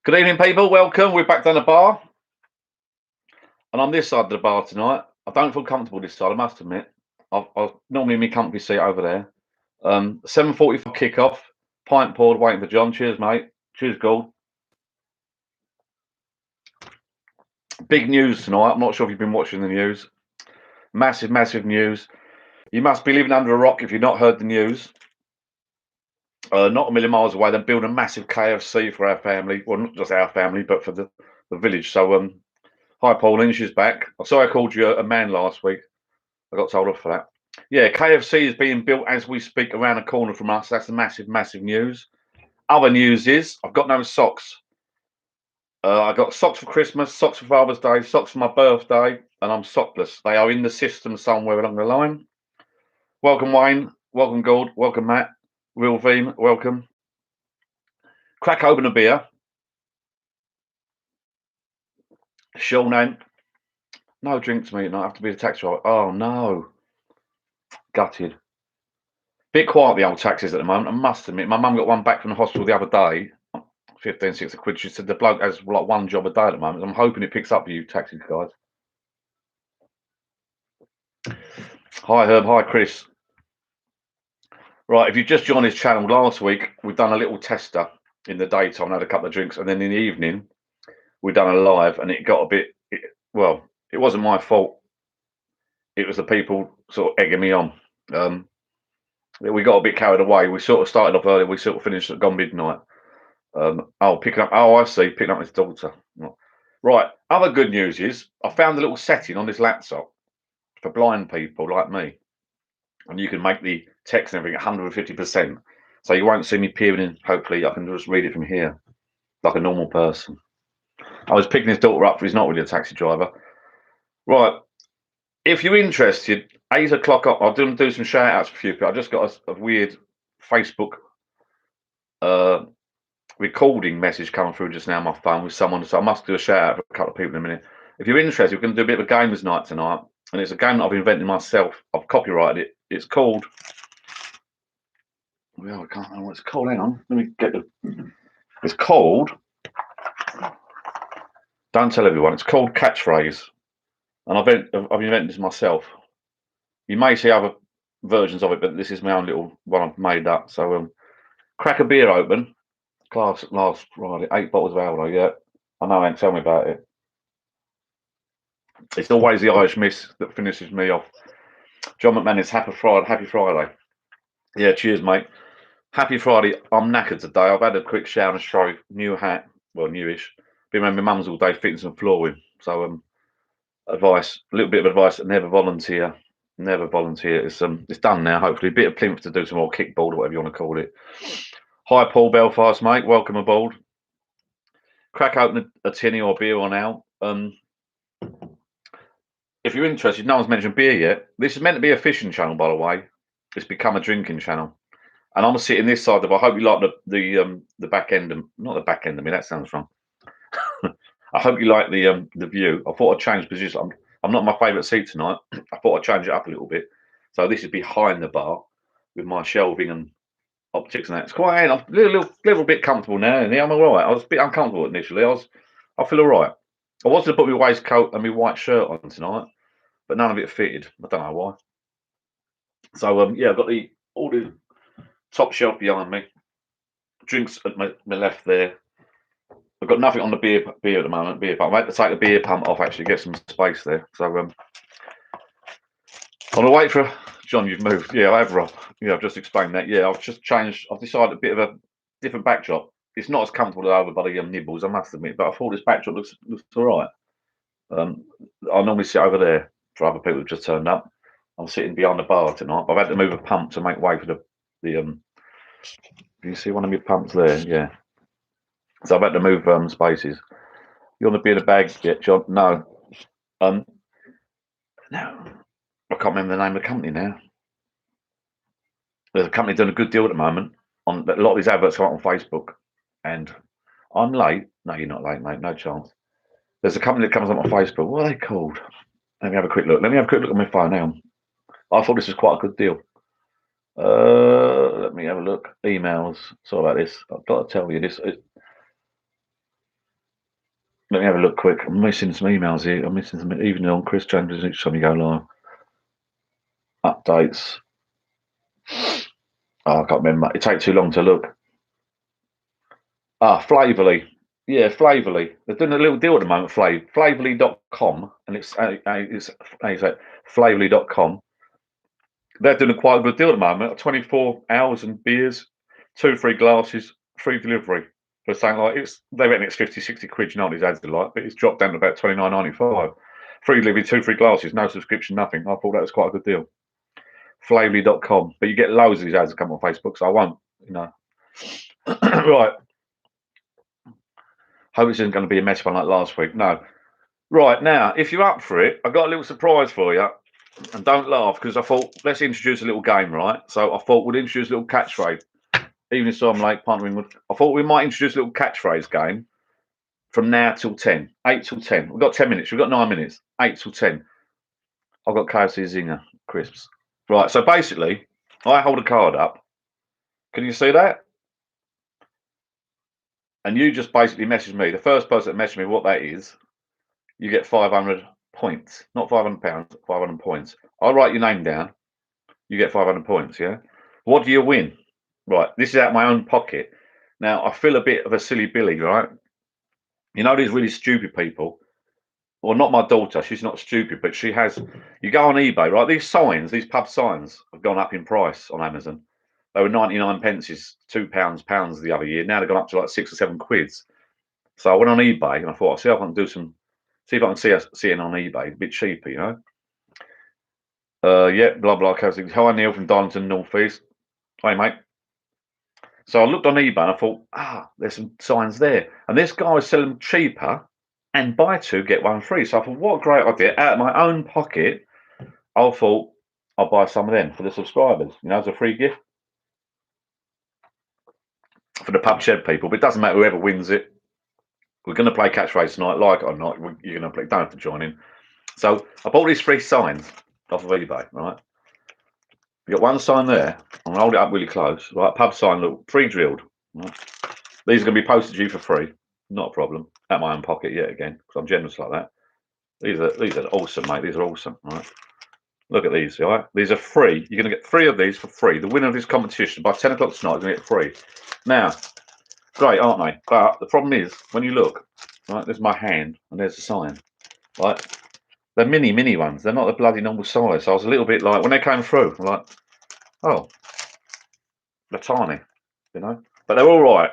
Good evening, people. Welcome. We're back down the bar, and I'm this side of the bar tonight. I don't feel comfortable this side, I must admit. I've normally in my comfy seat over there. 7:45 kickoff. Pint poured, waiting for John. Cheers, mate. Cheers, Gould. Big news tonight. I'm not sure if you've been watching the news. Massive, massive news. You must be living under a rock if you've not heard the news. Not a million miles away, they're building a massive KFC for our family. Well, not just our family, but for the village. So, hi, Pauline. She's back. I'm sorry I called you a man last week. I got told off for that. Yeah, KFC is being built as we speak around the corner from us. That's the massive, massive news. Other news is I've got no socks. I got socks for Christmas, socks for Father's Day, socks for my birthday, and I'm sockless. They are in the system somewhere along the line. Welcome, Wayne. Welcome, Gould. Welcome, Matt. Real Theme. Welcome. Crack open a beer. Sean, no drinks, mate. I have to be the taxi driver. Oh, no. Gutted. Bit quiet, the old taxis at the moment. I must admit, my mum got one back from the hospital the other day. 15, 16 quid. She said the bloke has like one job a day at the moment. I'm hoping it picks up for you taxi guys. Hi, Herb. Hi, Chris. Right, if you just joined this channel last week, we've done a little tester in the daytime, had a couple of drinks, and then in the evening, we've done a live, and it got a bit, well, it wasn't my fault. It was the people sort of egging me on. We got a bit carried away. We sort of started off early. We sort of finished at gone midnight. Picking up. Oh, I see. Picking up his daughter. Right. Other good news is I found a little setting on this laptop for blind people like me, and you can make the text and everything 150%. So you won't see me peering in. Hopefully, I can just read it from here like a normal person. I was picking his daughter up. He's not really a taxi driver. Right. If you're interested, 8 o'clock up. I'll do some shout outs for a few people. I just got a weird Facebook recording message coming through just now on my phone with someone, so I must do a shout out for a couple of people in a minute. If you're interested, we're going to do a bit of a gamers night tonight, and it's a game that I've invented myself. I've copyrighted it. It's called. Well, I can't remember what it's called. Hang on, let me get the. It's called. Don't tell everyone. It's called Catchphrase, and I've invented this myself. You may see other versions of it, but this is my own little one I've made up. So, crack a beer open. Class last Friday, 8 bottles of ale. Yeah, I know. Tell me about it. It's always the Irish miss that finishes me off. John McManus, happy Friday. Happy Friday. Yeah, cheers, mate. Happy Friday. I'm knackered today. I've had a quick shower and shave, new hat, well, newish. Been around my mum's all day fitting some flooring. So, advice, a little bit of advice: never volunteer. Never volunteer. It's done now. Hopefully, a bit of plinth to do some more kickball or whatever you want to call it. Hi, Paul Belfast, mate. Welcome aboard. Crack open a tinny or beer on now. If you're interested, no one's mentioned beer yet. This is meant to be a fishing channel, by the way. It's become a drinking channel, and I'm sitting this side of. I hope you like the back end. Not the back end. I mean, that sounds wrong. I hope you like the view. I thought I'd change position. I'm not in my favourite seat tonight. I thought I'd change it up a little bit. So this is behind the bar with my shelving and optics and that. It's quite a little bit comfortable now. And I'm all right. I was a bit uncomfortable initially. I feel all right. I wanted to put my waistcoat and my white shirt on tonight, but none of it fitted. I don't know why. So yeah, I've got all the top shelf behind me. Drinks at my left there. I've got nothing on the beer at the moment. Beer pump. I had to take the beer pump off actually, get some space there. So on the wait for John, you've moved. Yeah, I have, Rob. Yeah, I've just explained that. Yeah, I've just changed. I've decided a bit of a different backdrop. It's not as comfortable as over by the Nibbles, I must admit, but I thought this backdrop looks all right. I normally sit over there for other people who've just turned up. I'm sitting behind the bar tonight, but I've had to move a pump to make way for the can you see one of my pumps there? Yeah. So I've had to move spaces. You want to be in a bag yet, John? No. No. I can't remember the name of the company now. There's a company doing a good deal at the moment on a lot of these adverts come up on Facebook, and I'm late. No, you're not late, mate. No chance. There's a company that comes up on Facebook. What are they called? Let me have a quick look. Let me have a quick look at my phone now. I thought this was quite a good deal. Let me have a look. Emails. Sorry about this. I've got to tell you this. Let me have a look quick. I'm missing some emails here. I'm missing some evening on Chris James each time you go live. Updates. Oh, I can't remember. It takes too long to look. Flavorly. Yeah, Flavorly. They're doing a little deal at the moment, Flavorly.com, and it's Flavorly.com. They're doing a quite a good deal at the moment. 24 hours and beers, 2 free glasses, free delivery. They're saying like they reckon it's 50, 60 quid, you know what these ads are like, but it's dropped down to about 29.95. Free delivery, 2 free glasses, no subscription, nothing. I thought that was quite a good deal. Flavorly.com. But you get loads of these ads that come on Facebook, so I won't, Right. Hope this isn't going to be a mess one like last week. No. Right, now, if you're up for it, I've got a little surprise for you. And don't laugh, because I thought, let's introduce a little game, right? So I thought we'd introduce a little catchphrase. Even if I'm like partnering with, I thought we might introduce a little catchphrase game from now till 10. 8 till 10. We've got 10 minutes. We've got 9 minutes. 8 till 10. I've got KFC Zinger crisps. Right, so basically, I hold a card up. Can you see that? And you just basically message me. The first person that messaged me what that is, you get 500 points. Not £500, 500 points. I'll write your name down. You get 500 points, yeah? What do you win? Right, this is out of my own pocket. Now, I feel a bit of a silly Billy, right? You know these really stupid people? Well, not my daughter. She's not stupid, but she has. You go on eBay, right? These signs, these pub signs, have gone up in price on Amazon. They were 99 pences, £2 the other year. Now they've gone up to like 6 or 7 quids. So I went on eBay and I thought, I'll see if I can do some, see if I can see it on eBay, a bit cheaper, you know. Yeah, blah blah. Hi Neil from Darlington North East. Hey mate. So I looked on eBay and I thought, there's some signs there, and this guy was selling them cheaper, and buy 2 get 1 free. So I thought, what a great idea! Out of my own pocket, I thought I'll buy some of them for the subscribers, as a free gift for the pub shed people. But it doesn't matter whoever wins it. We're going to play catchphrase tonight, like it or not. You're going to play. Don't have to join in. So I bought these 3 signs off of eBay, right? You got 1 sign there. I'm going to hold it up really close. Right, pub sign, look, pre-drilled. Right? These are going to be posted to you for free. Not a problem. Out my own pocket yet again, because I'm generous like that. These are awesome, mate. These are awesome. Right? Look at these, all right? These are free. You're going to get 3 of these for free. The winner of this competition by 10 o'clock tonight is going to get free. Now, great, aren't they? But the problem is, when you look, right, there's my hand and there's the sign, right? They're mini ones. They're not the bloody normal size. So I was a little bit like, when they came through, I'm like, oh, they're tiny, But they're all right.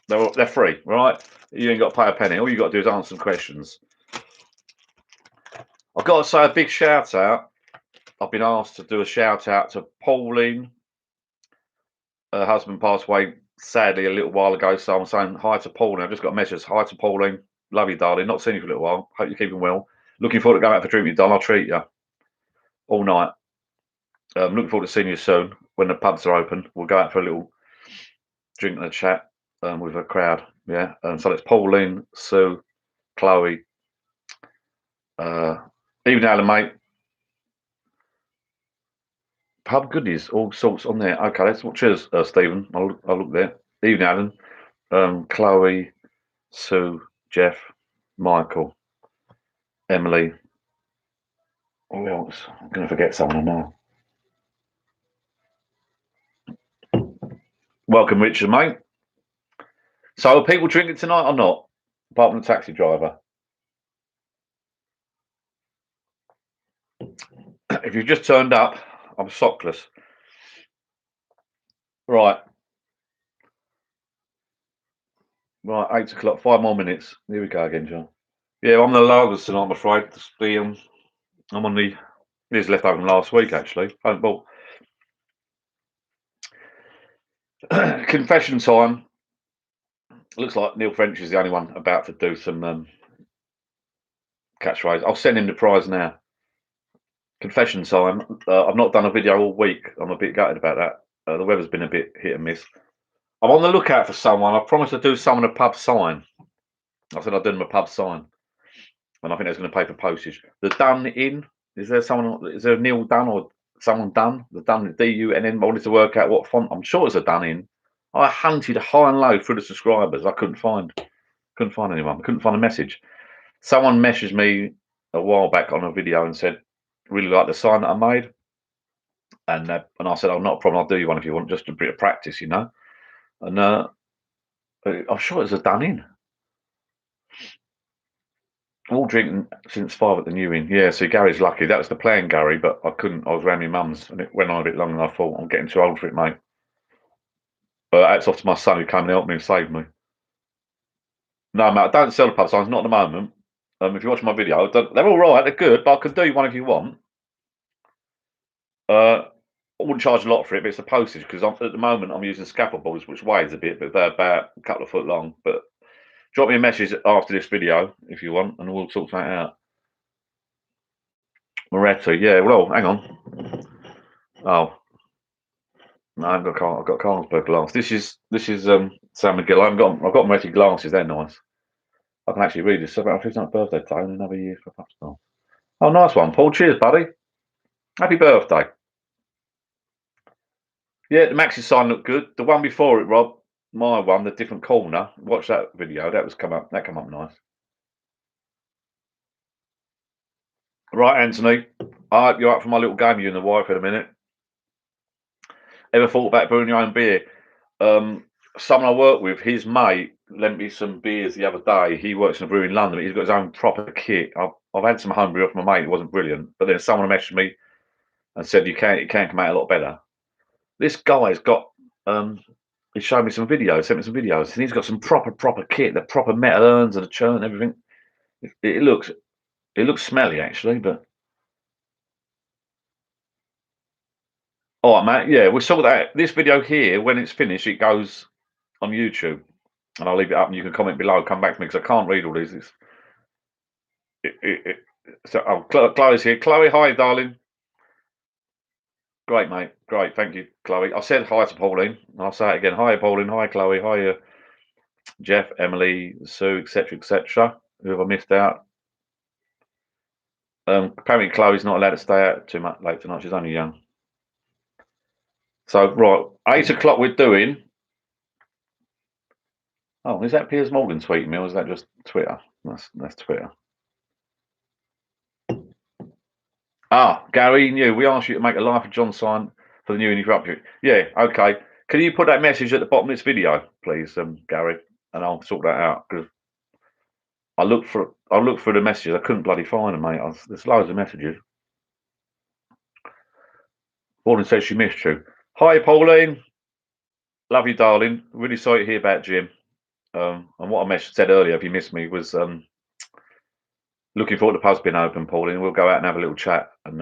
They're free, right? You ain't got to pay a penny. All you got to do is answer some questions. I've got to say a big shout out. I've been asked to do a shout out to Pauline. Her husband passed away sadly a little while ago, so I'm saying hi to Pauline. I've just got a message. Hi to Pauline. Love you, darling. Not seen you for a little while. Hope you're keeping well. Looking forward to going out for a drink with you, darling. I'll treat you all night. Looking forward to seeing you soon when the pubs are open. We'll go out for a little drink and a chat with a crowd. Yeah. So it's Pauline, Sue, Chloe, even Alan, mate. Pub goodies, all sorts on there. Okay, let's watch. Cheers, Stephen. I'll look there. Even Alan, Chloe, Sue, Jeff, Michael, Emily. Who else? I'm going to forget someone I know. Welcome, Richard, mate. So, are people drinking tonight or not? Apart from the taxi driver. If you've just turned up, I'm sockless. Right. Right, 8 o'clock, 5 more minutes. Here we go again, John. Yeah, I'm the lagers tonight, I'm afraid. I'm on the. This is left over from last week, actually. I haven't bought. Confession time. Looks like Neil French is the only one about to do some catchphrase. I'll send him the prize now. Confession time. I've not done a video all week. I'm a bit gutted about that. The weather's been a bit hit and miss. I'm on the lookout for someone. I promised to do someone a pub sign. I said I'd do them a pub sign, and I think that's going to pay for postage. The Dun in. Is there someone? Is there a Neil Dunn or someone Dunn? The Dunn DUNN. I wanted to work out what font. I'm sure it's a Dun in. I hunted high and low through the subscribers. I couldn't find. Couldn't find anyone. Couldn't find a message. Someone messaged me a while back on a video and said, really like the sign that I made. And I said, oh, not a problem. I'll do you one if you want, just a bit of practice, you know. And I'm sure it was a done in. All drinking since 5 at the New Inn. Yeah, so Gary's lucky. That was the plan, Gary, but I couldn't. I was around my mum's and it went on a bit longer than I thought. I'm getting too old for it, mate. But that's off to my son who came and helped me and saved me. No, mate, I don't sell the pub signs, not at the moment. If you watch my video, they're all right, they're good, but I could do you one if you want. I wouldn't charge a lot for it, but it's the postage because at the moment I'm using scaffold boards, which weighs a bit, but they're about a couple of foot long. But drop me a message after this video if you want, and we'll sort that out. Moretti, yeah. Well, hang on. Oh, no, I've got Carlsberg glass. This is San Miguel. I've got Moretti glasses. They're nice. I can actually read this. So about 59th birthday today and another year for pub style. Oh, nice one, Paul. Cheers, buddy. Happy birthday. Yeah, the Maxi sign looked good. The one before it, Rob, my one, the different corner. Watch that video. That come up nice. Right, Anthony. I hope you're up for my little game, you and the wife, in a minute. Ever thought about brewing your own beer? Someone I work with, his mate, lent me some beers the other day. He works in a brewery in London. He's got his own proper kit. I've had some homebrew off my mate. It wasn't brilliant, but then someone messaged me and said it can come out a lot better. This guy's got. He showed me some videos, sent me some videos, and he's got some proper kit. The proper metal urns and a churn and everything. It looks smelly actually, but all right, mate. Yeah, we'll sort that. This video here, when it's finished, it goes on YouTube, and I'll leave it up, and you can comment below. Come back to me because I can't read all these. So, Chloe's here. Chloe, hi, darling. Great, mate. Great, thank you, Chloe. I said hi to Pauline, and I'll say it again. Hi, Pauline. Hi, Chloe. Hi, Jeff, Emily, Sue, etc., etc. Who have I missed out? Apparently, Chloe's not allowed to stay out too much late tonight. She's only young. So, right, 8 o'clock we're doing. Oh, is that Piers Morgan tweeting me, or is that just Twitter? That's Twitter. Ah, Gary, new. We asked you to make a Life of John sign for the new interruption. Yeah, okay. Can you put that message at the bottom of this video, please, Gary, and I'll sort that out because I looked for the messages. I couldn't bloody find them, mate. There's loads of messages. Pauline says she missed you. Hi, Pauline. Love you, darling. Really sorry to hear about Jim. And what I said earlier, if you missed me, was looking forward to the pub's being open, Pauline. We'll go out and have a little chat and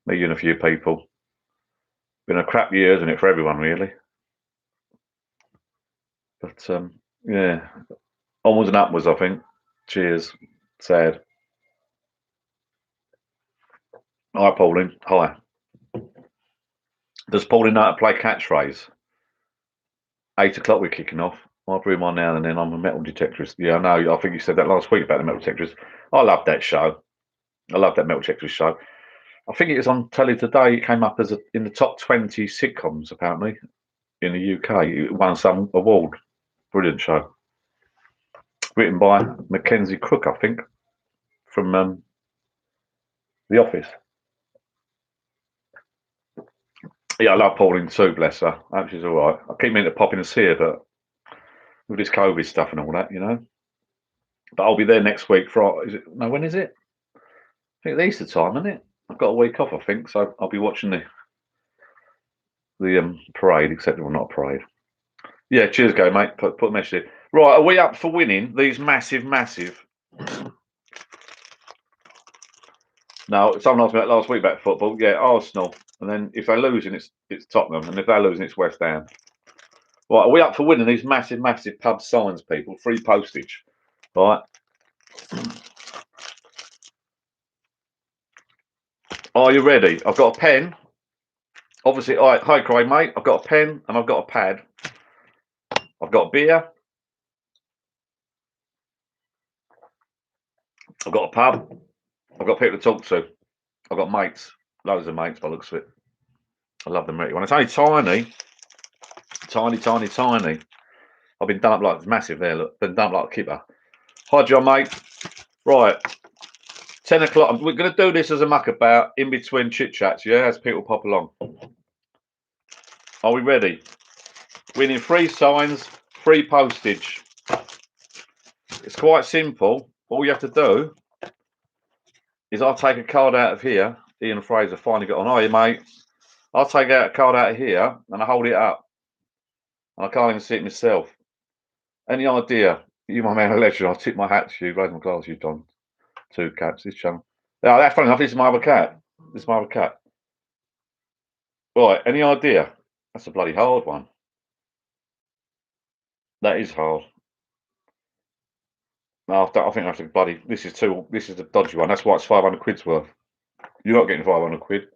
meet you and a few people. Been a crap year, isn't it, for everyone, really? But yeah, onwards and upwards, I think. Cheers. Sad. Hi, Pauline. Hi. Does Pauline know how to play Catchphrase? 8 o'clock we're kicking off. I'll brew mine now and then. I'm a metal detectorist. Yeah, I know. I think you said that last week about the metal detectorist. I love that show. I love that metal detectorist show. I think it was on telly today. It came up as in the top 20 sitcoms, apparently, in the UK. It won some award. Brilliant show. Written by Mackenzie Crook, I think, from The Office. Yeah, I love Pauline too, bless her. I hope she's all right. I keep meaning to pop in and see her, but with this COVID stuff and all that, you know. But I'll be there next week for, when is it? I think it's Easter time, isn't it? I've got a week off, I think, so I'll be watching the parade, except well, not a parade. Yeah, cheers, go, mate. Put a message in. Right, are we up for winning these massive? No, someone asked me that last week about football. Yeah, Arsenal. And then if they're losing, it's Tottenham. And if they're losing, it's West Ham. Right, are we up for winning these massive pub signs, people? Free postage. Right. Are you ready? I've got a pen. Obviously, all right, hi, Craig, mate. I've got a pen and I've got a pad. I've got a beer. I've got a pub. I've got people to talk to. I've got mates. Loads of mates by the looks of it. I love the American one. It's only tiny. Tiny. I've been done up like it's massive there. Look, been done up like a kipper. Hi, John, mate. Right, 10 o'clock. We're going to do this as a muckabout in between chit chats. Yeah, as people pop along. Are we ready? Winning 3 signs, 3 postage. It's quite simple. All you have to do is I'll take a card out of here. Ian Fraser finally got on. Hiya, mate. I'll take out a card out of here and I hold it up. And I can't even see it myself. Any idea? You, my man, a legend. I'll tip my hat to you. Raise my glass, you Don. 2 cats. This channel. Yeah, that's funny enough. This is my other cat. This is my other cat. Right. Any idea? That's a bloody hard one. That is hard. No, I think that's a bloody. This is too. This is a dodgy one. That's why it's 500 quid's worth. You're not getting 500 quid.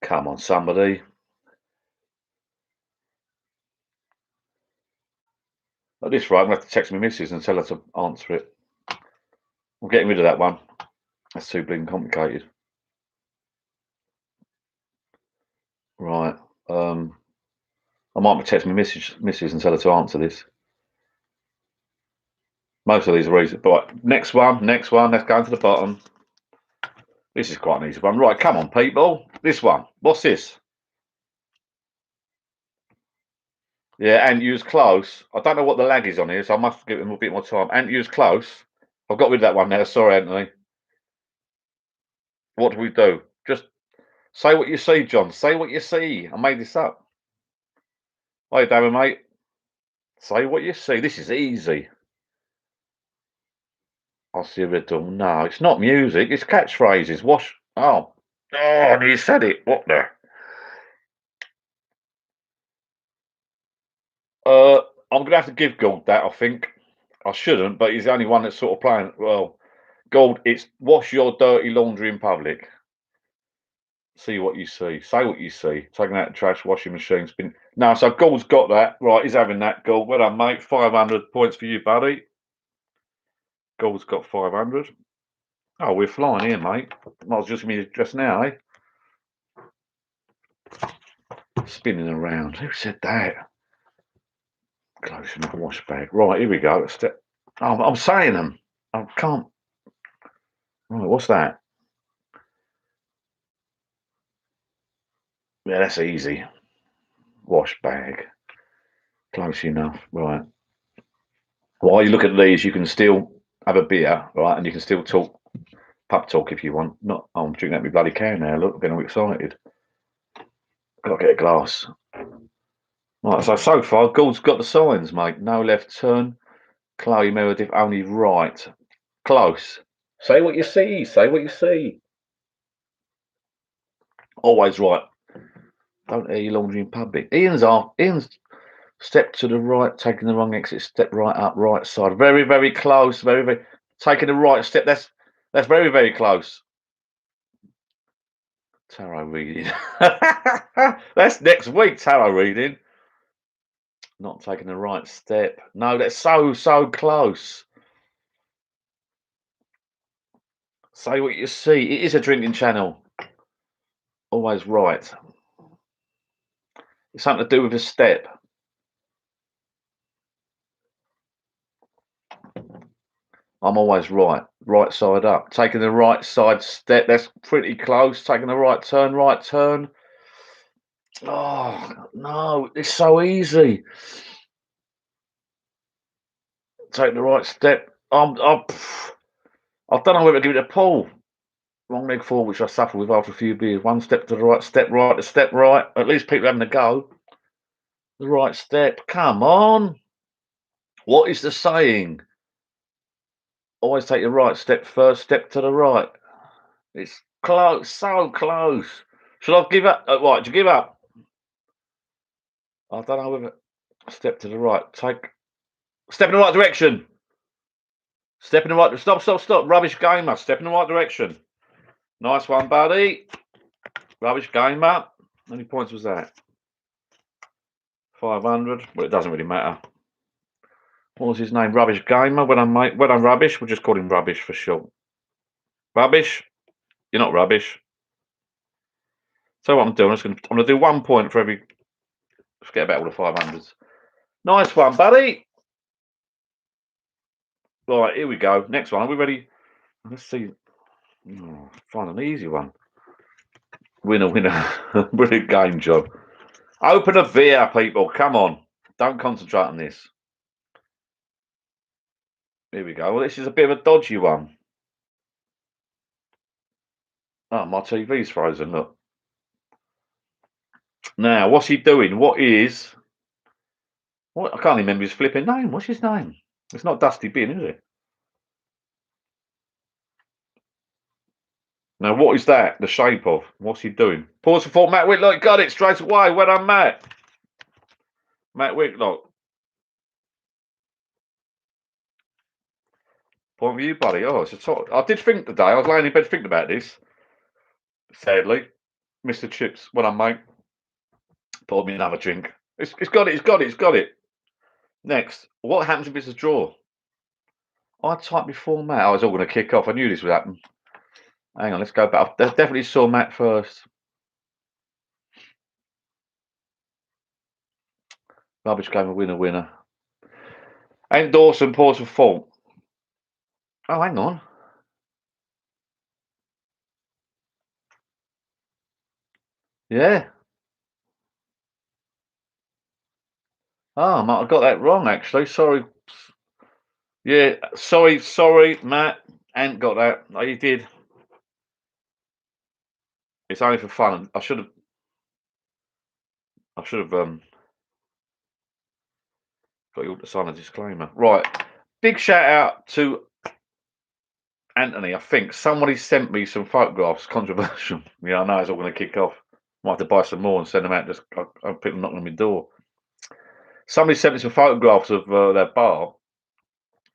Come on, somebody. At this rate, I'm going to have to text my missus and tell her to answer it. I'm getting rid of that one. That's too bleeding complicated. Right. I might text my missus and tell her to answer this. Most of these are easy. But next one. Let's go to the bottom. This is quite an easy one. Right, come on, people. This one. What's this? Yeah, and use close. I don't know what the lag is on here, so I must give him a bit more time. And use close. I've got rid of that one now. Sorry, Anthony. What do we do? Just say what you see, John. Say what you see. I made this up. Hi, Darren, mate. Say what you see. This is easy. I see a riddle. No, it's not music. It's catchphrases. Wash. Oh, and you said it. What the? I'm gonna have to give Gould that. I think I shouldn't, but he's the only one that's sort of playing. Well, Gould, it's wash your dirty laundry in public. See what you see. Say what you see. Taking out the trash, washing machine, spin. No, so Gould's got that. Right, he's having that. Gould, well done, mate. 500 points for you, buddy. Gould's got 500. Oh, we're flying here, mate. Might as well just now, eh? Spinning around. Who said that? Close enough wash bag. Right, here we go. Oh, I'm saying them. I can't. Right, what's that? Yeah, that's easy. Wash bag. Close enough. Right. While you look at these, you can still have a beer, right? And you can still talk, pub talk if you want. Not, I'm drinking out my bloody can now. Look, I'm getting all excited. Got to get a glass. Right, so far, Gould's got the signs, mate. No left turn. Chloe Meredith, only right. Close. Say what you see. Say what you see. Always right. Don't air your laundry in public. Ian's step to the right, taking the wrong exit. Step right up, right side. Very, very close. Very, very. Taking the right step. That's very, very close. Tarot reading. That's next week. Tarot reading. Not taking the right step. No, that's so close. Say what you see. It is a drinking channel. Always right. It's something to do with a step. I'm always right. Right side up. Taking the right side step. That's pretty close. Taking the right turn. Oh, no. It's so easy. Take the right step. I don't know whether to give it a pull. Wrong leg forward, which I suffer with after a few beers. One step to the right, step right. At least people having a go. The right step. Come on. What is the saying? Always take the right step first, step to the right. It's close, so close. Should I give up? Right, do you give up? I don't know whether step to the right. Step in the right direction. Step in the right. Stop. Rubbish gamer. Step in the right direction. Nice one, buddy. Rubbish gamer. How many points was that? 500. Well, it doesn't really matter. What was his name? Rubbish gamer. Well done, mate. Well done, Rubbish. We'll just call him Rubbish for short. Rubbish. You're not rubbish. So what I'm doing, I'm gonna do 1 point for every Forget about all the 500s. Nice one, buddy. Right, here we go. Next one. Are we ready? Let's see. Oh, find an easy one. Winner, winner. Brilliant game job. Open a beer, people. Come on. Don't concentrate on this. Here we go. Well, this is a bit of a dodgy one. Oh, my TV's frozen. Look. Now, what's he doing? What? I can't remember his flipping name. What's his name? It's not Dusty Bin, is it? Now, what is that? The shape of? What's he doing? Pause for thought. Matt Whitlock got it straight away. Well done, Matt. Matt Whitlock. Point for you, buddy. Oh, it's a top. I did think today. I was laying in bed thinking about this. Sadly, Mr. Chips. Well done, mate. Poured me another drink. It's got it. It's got it. It's got it. Next, what happens if it's a draw? I typed before Matt. I was all going to kick off. I knew this would happen. Hang on, let's go back. I definitely saw Matt first. Rubbish game, a winner, winner. And Dawson pause for fault. Oh, hang on. Yeah. Oh, Matt, I got that wrong, actually. Sorry. Yeah, sorry, Matt. Ain't got that. Oh, you did. It's only for fun. I should have got you all to sign a disclaimer. Right. Big shout out to Anthony. I think somebody sent me some photographs. Controversial. Yeah, I know it's all going to kick off. Might have to buy some more and send them out. Just people knocking on my door. Somebody sent me some photographs of their bar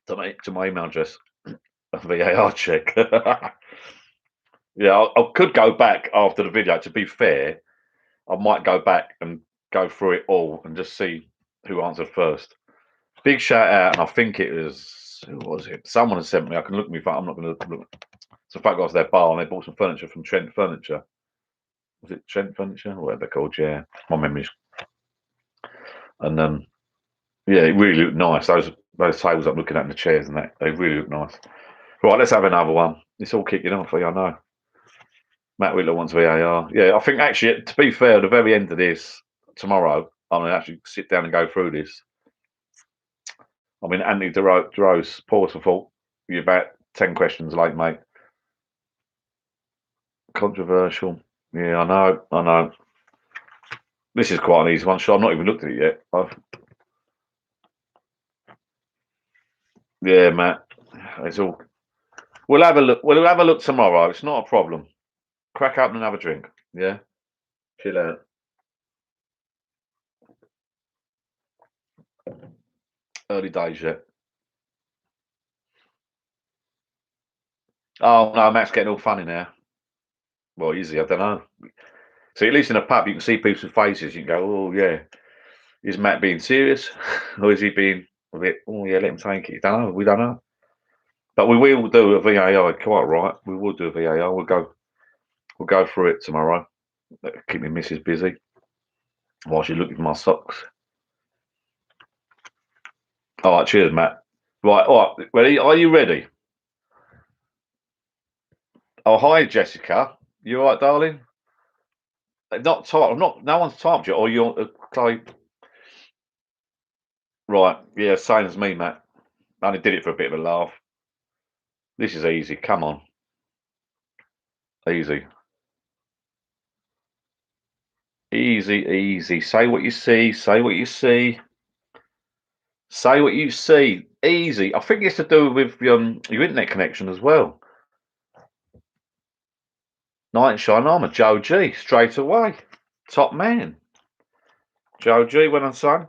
to my email address. A VAR check. Yeah, I could go back after the video. To be fair, I might go back and go through it all and just see who answered first. Big shout out, and I think it was, who was it? Someone has sent me. I can look at me, but I'm not going to look. Some photographs of their bar, and they bought some furniture from Trent Furniture. Was it Trent Furniture or whatever they're called? Yeah, my memories. And yeah, it really looked nice. Those tables I'm looking at in the chairs and that, they really look nice. Right, let's have another one. It's all kicking off, I know. Matt Whitlock wants VAR. Yeah, I think actually, to be fair, at the very end of this, tomorrow, I'm going to actually sit down and go through this. I mean, Anthony DeRose, pause for thought. You're about 10 questions late, mate. Controversial. Yeah, I know. This is quite an easy one. So I've not even looked at it yet. Yeah, Matt. It's all. We'll have a look. We'll have a look tomorrow. It's not a problem. Crack up and have a drink. Yeah. Chill out. Early days yet. Oh no, Matt's getting all funny now. Well, easy. I don't know. See, at least in a pub, you can see people's faces. You can go, "Oh yeah, is Matt being serious, or is he being a bit? Oh yeah, let him take it." Don't know. We don't know. But we will do a VAR. Quite right. We will do a VAR. We'll go through it tomorrow. Keep my missus busy while she's looking for my socks. All right. Cheers, Matt. Right. All right. Ready? Are you ready? Oh, hi, Jessica. You all right, darling? Not typed. Not. No one's typed you. Or you're Chloe. Right. Yeah. Same as me, Matt. I only did it for a bit of a laugh. This is easy. Come on. Easy. Easy. Easy. Say what you see. Say what you see. Say what you see. Easy. I think it's to do with your internet connection as well. Knight in Shine Armour. Joe G. Straight away. Top man. Joe G. When I'm son.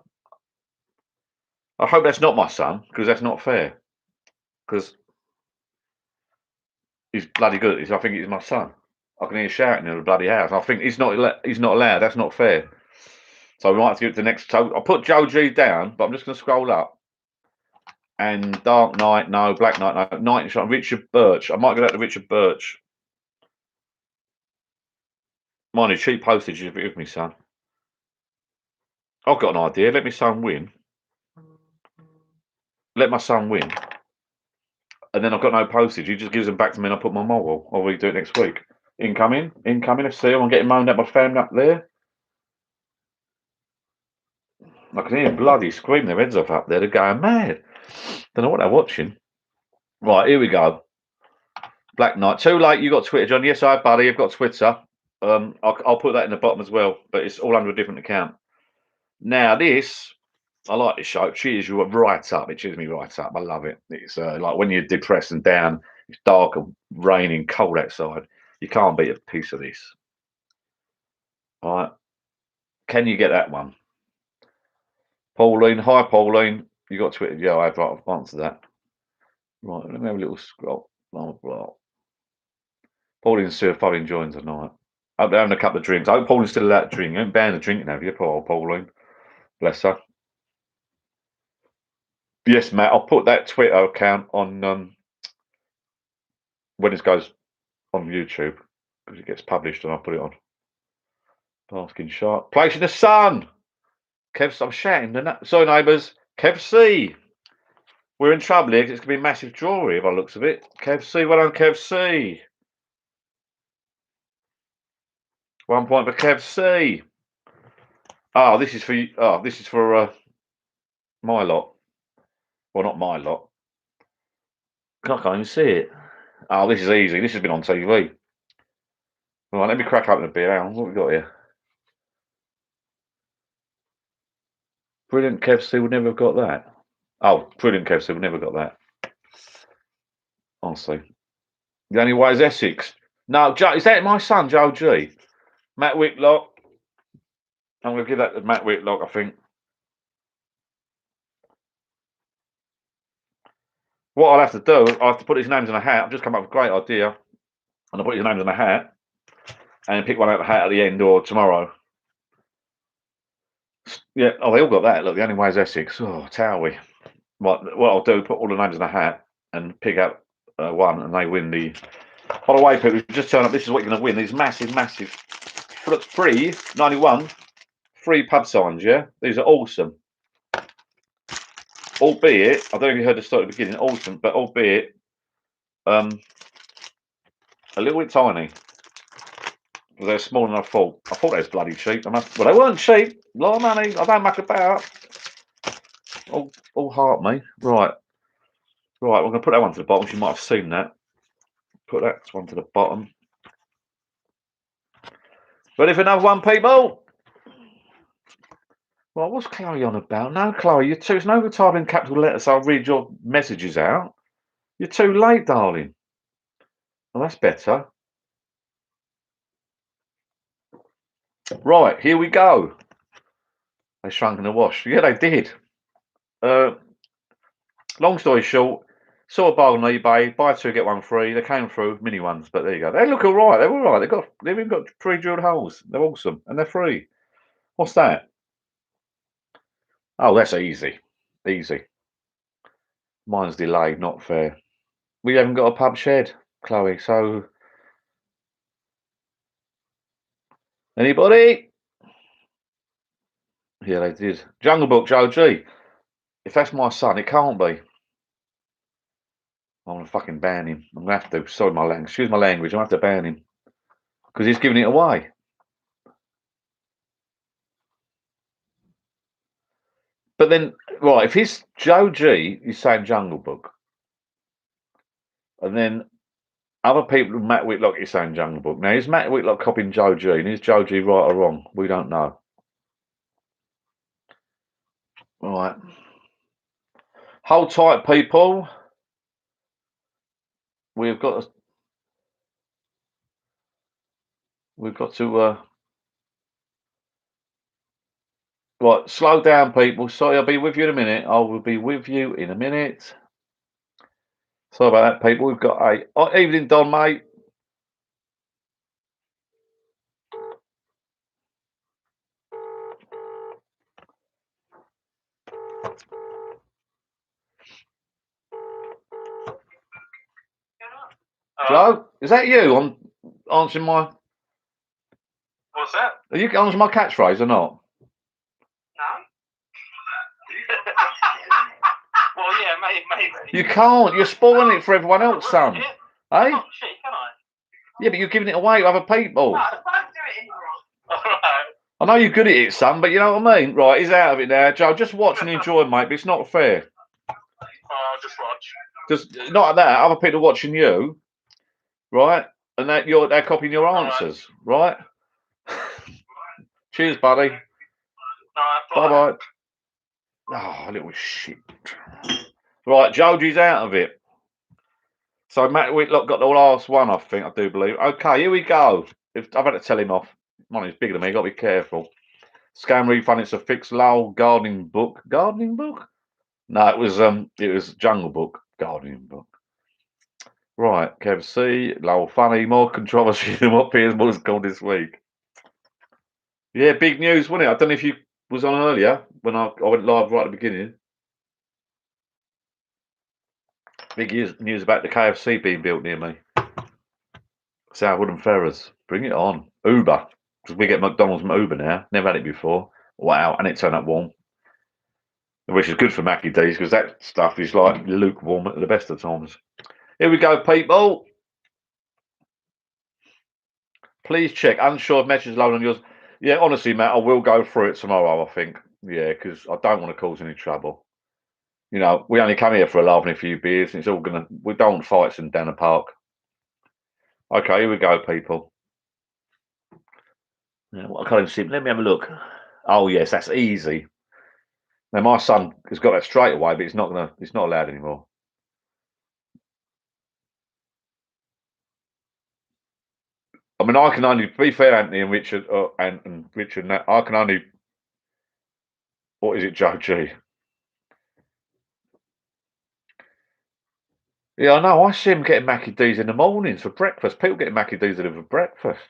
I hope that's not my son because that's not fair. Because he's bloody good. I think he's my son. I can hear shouting in the bloody house. I think he's not. He's not allowed. That's not fair. So we might have to give it to the next. So I'll put Joe G down, but I'm just going to scroll up. And Dark Knight, no. Black Knight, no. Knight in Shine. Richard Birch. I might go out to Richard Birch. Mind you, cheap postage if you give me, son. I've got an idea. Let my son win. Let my son win. And then I've got no postage. He just gives them back to me and I put them on my wall. Or we do it next week. Incoming. Let's see. I'm getting moaned at my family up there. I can hear bloody screaming their heads off up there. They're going mad. Don't know what they're watching. Right, here we go. Black Knight. Too late. You got Twitter, John? Yes, I have, buddy. I've got Twitter. I'll put that in the bottom as well, but it's all under a different account. Now this, I like this show. It cheers you right up. It cheers me right up. I love it. It's like when you're depressed and down. It's dark and raining, cold outside. You can't beat a piece of this. All right. Can you get that one? Pauline. Hi, Pauline. You got Twitter? Yeah, I've answered that. Right. Let me have a little scroll. Blah, blah. Pauline and Sue are fully enjoying tonight. Hope they're having a couple of drinks. I hope Pauline's still allowed to drink. You haven't banned the drinking, have you? Poor old Pauline. Bless her. Yes, Matt. I'll put that Twitter account on when it goes on YouTube because it gets published and I'll put it on. Basking shark. Place in the sun. Kev, I'm shouting. Sorry, neighbours. Kev C. We're in trouble here because it's going to be a massive draw here by the looks of it. Kev C. Well done, Kev C. 1 point for Kev C. Oh, this is for you. Oh, this is for my lot. Well, not my lot. I can't even see it. Oh, this is easy. This has been on TV. Right, let me crack open a beer. Hang on, what we got here? Brilliant Kev C would never have got that. Oh, brilliant Kev C would never have got that. Honestly. The only way is Essex. No, Joe, is that my son, Joe G? Matt Whitlock. I'm going to give that to Matt Whitlock, I think. What I'll have to do, I have to put his names in a hat. I've just come up with a great idea. And I'll put his names in a hat and pick one out of the hat at the end or tomorrow. Yeah, oh, they all got that. Look, the only way is Essex. Oh, Towie. What I'll do, put all the names in a hat and pick out one and they win the. By the way, people, just turn up. This is what you're going to win. These massive, free 91 free pub signs. Yeah, these are awesome. Albeit, I don't know if you heard the story at the beginning. Awesome, but albeit a little bit tiny. They're smaller than I thought. I thought they was bloody cheap. Well, they weren't cheap. A lot of money. I don't muck about. All heart, me. Right. Right, we're going to put that one to the bottom. You might have seen that. Put that one to the bottom. Ready for another one, people? Well, what's Chloe on about? No, Chloe, you're too. It's no good typing capital letters. So I'll read your messages out. You're too late, darling. Well, that's better. Right, here we go. They shrunk in the wash. Yeah, they did. Long story short, saw a bar on eBay, buy two, get one free. They came through, mini ones, but there you go. They look all right. They're all right. They've even got pre-drilled holes. They're awesome. And they're free. What's that? Oh, that's easy. Easy. Mine's delayed, not fair. We haven't got a pub shed, Chloe, so anybody? Yeah, they did. Jungle Book, Joe G. If that's my son, it can't be. I'm gonna fucking ban him. I'm gonna have to. Sorry, my language. Excuse my language. I'm gonna have to ban him because he's giving it away. But then, right, if he's Joe G, he's saying Jungle Book, and then other people, Matt Whitlock is saying Jungle Book. Now, is Matt Whitlock copying Joe G? And is Joe G right or wrong? We don't know. Right. Hold tight, people. We've got to. Right, slow down, people. Sorry, I'll be with you in a minute. I will be with you in a minute. Sorry about that, people. We've got a evening, Don, mate. Hello? Is that you? I'm answering my. What's that? Are you answering my catchphrase or not? No. maybe. You can't. You're spoiling it for everyone else, son. Hey? Hey? Oh, shit, can I? Yeah, but you're giving it away to other people. No, I don't do it anymore. Alright. I know you're good at it, son, but you know what I mean? Right, he's out of it now. Joe, just watch and enjoy, mate, but it's not fair. I'll just watch. Just not like that. Other people watching you, right? And they're copying your answers, right? Cheers, buddy. Bye bye. Oh, little shit. Right, Joji's out of it. So Matt Whitlock got the last one, I think. I do believe. Okay, here we go. I've had to tell him off. Money's bigger than me. Got to be careful. Scam refund. It's a fixed Lowell gardening book. Gardening book? No, it was Jungle Book. Gardening book. Right, Kev C. Lowell funny. More controversy than what Piers Morgan's called this week. Yeah, big news, wasn't it? I don't know if you was on earlier when I went live right at the beginning. Big news about the KFC being built near me. Southwood and Ferrers. Bring it on. Uber. Because we get McDonald's from Uber now. Never had it before. Wow. And it turned up warm. Which is good for Mackie D's because that stuff is like lukewarm at the best of times. Here we go, people. Please check. Unsure if message load on yours. Yeah, honestly, Matt, I will go through it tomorrow, I think. Yeah, because I don't want to cause any trouble. You know, we only come here for a laugh and a few beers, and it's all gonna. We don't want fights in down the park. Okay, here we go, people. Yeah, what I can't even see. Let me have a look. Oh yes, that's easy. Now my son has got that straight away, but it's not allowed anymore. I mean, I can only be fair, Anthony and Richard, and Richard. I can only. What is it, Joe G? Yeah, I know. I see him getting Mackie D's in the mornings for breakfast. People getting Mackie D's for breakfast.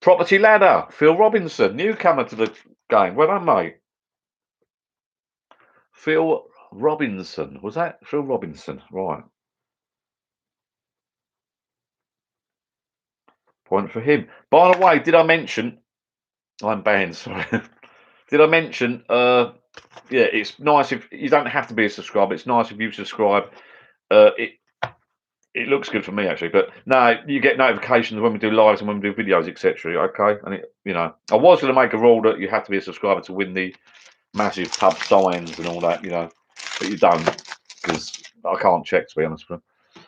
Property Ladder, Phil Robinson, newcomer to the game. Well done, mate. Phil Robinson. Was that Phil Robinson? Right. Point for him. By the way, did I mention? I'm banned, sorry. Did I mention? Yeah, it's nice if you don't have to be a subscriber. It's nice if you subscribe. It looks good for me actually, but no, you get notifications when we do lives and when we do videos, etc. Okay, and I was going to make a rule that you have to be a subscriber to win the massive pub signs and all that, but you don't because I can't check, to be honest with you.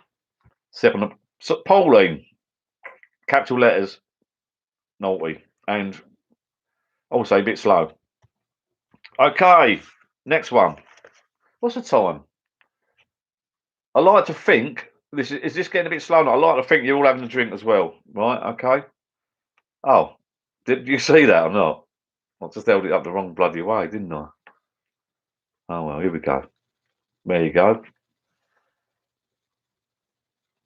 Seven, so Pauline, capital letters, naughty, and also a bit slow. Okay, next one. What's the time? I like to think is this getting a bit slow now? I like to think you're all having a drink as well, right? Okay. Oh, did you see that or not? I just held it up the wrong bloody way, didn't I? Oh well, here we go. There you go.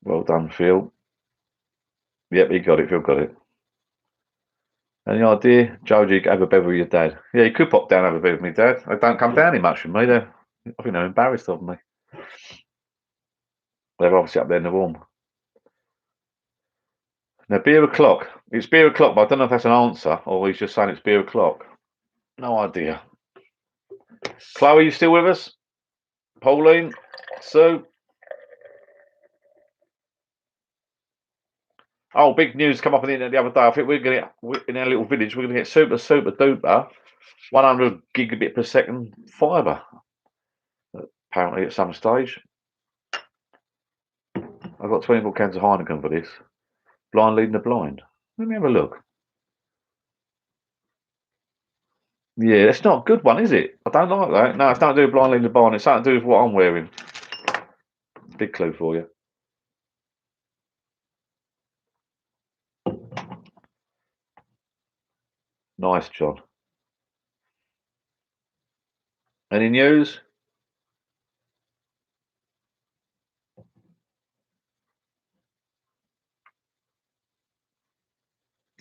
Well done, Phil. Yep, he got it. Phil got it. Any idea? Joji, have a bev with your dad. Yeah, you could pop down have a bev with me, Dad. They don't come down here much from me. I think they're embarrassed of me. They're obviously up there in the warm. Now, beer o'clock. It's beer o'clock, but I don't know if that's an answer or he's just saying it's beer o'clock. No idea. Chloe, you still with us? Pauline? Sue? Oh, big news come up on the internet the other day. I think in our little village, we're going to get super duper 100 gigabit per second fibre. Apparently, at some stage. I've got 24 cans of Heineken for this. Blind leading the blind. Let me have a look. Yeah, that's not a good one, is it? I don't like that. No, it's nothing to do with blind leading the blind. It's something to do with what I'm wearing. Big clue for you. Nice, John. Any news?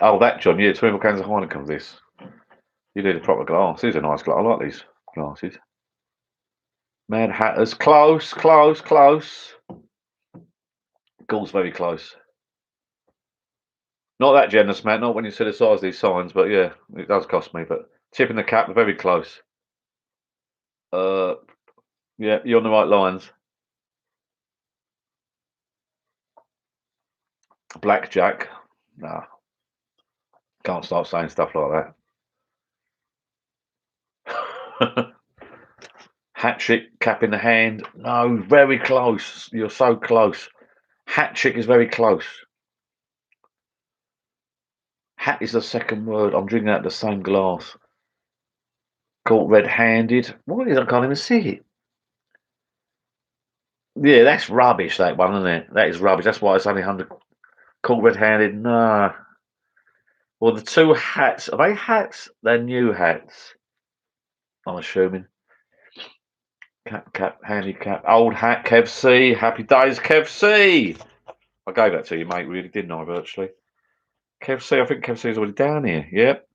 Oh, that, John. Yeah, 24 cans of Heineken for this. You need a proper glass. These are nice glass. I like these glasses. Mad Hatters. Close. Gall's very close. Not that generous, Matt. Not when you see the size of these signs, but yeah, it does cost me. But tipping the cap, very close. Yeah, you're on the right lines. Blackjack. Nah, can't start saying stuff like that. Hat trick, cap in the hand. No, very close. You're so close. Hat trick is very close. Hat is the second word. I'm drinking out the same glass. Caught red-handed. What is it? I can't even see it. Yeah, that's rubbish, that one, isn't it? That is rubbish. That's why it's only 100. Caught red-handed. Nah. Well, the two hats, are they hats? They're new hats, I'm assuming. Cap, handicap. Old hat, Kev C. Happy days, Kev C. I gave that to you, mate, really, didn't I, virtually? Kev C, I think Kev C's already down here. Yep.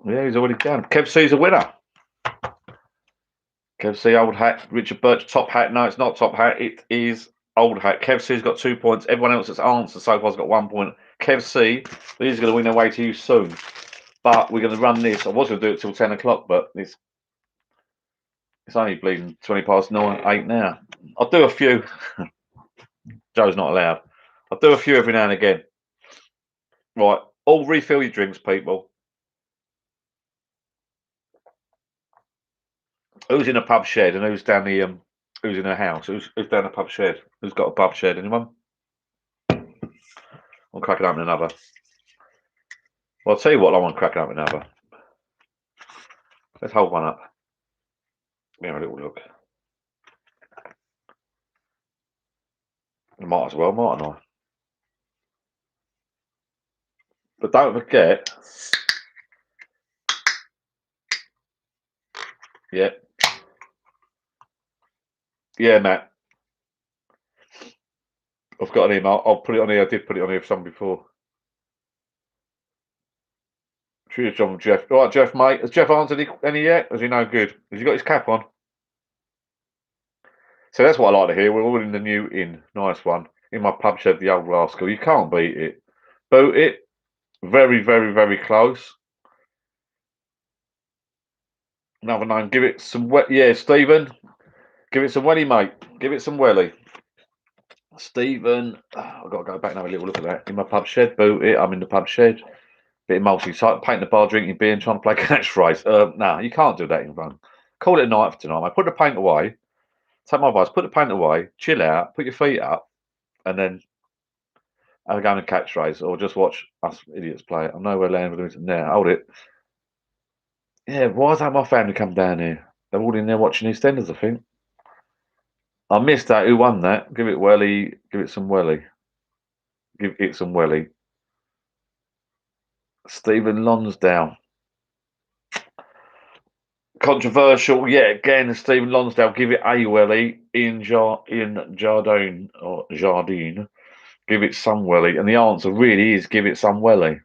Yeah, he's already down. Kev C's a winner. Kev C, old hat. Richard Birch, top hat. No, it's not top hat. It is old hat. Kev C's got 2 points. Everyone else that's answered so far's got 1 point. Kev C, these are going to win their way to you soon. But we're going to run this. I was going to do it till 10 o'clock, but it's only bleeding 20 past 8 now. I'll do a few. Joe's not allowed. I'll do a few every now and again. Right. All refill your drinks, people. Who's in a pub shed and who's down the who's in a house? Who's down the pub shed? Who's got a pub shed? Anyone? I'm cracking open another. Well, I'll tell you what, I want cracking open another. Let's hold one up. Give me a little look. I might as well, mightn't I? But don't forget. Yeah. Yeah, Matt. I've got an email. I'll put it on here. I did put it on here for some before. Cheers, John and Jeff. All right, Jeff, mate. Has Jeff answered any yet? Is he no good? Has he got his cap on? So that's what I like to hear. We're all in the new inn. Nice one. In my pub shed, the old rascal. You can't beat it. Boot it. Very, very, very close. Another name. Give it some wet. Yeah, Stephen. Give it some welly, mate. Give it some welly. Stephen. I've got to go back and have a little look at that. In my pub shed. Boot it. I'm in the pub shed. Bit of multi-site. Painting the bar, drinking beer, and trying to play catchphrase. No, you can't do that in run. Call it a night for tonight, mate. Put the paint away. Take my advice. Put the paint away. Chill out. Put your feet up. And then have a go and catchphrase, or just watch us idiots play it. I know we're landing with it now. Hold it. Yeah, why hasn't my family come down here? They're all in there watching EastEnders, I think. I missed that. Who won that? Give it welly. Give it some welly. Give it some welly. Stephen Lonsdale. Controversial, yeah. Again, Stephen Lonsdale. Give it a welly. Ian Jardine or Jardine. Give it some welly, and the answer really is give it some welly.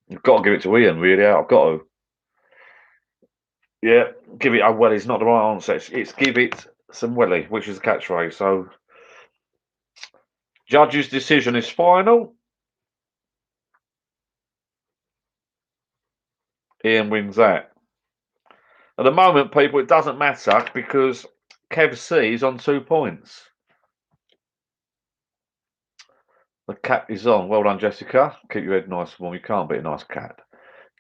You've got to give it to Ian, really. I've got to. Yeah, give it a welly is not the right answer. It's give it some welly, which is a catchphrase. So, judge's decision is final. Ian wins that. At the moment, people, it doesn't matter because Kev C is on 2 points. The cap is on. Well done, Jessica. Keep your head nice and warm. You can't beat a nice cat.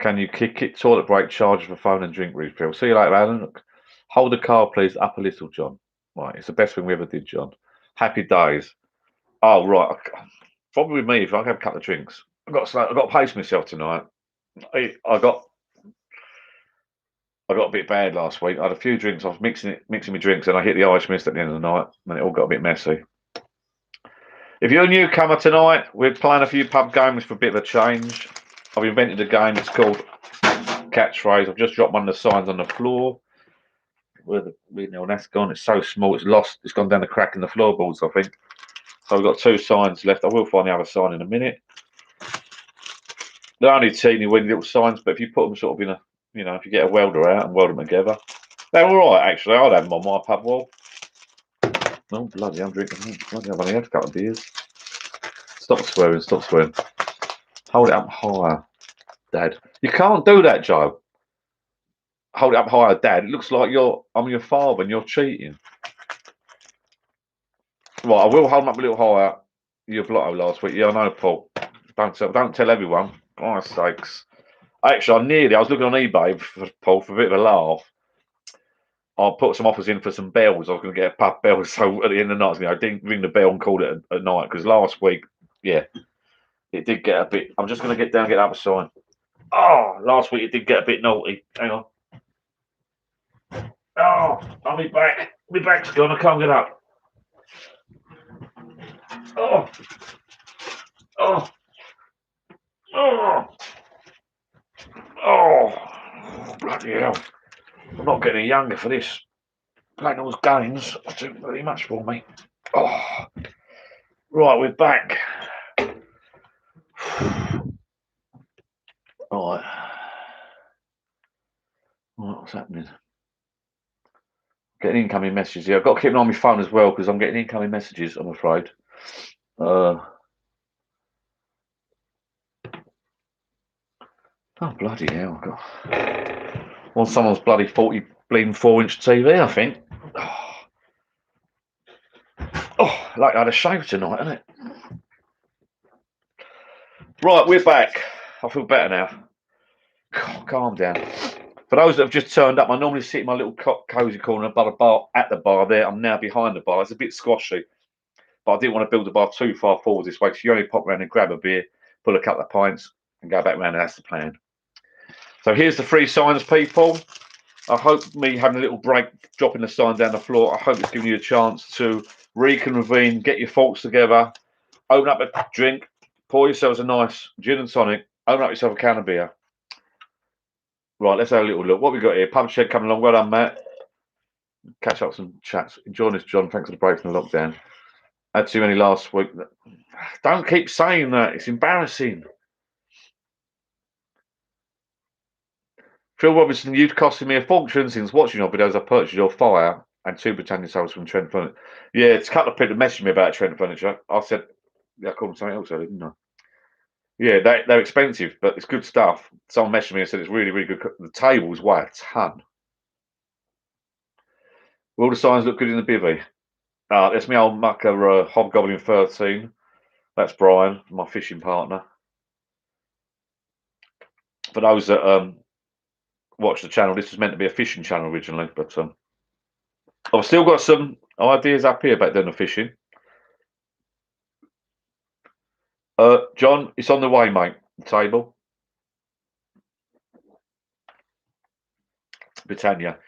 Can you kick it? Toilet break, charges for phone and drink refill. See you later, Alan. Look, hold the car, please. Up a little, John. Right, it's the best thing we ever did, John. Happy days. Oh, right. Probably me if I have a couple of drinks. I've got to pace myself tonight. I got a bit bad last week. I had a few drinks. I was mixing my drinks, and I hit the Irish mist at the end of the night, and it all got a bit messy. If you're a newcomer tonight, we're playing a few pub games for a bit of a change. I've invented a game. It's called Catchphrase. I've just dropped one of the signs on the floor. Where that's gone? It's so small. It's lost. It's gone down the crack in the floorboards, I think. So we've got 2 signs left. I will find the other sign in a minute. They're only teeny weeny little signs, but if you put them sort of in a, if you get a welder out and weld them together, they're all right, actually. I'd have them on my pub wall. Oh, bloody, I'm drinking. Bloody, I've only had a couple of beers. Stop swearing, stop swearing. Hold it up higher, Dad. You can't do that, Joe. hold it up higher, Dad. It looks like I'm your father and you're cheating. Right, I will hold them up a little higher. Your blotto last week. Yeah, I know, Paul. Don't tell everyone. Christ's sakes. Actually, I was looking on eBay for Paul for a bit of a laugh. I'll put some offers in for some bells. I was going to get a puff bell, so at the end of the night, I didn't ring the bell and called it at night because last week, yeah, it did get a bit. I'm just going to get down and get up a sign. Oh, last week it did get a bit naughty. Hang on. Oh, I'll be back. My back's gone. I can't get up. Oh, oh, oh, oh, bloody hell. I'm not getting any younger for this. Playing those games are too very much for me. Oh, right, we're back. Right. What's happening? Getting incoming messages here. I've got to keep an eye on my phone as well because I'm getting incoming messages, I'm afraid. Oh, bloody hell. God. On someone's bloody 40 bleeding 4-inch TV, I think. Oh, like I had a shave tonight, isn't it? Right, we're back. I feel better now. God, calm down. For those that have just turned up, I normally sit in my little cosy corner by the bar, at the bar there. I'm now behind the bar. It's a bit squashy, but I didn't want to build the bar too far forward this way. So you only pop around and grab a beer, pull a couple of pints, and go back round, and that's the plan. So here's the 3 signs, people. I hope me having a little break, dropping the sign down the floor, I hope it's giving you a chance to reconvene, get your thoughts together, open up a drink, pour yourselves a nice gin and tonic, open up yourself a can of beer. Right, let's have a little look. What we got here? Pub Shed coming along. Well done, Matt. Catch up some chats. Enjoying this, John. Thanks for the break from the lockdown. Had too many last week. Don't keep saying that. It's embarrassing. Phil Robinson, you've costed me a fortune since watching your videos. I purchased your fire and 2 Britannia sodas from Trent Furniture. Yeah, it's a couple of people messaged me about Trent Furniture. I said, yeah, I called them something else, didn't I? Yeah, they're expensive, but it's good stuff. Someone messaged me and said it's really, really good. The tables weigh a ton. Will the signs look good in the bivvy? That's my old mucker, Hobgoblin 13. That's Brian, my fishing partner. For those that watch the channel, this was meant to be a fishing channel originally, but I've still got some ideas up here about doing the fishing. John, it's on the way, mate. The table. Britannia.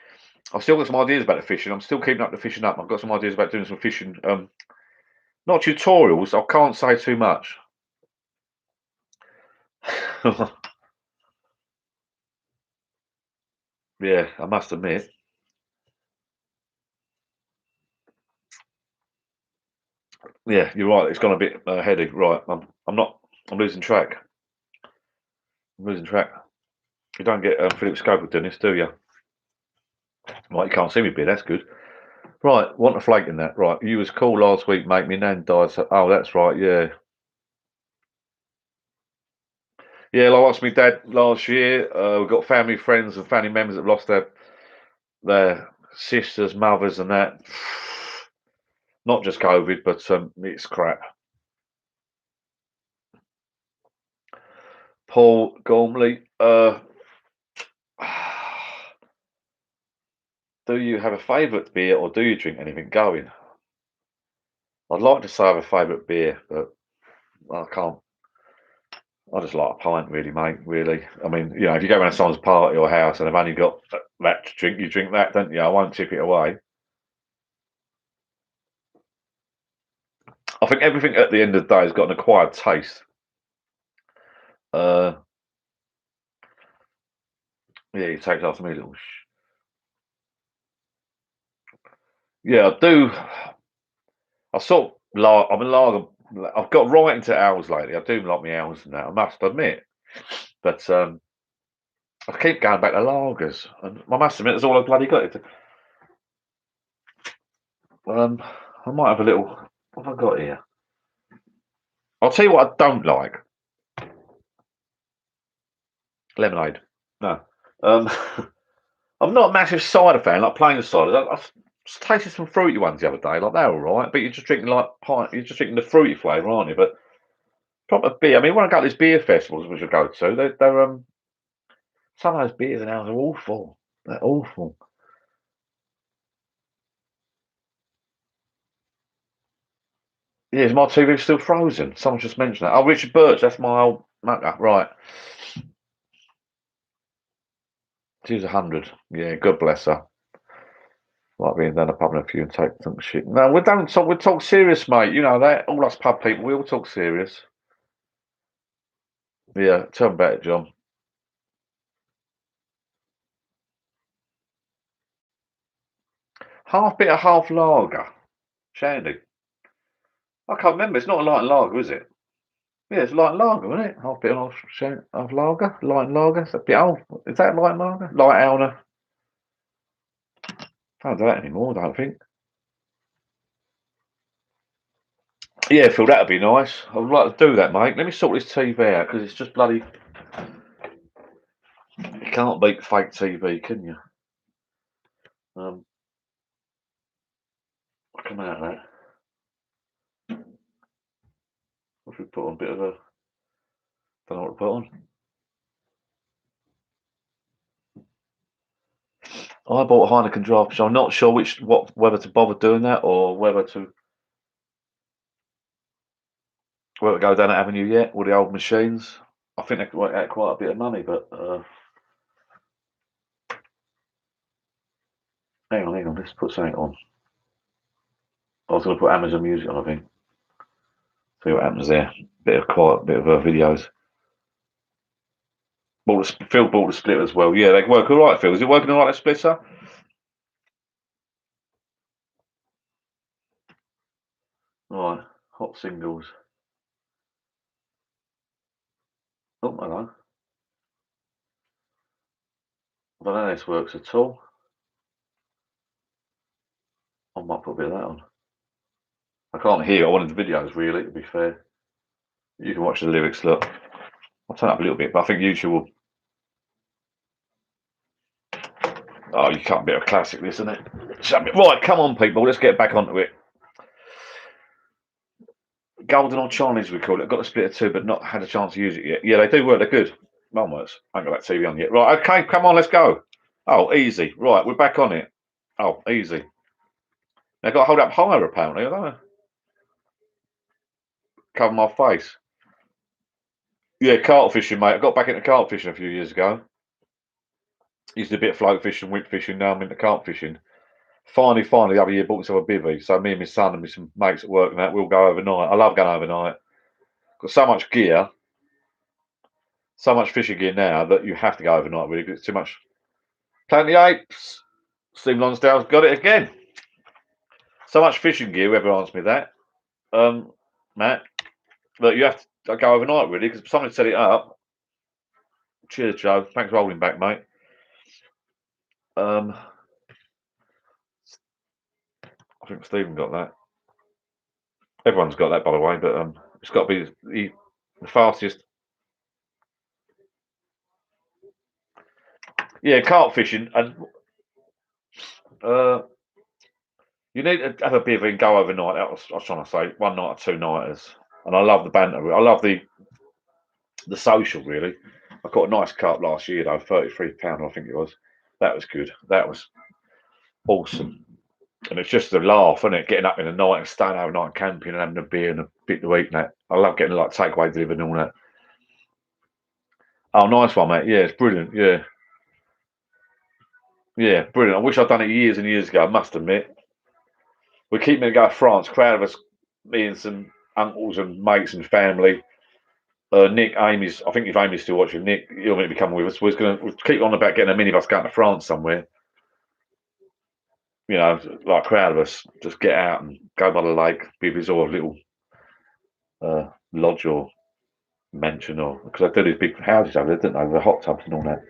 I've still got some ideas about the fishing. I'm still keeping up the fishing up. I've got some ideas about doing some fishing. Not tutorials. I can't say too much. Yeah, I must admit. Yeah, you're right. It's gone a bit heady. Right, I'm losing track. I'm losing track. You don't get Philip Schofield doing this, do you? Right, you can't see me, beer. That's good. Right, want a flake in that. Right, you was cool last week, mate. My nan died. So, oh, that's right. Yeah, yeah. Like I lost my dad last year. We've got family, friends, and family members that have lost their sisters, mothers, and that. Not just COVID, but it's crap. Paul Gormley, do you have a favourite beer or do you drink anything going? I'd like to say I have a favourite beer, but I can't. I just like a pint, really, mate. Really. I mean, you know, if you go around someone's party or house and they've only got that to drink, you drink that, don't you? I won't tip it away. I think everything at the end of the day has got an acquired taste. Yeah, you take it after me, little. Yeah, I do. I sort of like. I'm a lager. I've got right into owls lately. I do like my owls and that. I must admit, but I keep going back to lagers, and I must admit, that's all I've bloody got. I might have a little. What have I got here? I'll tell you what I don't like. Lemonade. No. I'm not a massive cider fan, like plain cider. I tasted some fruity ones the other day, like they're all right, but you're just drinking like you're just drinking the fruity flavour, aren't you? But proper beer. I mean, when I go to these beer festivals, which I go to, they're some of those beers now are awful. They're awful. Yeah, is my TV still frozen? Someone just mentioned that. Oh, Richard Birch, that's my old mucker. Right. She was 100. Yeah, God bless her. Like being down the pub and a few and take some shit. No, we don't talk. We talk serious, mate. You know that. All us pub people, we all talk serious. Yeah, tell them about it, John. Half bitter, half lager. Shandy. I can't remember. It's not a light lager, is it? Yeah, it's light lager, isn't it? Half bitter, half lager. Light lager. It's a bit old. Is that light lager? Light Elner. Don't do that anymore, I don't think. Yeah, Phil, that'd be nice. I would like to do that, mate. Let me sort this TV out because it's just bloody. You can't beat fake TV, can you? Come out of that. What should we put on? A bit of a. Don't know what to put on. I bought a Heineken draft, so I'm not sure whether to bother doing that or whether to go down that avenue yet with the old machines. I think they could work out quite a bit of money, but hang on, let's put something on. I was going to put Amazon Music on, I think. See what happens there. Bit of videos. Phil bought the split as well. Yeah, they work all right, Phil. Is it working all right, that splitter? Right, hot singles. Oh, hello. I don't know how this works at all. I might put a bit of that on. I can't hear. I wanted the videos, really, to be fair. You can watch the lyrics, look. I'll turn up a little bit, but I think YouTube will. Oh, you can't beat a classic, this, isn't it? Right, come on, people. Let's get back onto it. Golden or Chinese, we call it. I've got the split of two, but not had a chance to use it yet. Yeah, they do work. They're good. Mum works. I ain't got that TV on yet. Right, okay, come on, let's go. Oh, easy. Right, we're back on it. Oh, easy. Now, got to hold up higher, apparently. I don't know. Cover my face. Yeah, carp fishing, mate. I got back into carp fishing a few years ago. Used to do a bit of float fishing, whip fishing. Now I'm into carp fishing. Finally, the other year bought myself a bivvy. So me and my son and some mates at work and that, we'll go overnight. I love going overnight. Got so much gear, so much fishing gear now that you have to go overnight really because it's too much. Plant the Apes. Steve Lonsdale's got it again. So much fishing gear, whoever answered me that. Matt, that you have to go overnight really because someone set it up. Cheers, Joe. Thanks for holding back, mate. I think Stephen got that. Everyone's got that, by the way, but it's got to be the fastest. Yeah, carp fishing, and you need to have a bivvy and go overnight. I was trying to say one night or two nighters, and I love the banter. I love the social really. I got a nice carp last year though, £33, I think it was. That was good. That was awesome. And it's just a laugh, isn't it? Getting up in the night and staying overnight camping and having a beer and a bit to eat and that. I love getting like takeaway delivered and all that. Oh, nice one, mate. Yeah, it's brilliant. Yeah. Yeah, brilliant. I wish I'd done it years and years ago, I must admit. We keep meaning to go to France, crowd of us, me and some uncles and mates and family. Nick, Amy's, I think if Amy's still watching, Nick, you're going to be coming with us. We'll keep on about getting a minibus going to France somewhere. You know, like a crowd of us, just get out and go by the lake, be resort, little lodge or mansion, or because they do these big houses over there, don't they? The hot tubs and all that.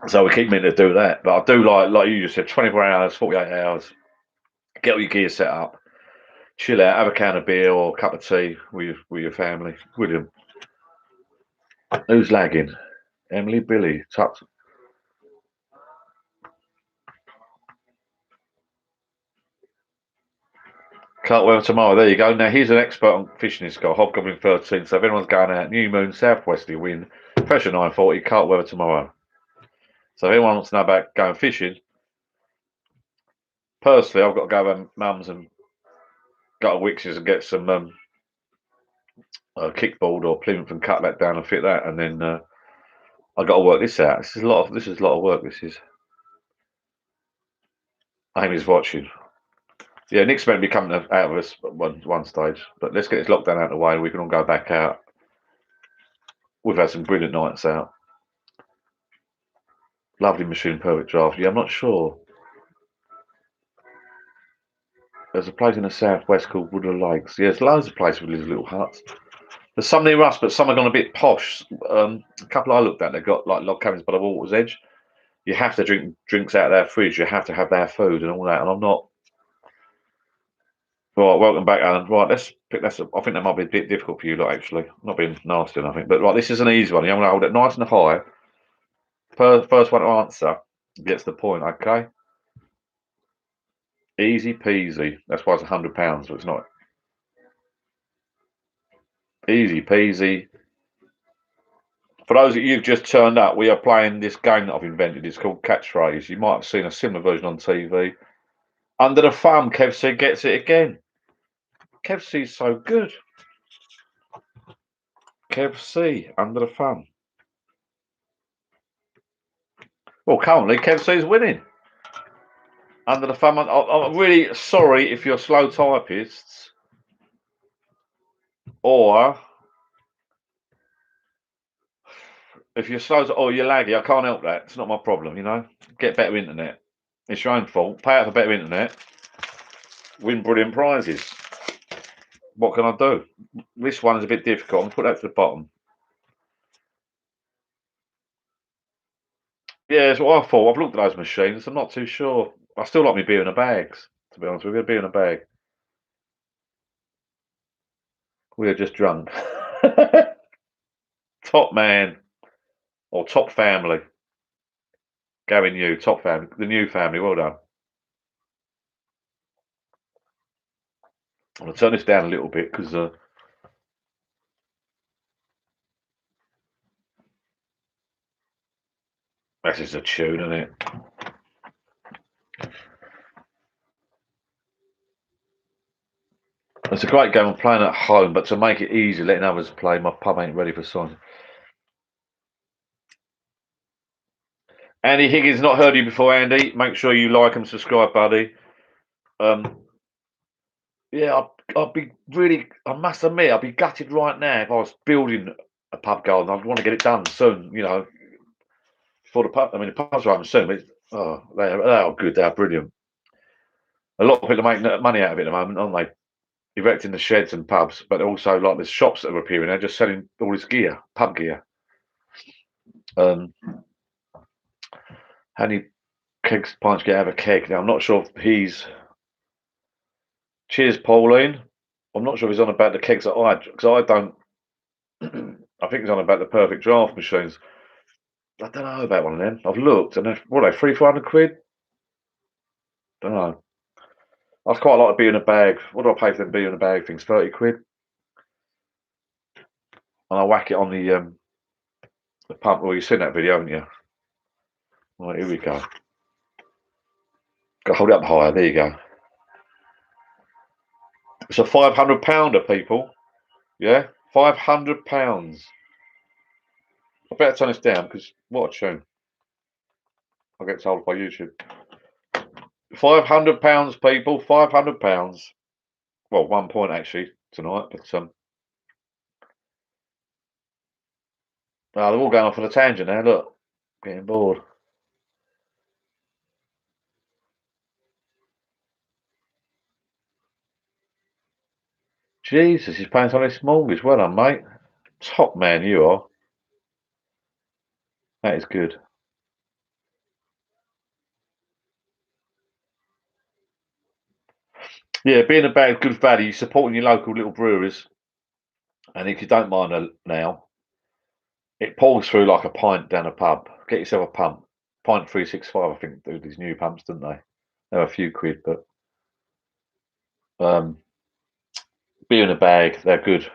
So we keep meaning to do that, but I do like you just said, 24 hours, 48 hours. Get all your gear set up, chill out, have a can of beer or a cup of tea with your family. William, who's lagging? Emily Billy. Tucked. Can't wait tomorrow. There you go. Now, here's an expert on fishing this guy, Hobgoblin 13. So if anyone's going out, New Moon, southwesterly wind, pressure 940, can't weather tomorrow. So if anyone wants to know about going fishing, personally, I've got to go to Mum's and go to Wickes and get some kickboard or plinth and cut that down and fit that, and then I've got to work this out. This is a lot of work. This is. Amy's watching. Yeah, Nick's meant to be coming out of us at one stage, but let's get this lockdown out of the way. We can all go back out. We've had some brilliant nights out. Lovely machine, perfect draft. Yeah, I'm not sure. There's a place in the southwest called Woodland Lakes. Yeah, there's loads of places with these little huts. There's some near us, but some have gone a bit posh. A couple I looked at, they've got like log cabins by the water's edge. You have to drink drinks out of their fridge. You have to have their food and all that. And I'm not. Right, welcome back, Alan. Right, let's pick this up. I think that might be a bit difficult for you, lot, actually. Not being nasty, I think. But right, this is an easy one. You want to hold it nice and high. First one to answer gets the point, okay? Easy peasy. That's why it's £100, but it's not. Easy peasy. For those of you who've just turned up, we are playing this game that I've invented. It's called Catchphrase. You might have seen a similar version on TV. Under the thumb, Kev C gets it again. Kev C's so good. Kev C, under the thumb. Well, currently, Kev C's winning. Under the thumb. I'm really sorry if you're slow typists or if you're slow or you're laggy. I can't help that. It's not my problem, you know. Get better internet. It's your own fault. Pay out for better internet. Win brilliant prizes. What can I do? This one is a bit difficult. I'm going to put that to the bottom. Yeah, it's what I thought. I've looked at those machines. I'm not too sure. I still like my beer in the bags, to be honest with you. Beer in a bag. We are just drunk. Top man or top family. Gary New, top family. The new family. Well done. I'm going to turn this down a little bit because this is a tune, isn't it? It's a great game. I'm playing at home, but to make it easy, letting others play, my pub ain't ready for signing. Andy Higgins, not heard you before, Andy. Make sure you like and subscribe, buddy. Yeah, I'd be really. I must admit, I'd be gutted right now if I was building a pub garden. I'd want to get it done soon. You know, before the pub. I mean, the pubs are open soon. But they are good. They are brilliant. A lot of people are making money out of it at the moment, aren't they? Erecting the sheds and pubs, but also like there's shops that are appearing. They're just selling all this gear, pub gear. How many kegs pints get out of a keg? Now I'm not sure if he's. Cheers, Pauline. I'm not sure if he's on about the kegs that I, because I don't. I think he's on about the perfect draft machines. I don't know about one of them. I've looked, and they're, what are they, 300-400 quid? Don't know. I quite like a beer in a bag. What do I pay for them beer in a bag things? 30 quid. And I whack it on the pump. Well, you've seen that video, haven't you? Right, here we go. Got to hold it up higher. There you go. It's a £500, people. Yeah, £500. I better turn this down because what a tune. I'll get told by YouTube. £500, people. £500. Well, 1 point actually tonight, but they're all going off on a tangent now. Look, getting bored. Jesus, he's paying on his mortgage. Well done, mate. Top man you are. That is good. Yeah, being about good value, supporting your local little breweries. And if you don't mind now, It pulls through like a pint down a pub. Get yourself a pump. Pint 365, I think, do these new pumps, didn't they? They're a few quid, but beer in a bag, they're good.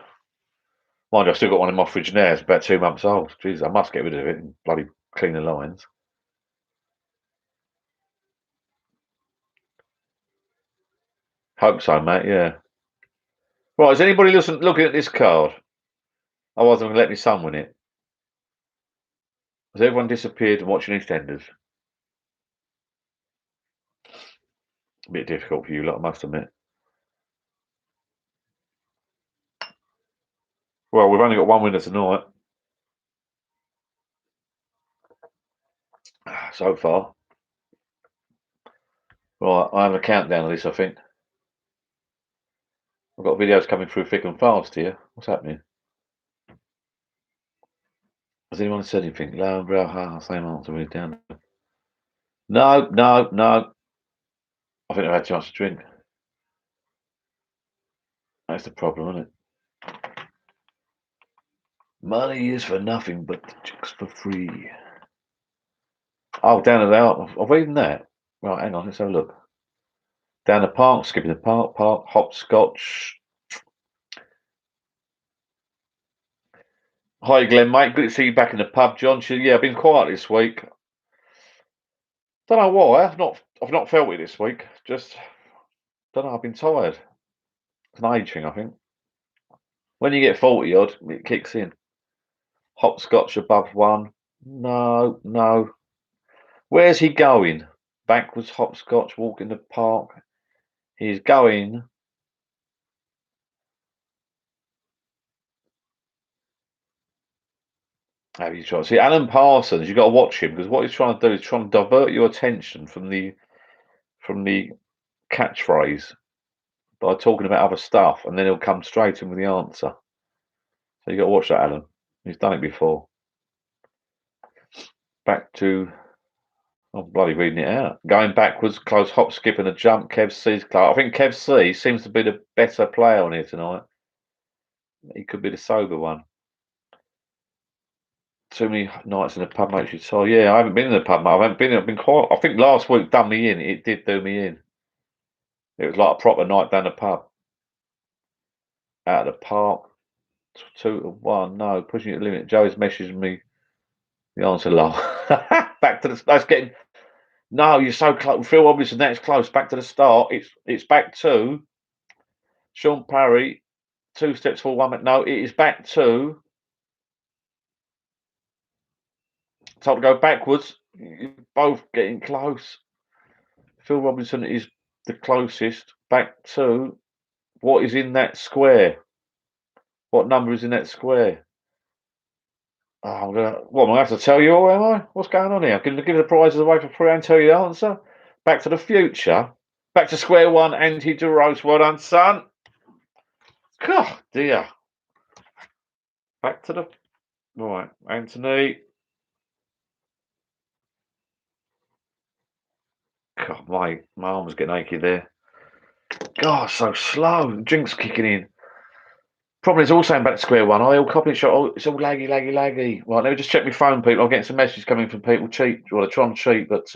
Mind you, I've still got one in my fridge now. It's about 2 months old. Jesus, I must get rid of it and bloody clean the lines. Hope so, mate, yeah. Right, is anybody looking at this card? Otherwise, I'm going to let my son win it. Has everyone disappeared and watching EastEnders? A bit difficult for you lot, I must admit. Well, we've only got one winner tonight. So far. Right, I have a countdown of this, I think. I've got videos coming through thick and fast here. What's happening? Has anyone said anything? Low and brow, ha, same answer, really down. No. I think I've had too much to drink. That's the problem, isn't it? Money is for nothing, but the chicks for free. Oh, down at the out. I've eaten that. Right, hang on, let's have a look. Down the park, skipping the park, hopscotch. Hi, Glenn, mate. Good to see you back in the pub, John. Yeah, I've been quiet this week. Don't know why. I've not felt it this week. Just don't know. I've been tired. It's an age thing, I think. When you get 40 odd, it kicks in. Hopscotch above 1. No. Where's he going? Backwards hopscotch, walk in the park. He's going. Have you tried? See, Alan Parsons, you've got to watch him because what he's trying to do is trying to divert your attention from the catchphrase by talking about other stuff, and then he'll come straight in with the answer. So you got to watch that, Alan. He's done it before. Back to, I'm bloody reading it out. Going backwards, close hop, skip, and a jump. Kev C's close. I think Kev C seems to be the better player on here tonight. He could be the sober one. Too many nights in the pub makes you tired. Yeah, I haven't been in the pub, mate. I've been quiet. I think last week done me in. It did do me in. It was like a proper night down the pub. Out of the park. 2 to 1. No, pushing it to the limit. Joey's messaging me. The answer low. Back to the. That's getting. No, you're so close. Phil Robinson, that's close. Back to the start. It's back to Sean Parry. 2 steps forward, 1 minute. No, it is back to. Told to go backwards. You're both getting close. Phil Robinson is the closest. Back to what is in that square. What number is in that square? Oh, what am I going to have to tell you all, am I? What's going on here? I'm going to give the prizes away for free and tell you the answer. Back to the future. Back to square one. Anti DeRose. Well done, son. God, dear. Back to the. Right, Anthony. God, my arm was getting achy there. God, so slow. Drink's kicking in. Problem is all saying back to square one. I all copy and shot. Oh, it's all laggy. Right, let me just check my phone, people. I'm getting some messages coming from people cheat. Well, they're trying to cheat, but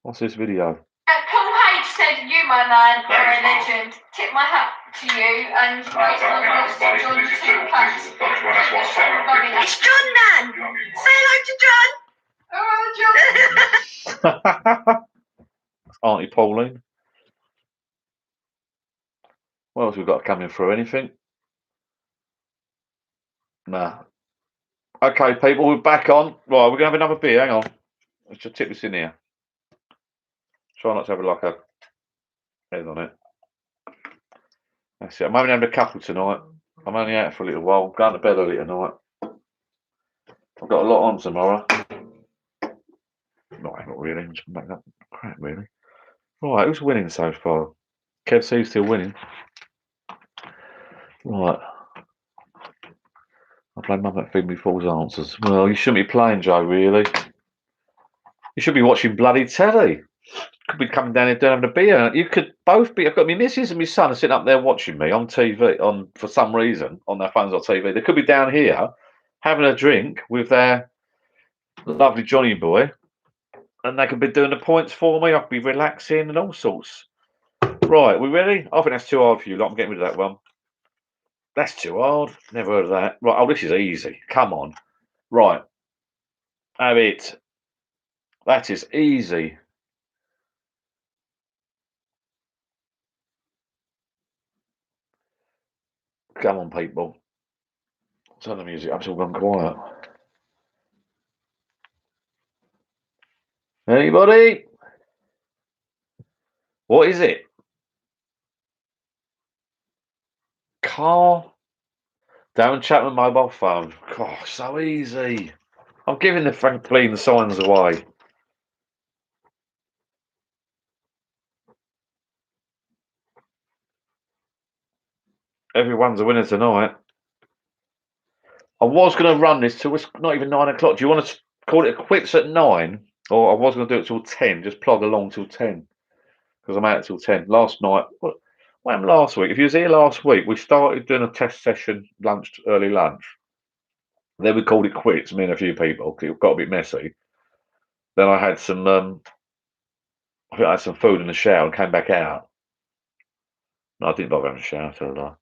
what's this video? Paul Page said, "You, my man, are a legend. Tip my hat to you and raise my voice to John Two It's John, Nan. Say hello to John. Hello, John. Auntie Pauline. What else we've got coming through? Anything? Nah. Okay, people, we're back on. Right, we're gonna have another beer. Hang on. Let's just tip this in here. Try not to have like a head on it. That's it. I'm only having a couple tonight. I'm only out for a little while. I'm going to bed early tonight. I've got a lot on tomorrow. No, not really. I'm just back that crap, really. Right, who's winning so far? Kev C's still winning. Right. I blame Mum that feed me false answers. Well, you shouldn't be playing, Joe, really. You should be watching bloody telly. could be coming down here doing having a beer. You could both be. I've got my missus and my son are sitting up there watching me on TV for some reason on their phones or TV. They could be down here having a drink with their lovely Johnny boy, and they could be doing the points for me. I could be relaxing and all sorts. Right, we ready? I think that's too hard for you. I'm getting rid of that one. That's too hard. Never heard of that. Right. Oh, this is easy. Come on. Right. Have it. That is easy. Come on, people. Turn the music up, it's all gone quiet. Anybody? What is it? Car? Darren Chapman mobile phone. Gosh, so easy. I'm giving the Frank Clean signs away. Everyone's a winner tonight. I was going to run this till it's not even 9 o'clock. Do you want to call it quits at 9? Or I was going to do it till 10. Just plod along till 10. Because I'm out till 10. Last night, what happened last week? If you was here last week, we started doing a test session, early lunch. Then we called it quits, me and a few people. It got a bit messy. Then I had some, I think I had some food in the shower and came back out. No, I didn't bother having a shower, so did I?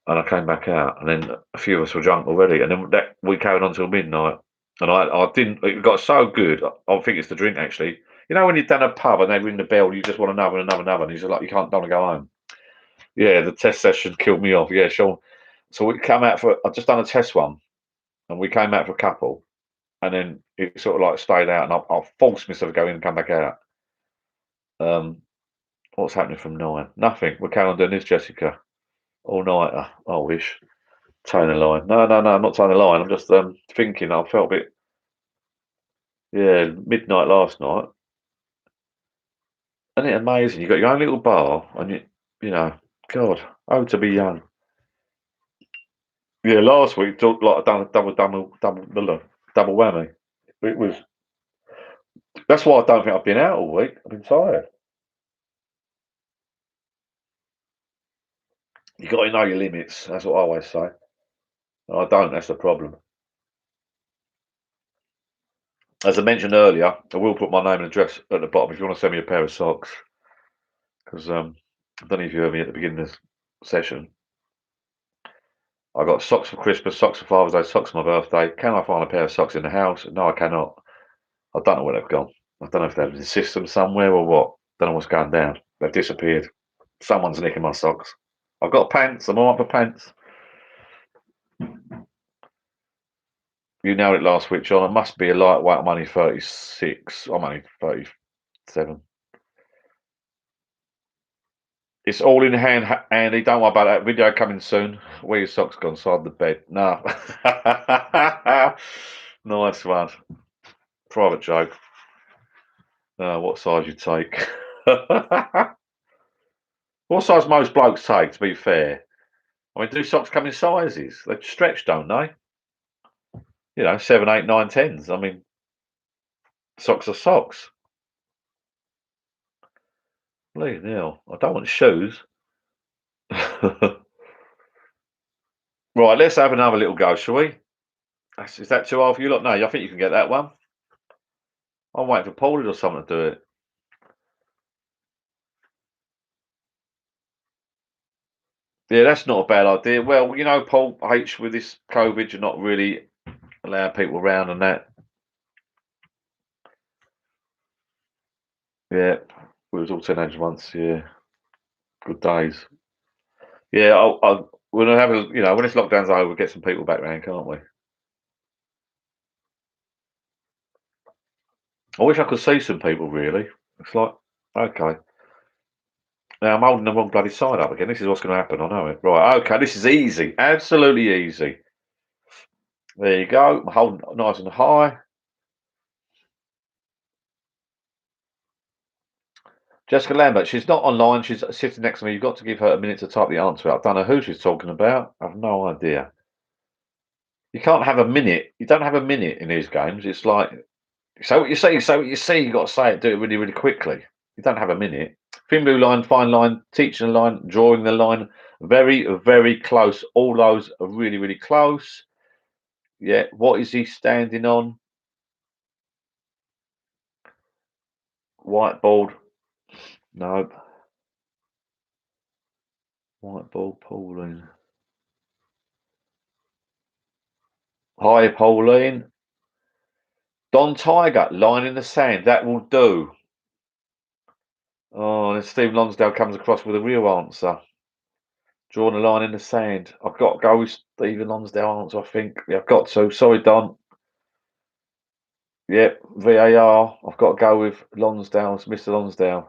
And I came back out, and then a few of us were drunk already, and then we carried on till midnight. And I didn't. It got so good. I think it's the drink actually. You know when you've done a pub and they ring the bell, you just want another, and you're just like you don't want to go home. Yeah, the test session killed me off. Yeah, sure. So we came out for. I just done a test one, and we came out for a couple, and then it sort of like stayed out, and I forced myself to go in and come back out. What's happening from 9? Nothing. We're carrying on doing this, Jessica. All nighter. I wish. Towing the line. No, I'm not towing the line. I'm just thinking. I felt a bit. Yeah, midnight last night. Isn't it amazing? You got your own little bar, and you know, God, oh to be young. Yeah, last week talked like I done a double whammy. It was. That's why I don't think I've been out all week. I've been tired. You got to know your limits. That's what I always say. And I don't. That's the problem. As I mentioned earlier, I will put my name and address at the bottom if you want to send me a pair of socks. Because I don't know if you heard me at the beginning of this session. I got socks for Christmas, socks for Father's Day, socks for my birthday. Can I find a pair of socks in the house? No, I cannot. I don't know where they've gone. I don't know if they're in the system somewhere or what. Don't know what's going down. They've disappeared. Someone's nicking my socks. I've got pants. I'm all right for pants. You nailed it last week, John. I must be a lightweight. I'm only 36. I'm only 37. It's all in hand, Andy. Don't worry about that. Video coming soon. Where your socks gone? Side the bed. No. Nice one. Private joke. What size you take? What size most blokes take, to be fair? I mean, do socks come in sizes? They stretch, don't they? 7, 8, 9, 10s. I mean, socks are socks. Bloody hell. I don't want shoes. Right, let's have another little go, shall we? Is that too hard for you lot? No, I think you can get that one. I'm waiting for Paulie or someone to do it. Yeah, that's not a bad idea. Well, Paul H, with this COVID, you're not really allowing people around and that. Yeah, we was all teenagers once. Yeah, good days. Yeah, we're gonna have when this lockdown's over, we'll get some people back round, can't we? I wish I could see some people. Really, it's like okay. Now I'm holding the wrong bloody side up again. This is what's going to happen. I know it. Right. Okay. This is easy. Absolutely easy. There you go. I'm holding nice and high. Jessica Lambert. She's not online. She's sitting next to me. You've got to give her a minute to type the answer out. I don't know who she's talking about. I have no idea. You can't have a minute. You don't have a minute in these games. It's like say what you see. Say what you see. You got to say it. Do it really, really quickly. You don't have a minute. Thin blue line, fine line, teaching the line, drawing the line. Very, very close. All those are really, really close. Yeah. What is he standing on? Whiteboard. No. Whiteboard, Pauline. Hi, Pauline. Don Tiger, line in the sand. That will do. Oh, and Steve Lonsdale comes across with a real answer. Drawing a line in the sand. I've got to go with Stephen Lonsdale answer, I think. Yeah, I've got to. Sorry, Don. Yep, VAR. I've got to go with Lonsdale's Mr. Lonsdale.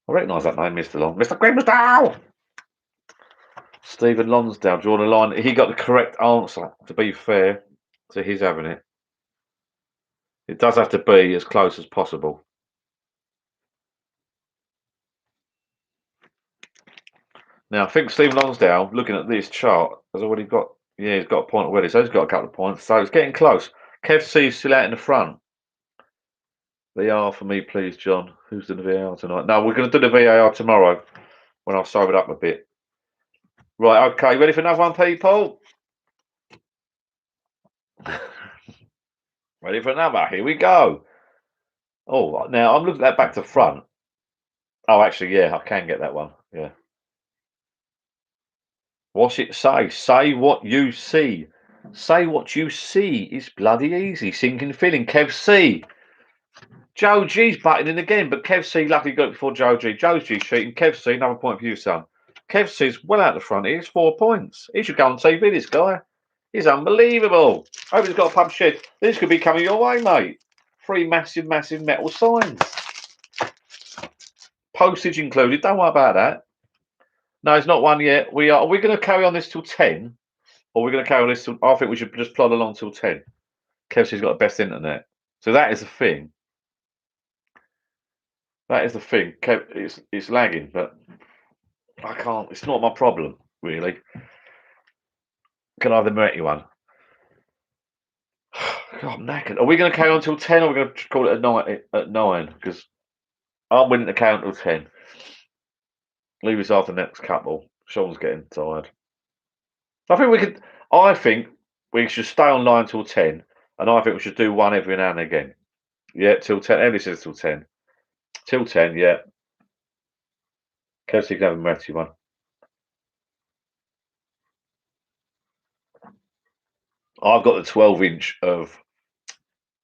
I recognise that name, Mr. Mr. Grimsdale! Stephen Lonsdale, drawing a line. He got the correct answer, to be fair. So he's having it. It does have to be as close as possible. Now, I think Stephen Lonsdale, looking at this chart, has already got, yeah, he's got a point already. So he's got a couple of points. So it's getting close. Kev C is still out in the front. VAR for me, please, John. Who's doing the VAR tonight? No, we're going to do the VAR tomorrow when I'll sober it up a bit. Right, okay. Ready for another one, people? Ready for another? Here we go. Oh, now I'm looking at that back to front. Oh, actually, yeah, I can get that one. Yeah. What's it say? Say what you see. Say what you see. It's bloody easy. Sinking feeling. Kev C. Joe G's butting in again, but Kev C luckily got it before Joe G. Joe G's cheating. Kev C, another point for you, son. Kev C's well out the front. He's 4 points. He should go on TV, this guy. He's unbelievable. Hope he's got a pub shed. This could be coming your way, mate. 3 massive, massive metal signs. Postage included. Don't worry about that. No, it's not one yet. Are we going to carry on this till 10? Or we're going to carry on this till... I think we should just plod along till 10. Kev C's got the best internet. So that is the thing. That is the thing. It's lagging, but I can't. It's not my problem, really. Can I have the Moretti one? God, I'm knackered. Are we going to carry on till 10 or are we going to call it at 9? Because I'm willing to count till 10. Leave us after the next couple. Sean's getting tired. I think we should stay online till 10. And I think we should do one every now and again. Yeah, till 10. Everybody says till 10. Till 10, yeah. Kelsey can have a Moretti one. I've got the 12-inch of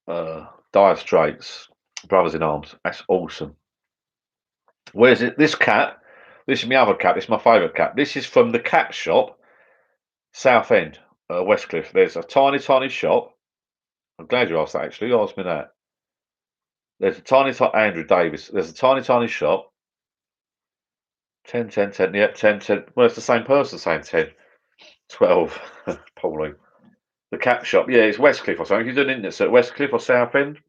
Dire Straits, Brothers in Arms. That's awesome. Where's it? This cap. This is my other cap. This is my favourite cap. This is from the cap shop, Southend, Westcliff. There's a tiny, tiny shop. I'm glad you asked that, actually. You asked me that. There's a tiny, Andrew Davis. There's a tiny, tiny shop. 10, 10, 10. Yep, 10, 10. Well, it's the same person saying 10. 12. Pauline. The cap shop. Yeah, it's Westcliff or something. If you do an internet search, Westcliff or Southend.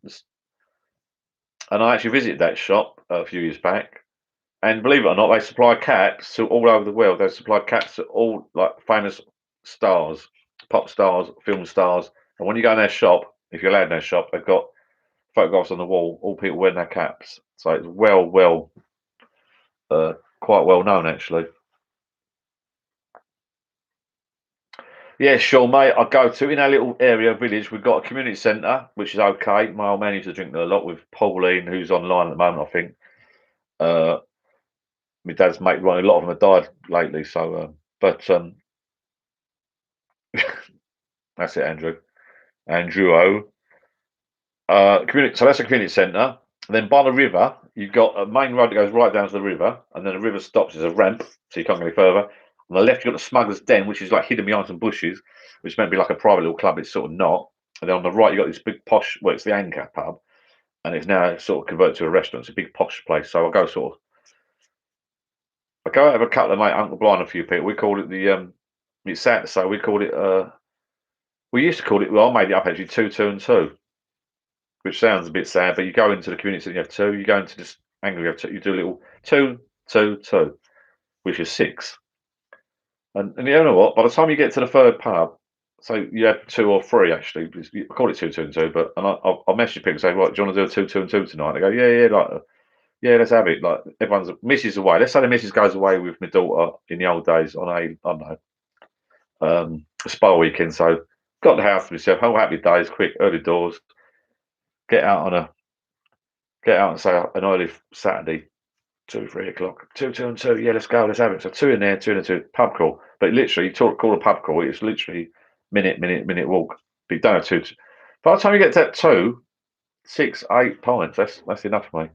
And I actually visited that shop a few years back. And believe it or not, they supply caps to all over the world. They supply caps to all like famous stars, pop stars, film stars. And when you go in their shop, if you're allowed in their shop, they've got photographs on the wall, all people wearing their caps. So it's quite well known actually. Yeah, sure, mate. I go to in our little area village. We've got a community centre, which is okay. My old man used to drink there a lot with Pauline, who's online at the moment, I think. My dad's mate, right, a lot of them have died lately. So, that's it, Andrew. Andrew O. Community. So that's a community centre. Then by the river, you've got a main road that goes right down to the river, and then the river stops. There's a ramp, so you can't go any further. On the left, you've got the Smuggler's Den, which is like hidden behind some bushes, which is meant to be like a private little club. It's sort of not. And then on the right, you've got this big posh, well, it's the Anchor pub, and it's now sort of converted to a restaurant. It's a big posh place. So I go out with a couple of mate, Uncle Blind, a few people. We call it it's sad to say, we called it, we used to call it, well, I made it up actually, 2, 2 and 2, which sounds a bit sad, but you go into the community and you have 2, you go into this angle, you have 2, you do a little 2, 2, 2, which is 6. And you know what? By the time you get to the third pub, so you have 2 or 3 actually. I call it 2, 2 and 2, but I'll message people and say, right, do you want to do a 2, 2 and 2 tonight? They go, yeah, like Yeah, let's have it. Like everyone's missus away. Let's say the missus goes away with my daughter in the old days on I don't know, a spa weekend. So got the house to myself. Whole happy days, quick, early doors. Get out on a get out and say an early Saturday, 2, 3 o'clock, 2, 2, and 2. Yeah, let's go. Let's have it. So two in there, 2 and 2. Pub crawl. But literally, call a pub crawl. It's literally minute walk. But you don't have two. By the time you get to that 2, 6, 8 pints, that's enough for me.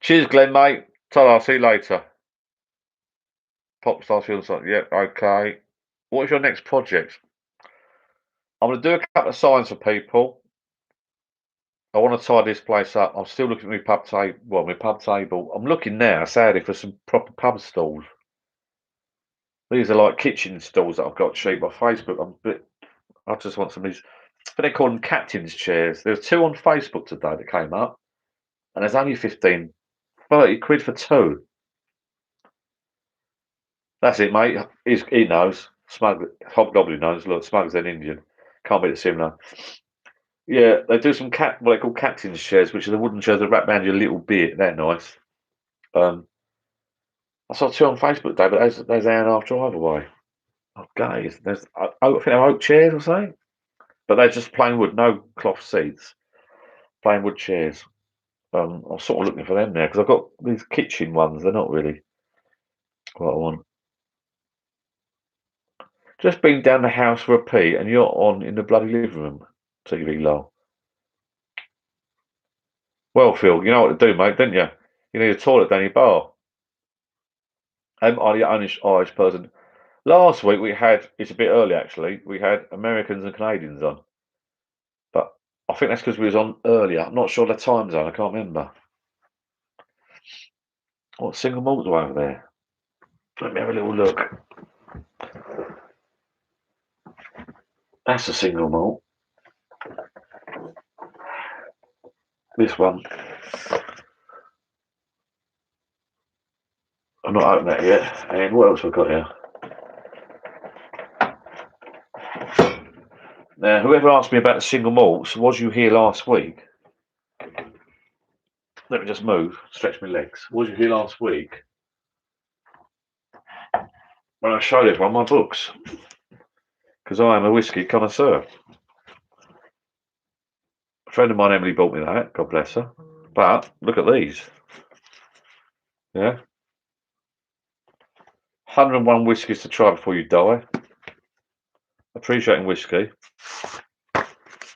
Cheers, Glenn, mate. I'll see you later. Popstar feels like, yeah, okay. What is your next project? I'm going to do a couple of signs for people. I want to tie this place up. I'm still looking at my pub table. Well, my pub table. I'm looking now, sadly, for some proper pub stalls. These are like kitchen stalls that I've got cheap off Facebook. I just want some of these. But they call them captain's chairs. There's 2 on Facebook today that came up, and there's only 15, 30 quid for 2. That's it, mate. He knows. Smug, Hobgoblin knows. Look, Smug's an Indian. Can't be similar. Yeah, they do some what they call captain's chairs, which are the wooden chairs that wrap around your little bit. They're nice. I saw 2 on Facebook today, but there's an hour and a half drive away. Oh, guys, I think they're oak chairs or something, but they're just plain wood, no cloth seats, plain wood chairs. I'm sort of looking for them now because I've got these kitchen ones. They're not really what I want. Just been down the house for a pee, and you're on in the bloody living room. TV lol. Well, Phil, you know what to do, mate, don't you? You need a toilet down your bar. I'm the only Irish person. Last week it's a bit early actually, we had Americans and Canadians on. But I think that's because we was on earlier. I'm not sure the time zone, I can't remember. What single malts are over there? Let me have a little look. That's a single malt. This one. I'm not opened that yet. And what else have we got here? Now, whoever asked me about the single malts, was you here last week? Let me just move, stretch my legs. Was you here last week? When I showed everyone my books. Because I am a whiskey connoisseur. A friend of mine, Emily, bought me that. God bless her. But look at these. Yeah. 101 whiskies to try before you die. Appreciating whiskey.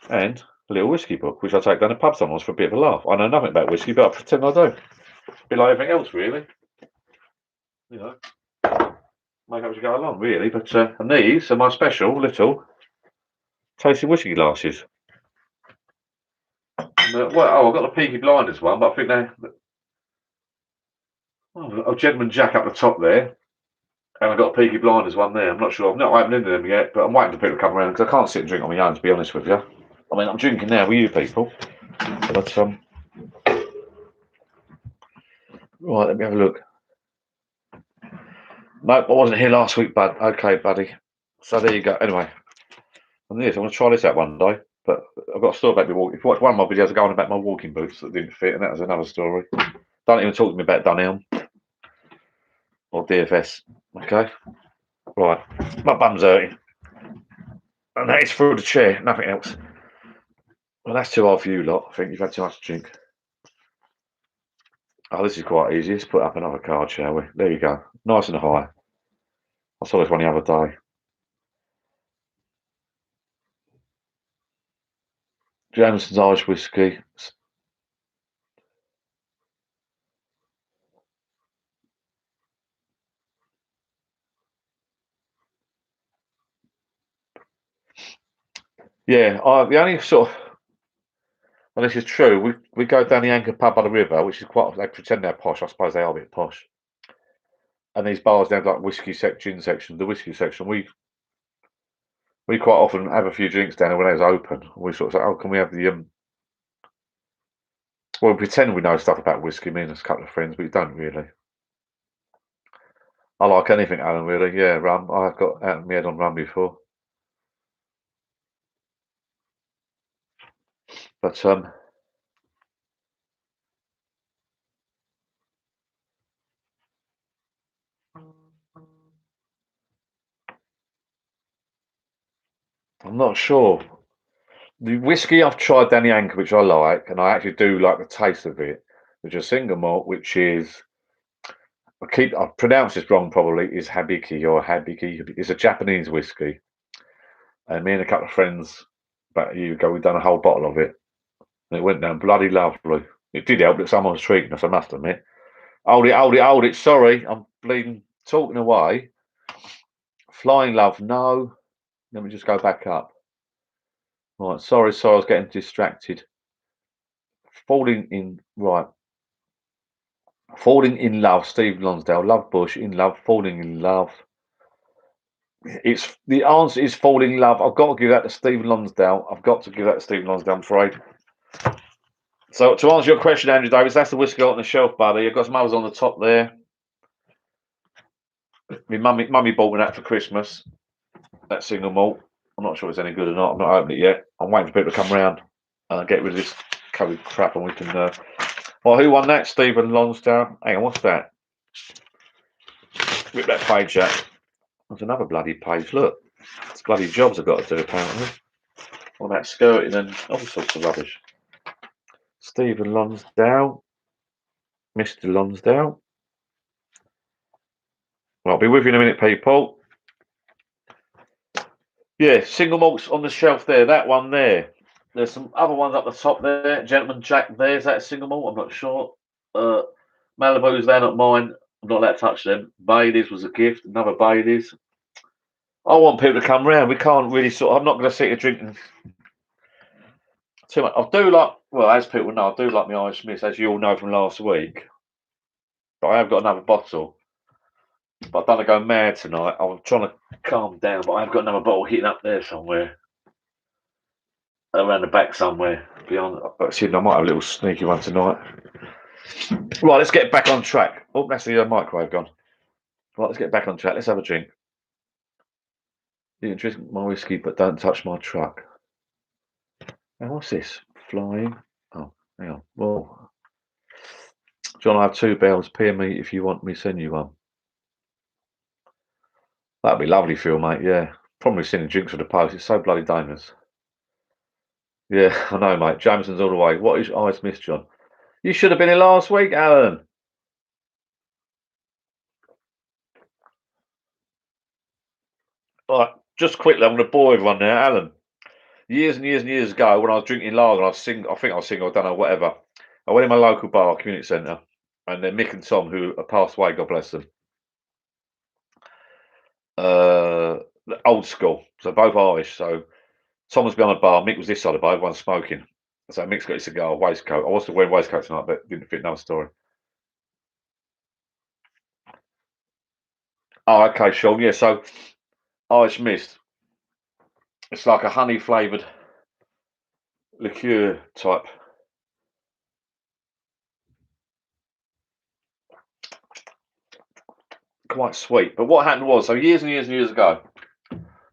And a little whiskey book, which I take down to pub sometimes for a bit of a laugh. I know nothing about whiskey, but I pretend I do. A bit like everything else, really. You know, make up as you go along, really. But and these are my special little tasting whiskey glasses. And, well, I've got the Peaky Blinders one, but I think they're a Gentleman Jack up the top there, and I've got a Peaky Blinders one there. I'm not sure. I've not opened into them yet, but I'm waiting for people to come around because I can't sit and drink on my own, to be honest with you. I mean, I'm drinking now with you people, but right, let me have a look. Nope, I wasn't here last week, bud. Okay, buddy. So there you go. Anyway, I'm going to try this out one day, but I've got a story about my walking. If you watch one of my videos, I go on about my walking boots that didn't fit, and that was another story. Don't even talk to me about Dunelm or DFS. Okay, right. My bum's hurting, and that is through the chair. Nothing else. Well, that's too hard for you lot. I think you've had too much to drink. Oh, this is quite easy. Let's put up another card, shall we? There you go. Nice and high. I saw this one the other day. Jameson's Irish whiskey. Yeah, the only sort of, and this is true, we go down the Anchor pub by the river, which is quite, they pretend they're posh. I suppose they are a bit posh. And these bars down like whiskey section, the whiskey section, we quite often have a few drinks down there when it's open. We sort of say, oh, can we have the well, we pretend we know stuff about whiskey, me and a couple of friends, but we don't really. I like anything, Alan, really. Yeah, rum. I've got out of my head on rum before. But I'm not sure. The whiskey I've tried down the Anchor, which I like, and I actually do like the taste of it, which is single malt, which is I pronounce this wrong probably, is Habiki or Habiki. It's a Japanese whiskey. And me and a couple of friends about a year ago, we'd done a whole bottle of it. And it went down bloody lovely. It did help that someone was treating us, I must admit. Hold it, hold it, hold it. Sorry, I'm bleeding talking away. Flying love, no. Let me just go back up. Right, sorry, I was getting distracted. Falling in love, Steve Lonsdale, Love Bush, in love, falling in love. It's the answer is falling in love. I've got to give that to Steve Lonsdale. I'm afraid. So to answer your question, Andrew Davis, that's the whiskey on the shelf, buddy. I've got some others on the top there. My mummy bought me that for Christmas. That single malt. I'm not sure it's any good or not. I've not opened it yet. I'm waiting for people to come round and get rid of this COVID crap, and we can. Well, who won that? Stephen Lonsdale. Hang on, what's that? Rip that page out. There's another bloody page. Look, it's bloody jobs I've got to do apparently. All that skirting and all sorts of rubbish. Stephen Lonsdale, Mr. Lonsdale. Well, I'll be with you in a minute, people. Yeah, single malts on the shelf there. That one there. There's some other ones up the top there. Gentleman Jack there. Is that a single malt? I'm not sure. Malibu's, they're not mine. I'm not allowed to touch them. Bailey's was a gift. Another Bailey's. I want people to come round. We can't really I'm not going to sit here drinking too much. I do like, well, as people know, I do like my Irish Mist, as you all know from last week. But I have got another bottle. But I don't want to go mad tonight. I'm trying to calm down, but I've got another bottle hitting up there somewhere. Around the back somewhere. Beyond. I might have a little sneaky one tonight. Right, let's get back on track. Oh, that's the microwave gone. Right, let's get back on track. Let's have a drink. You can drink my whiskey, but don't touch my truck. Now, what's this? Flying? Oh, hang on. Well, John, I have 2 bells. Peer me if you want me send you one. That'd be lovely, Phil, mate. Yeah. Probably sending drinks for the post. It's so bloody dangerous. Yeah, I know, mate. Jameson's all the way. What is Ice Miss, John? You should have been here last week, Alan. All right, just quickly, I'm going to bore everyone now. Alan, years and years and years ago, when I was drinking lager, I think I was single, I don't know, whatever. I went in my local bar, community centre, and then Mick and Tom, who are passed away, God bless them, old school, so both Irish. So Tom was behind the bar, Mick was this side of the bar, everyone's smoking. So Mick's got his cigar, waistcoat. I wasn't wearing waistcoat tonight, but didn't fit another story. Oh, okay, Sean. Yeah, so Irish Mist. It's like a honey flavoured liqueur type. Quite sweet. But what happened was, so years and years and years ago,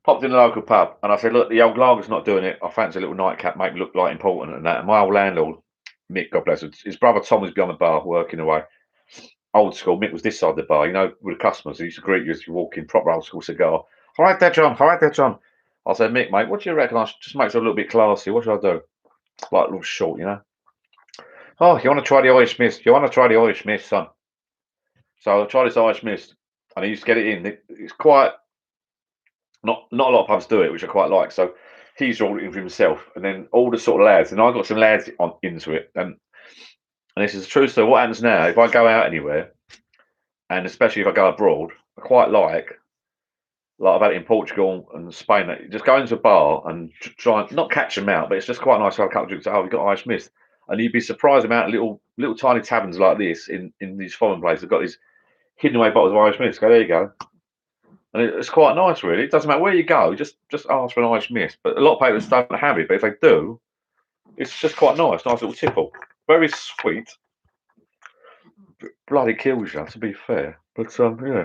popped in the local pub and I said, look, the old lager's not doing it. I fancy a little nightcap, make me look like important and that. And my old landlord, Mick, God bless him, his brother Tom was behind the bar working away. Old school. Mick was this side of the bar, you know, with the customers. He used to greet you as you walk in, proper old school cigar. All right there, John. All right there, John. I said, Mick, mate, what do you reckon? I should just make it a little bit classy. What should I do? Like a little short, you know? Oh, you want to try the Irish Mist? You want to try the Irish Mist, son? So I tried this Irish Mist and I used to get it in. It's quite, not a lot of pubs do it, which I quite like. So he's ordered it in for himself, and then all the sort of lads, and I got some lads into it. And this is true. So what happens now? If I go out anywhere, and especially if I go abroad, I quite like I've had it in Portugal and Spain. That you just go into a bar and try and not catch them out, but it's just quite nice to have a couple of drinks. Oh, we've got Irish Mist, and you'd be surprised about little tiny taverns like this in these foreign places. They've got these hidden away bottles of Irish Mist. Go, there you go. And it's quite nice, really. It doesn't matter where you go, just ask for an Irish Mist. But a lot of people don't have it, but if they do, it's just quite nice little tipple. Very sweet. Bloody kills you, to be fair. But yeah.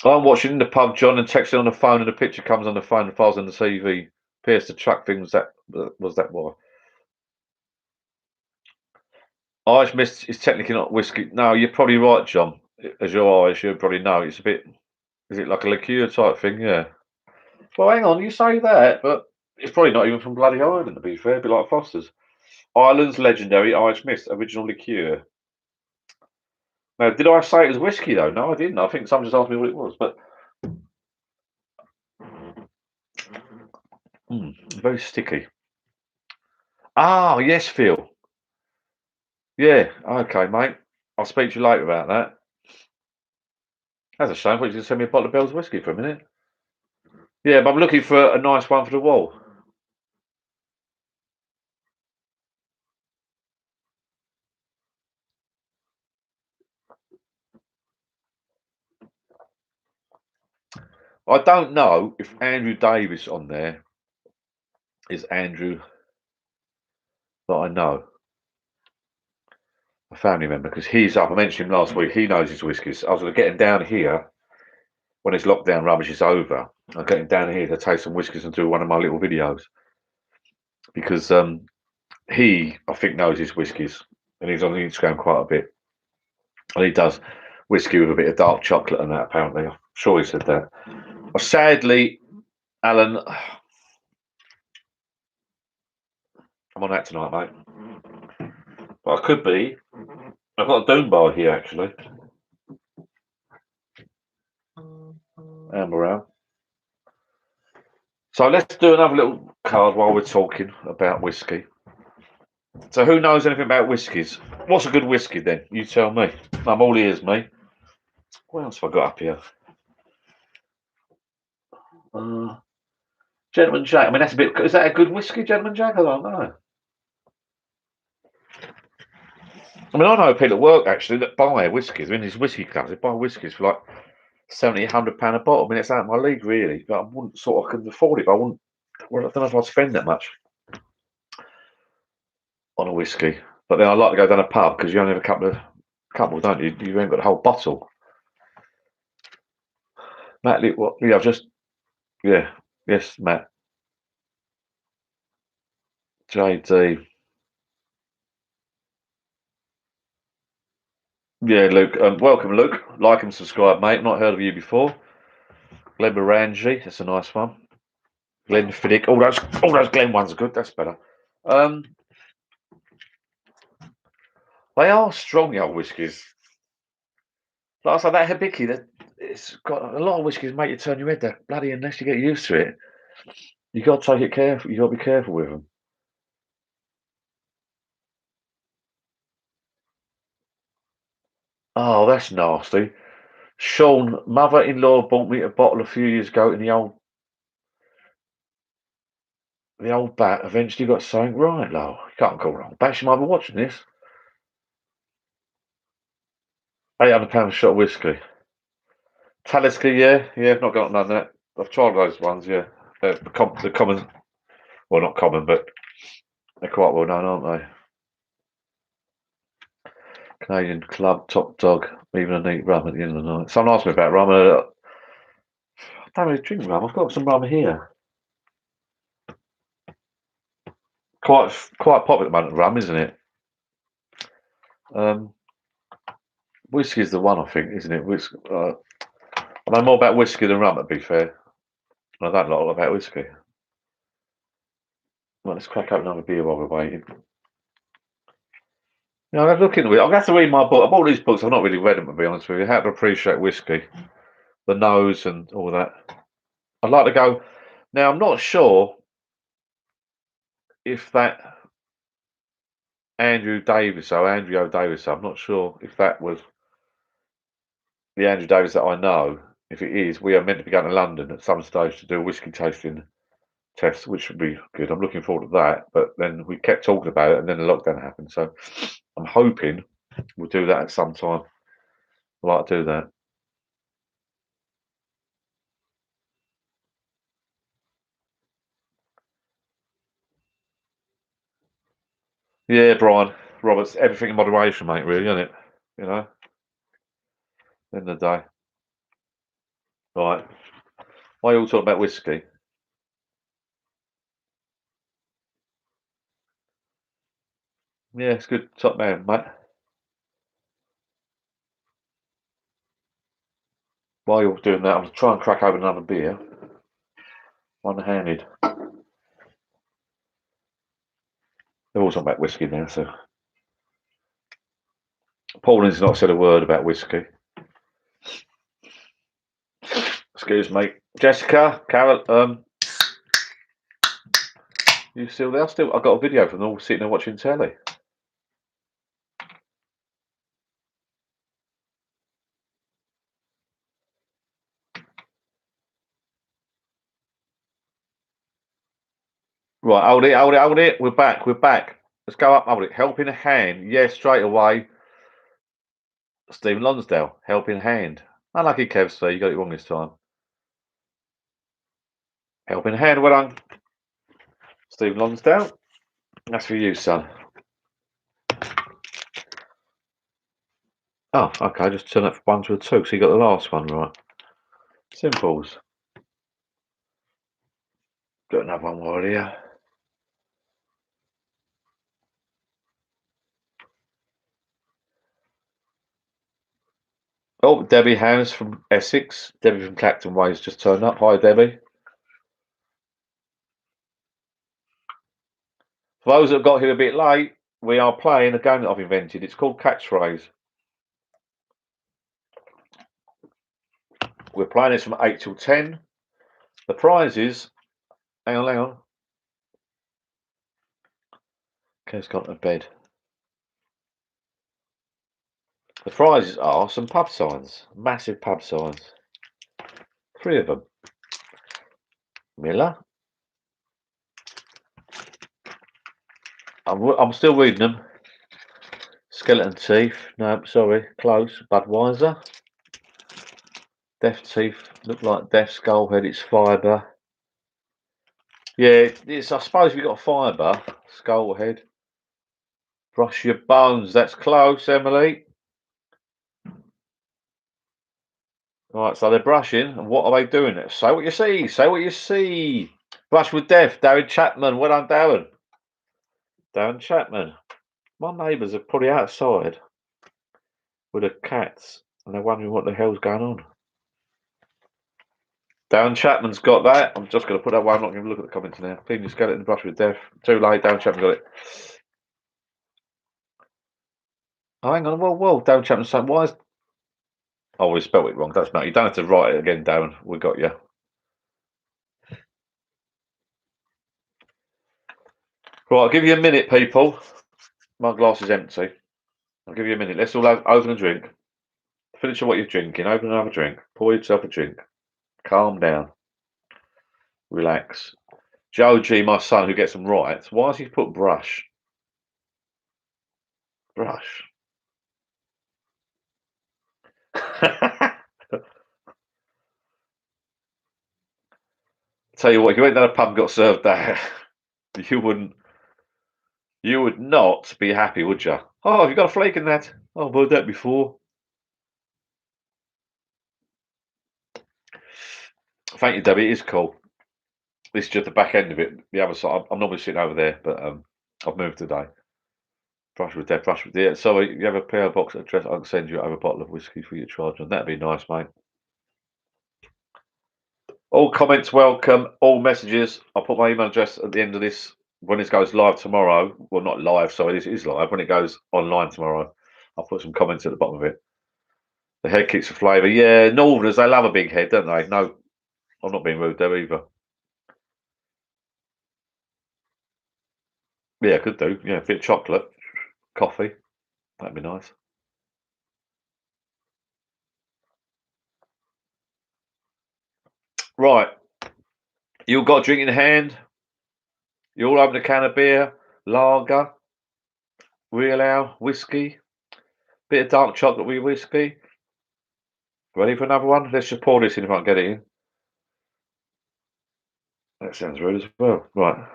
I'm watching in the pub, John, and texting on the phone, and the picture comes on the phone, and files on the TV. Appears to track things that was that why. Irish Mist is technically not whiskey. No, you're probably right, John. As you're Irish, you'd probably know. It's a bit. Is it like a liqueur type thing? Yeah. Well, hang on, you say that, but it's probably not even from bloody Ireland, to be fair. A bit like Foster's. Ireland's legendary Irish Mist, original liqueur. Now, did I say it was whiskey, though? No, I didn't. I think someone just asked me what it was, but... very sticky. Ah, yes, Phil. Yeah, okay, mate. I'll speak to you later about that. That's a shame. Why did you send me a bottle of Bell's whiskey for a minute? Yeah, but I'm looking for a nice one for the wall. I don't know if Andrew Davis on there is Andrew that I know, a family member, because he's up. I mentioned him last week. He knows his whiskies. I was going to get him down here when this lockdown rubbish is over. I'll get him down here to taste some whiskies and do one of my little videos because he, I think, knows his whiskies and he's on Instagram quite a bit. And he does whiskey with a bit of dark chocolate and that, apparently. I'm sure he said that. Well, sadly, Alan, I'm on that tonight, mate. But I could be. I've got a Doom bar here, actually. Amber Ale. So let's do another little card while we're talking about whiskey. So who knows anything about whiskies? What's a good whiskey then? You tell me. I'm all ears, mate. What else have I got up here? Gentleman Jack. I mean, that's a bit. Is that a good whiskey, Gentleman Jack? I don't know. I mean, I know people at work actually that buy whiskies. I mean, these whiskey clubs, they buy whiskies for like £70, £100 a bottle. I mean, it's out of my league, really. But I wouldn't I could afford it, but I wouldn't. Well, I don't know if I'd spend that much on a whiskey. But then I like to go down a pub because you only have a couple, don't you? You ain't got the whole bottle. Matt, what? Yeah, yes, Matt. JD. Yeah, Luke. Welcome, Luke. Like and subscribe, mate. Not heard of you before. Glenn Morangi. That's a nice one. Glenn Fiddick. All those Glen ones are good. That's better. They are strong, the old whiskies. Like I said, that Hibiki, it's got a lot of whiskies make you turn your head. That bloody, unless you get used to it, you got to take it careful. You got to be careful with them. Oh, that's nasty. Sean, mother-in-law bought me a bottle a few years ago in the old bat. Eventually got something right, love. You can't call wrong. Bat, she might be watching this. £800 shot of whiskey. Talisker, yeah, I've not got none of that. I've tried those ones, yeah. They're the common, well, not common, but they're quite well known, aren't they? Canadian Club, Top Dog, even a neat rum at the end of the night. Someone asked me about rum. I don't really drink rum. I've got some rum here. Quite popular at the moment, rum, isn't it? Whiskey is the one, I think, isn't it? I know more about whiskey than rum, to be fair. I don't know a lot about whiskey. Well, let's crack open another beer while we're waiting. Yeah, I'm looking at it. I'm going to have to read my book. I bought these books. I've not really read them, to be honest with you. How to Appreciate Whiskey, the nose, and all that. I'd like to go. Now, I'm not sure if that Andrew O. Davis, I'm not sure if that was the Andrew Davis that I know. If it is, we are meant to be going to London at some stage to do a whiskey tasting test, which would be good. I'm looking forward to that. But then we kept talking about it, and then the lockdown happened. So I'm hoping we'll do that at some time. I'd like to do that. Yeah, Brian Roberts, everything in moderation, mate, really, isn't it? You know, end of the day. Right. Why are you all talking about whiskey? Yeah, it's good. Top man, mate. While you're doing that, I'll try and crack open another beer. One-handed. They're all talking about whiskey now, so. Pauline's not said a word about whiskey. Excuse me. Jessica, Carol, you still there? I've got a video from them all sitting there watching telly. Right, hold it. We're back. Let's go up, hold it. Helping hand. Yes, straight away. Stephen Lonsdale, helping hand. Unlucky Kev, so you got it wrong this time. Helping hand, well done. Stephen Lonsdale. That's for you, son. Oh, okay, just turn that from 1 to a 2, so you got the last one right. Simples. Got another one right here. Oh, Debbie Hannes from Essex. Debbie from Clacton Way's just turned up. Hi, Debbie. For those that got here a bit late, we are playing a game that I've invented. It's called Catchphrase. We're playing this from 8 till 10. The prizes, hang on. Kev's gone to bed. The prizes are some pub signs, massive pub signs. 3 of them. Miller. I'm still reading them. Skeleton Teeth. No, sorry, close. Budweiser. Deaf Teeth. Look like Deaf Skullhead. It's fibre. Yeah, it's. I suppose you've got fibre. Skullhead. Brush your bones. That's close, Emily. Right, so they're brushing, and what are they doing? Say what you see. Say what you see. Brush with Deaf. Darren Chapman. Well done, Darren. Darren Chapman. My neighbours are probably outside with the cats, and they're wondering what the hell's going on. Darren Chapman's got that. I'm just going to put that one. I'm not going to look at the comments now. Clean your skeleton, brush with Deaf. Too late. Darren Chapman got it. Oh, hang on. Whoa. Darren Chapman's saying, why is... Oh, we spelled it wrong. That's not. You don't have to write it again, Darren. We got you. Right, I'll give you a minute, people. My glass is empty. I'll give you a minute. Let's all open a drink. Finish what you're drinking. Open another drink. Pour yourself a drink. Calm down. Relax. Joe G, my son, who gets them right. Why has he put brush? Brush. Tell you what, if you went down a pub and got served that, you would not be happy, would you? Oh, have you got a flake in that? Oh, I've heard that before. Thank you, Debbie. It is cool. This is just the back end of it. The other side, I'm normally sitting over there, but I've moved today. Brush with Death, brush with Death. So you have a PO box address. I can send you over a bottle of whiskey for your charge, and that'd be nice, mate. All comments welcome. All messages. I'll put my email address at the end of this when this goes live tomorrow. Well, not live, sorry, this is live. When it goes online tomorrow, I'll put some comments at the bottom of it. The head kicks for flavour. Yeah, Northerners, they love a big head, don't they? No, I'm not being rude there either. Yeah, could do. Yeah, a bit of chocolate, coffee. That'd be nice. Right. You all got a drink in hand? You all open a can of beer, lager, real ale, whiskey, bit of dark chocolate with whiskey. Ready for another one? Let's just pour this in if I can get it in. That sounds rude as well. Right.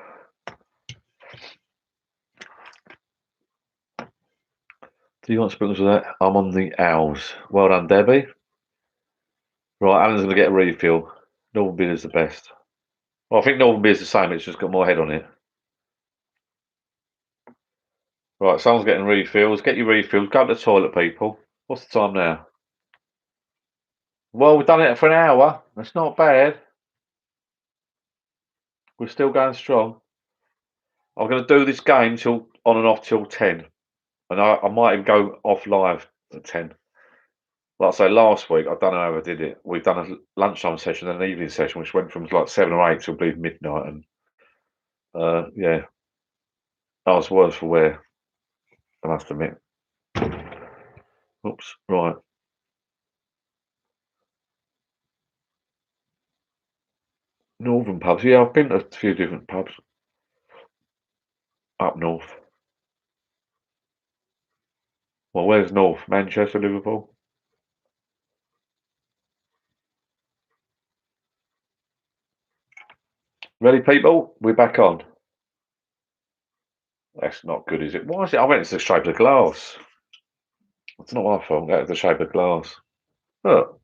Do you want sprinkles of that? I'm on the owls. Well done, Debbie. Right, Alan's going to get a refill. Northern beer is the best. Well, I think Northern beer is the same. It's just got more head on it. Right, someone's getting refills. Get your refills. Go to the toilet, people. What's the time now? Well, we've done it for an hour. That's not bad. We're still going strong. I'm going to do this game till on and off till 10, and I might even go off live at 10. Like I say, last week I don't know how I did it. We've done a lunchtime session and an evening session, which went from like 7 or 8 till midnight, and yeah, I was worse for wear. I must admit. Oops, right. Northern pubs. Yeah, I've been to a few different pubs up north. Well, where's north? Manchester, Liverpool. Ready, people? We're back on. That's not good, is it? Why is it? I went into the shape of glass. It's not my fault. That was the shape of glass. Look.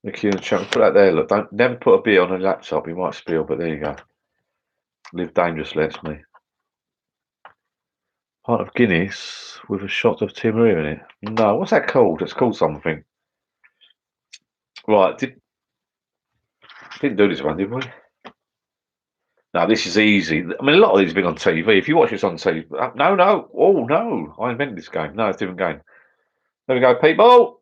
The queue and chunk. Put that there. Look, don't never put a beer on a laptop. You might spill, but there you go. Live dangerously, that's me. Pint of Guinness with a shot of Tim Maria in it. No, what's that called? It's called something. Right, didn't do this one, did we? No, this is easy. I mean, a lot of these have been on TV. If you watch this on TV, no. Oh no, I invented this game. No, it's a different game. There we go, people.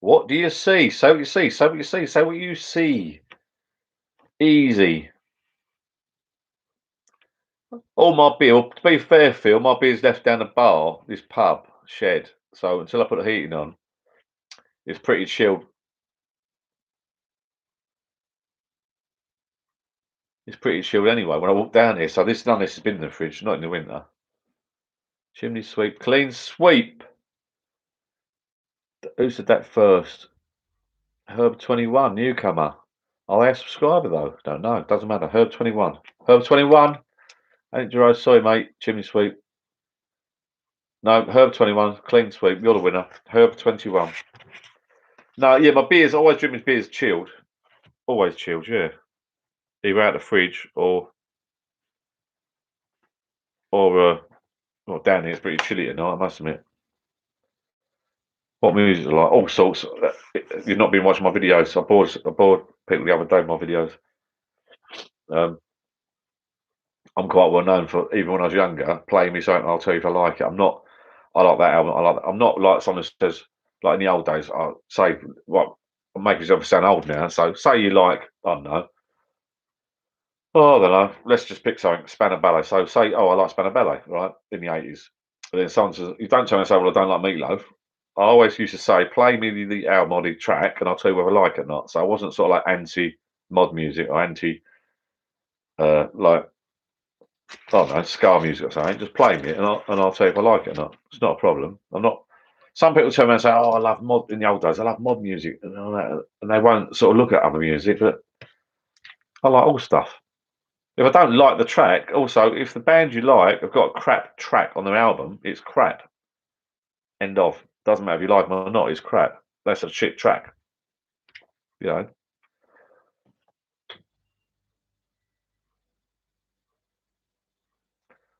What do you see? Say what you see. Say what you see. Say what you see. Easy. All my beer, to be fair, Phil, my beer's left down the bar, this pub shed. So until I put the heating on, it's pretty chilled. It's pretty chilled anyway when I walk down here. So none of this has been in the fridge, not in the winter. Chimney sweep, clean sweep. Who said that first? Herb21, newcomer. Oh, I subscriber though. Don't know. Doesn't matter. Herb21. Herb21. Ain't Jerome, sorry, mate. Chimney sweep. No, Herb21, clean sweep. You're the winner. Herb21. No, yeah, my beers, I always drink my beers chilled. Always chilled, yeah. Either out of the fridge or well, down here it's pretty chilly at night, I must admit. What music I like? All sorts. You've not been watching my videos. I bored people the other day with my videos. I'm quite well known for, even when I was younger, playing me something. I'll tell you if I like it. I like that album. I'm not like someone who says, like in the old days. I say, well, I'm making myself sound old now. So say you like, I don't know. Oh, I don't know. Let's just pick something. Spanner Ballet. So say, oh, I like Spanner Ballet, right, in the 80s. And then someone says, you don't tell me and say, well, I don't like Meatloaf. I always used to say, play me the album or the track, and I'll tell you whether I like it or not. So I wasn't sort of like anti mod music or anti like, I don't know, ska music or something. Just play me it, and I'll tell you if I like it or not. It's not a problem. I'm not. Some people tell me and say, "Oh, I love mod." In the old days, I love mod music, and all that, and they won't sort of look at other music. But I like all stuff. If I don't like the track, also, if the band you like have got a crap track on their album, it's crap. End of. Doesn't matter if you like them or not. It's crap. That's a shit track. You know.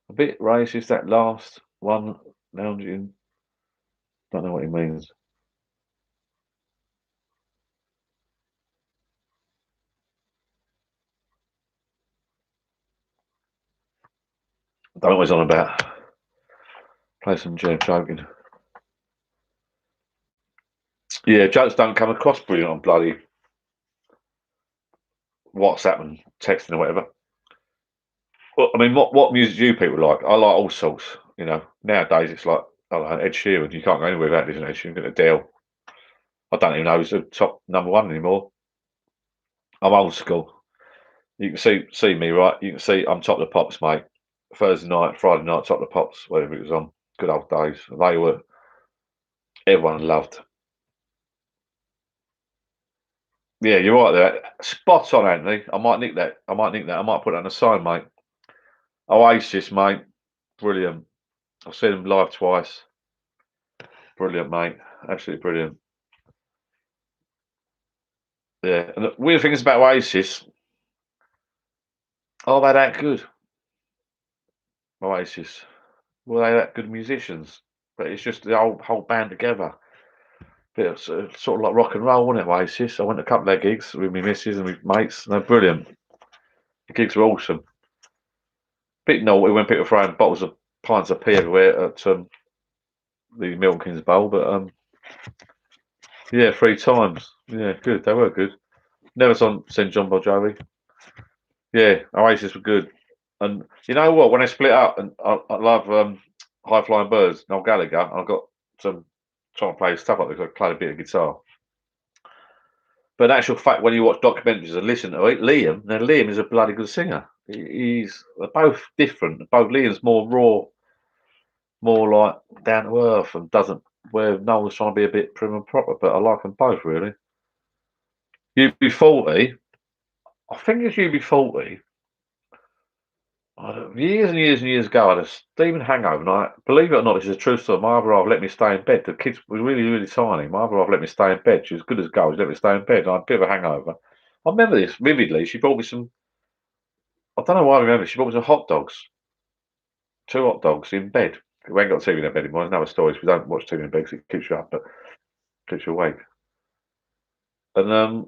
A bit racist, that last one, lounging. Don't know what he means. Don't know what he's on about. Play some jam, joking. Yeah, jokes don't come across brilliant on bloody WhatsApp and texting or whatever. Well, I mean, what music do you people like? I like all sorts. You know, nowadays it's like, I don't know, Ed Sheeran. You can't go anywhere without listening to Ed Sheeran. Get Adele. I don't even know who's the top number one anymore. I'm old school. You can see me, right? You can see I'm top of the pops, mate. Thursday night, Friday night, top of the pops, whatever it was on. Good old days. They were, everyone loved. Yeah, you're right there. Spot on, Anthony. I might nick that. I might put that on a sign, mate. Oasis, mate. Brilliant. I've seen them live twice. Brilliant, mate. Absolutely brilliant. Yeah. And the weird thing is about Oasis, are they that good? Oasis. Were they that good musicians? but it's just the whole band together. Bit of, sort of like rock and roll, wasn't it, Oasis? I went to a couple of their gigs with my missus and my mates. They're brilliant. The gigs were awesome. Bit naughty when people throwing bottles of pints of pee everywhere at the Milton Keynes Bowl, but yeah, 3 times. Yeah, good. They were good. Never seen John Bon Jovi. Yeah, Oasis were good. And you know what? When they split up, and I love High Flying Birds, Noel Gallagher. I got some trying to play stuff like this. I played a bit of guitar. But in actual fact, when you watch documentaries and listen to it, Liam is a bloody good singer. They're both different. Both Liam's more raw, more like down to earth, and doesn't where Noel's trying to be a bit prim and proper. But I like them both really. UB40, I think it's UB40. Years and years and years ago, I had a steaming hangover, and believe it or not, this is a true story. My other half let me stay in bed. The kids were really, really tiny. My other half let me stay in bed. She was good as gold. She let me stay in bed. I had a bit of a hangover. I remember this vividly. She brought me some. I don't know why I remember. She brought me some hot dogs. 2 hot dogs in bed. We ain't got TV in our bed anymore. There's another story. We don't watch TV in bed because it keeps you up, but keeps you awake. And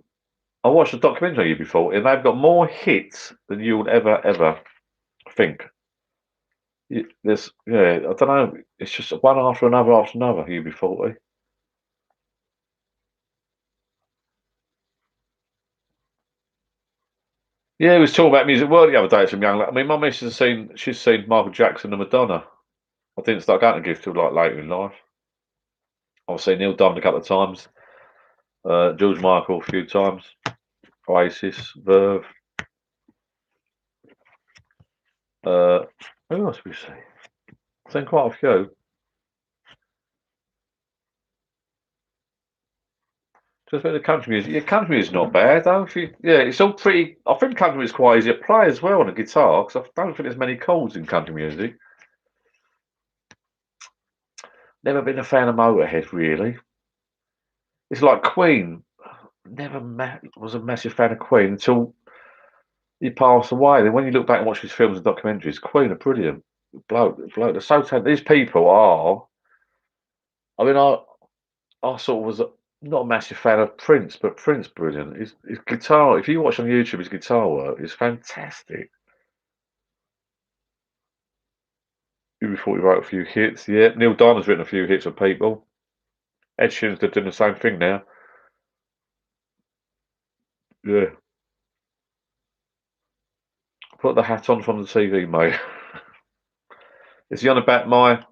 I watched a documentary on you before, and they've got more hits than you would ever think. I don't know. It's just one after another after another. UB40. Yeah, we was talking about music world the other day. Some young. I mean, my missus she's seen Michael Jackson and Madonna. I didn't start going to gift till like later in life. I've seen Neil Diamond a couple of times. George Michael a few times. Oasis, Verve. Who else have we seen? I've seen quite a few. Just about the country music. Yeah, country music's not bad though. It's all pretty. I think country music's quite easy to play as well on a guitar because I don't think there's many chords in country music. Never been a fan of Motorhead really. It's like Queen. Never was a massive fan of Queen until he passed away. Then when you look back and watch his films and documentaries, Queen are brilliant. Bloke. They're so talented. These people are. I mean, I sort of was not a massive fan of Prince, but Prince brilliant. His guitar. If you watch on YouTube, his guitar work is fantastic. You thought he wrote a few hits, yeah. Neil Diamond's written a few hits for people. Ed Sheeran's doing the same thing now. Yeah. Put the hat on from the TV, mate. Is he on about my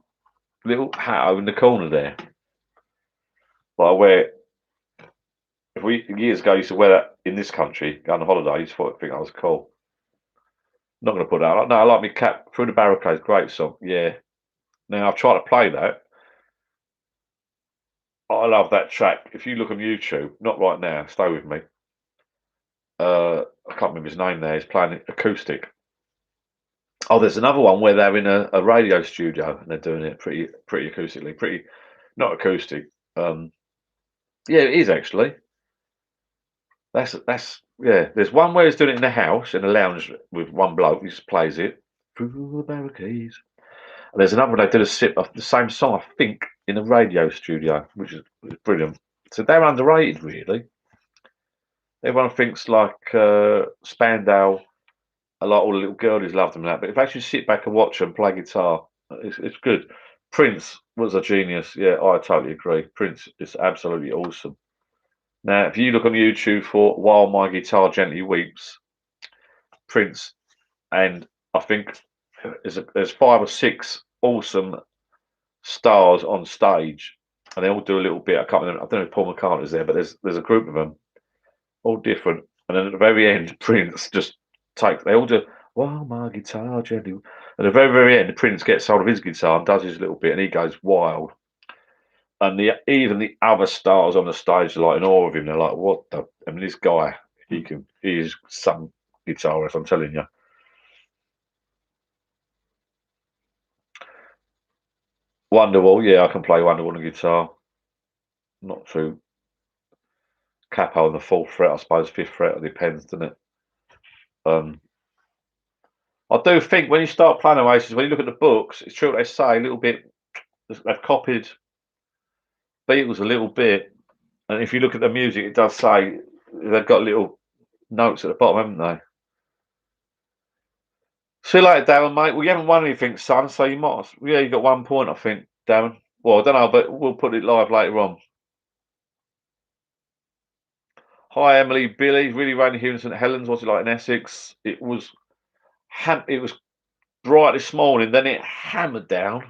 little hat over in the corner there? But I wear. Years ago, I used to wear that in this country, go on holidays. I think that was cool. Not going to put that on. No, I like my cap through the barricades. Great song. Yeah. Now I've tried to play that. I love that track. If you look on YouTube, not right now, stay with me. I can't remember his name there. He's playing it acoustic. Oh, there's another one where they're in a radio studio and they're doing it pretty acoustically. Pretty not acoustic. Yeah, it is actually. That's yeah. There's one where he's doing it in a house in a lounge with one bloke. He just plays it through the barricades. And there's another one they did a sip of the same song, I think, in a radio studio, which is brilliant. So they're underrated, really. Everyone thinks like Spandau, a lot all the little girlies love them and that. But if you actually sit back and watch them play guitar, it's good. Prince was a genius. Yeah, I totally agree. Prince is absolutely awesome. Now, if you look on YouTube for "While My Guitar Gently Weeps," Prince, and I think there's 5 or 6 awesome stars on stage, and they all do a little bit. I can't remember. I don't know if Paul McCartney's there, but there's a group of them, all different. And then at the very end, Prince just they all do "While My Guitar Gently." At the very end, Prince gets hold of his guitar and does his little bit, and he goes wild. And even the other stars on the stage are like in awe of him. They're like, "What the?" I mean, this guy, he is some guitarist. I'm telling you. Wonderwall, yeah, I can play Wonderwall on guitar. Not too capo on the 4th fret, I suppose 5th fret. It depends, doesn't it? I do think when you start playing Oasis, when you look at the books, it's true what they say a little bit. they've copied Beatles a little bit, and if you look at the music, it does say they've got little notes at the bottom, haven't they? See you later, Darren, mate. Well, you haven't won anything, son, so you might. Yeah, you got 1 point, I think, Darren. Well, I don't know, but we'll put it live later on. Hi, Emily, Billy. Really rainy here in St Helens. What's it like in Essex? It was bright this morning. Then it hammered down.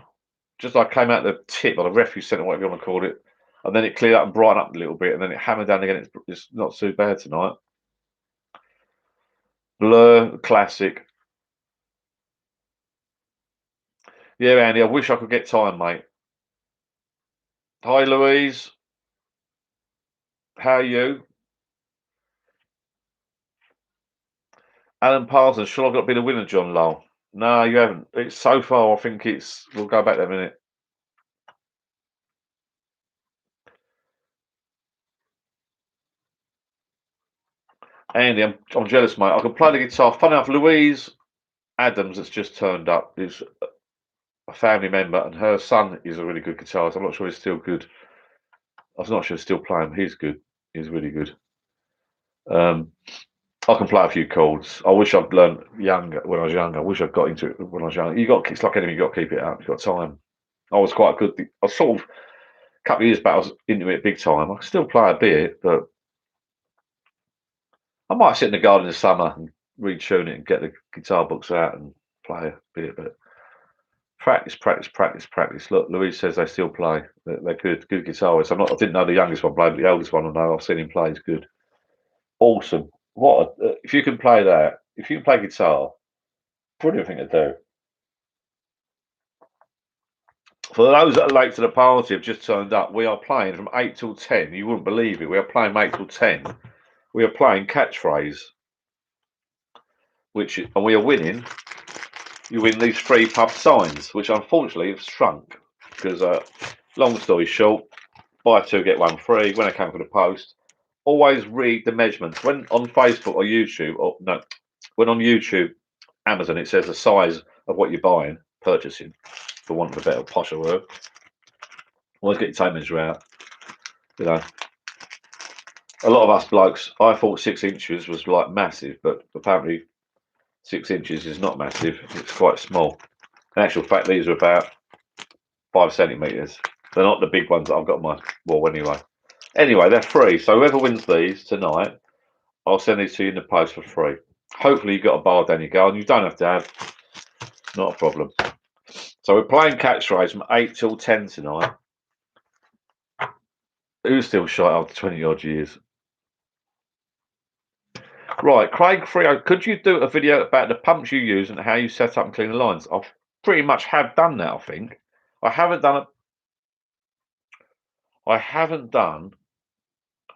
Just like I came out the tip or the refuse centre, whatever you want to call it, and then it cleared up and brightened up a little bit, and then it hammered down again. It's not too bad tonight. Blur, classic. Yeah, Andy, I wish I could get time, mate. Hi, Louise. How are you? Alan Parsons, shall I got to be the winner, John Lowell? No, you haven't. It's so far, I think it's. We'll go back there a minute. Andy, I'm jealous, mate. I can play the guitar. Funny enough, Louise Adams, that's just turned up, is a family member, and her son is a really good guitarist. I'm not sure he's still good. I'm not sure he's still playing. He's good. He's really good. I can play a few chords. I wish I'd learned younger when I was younger. I wish I'd got into it when I was younger. It's like anything. You got to keep it up. You've got time. I was quite good. I was sort of a couple of years back. I was into it big time. I can still play a bit, but I might sit in the garden in the summer and retune it and get the guitar books out and play a bit. But practice, practice, practice, practice. Look, Louise says they still play. They're good guitarists. I didn't know the youngest one played, but the oldest one I know. I've seen him play. He's good. Awesome. If you can play that? If you can play guitar, brilliant thing to do. For those that are late to the party, have just turned up. We are playing from 8 till 10. You wouldn't believe it. We are playing from 8 till 10. We are playing Catchphrase, and we are winning. You win these free pub signs, which unfortunately have shrunk because, long story short, buy two get one free. When I came for the post, always read the measurements. When on Facebook or YouTube, when on YouTube, Amazon, it says the size of what you're buying, purchasing, for want of a better posher word. Always get your tape measure out. You know, a lot of us blokes, I thought 6 inches was like massive, but apparently 6 inches is not massive. It's quite small. In actual fact, these are about 5 centimeters. They're not the big ones that I've got on my wall anyway. Anyway, they're free. So whoever wins these tonight, I'll send these to you in the post for free. Hopefully you've got a bar down your garden. You don't have to have. Not a problem. So we're playing Catchphrase from 8 till 10 tonight. Who's still shy after 20 odd years? Right, Craig Frio, could you do a video about the pumps you use and how you set up and clean the lines? I pretty much have done that, I think. I haven't done.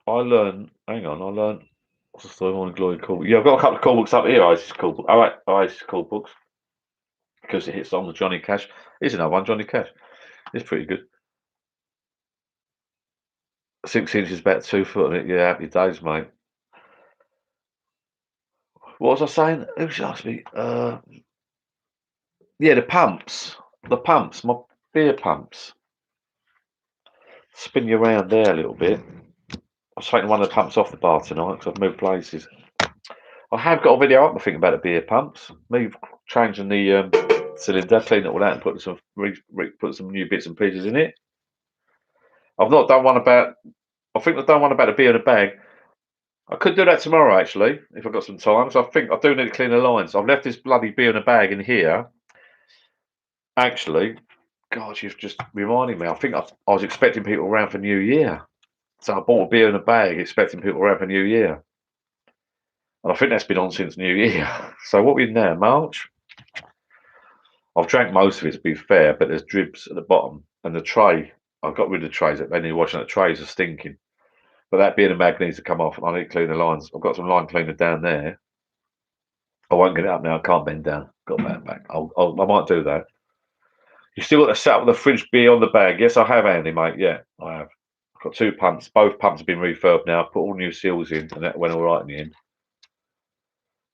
Hang on, I learned. What's the story? Morning Glory call. Yeah, I've got a couple of call books up here. Oasis call book. All right, Oasis call books. Because it hits on the Johnny Cash. Here's another one, Johnny Cash. It's pretty good. 6 inches, about 2 foot on it. Yeah, happy days, mate. What was I saying? Who should ask me? Yeah, the pumps. My beer pumps. Spin you around there a little bit. I was taking one of the pumps off the bar tonight because I've moved places. I have got a video up, I think, about the beer pumps. Me changing the cylinder, cleaning it all out and putting some new bits and pieces in it. I've not done one about. I think I've done one about the beer in a bag. I could do that tomorrow, actually, if I've got some time. So I think I do need to clean the lines. I've left this bloody beer in a bag in here. Actually, God, you've just reminded me. I think I was expecting people around for New Year. So I bought a beer in a bag, expecting people around for New Year. And I think that's been on since New Year. So what are we in now? March? I've drank most of it, to be fair, but there's dribs at the bottom. And the tray, I've got rid of the trays. They need washing. The trays are stinking. But that beer in a bag needs to come off, and I need to clean the lines. I've got some line cleaner down there. I won't get it up now. I can't bend down. Got that back. I might do that. You still got to set up the fridge beer on the bag? Yes, I have, Andy, mate. Yeah, I have. I've got 2 pumps. Both pumps have been refurbed now. Put all new seals in, and that went all right in the end.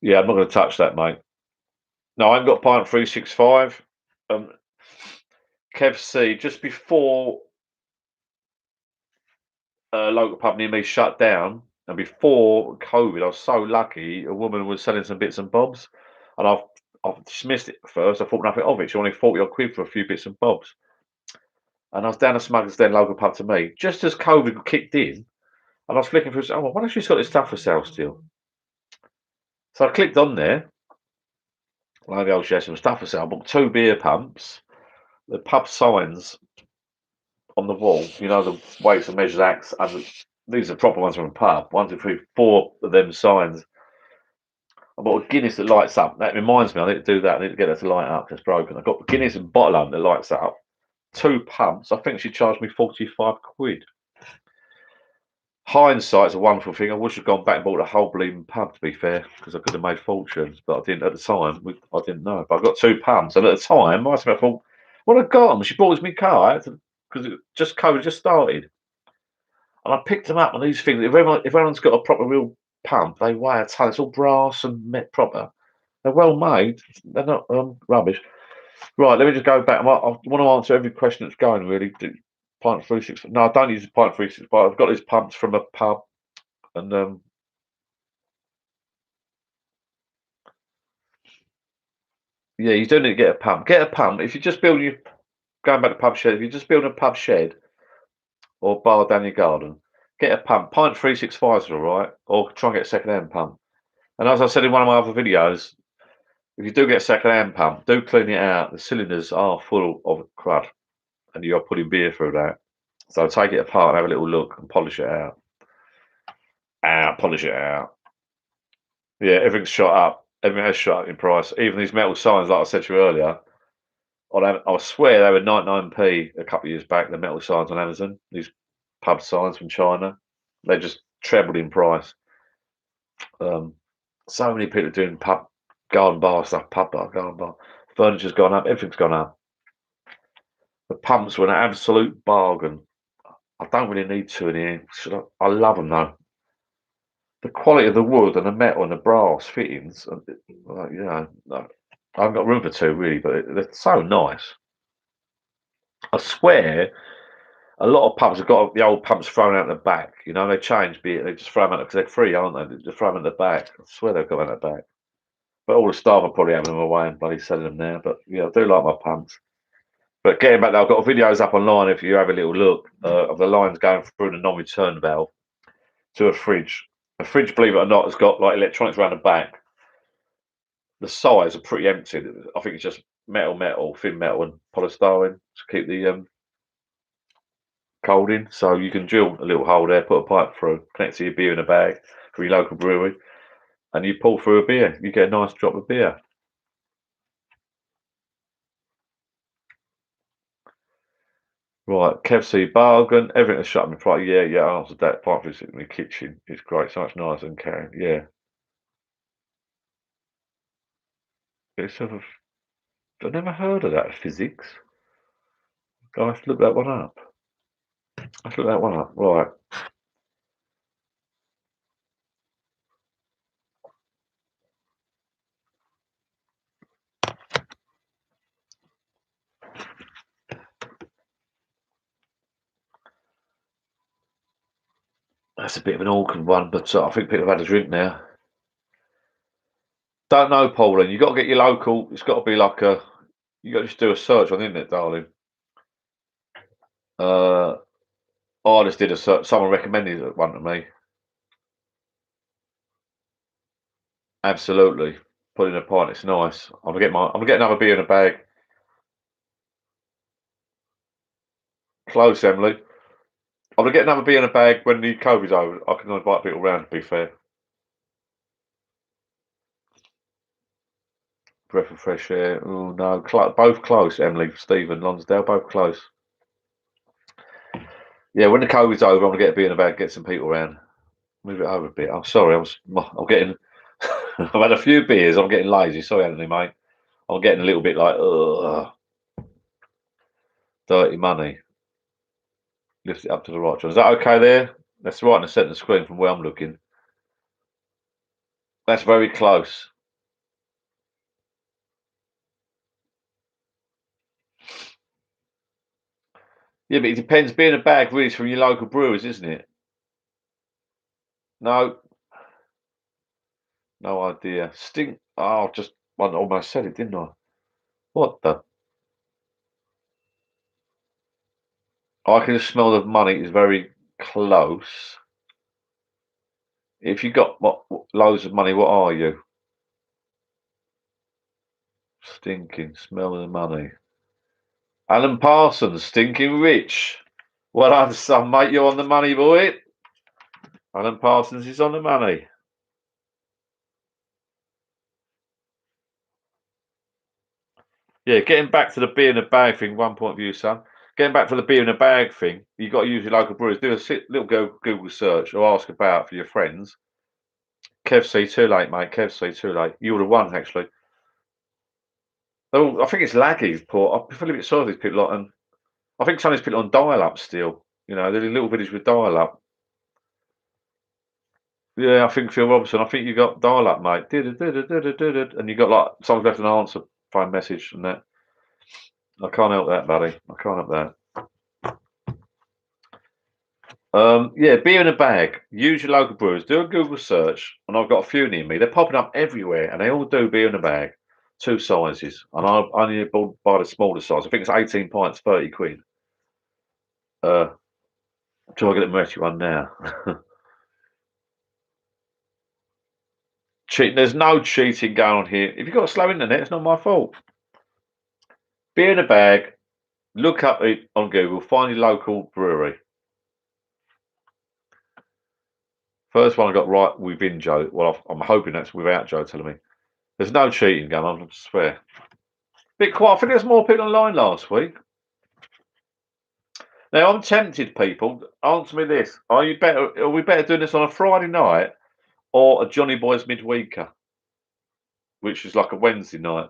Yeah, I'm not going to touch that, mate. No, I haven't got pint 365. Kev C, just before a local pub near me shut down, and before COVID, I was so lucky. A woman was selling some bits and bobs, and I've dismissed it at first. I thought nothing of it. She wanted 40 odd quid for a few bits and bobs. And I was down a Smuggler's Den local pub to me, just as COVID kicked in, and I was flicking through, oh, why don't she's got this stuff for sale still? So I clicked on there. Maybe I'll share some stuff for sale. I bought 2 beer pumps, the pub signs on the wall, you know, the weights and measures acts, and these are proper ones from a pub. 1, 2, 3, 4 of them signs. I bought a Guinness that lights up. That reminds me, I need to do that. I need to get that to light up. It's broken. I got Guinness and bottle on that lights up. 2 pumps. I think she charged me 45 quid. Hindsight's a wonderful thing. I wish I'd gone back and bought a whole bleeding pub, to be fair, because I could have made fortunes, but I didn't at the time. I didn't know. But I got 2 pumps, and at the time, I thought, well, I got them. She bought us my car because COVID just started. And I picked them up, and these things, if everyone's got a proper real pump, they weigh a ton. It's all brass and met proper. They're well made. They're not rubbish. Right, let me just go back. I want to answer every question that's going, really. Pint 365. No, I don't use a pint 365. I've got these pumps from a pub, and yeah, you do need to get a pump. Get a pump. If you're just building your going back to pub shed, if you're just building a pub shed or bar down your garden, get a pump. Pint 365 is all right, or try and get a second-hand pump. And as I said in one of my other videos, if you do get a second-hand pump, do clean it out. The cylinders are full of crud, and you're putting beer through that. So take it apart and have a little look and polish it out. Polish it out. Yeah, everything's shot up. Everything has shot up in price. Even these metal signs, like I said to you earlier, I swear they were 99p a couple of years back, the metal signs on Amazon. These pub signs from China. They just trebled in price. So many people doing pub, garden bar stuff, pub bar, garden bar. Furniture's gone up, everything's gone up. The pumps were an absolute bargain. I don't really need 2 in here. I love them though. The quality of the wood and the metal and the brass fittings, you know, I haven't got room for 2 really, but they're so nice. I swear, a lot of pubs have got the old pumps thrown out the back. You know, they change beer, they just throw them out because they're free, aren't they? They just throw them in the back. I swear they've got them out the back. But all the staff are probably having them away and bloody selling them now. But yeah, I do like my pumps. But getting back there, I've got videos up online if you have a little look of the lines going through the non-return valve to a fridge. A fridge, believe it or not, has got like electronics around the back. The sides are pretty empty. I think it's just metal, thin metal, and polystyrene to keep the cold in. So you can drill a little hole there, put a pipe through, connect to your beer in a bag from your local brewery, and you pull through a beer. You get a nice drop of beer. Right, Kev C, bargain. Everything is shut in price. Yeah, I answered that. Pipe for in the kitchen. It's great. So much nicer than carrying. Yeah. It's sort of, I've never heard of that physics. I have to look that one up. Right. That's a bit of an awkward one, but I think people have had a drink now. Don't know, Pauline. You got to get your local. It's got to be like a. You got to just do a search on the internet, darling. I just did a search. Someone recommended one to me. Absolutely. Put in a pint. It's nice. I'm gonna get another beer in a bag. Close, Emily. I'm gonna get another beer in a bag when the COVID's over. I can invite people round. To be fair. Breath of fresh air. Oh no, both close. Emily, Stephen, Lonsdale, both close. Yeah, when the COVID's over, I'm gonna get a beer in a bag. Get some people round. Move it over a bit. I'm sorry. I'm getting. I've had a few beers. I'm getting lazy. Sorry, Anthony, mate. I'm getting a little bit like, ugh, dirty money. Lift it up to the right. John. Is that okay there? That's right in the centre of the screen from where I'm looking. That's very close. Yeah, but it depends. Being a bag really is from your local brewers, isn't it? No, no idea. Stink. Oh, I almost said it, didn't I? What the? I can just smell the money is very close. If you got loads of money, what are you? Stinking. Smell of the money. Alan Parsons, stinking rich. Well done, son, mate. You're on the money, boy. Alan Parsons is on the money. Yeah, getting back to the beer in a bag thing, one point of view, son. Getting back to the beer in a bag thing, you've got to use your local brewers. Do a little Google search or ask about for your friends. Kev C, too late, mate. Kev C, too late. You would have won, actually. Oh, I think it's laggy, poor. I feel a bit sorry for these people. And I think some of these people on dial-up still. You know, they're in little village with dial-up. Yeah, I think Phil Robinson. I think you got dial-up, mate. And you got like someone's left an answer phone message and that. I can't help that, buddy. I can't help that. Yeah, beer in a bag. Use your local brewers. Do a Google search, and I've got a few near me. They're popping up everywhere, and they all do beer in a bag, 2 sizes. And I only buy the smaller size. I think it's 18 pints, 30 quid. Do I get the Moretti one now? There's no cheating going on here. If you've got a slow internet, it's not my fault. Beer in a bag. Look up it on Google. Find your local brewery. First one I got right within Joe. Well, I'm hoping that's without Joe telling me. There's no cheating going on, I swear. Bit quiet. I think there's more people online last week. Now I'm tempted, people. Answer me this: Are we better doing this on a Friday night or a Johnny Boys midweeker, which is like a Wednesday night?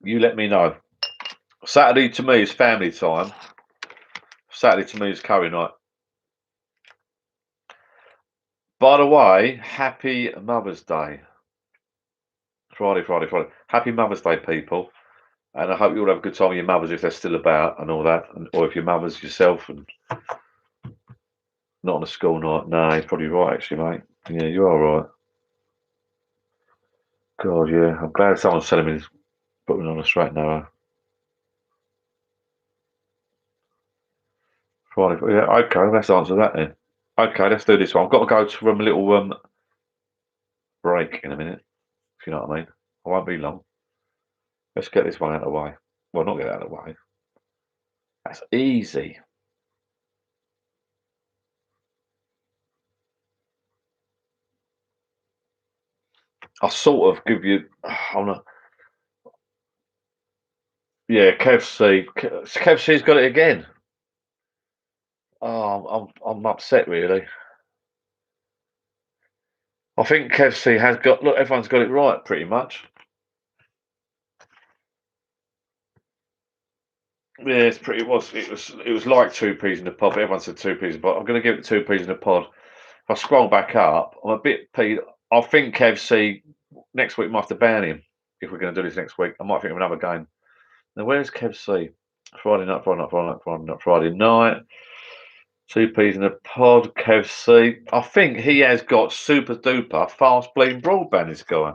You let me know. Saturday to me is family time. Saturday to me is curry night. By the way, happy Mother's Day. Friday. Happy Mother's Day, people. And I hope you all have a good time with your mothers if they're still about and all that. Or if your mother's yourself and not on a school night. No, you're probably right, actually, mate. Yeah, you are right. God, yeah. I'm glad someone's telling me this, put me on a straight narrow. Friday. Yeah, okay, let's answer that then. Okay, let's do this one. I've got to go to a little break in a minute, if you know what I mean. I won't be long. Let's get this one out of the way. Well, not get it out of the way. That's easy. I'll sort of give you. I'm not. Yeah, Kev C. Kev C's got it again. Oh, I'm upset really. I think Kev C has got. Look, everyone's got it right pretty much. Yeah, it's pretty. It was like 2 peas in a pod. But everyone said 2 peas in a pod. I'm going to give it 2 peas in a pod. If I scroll back up, I'm a bit peed. I think Kev C next week might have to ban him if we're going to do this next week. I might think of another game. Now, where's Kev C? Friday night. 2 peas in a pod. Kev C. I think he has got super duper fast bleeding broadband. This guy.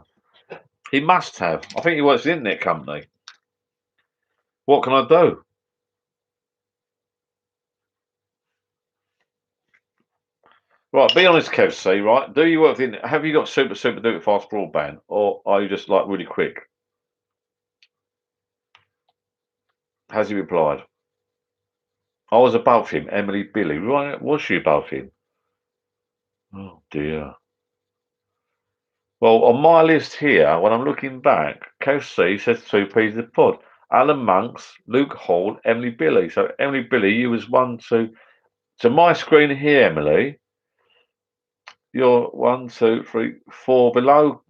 He must have. I think he works for the internet company. What can I do? Right, be honest, Kev C. Right, do you work in? Have you got super duper fast broadband, or are you just like really quick? Has he replied? I was above him, Emily Billy. Right, was she above him? Oh dear. Well, on my list here, when I'm looking back, Kev C says 2 peas in a pod. Alan Monks, Luke Hall, Emily Billy. So Emily Billy, you was 1, 2. So my screen here, Emily, you're 1, 2, 3, 4 below.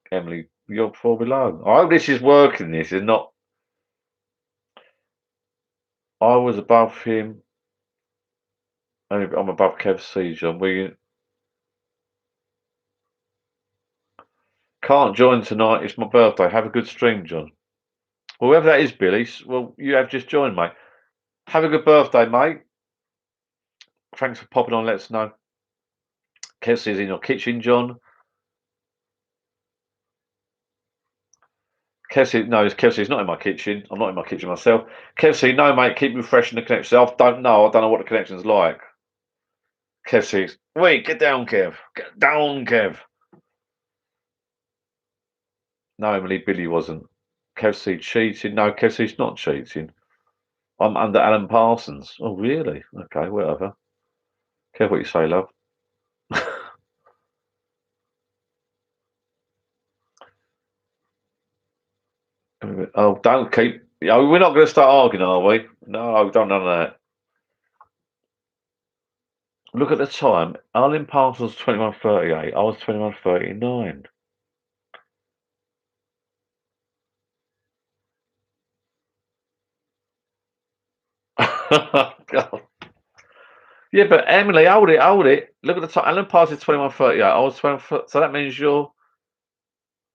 Emily, you're 4 below. I hope this is working. This is not. I was above him. I'm above Kev C, John. We can't join tonight. It's my birthday. Have a good stream, John. Whoever that is, Billy, well, you have just joined, mate. Have a good birthday, mate. Thanks for popping on. Let us know. Kelsey's in your kitchen, John. Kelsey's not in my kitchen. I'm not in my kitchen myself. Kelsey, no, mate, keep refreshing the connection. I don't know what the connection's like. Kelsey's, wait, get down, Kev. Get down, Kev. No, Emily, Billy wasn't. Kelsey cheating. No, Kelsey's not cheating. I'm under Alan Parsons. Oh, really? Okay, whatever. Care what you say, love. Oh, don't keep. Oh, we're not going to start arguing, are we? No, don't none of that. Look at the time. Alan Parsons 21:38. I was 21:39. God. Yeah, but Emily, hold it. Look at the time. Alan Parsons 21:38. I was 20. So that means you're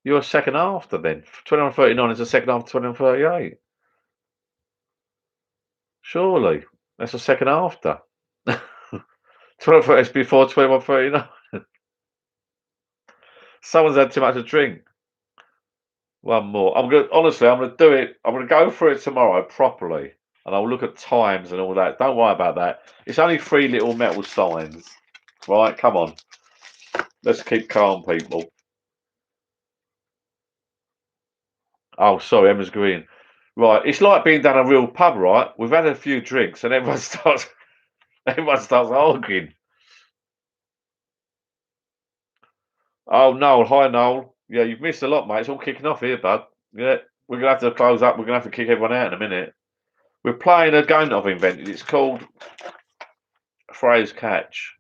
a second after then. 21:39 is a second after 21:38. Surely that's a second after. 21:30 is before 21:39. Someone's had too much to drink. One more. I'm gonna do it. I'm gonna go through it tomorrow properly, and I'll look at times and all that. Don't worry about that. It's only 3 little metal signs, right? Come on, let's keep calm, people. Oh, sorry, Emma's green. Right, it's like being down a real pub, right? We've had a few drinks, and everyone starts arguing. Oh, Noel, hi Noel. Yeah, you've missed a lot, mate. It's all kicking off here, bud. Yeah, we're gonna have to close up. We're gonna have to kick everyone out in a minute. We're playing a game that I've invented. It's called Phrase Catch.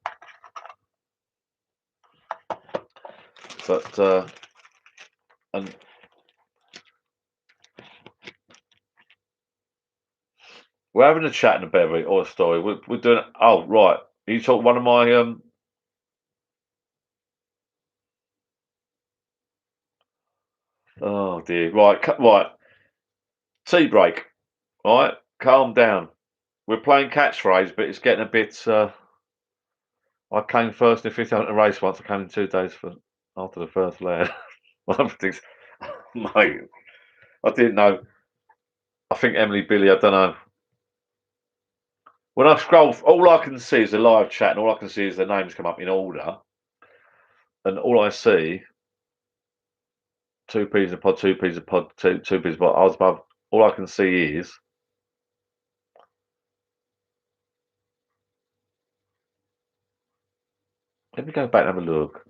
But and we're having a chat in a bevy or a story. We're doing. Oh, right. You talk one of my Oh dear. Right. Tea break. Right. Calm down. We're playing catchphrase, but it's getting a bit. I came first in the 50 race once. I came in 2 days after the first lap. Mate, I didn't know. I think Emily, Billy, I don't know. When I scroll, all I can see is the live chat, and all I can see is the names come up in order. And all I see, 2p's a pod, 2p's a pod, 2p's a pod. I was above. All I can see is. Let me go back and have a look.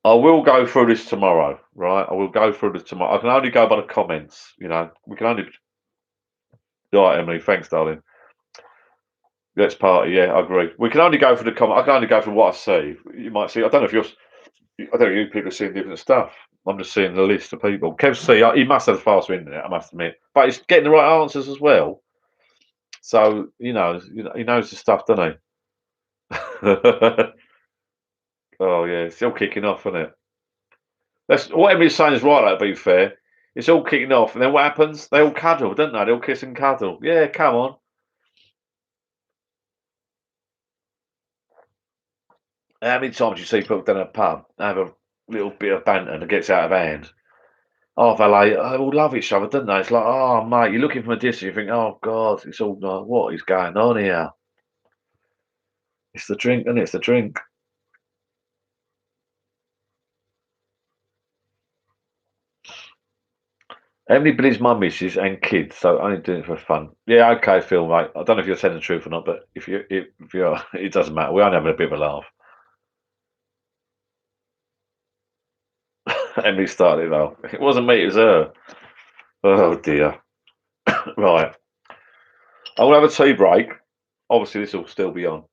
I will go through this tomorrow, right? I will go through this tomorrow. I can only go by the comments, you know. We can only. Right, Emily. Thanks, darling. Let's party. Yeah, I agree. We can only go for the comment. I can only go for what I see. You might see. I don't know if you're. I don't know if you people are seeing different stuff. I'm just seeing the list of people. Kev C, he must have faster internet, I must admit. But he's getting the right answers as well. So, he knows the stuff, doesn't he? Oh, yeah, it's still kicking off, isn't it? What Emily's saying is right, though, to be fair. It's all kicking off, and then what happens? They all cuddle, don't they? They all kiss and cuddle. Yeah, come on. How many times do you see people down a pub have a little bit of banter and it gets out of hand? Oh, they all love each other, don't they? It's like, oh, mate, you're looking from a distance, you think, oh, God, it's all like, what is going on here? It's the drink, isn't it? It's the drink. Emily Billy's my missus and kids, so only doing it for fun. Yeah, okay, Phil, mate. I don't know if you're telling the truth or not, but if you're, it doesn't matter. We're only having a bit of a laugh. Emily started it though. It wasn't me, it was her. Oh dear. Right. I'm gonna have a tea break. Obviously, this will still be on.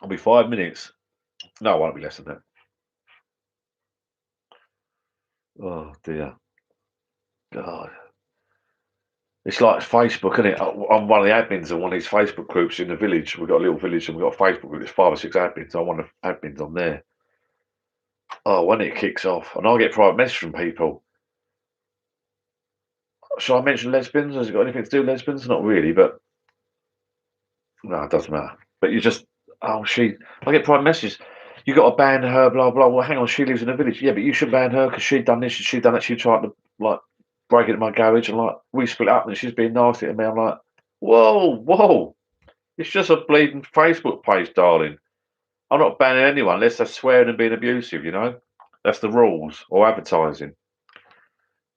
I'll be 5 minutes. No, it won't be less than that. Oh dear. God. It's like Facebook, isn't it? I'm one of the admins of one of these Facebook groups in the village. We've got a little village and we've got a Facebook group. There's 5 or 6 admins. I'm one of the admins on there. Oh, when it kicks off, and I get private messages from people. Shall I mention lesbians? Has it got anything to do with lesbians? Not really, but no, it doesn't matter. But you just, oh, I get private messages. You got to ban her, blah blah. Well, hang on, she lives in a village. Yeah, but you should ban her because she done this, she done that. She tried to like break into my garage, and like we split up, and she's being nasty to me. I'm like, whoa, it's just a bleeding Facebook page, darling. I'm not banning anyone unless they're swearing and being abusive. You know, that's the rules or advertising.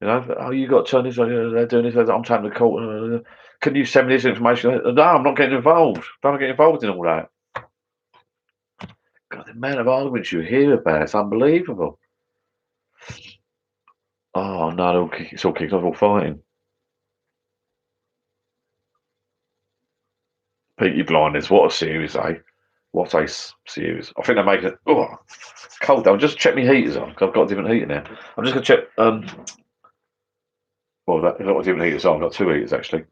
You know, oh, you got to turn this on. They're doing this. I'm taking the court. Can you send me this information? No, I'm not getting involved. Don't get involved in all that. God, the amount of arguments you hear about, it's unbelievable. Oh no, it's all kicked off, all fighting. Peaky Blinders, what a series, eh? What a series. I think they're making it. Oh, cold down. Just check my heaters on because I've got a different heater now. I'm just gonna check. Well, I've got a different heaters on. I've got two heaters actually.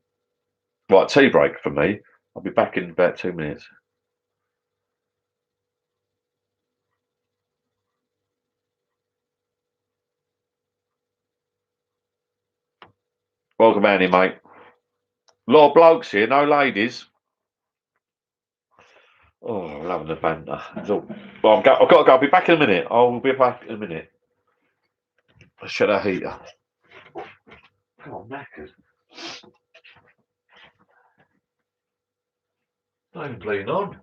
Right, tea break for me. I'll be back in about 2 minutes. Welcome, Annie, mate. A lot of blokes here, no ladies. Oh, I'm loving the banter. Well, I've got to go. I'll be back in a minute. I'll be back in a minute. Let's shut that heater. Oh, knackers. Not even bleeding on.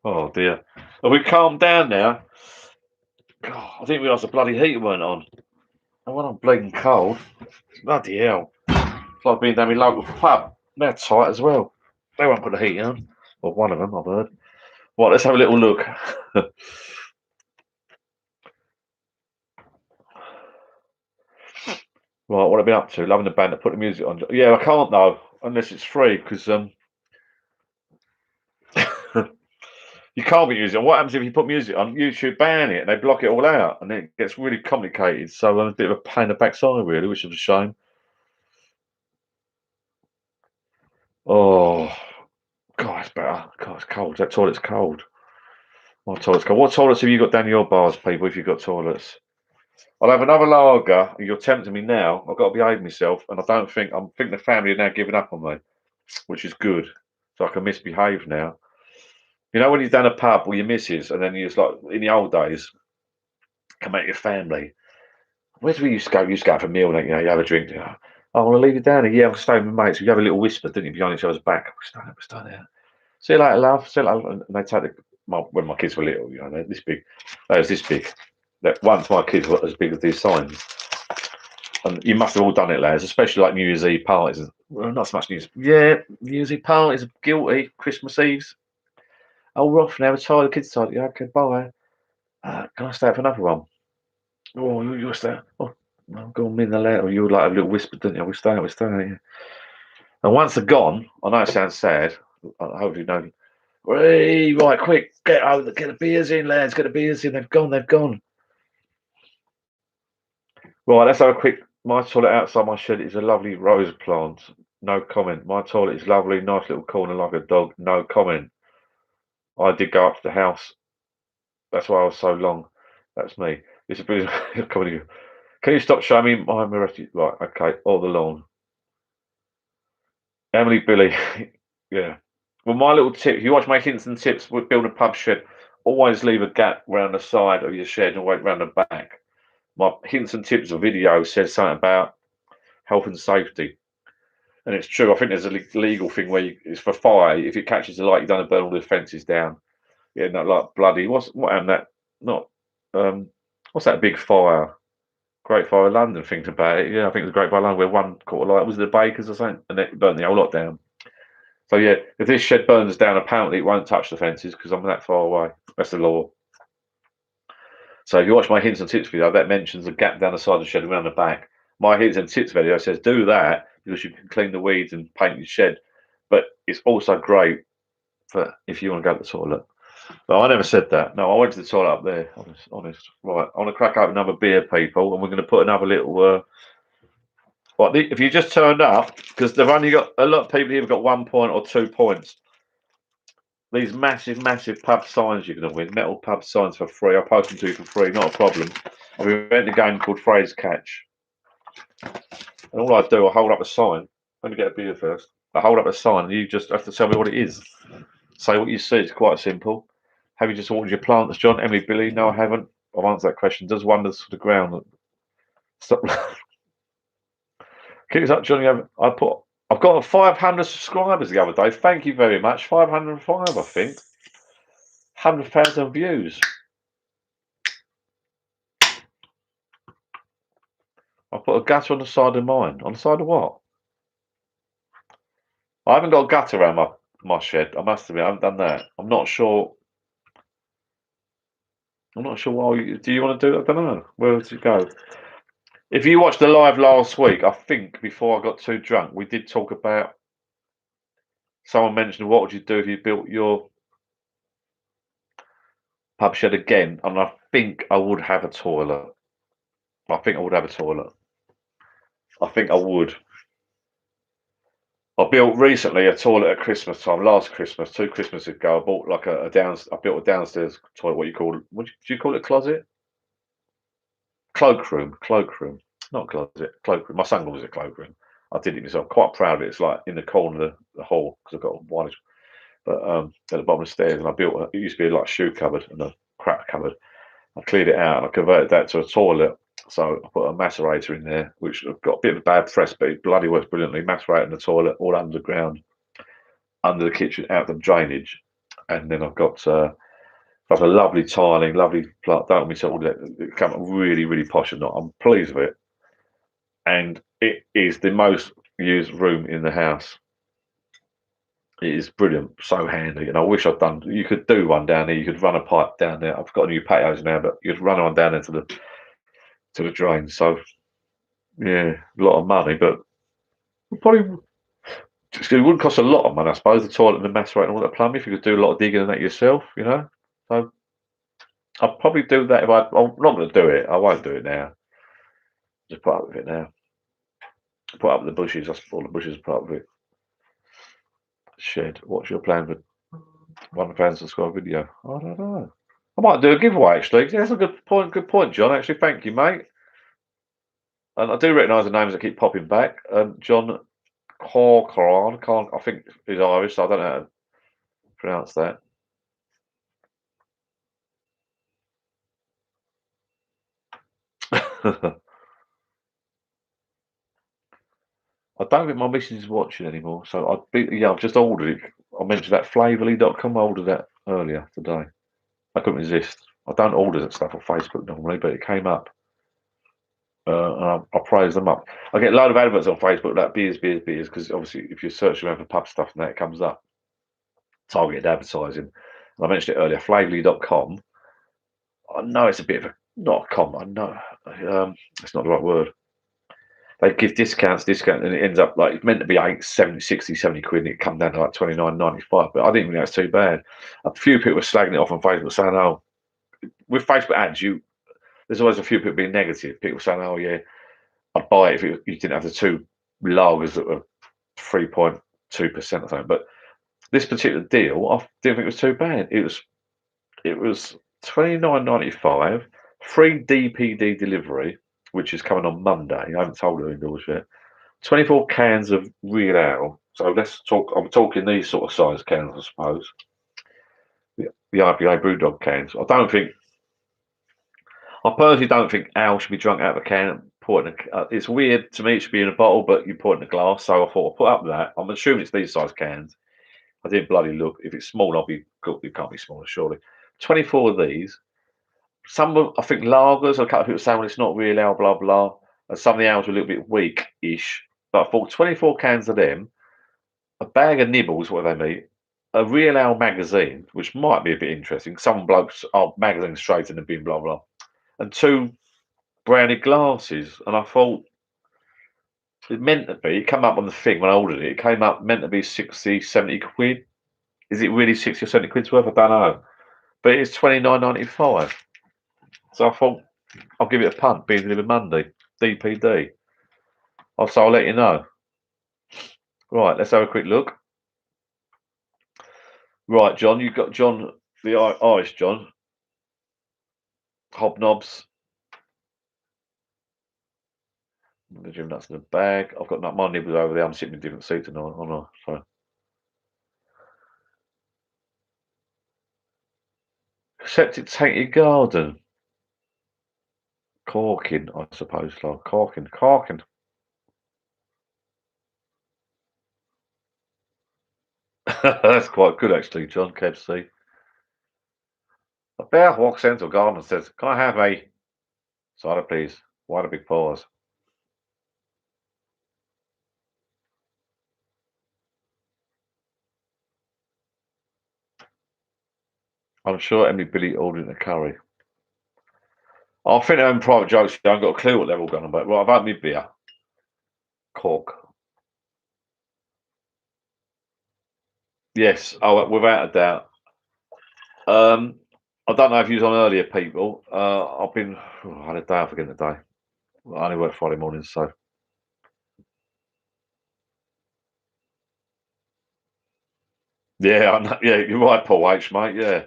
Oh dear. Have we calmed down now? God, I didn't realise the bloody heater weren't on. And when I'm bleeding cold, bloody hell. It's like being down my local pub. They're tight as well. They won't put the heat on. Or one of them, I've heard. Right, let's have a little look. Right, what have I been up to? Loving the band that put the music on. Yeah, I can't though, unless it's free, because you can't be using it. What happens if you put music on? YouTube ban it and they block it all out, and it gets really complicated. So I'm a bit of a pain in the backside, really, which is a shame. Oh, God, it's better. God, it's cold. That toilet's cold. My toilet's cold. What toilets have you got down your bars, people, if you've got toilets? I'll have another lager. You're tempting me now. I've got to behave myself, and I'm thinking the family are now giving up on me, which is good. So I can misbehave now. You know when you've done a pub with your missus, and then you just like in the old days, come out your family. Where do we used to go? We used to go out for a meal, and you know, you have a drink. Oh, I want to leave you down here. Yeah, I'm staying with mates. You have a little whisper, didn't you, behind each other's back? We're staying there. See you later, love. See you later. And they take when my kids were little, you know, they're this big. They was this big. That once my kids were as big as these signs. And you must have all done it, lads, especially like New Year's Eve parties. Well, not so much New Year's. Yeah, New Year's Eve parties are guilty. Christmas Eves. Oh, we're off now. We're tired. The kids are tired. Yeah, okay, bye. Can I stay for another one? Oh, you're staying. Oh, no, go on, me and the lad. Or you would like a little whisper, didn't you? We're staying. Yeah. And once they're gone, I know it sounds sad. I hope you know. Hey, right, quick, get the beers in, lads. Get the beers in. They've gone. Right, let's have a quick. My toilet outside my shed is a lovely rose plant. No comment. My toilet is lovely, nice little corner like a dog. No comment. I did go up to the house. That's why I was so long. That's me. It's a bit coming. Can you stop showing me my Moretti? Right, okay, all the lawn. Emily Billy, yeah. Well, my little tip, if you watch my hints and tips with building a pub shed, always leave a gap round the side of your shed and wait round the back. My hints and tips video says something about health and safety. And it's true. I think there's a legal thing where it's for fire. If it catches the light, you don't burn all the fences down. Yeah, not like bloody. What happened that? Not what's that big fire? Great Fire of London. Thinking about it, yeah, I think it was Great Fire of London where one caught a light. Was it the bakers or something? And it burned the whole lot down. So yeah, if this shed burns down, apparently it won't touch the fences because I'm that far away. That's the law. So if you watch my hints and tips video, that mentions a gap down the side of the shed around the back. My hints and tips video says do that because you can clean the weeds and paint your shed. But it's also great for if you want to go to the toilet. No, I never said that. No, I went to the toilet up there. Honest. Right, I want to crack open another beer, people, and we're going to put another little. If you just turned up, because they've only got a lot of people here have got 1 point or 2 points. These massive, massive pub signs you're going to win. Metal pub signs for free. I'll post them to you for free, not a problem. We invented a game called Phrase Catch. And all I do, I hold up a sign. Let me get a beer first. I hold up a sign and you just have to tell me what it is. Say what you see. It's quite simple. Have you just watered your plants, John? Emily, Billy? No, I haven't. I've answered that question. Does wonders for the ground. Stop. Keep this up, Johnny. I've got 500 subscribers the other day. Thank you very much. 505, I think. 100,000 views. I put a gutter on the side of mine. On the side of what? I haven't got a gutter around my shed. I must admit, I haven't done that. I'm not sure. I'm not sure why. Do you want to do it? I don't know. Where does it go? If you watched the live last week, I think before I got too drunk, we did talk about. Someone mentioned what would you do if you built your pub shed again, and I think I would have a toilet. I think I would have a toilet. I think I would. I built recently a toilet at Christmas time. Last Christmas, 2 Christmases ago, I bought like I built a downstairs toilet. What do you call it? Closet? Cloakroom. Not closet. Cloakroom. My son calls it cloakroom. I did it myself. Quite proud of it. It's like in the corner of the hall because I've got a wide. But at the bottom of the stairs, and I built. It used to be like a shoe cupboard and a crap cupboard. I cleared it out and I converted that to a toilet. So I put a macerator in there, which got a bit of a bad press, but it bloody works brilliantly. Macerator in the toilet, all underground, under the kitchen, out the drainage. And then I've got a lovely tiling, lovely plot. Don't me all that. It came up really, really posh and not. I'm pleased with it. And it is the most used room in the house. It is brilliant, so handy. And I wish I'd done. You could do one down there. You could run a pipe down there. I've got new patios now, but you could run one down there to the drain. So yeah, a lot of money, but probably it wouldn't cost a lot of money, I suppose. The toilet and the macerator and all that plumbing. If you could do a lot of digging and that yourself, So I'll probably do that if I'm not going to do it. I won't do it now. Just put up with it now. Put up with the bushes. All the bushes put up with it. Shed. What's your plan for 1,000 subscribe video? I don't know. I might do a giveaway actually. Yeah, that's a good point. Good point, John. Actually, thank you, mate. And I do recognise the names that keep popping back. John Corcoran. I think he's Irish, so I don't know how to pronounce that. I don't think my missus is watching anymore, so I've just ordered it. I mentioned that Flavorly.com. I ordered that earlier today. I couldn't resist. I don't order that stuff on Facebook normally, but it came up. And I praise them up. I get a load of adverts on Facebook like beers, because obviously if you're searching around for pub stuff and that, it comes up. Targeted advertising. And I mentioned it earlier, Flavorly.com. I know it's a bit of not a con. I know it's not the right word. They give discounts, and it ends up like it's meant to be 70 quid, and it come down to like 29.95. But I didn't think that's too bad. A few people were slagging it off on Facebook, saying, "Oh, with Facebook ads, there's always a few people being negative. People saying, "Oh yeah, I'd buy it if you didn't have the 2 lagers that were 3.2% or something." But this particular deal, I didn't think it was too bad. It was $29.95, free DPD delivery, which is coming on Monday. I haven't told her indoors yet. 24 cans of real ale. So let's talk. I'm talking these sort of size cans, I suppose. The IPA Brewdog cans. I personally don't think ale should be drunk out of a can. It's weird to me. It should be in a bottle, but you pour it in a glass. So I thought I'll put up with that. I'm assuming it's these size cans. I didn't bloody look. If it's small, I'll be good. It can't be smaller, surely. 24 of these. Some of, I think, lagers. A couple of people saying, well, it's not real ale, blah blah. And some of the ales were a little bit weak-ish. But I thought 24 cans of them, a bag of nibbles, what do they mean? A real ale magazine, which might be a bit interesting. Some blokes are magazine straight in the bin, blah blah. And 2 branded glasses. And I thought it meant to be. It came up on the thing when I ordered it. It came up meant to be 60, 70 quid. Is it really 60 or 70 quid's worth? I don't know. But it's $29.95. So I thought I'll give it a punt, being delivered Monday. DPD. I'll let you know. Right, let's have a quick look. Right, John, you've got John, the Irish John. Hobnobs. The gym nuts in the bag. I've got my nibbles over there. I'm sitting in a different seat tonight, aren't I? So. Septic tainted garden. Corking, I suppose. Like corking. That's quite good, actually, John. KFC. A bear walks into a garden and says, "Can I have a cider, please? Why the big pause?" I'm sure Emily Billy ordered a curry. I think they're having private jokes. I haven't got a clue what they're all going about. Right, I've had my beer. Cork. Yes, without a doubt. I don't know if you was on earlier, people. I've been. I had a day off again today. I only work Friday mornings, so. Yeah, I know, yeah, you're right, Paul H, mate. Yeah,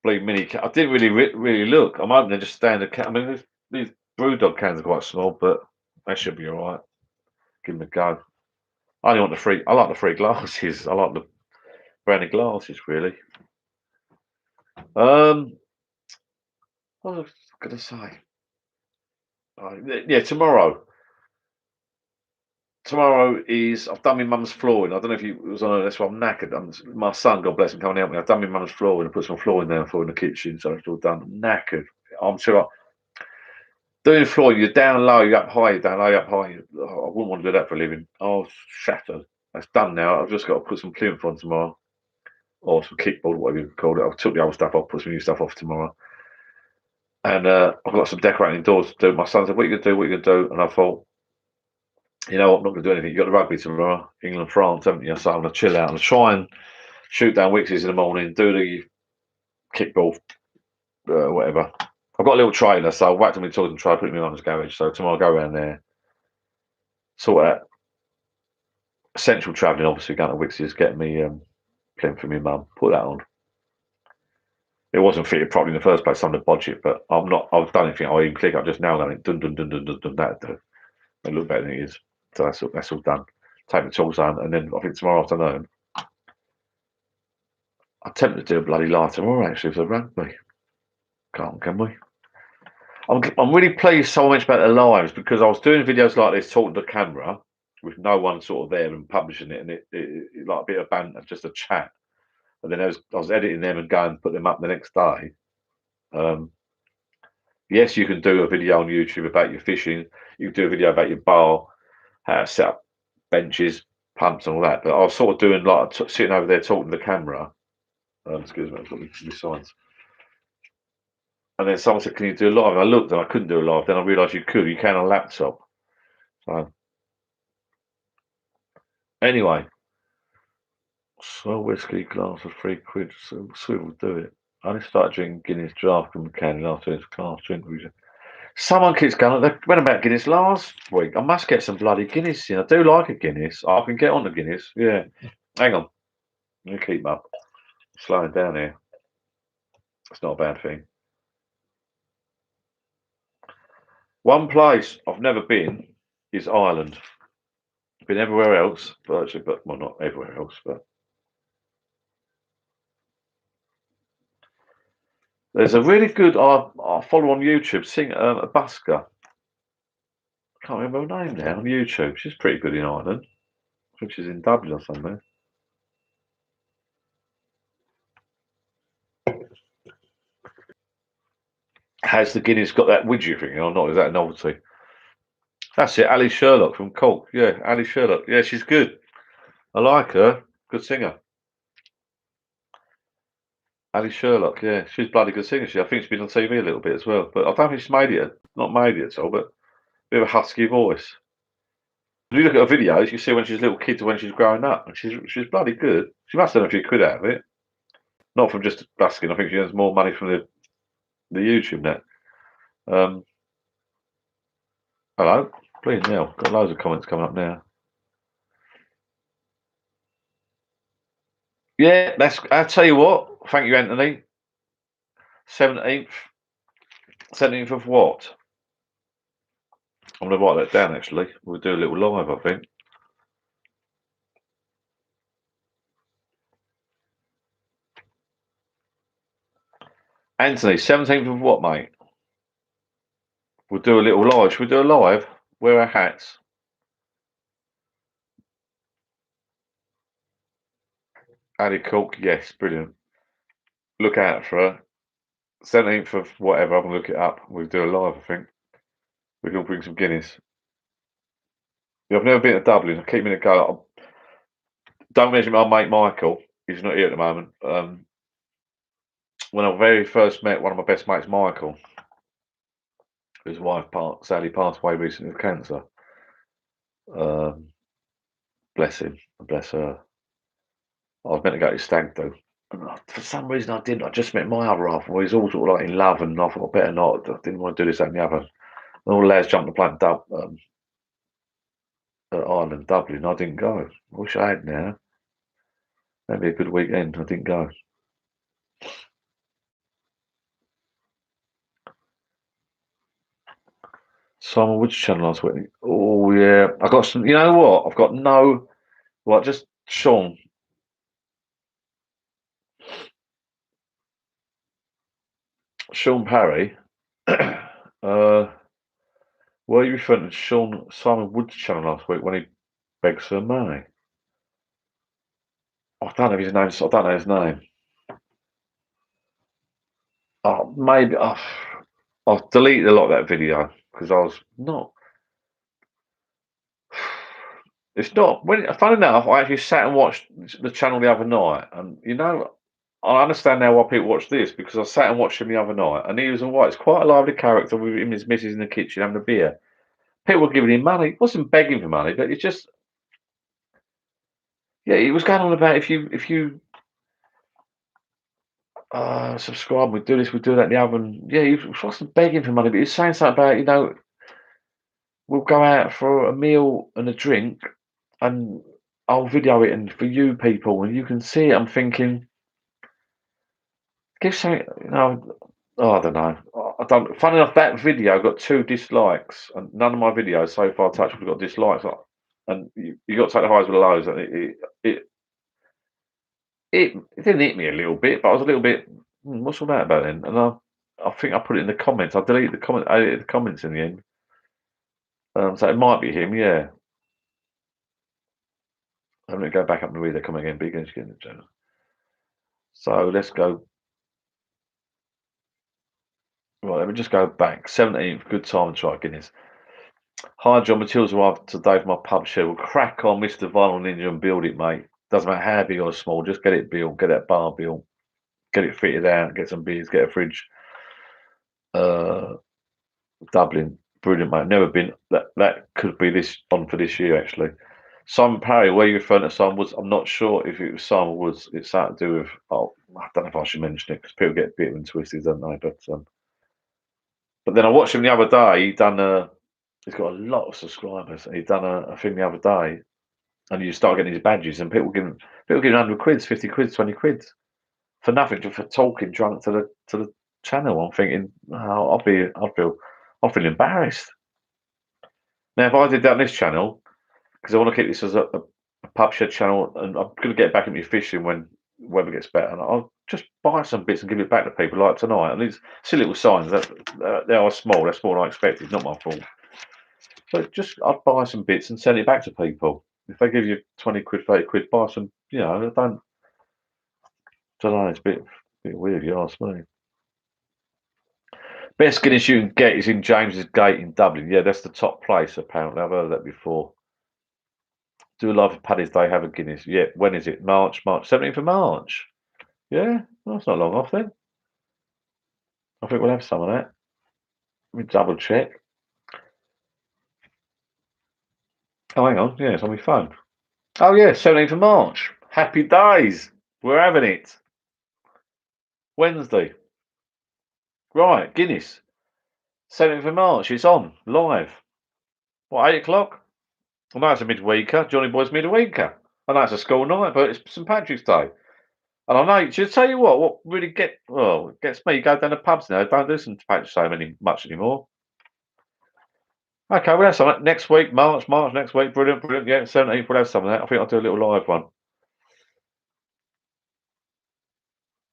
bleed mini. I didn't really look. I'm hoping they're just standard. I mean, these BrewDog cans are quite small, but they should be all right. Give them a go. I only want the free. I like the free glasses. I like the branded glasses, really. What was I going to say? Yeah, tomorrow. Tomorrow is I've done my mum's flooring. I don't know if you it was on. That's why I'm knackered. My son, God bless him, coming out me. I've done my mum's flooring and put some flooring down for in the kitchen, so it's all done. I'm knackered. I'm sure. Doing flooring, you're down low, you're up high, you're down low, you're up high. I wouldn't want to do that for a living. I was shattered. That's done now. I've just got to put some plinth on tomorrow, or some kickboard, whatever you call it. I took the old stuff off, put some new stuff off tomorrow. And I've got some decorating indoors to do. My son said, "What are you gonna do? What are you gonna do?" And I thought, you know what, I'm not gonna do anything. You got the rugby tomorrow, England, France, haven't you? So I'm gonna chill out and try and shoot down Wixies in the morning, do the kickball, whatever. I've got a little trailer, so I whacked on my tools and tried putting me on his garage. So tomorrow I'll go around there, sort out essential travelling, obviously going to Wixies, getting me playing for my mum, put that on. It wasn't fitted properly in the first place on the budget, but I've done anything. I even click. I just now done it. Dun dun dun dun dun dun. That do. It look better than it is. So that's all done. Take the tools on, and then I think tomorrow afternoon I'm tempted to do a bloody live tomorrow actually for the rugby. Can we? I'm really pleased so much about the lives because I was doing videos like this, talking to the camera with no one sort of there and publishing it, and it like a bit of banter, just a chat. And then I was editing them and going and put them up the next day. Yes, you can do a video on YouTube about your fishing. You can do a video about your bar, how to set up benches, pumps, and all that. But I was sort of doing like sitting over there talking to the camera. Excuse me, I've got my signs. And then someone said, "Can you do a live?" And I looked and I couldn't do a live. Then I realised you could. You can on a laptop. So anyway, swell whiskey glass of £3. So swivel do it. I only started drinking Guinness draft from the can after this class drink. Someone keeps going. They went about Guinness last week. I must get some bloody Guinness in. I do like a Guinness. I can get on the Guinness. Yeah. Hang on. You keep up. Slowing down here. It's not a bad thing. One place I've never been is Ireland. Been everywhere else, virtually, but well, not everywhere else, but there's a really good I follow on YouTube singer, a busker. I can't remember her name now on YouTube. She's pretty good in Ireland. I think she's in Dublin or somewhere. Has the Guinness got that widget thing or not? Is that a novelty? That's it, Ali Sherlock from Cork. Yeah, Ali Sherlock. Yeah, she's good. I like her. Good singer. Ali Sherlock, yeah. She's a bloody good singer. I think she's been on TV a little bit as well. But I don't think she's made it. Not made it at all, but a bit of a husky voice. If you look at her videos, you see when she's a little kid to when she's growing up. And she's bloody good. She must have a few quid out of it. Not from just busking. I think she earns more money from the YouTube net. Hello. Please now. Got loads of comments coming up now. Yeah, I'll tell you what. Thank you, Anthony. 17th of what? I'm going to write that down, actually. We'll do a little live, I think. Anthony, 17th of what, mate? We'll do a little live. Should we do a live? Wear our hats. Addy Cork, yes, brilliant. Look out for her. 17th of whatever, I'm going to look it up. We'll do a live, I think. We can bring some Guinness. Yeah, I've never been to Dublin. I keep meaning to go. Don't mention my mate Michael. He's not here at the moment. When I very first met one of my best mates, Michael, his wife sadly passed away recently with cancer. Bless him, bless her. I was meant to go to his stag do. And for some reason I didn't. I just met my other half, and we was all sort of like in love, and I thought I better not. I didn't want to do this, that, and the other. And all the lads jumped the plane at Ireland, Dublin. I didn't go. I wish I had now. That'd be a good weekend. I didn't go. Simon Wood's channel last week. Oh yeah, I got some. You know what? I've got no. What? Just Sean. Sean Parry. Were you referring to Simon Wood's channel last week when he begs for money? I don't know his name. I don't know his name. Oh, maybe I've deleted a lot of that video because I was not. It's not. Funny enough, I actually sat and watched the channel the other night, and you know, I understand now why people watch this because I sat and watched him the other night, and he was all right. It's quite a lively character with him and his missus in the kitchen having a beer. People were giving him money. He wasn't begging for money, but it's just, yeah, he was going on about if you subscribe, we do this, we do that, and the other. And yeah, he wasn't begging for money, but he was saying something about, we'll go out for a meal and a drink, and I'll video it, and for you people, and you can see it. I'm thinking, give something, oh, I don't know. I don't. Funny enough, that video got 2 dislikes, and none of my videos so far touched have got dislikes. And you got to take the highs with the lows, and it didn't hit me a little bit, but I was a little bit. What's all that about then? And I think I put it in the comments. I deleted the comment. I edited the comments in the end. So it might be him. Yeah. I'm going to go back up and read the comment again. Be against getting the channel. So let's go. Right, let me just go back. 17th, good time to try Guinness. Hi, John. Matilda's arrived today for my pub share. We'll crack on, Mr. Vinyl Ninja, and build it, mate. Doesn't matter how big or small, just get it built, get that bar built, get it fitted out, get some beers, get a fridge. Dublin, brilliant, mate. Never been. That could be this on for this year, actually. Simon Parry, where you referring to Simon Woods? I'm not sure if it was Simon Woods. It's something to do with. Oh, I don't know if I should mention it because people get bit and twisted, don't they? But then I watched him the other day. He's got a lot of subscribers. He done a thing the other day. and you start getting these badges, and people giving 100 quid, 50 quid, 20 quid for nothing, just for talking drunk to the channel. I'm thinking, oh, I'll feel embarrassed. Now, if I did that on this channel, because I want to keep this as a pub shed channel, and I'm going to get back into fishing when weather gets better, and I'll just buy some bits and give it back to people like tonight. And these silly little signs that they are small, they're smaller than I expected, not my fault. But just I'd buy some bits and send it back to people. If they give you 20 quid, 30 quid, buy some, I don't know, it's a bit weird, you ask me. Best Guinness you can get is in James's Gate in Dublin. Yeah, that's the top place, apparently. I've heard that before. Do a live for Paddy's Day, have a Guinness. Yeah, when is it? March, 17th of March. Yeah, well, that's not long off then. I think we'll have some of that. Let me double check. Oh, hang on. Yeah, it's on my phone. Oh, yeah, 17th of March. Happy days. We're having it. Wednesday. Right, Guinness. 17th of March. It's on, live. What, 8 o'clock? I know it's a midweeker. Johnny Boy's midweeker. I know it's a school night, but it's St. Patrick's Day. And I know, should tell you what really gets me, you go down to pubs now, don't do St. Patrick's Day much anymore. Okay, we'll have some next week, March next week. Brilliant. Yeah, 17th, we'll have some of that. I think I'll do a little live one.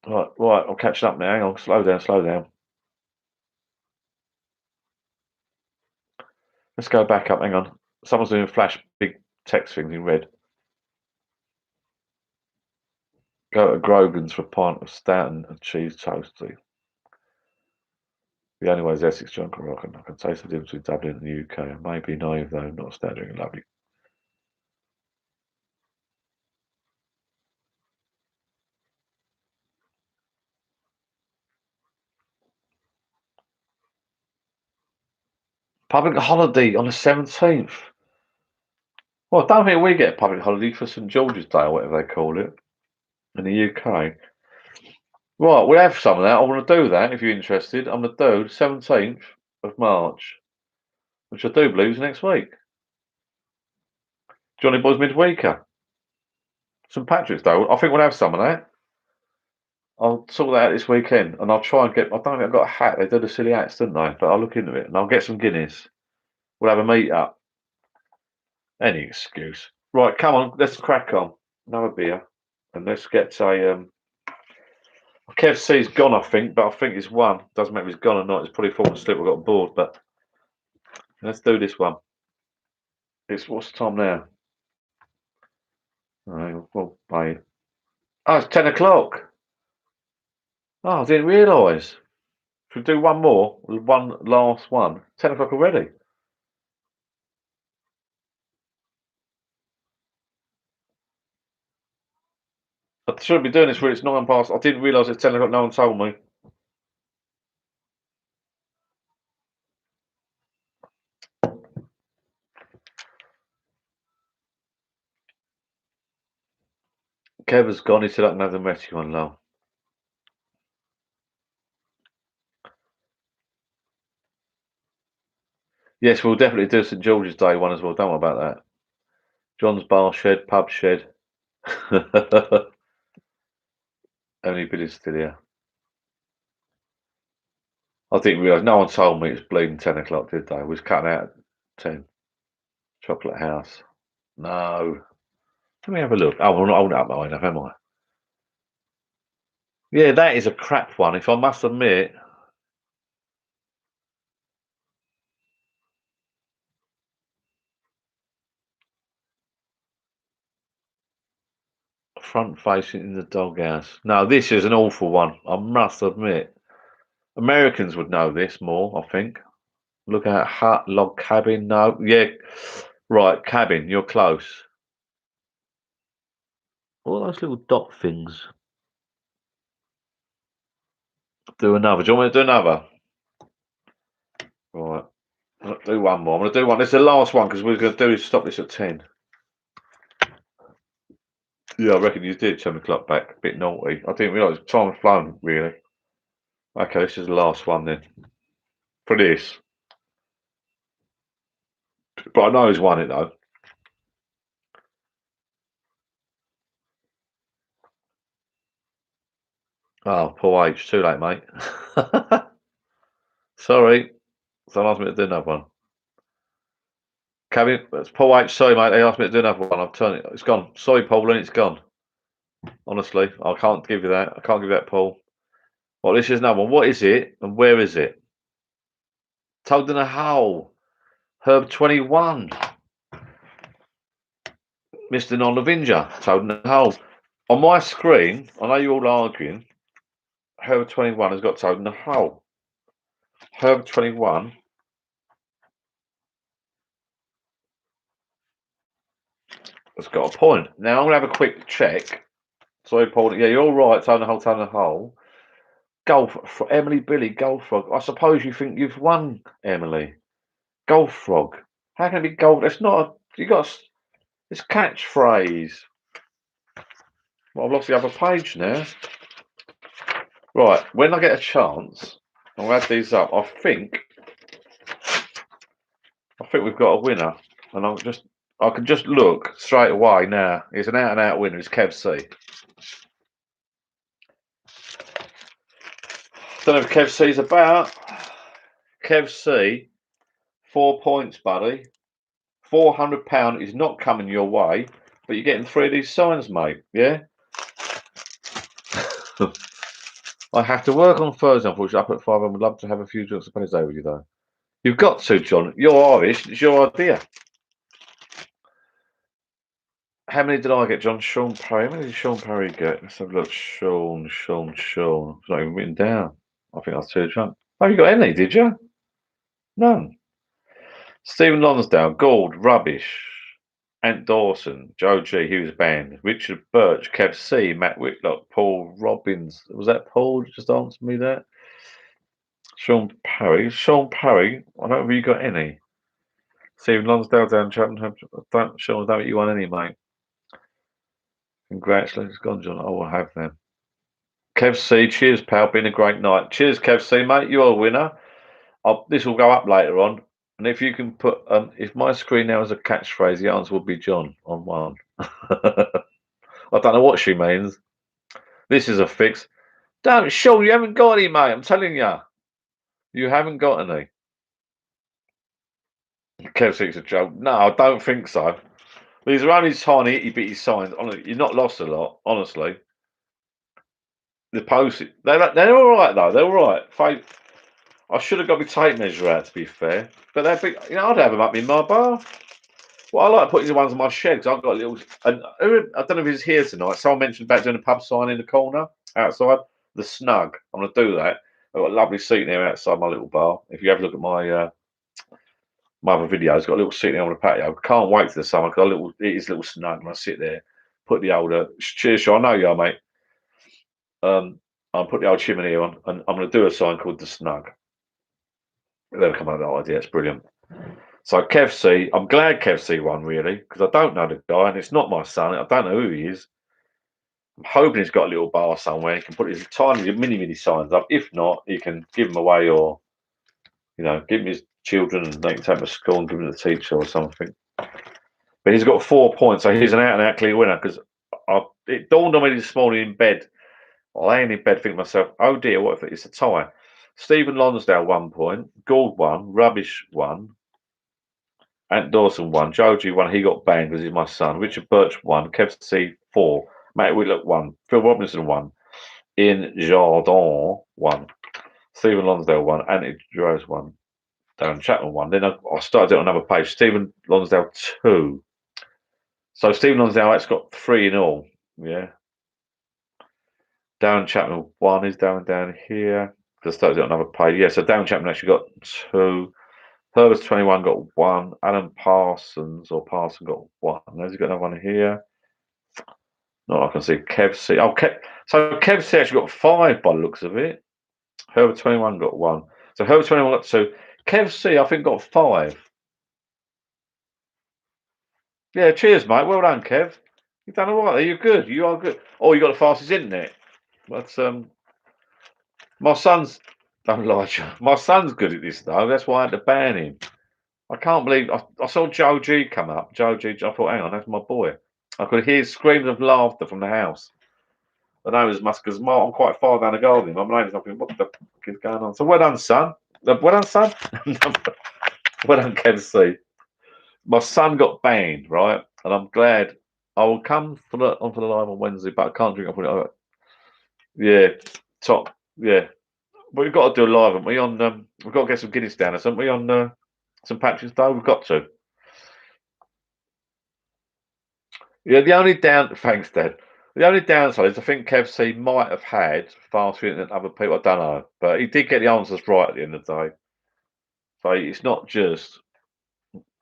Right, I'm catching up now. Hang on, slow down. Let's go back up. Hang on. Someone's doing flash big text things in red. Go to Grogan's for a pint of stout and cheese toasty. The only way is Essex drunk and rock, and I can taste the difference between Dublin and the UK. I may be naive though, not stout drinking lovely. Public holiday on the 17th. Well, I don't think we get a public holiday for St George's Day or whatever they call it in the UK. Right, we'll have some of that. I want to do that if you're interested. I'm going to do the 17th of March, which I do believe is next week. Johnny Boy's midweeker. St Patrick's Day. I think we'll have some of that. I'll sort that out this weekend, and I'll try and get. I don't think I've got a hat. They do the silly hats, don't they? But I'll look into it, and I'll get some Guinness. We'll have a meet up. Any excuse. Right, come on, let's crack on. Another beer, and let's get a. Kev C's gone, I think, but I think he's won. Doesn't matter if he's gone or not. He's probably fallen asleep. We've got bored, but let's do this one. What's the time now? Well, mate. Oh, it's 10 o'clock. Oh, I didn't realise. Should we do one more? One last one. 10 o'clock already. I shouldn't be doing this when it's 9 past. I didn't realise it's 10 o'clock. No one told me. Kev has gone. He said I can have the messy one now. Yes, we'll definitely do St George's Day one as well. Don't worry about that. John's Bar Shed, Pub Shed. Only Billy's still here. I didn't realise. No one told me it's bleeding 10 o'clock, did they? We was cutting out at 10. Chocolate House. No. Let me have a look. Oh, I'm not holding it up my enough, am I? Yeah, that is a crap one, if I must admit. Front facing in the doghouse. No, this is an awful one, I must admit. Americans would know this more, I think. Look at hut, log cabin. No, yeah, right, cabin. You're close. All those little dot things. Do another. Do you want me to do another? Right. I'll do one more. I'm going to do one. This is the last one because we're going to stop this at 10. Yeah, I reckon you did 10 o'clock back. A bit naughty. I didn't realise time had flown, really. Okay, this is the last one then. For this. But I know who's won it though. Oh, Paul H. Too late, mate. Sorry. Someone asked me to do another one. Kevin, it's Paul H. Sorry, mate. They asked me to do another one. I've turned it. It's gone. Sorry, Paul, and it's gone. Honestly, I can't give you that. I can't give you that, Paul. Well, this is another one. What is it and where is it? Toad in a hole. Herb 21. Mr. Non-Avenger. Toad in a hole. On my screen, I know you're all arguing. Herb 21 has got Toad in a hole. Herb 21 has got a point. Now I'm gonna have a quick check. Sorry, Paul. Yeah, you're all right. Toad in a hole. Toad in a hole. Golf for Emily Billy. Golf frog. I suppose you think you've won, Emily. Golf frog. How can it be golf? It's not. You got. It's catchphrase. Well, I've lost the other page now. Right. When I get a chance, I'll add these up. I think we've got a winner, and I can just look straight away now. It's an out-and-out winner. It's Kev C. Don't know if Kev C's about. Kev C, 4 points, buddy. £400 is not coming your way, but you're getting 3 of these signs, mate. Yeah. I have to work on Thursday, unfortunately. Up at 5. I would love to have a few drinks of Wednesday with you, though. You've got to, John. You're Irish. It's your idea. How many did I get, John? Sean Parry. How many did Sean Parry get? Let's have a look. Sean. It's not even written down. I think I was too drunk. Oh, you got any, did you? None. Stephen Lonsdale. Gould. Rubbish. Ant Dawson. Joe G. He was banned. Richard Birch. Kev C. Matt Whitlock. Paul Robbins. Was that Paul? Just answer me that. Sean Parry. I don't know if you got any. Stephen Lonsdale down Cheltenham. Sean, I don't think you won any, mate. Congratulations, gone, John. I will have them. Kev C, cheers, pal. Been a great night. Cheers, Kev C, mate. You're a winner. This will go up later on. And if you can put, if my screen now is a catchphrase, the answer will be John on one. I don't know what she means. This is a fix. Damn, Sean, you haven't got any, mate. I'm telling you. You haven't got any. Kev C's a joke. No, I don't think so. These are only tiny itty bitty signs. You're not lost a lot, honestly. The post they're all right though. They're all right. I should have got my tape measure out to be fair, but they're big. You know, I'd have them up in my bar. Well, I like putting the ones on my shed because I've got a little. And I don't know if he's here tonight. Someone mentioned about doing a pub sign in the corner outside the Snug. I'm going to do that. I've got a lovely seat there outside my little bar. If you have a look at my my other videos, got a little seat there on the patio. Can't wait for the summer because it is a little snug, and I sit there, put the old cheers. I know you are, mate. I'll put the old chimney on, and I'm going to do a sign called the Snug. They'll come up with that idea. It's brilliant. So Kev C, I'm glad Kev C won really because I don't know the guy, and it's not my son. I don't know who he is. I'm hoping he's got a little bar somewhere. He can put his tiny mini signs up. If not, he can give them away, or give them his children, and they can take them to school and give them to the teacher or something. But he's got 4 points, so he's an out-and-out clear winner because it dawned on me this morning in bed. Laying in bed, thinking to myself, oh dear, what if it's a tie? Stephen Lonsdale 1 point, Gould 1, Rubbish 1, Ant Dawson 1, Joe G 1, he got banned because he's my son, Richard Birch 1, Kev C 4, Matt Whitlock 1, Phil Robinson 1, Ian Jardin 1, Stephen Lonsdale 1, Anthony Rose 1, Darren Chapman 1. Then I started it on another page, Stephen Lonsdale 2. So Stephen Lonsdale actually got 3 in all, yeah. Darren Chapman 1 is down here. Because I started it on another page. Yeah, so Darren Chapman actually got 2. Herbert 21 got 1. Alan Parson got 1. Has he got another one here? No, I can see Kev C. So Kev C actually got 5 by the looks of it. Herbert 21 got 1. So Herbert 21 got 2. Kev C, I think, got 5. Yeah, cheers, mate. Well done, Kev. You've done all right. You're good. You are good. Oh, you got the fastest internet. But my son's don't lie to you. My son's good at this though. That's why I had to ban him. I can't believe I saw Joe G come up. Joe G. I thought, hang on, that's my boy. I could hear screams of laughter from the house. The neighbours must, because I'm quite far down the garden. My neighbours not thinking, what the fuck is going on? So well done, son. Well done, son. Well done, Kev C. My son got banned, right? And I'm glad. I will come for the live on Wednesday, but I can't drink up on it. Yeah, top. Yeah, but we've got to do a live, haven't we? On we've got to get some Guinness down, haven't we? On St Patrick's Day, we've got to. Yeah, the only thanks, Dad. The only downside is I think Kev C might have had faster than other people. I don't know, but he did get the answers right at the end of the day. So it's not just.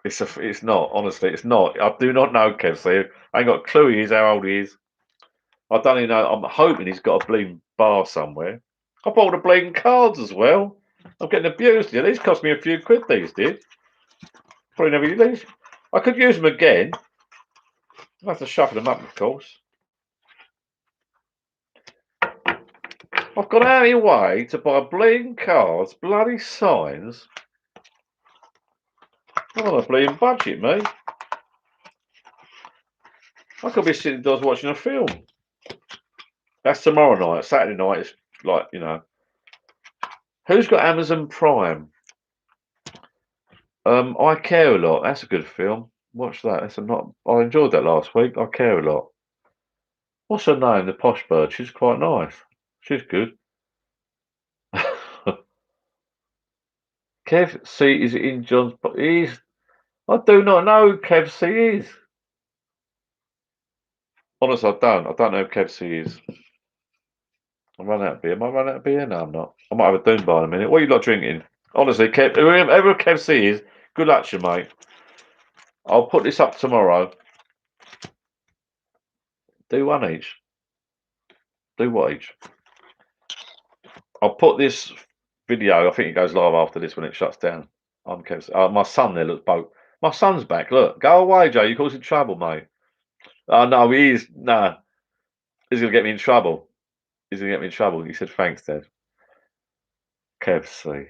It's not, honestly, it's not. I do not know Kev C. I ain't got a clue he is, how old he is. I don't even know. I'm hoping he's got a bleeding bar somewhere. I bought the bleeding cards as well. I'm getting abused here. These cost me a few quid, these did. Probably never use these. I could use them again. I'll have to shuffle them up, of course. I've gone out of your way to buy bleeding cards, bloody signs. I'm on a bleeding budget, mate. I could be sitting indoors watching a film. That's tomorrow night. Saturday night is like, you know. Who's got Amazon Prime? I Care a Lot. That's a good film. Watch that. I enjoyed that last week. I Care a Lot. What's her name? The posh bird. She's quite nice. She's good. Kev C is in John's. I do not know who Kev C is. Honestly, I don't. I don't know who Kev C is. I'm running out of beer. Am I running out of beer? No, I'm not. I might have a Doom bar in a minute. What are you lot drinking? Honestly, Kev, whoever Kev C is, good luck to you, mate. I'll put this up tomorrow. Do one each. Do what each? I'll put this video. I think it goes live after this when it shuts down. I'm Kev C. My son there, look, boat. My son's back. Look, go away, Joe. You're causing trouble, mate. Oh no, he is. No, he's gonna get me in trouble. He's gonna get me in trouble. He said, "Thanks, Dad." Kev C.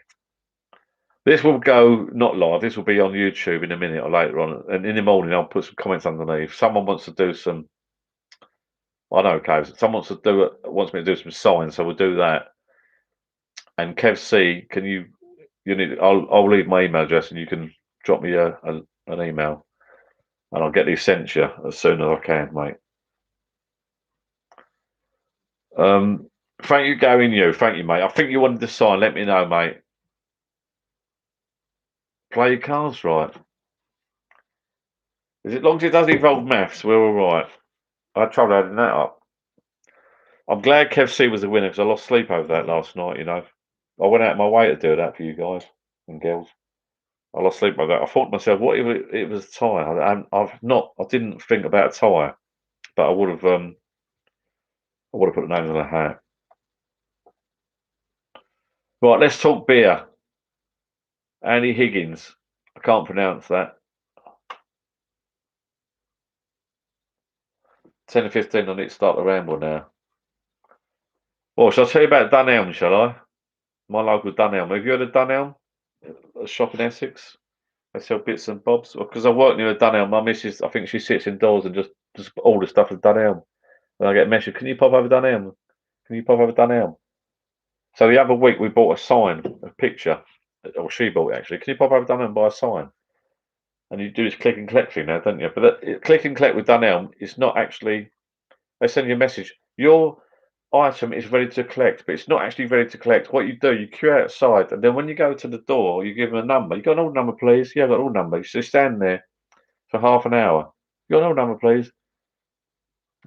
This will go not live. This will be on YouTube in a minute or later on, and in the morning I'll put some comments underneath. Someone wants to do some. I know, Kev. Someone wants me to do some signs, so we'll do that. And Kev C, can you? You need. I'll leave my email address, and you can drop me an email, and I'll get these sent to you as soon as I can, mate. Thank you, Gary. You. Thank you, mate. I think you wanted to sign. Let me know, mate. Play your cards right. As long as it doesn't involve maths, we're all right. I had trouble adding that up. I'm glad Kev C was the winner because I lost sleep over that last night. You know, I went out of my way to do that for you guys and girls. I lost sleep over that. I thought to myself, what if it was a tie? I didn't think about a tie, but I would have. I would have put the names on a hat. Right, let's talk beer. Andy Higgins. I can't pronounce that. 10 and 15, I need to start the ramble now. Well, shall I tell you about Dunelm, shall I? My local Dunelm. Have you heard of Dunelm? A shop in Essex? They sell bits and bobs. Because I work near a Dunelm, my missus, I think she sits indoors and just all the stuff at Dunelm. And I get a message, can you pop over Dunelm? Can you pop over Dunelm? So the other week we bought a sign, a picture, or she bought it actually. Can you pop over Dunelm and buy a sign? And you do this click and collect thing now, don't you? But click and collect with Dunelm, it's not actually, they send you a message. Your item is ready to collect, but it's not actually ready to collect. What you do, you queue outside, and then when you go to the door, you give them a number. You got an order number, please? Yeah, I've got an order number. So you stand there for half an hour. You got an order number, please?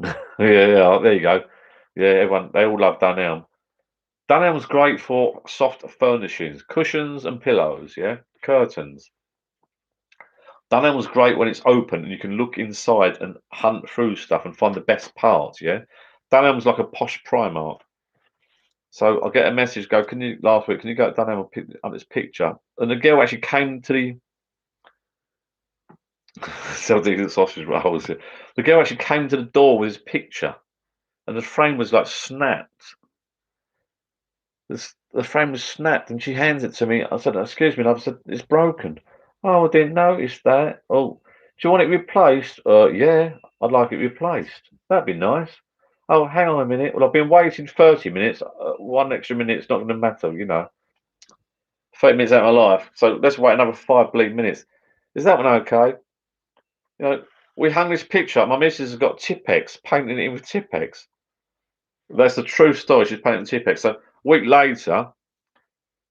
yeah, there you go. Yeah, everyone, they all love Dunelm. Dunelm's great for soft furnishings, cushions and pillows, yeah, curtains. Dunelm's great when it's open and you can look inside and hunt through stuff and find the best parts, yeah. Dunelm's like a posh Primark. So I get a message, last week, can you go to Dunelm and pick up this picture? And the girl actually came to the Celtic sausage rolls. The girl actually came to the door with his picture and the frame was like snapped. The frame was snapped and she hands it to me. I said, excuse me, and I said, it's broken. Oh, I didn't notice that. Oh, do you want it replaced? Yeah, I'd like it replaced. That'd be nice. Oh, hang on a minute. Well, I've been waiting 30 minutes. 1 extra minute's not going to matter, 30 minutes out of my life. So let's wait another 5 minutes. Is that one okay? We hung this picture up. My missus has got Tipex, painting it in with Tipex. That's the true story. She's painting Tipex. So a week later,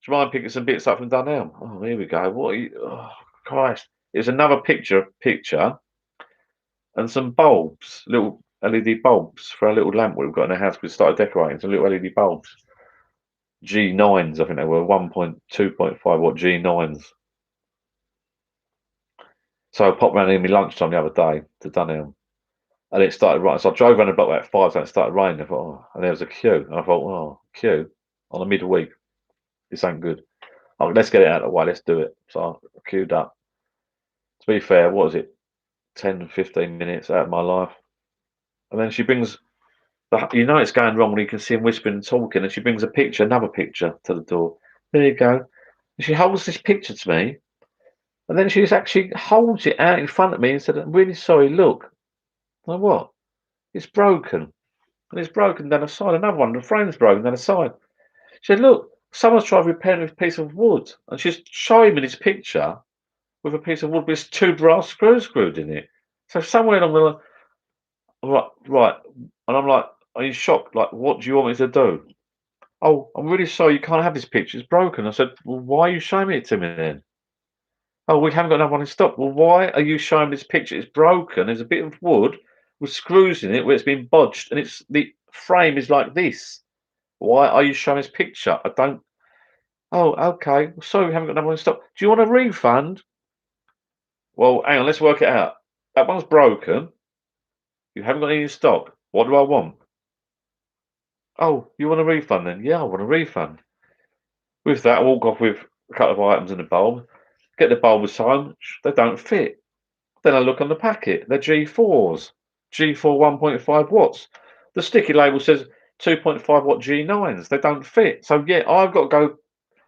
do you mind picking some bits up from Dunelm? Oh, here we go. What are you? Oh, Christ. It's another picture and some bulbs, little LED bulbs for our little lamp we've got in the house. We started decorating some little LED bulbs. G9s, I think they were 1.2.5 watt G9s. So I popped round in my lunchtime the other day to Dunelm. And it started raining. So I drove around the block about 5 times. It started raining. I thought, and there was a queue. And I thought, queue on a midweek. This ain't good. Oh, let's get it out of the way. Let's do it. So I queued up. To be fair, what was it? 10, 15 minutes out of my life. And then she brings, it's going wrong when you can see him whispering and talking. And she brings another picture to the door. There you go. And she holds this picture to me. And then she just actually holds it out in front of me and said, I'm really sorry, look. Like, what? It's broken. And it's broken down the side. Another one, the frame's broken down the side. She said, look, someone's tried to repair it with a piece of wood. And she's showing me this picture with a piece of wood with 2 brass screws screwed in it. So somewhere along the line, I'm like, right. And I'm like, are you shocked? Like, what do you want me to do? Oh, I'm really sorry, you can't have this picture. It's broken. I said, well, why are you showing it to me then? Oh, we haven't got another one in stock. Well, why are you showing this picture? It's broken. There's a bit of wood with screws in it where it's been bodged, and the frame is like this. Why are you showing this picture? I don't. Oh, okay. Sorry, we haven't got another one in stock. Do you want a refund? Well, hang on. Let's work it out. That one's broken. You haven't got any in stock. What do I want? Oh, you want a refund then? Yeah, I want a refund. With that, I walk off with a couple of items in the bulb. Get the bulbs home. They don't fit. Then I look on the packet. They're G4s. G4 1.5 watts. The sticky label says 2.5 watt G9s. They don't fit. So yeah, I've got to go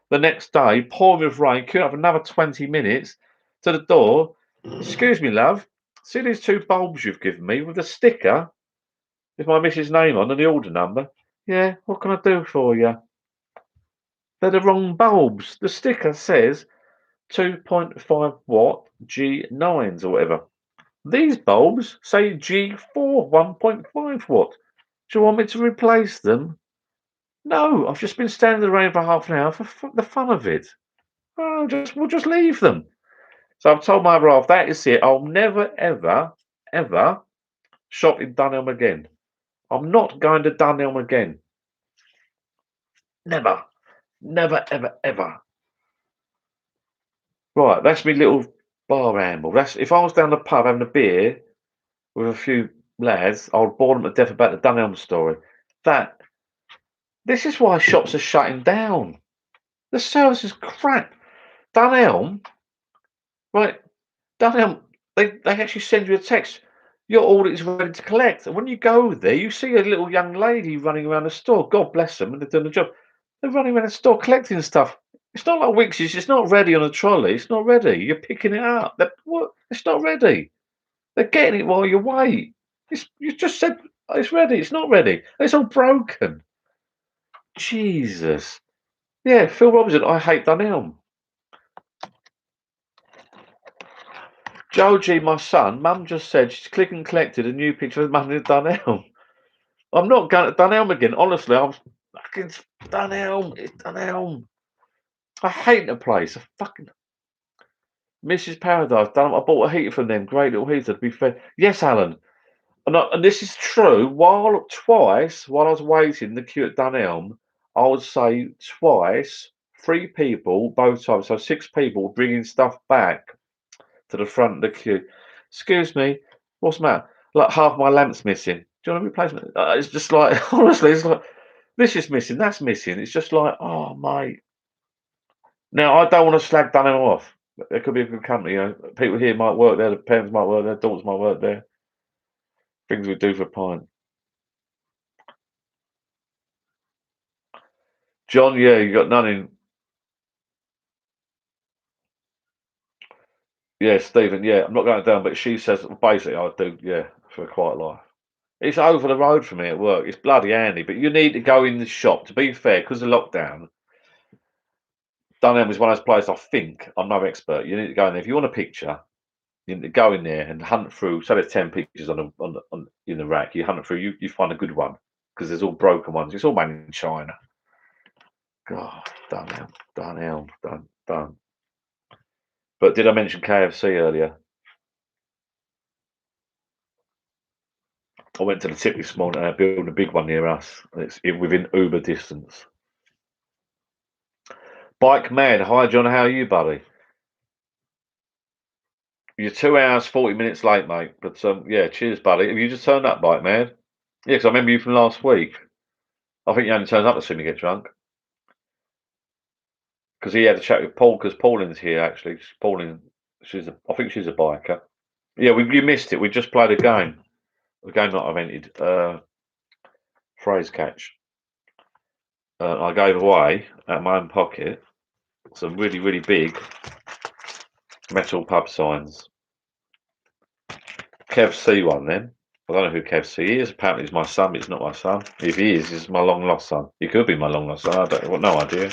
the next day, pouring with rain, queuing up another 20 minutes to the door. Excuse me, love. See these 2 bulbs you've given me with a sticker with my missus' name on and the order number? Yeah, what can I do for you? They're the wrong bulbs. The sticker says 2.5 watt G9s or whatever. These bulbs say G4 1.5 watt. Do you want me to replace them? No, I've just been standing in the rain for half an hour for the fun of it. Oh, we'll just leave them. So I've told my other half that is it. I'll never, ever, ever shop in Dunelm again. I'm not going to Dunelm again. Never, never, ever, ever. Right, that's my little bar ramble. That's if I was down the pub having a beer with a few lads, I would bore them to death about the Dunelm story. This is why shops are shutting down. The service is crap. Dunelm, right? Dunelm, they actually send you a text. Your order is ready to collect. And when you go there, you see a little young lady running around the store. God bless them, and they're doing the job. They're running around the store collecting stuff. It's not like Wixies. It's not ready on a trolley. It's not ready. You're picking it up. What? It's not ready. They're getting it while you wait. You just said it's ready. It's not ready. It's all broken. Jesus. Yeah, Phil Robinson. I hate Dunelm. Joe G, my son, Mum just said she's click and collected a new picture of Mum in Dunelm. I'm not going to Dunelm again. Honestly, I'm fucking Dunelm. It's Dunelm. I hate the place. I fucking Mrs. Paradise. Dunelm. I bought a heater from them. Great little heater. To be fair, yes, Alan. And this is true. While I was waiting in the queue at Dunelm, I would say twice, 3 people both times, so 6 people bringing stuff back to the front of the queue. Excuse me, what's the matter? Like half my lamp's missing. Do you want a replacement? It's just like honestly, it's like this is missing, that's missing. It's just like, oh mate. Now I don't want to slag Dunelm off. There could be a good company. People here might work there. The parents might work there. Daughters might work there. Things we do for a pint. John, yeah, you got none in. Yeah, Stephen, yeah, I'm not going down, but she says basically I do, yeah, for a quiet life. It's over the road from me at work. It's bloody handy, but you need to go in the shop. To be fair, because of lockdown, Dunelm is one of those places. I think I'm no expert. You need to go in there if you want a picture. You need to go in there and hunt through. So there's 10 pictures on in the rack. You hunt through. You find a good one because there's all broken ones. It's all made in China. God, Dunelm, done. But did I mention KFC earlier? I went to the tip this morning. They're building a big one near us. It's within Uber distance. Bike Man, hi John, how are you, buddy? You're 2 hours 40 minutes late, mate. But yeah, cheers, buddy. Have you just turned up, Bike Man? Yeah, because I remember you from last week. I think you only turned up to see me get drunk. Because he had a chat with Paul. Because Pauline's here actually. Pauline, I think she's a biker. Yeah, you missed it. We just played a game. A game that I've entered. Phrase catch. I gave away out of my own pocket some really, really big metal pub signs. Kev C one then. I don't know who Kev C is. Apparently he's my son, but he's not my son. If he is, he's my long lost son. He could be my long lost son. I don't got no idea.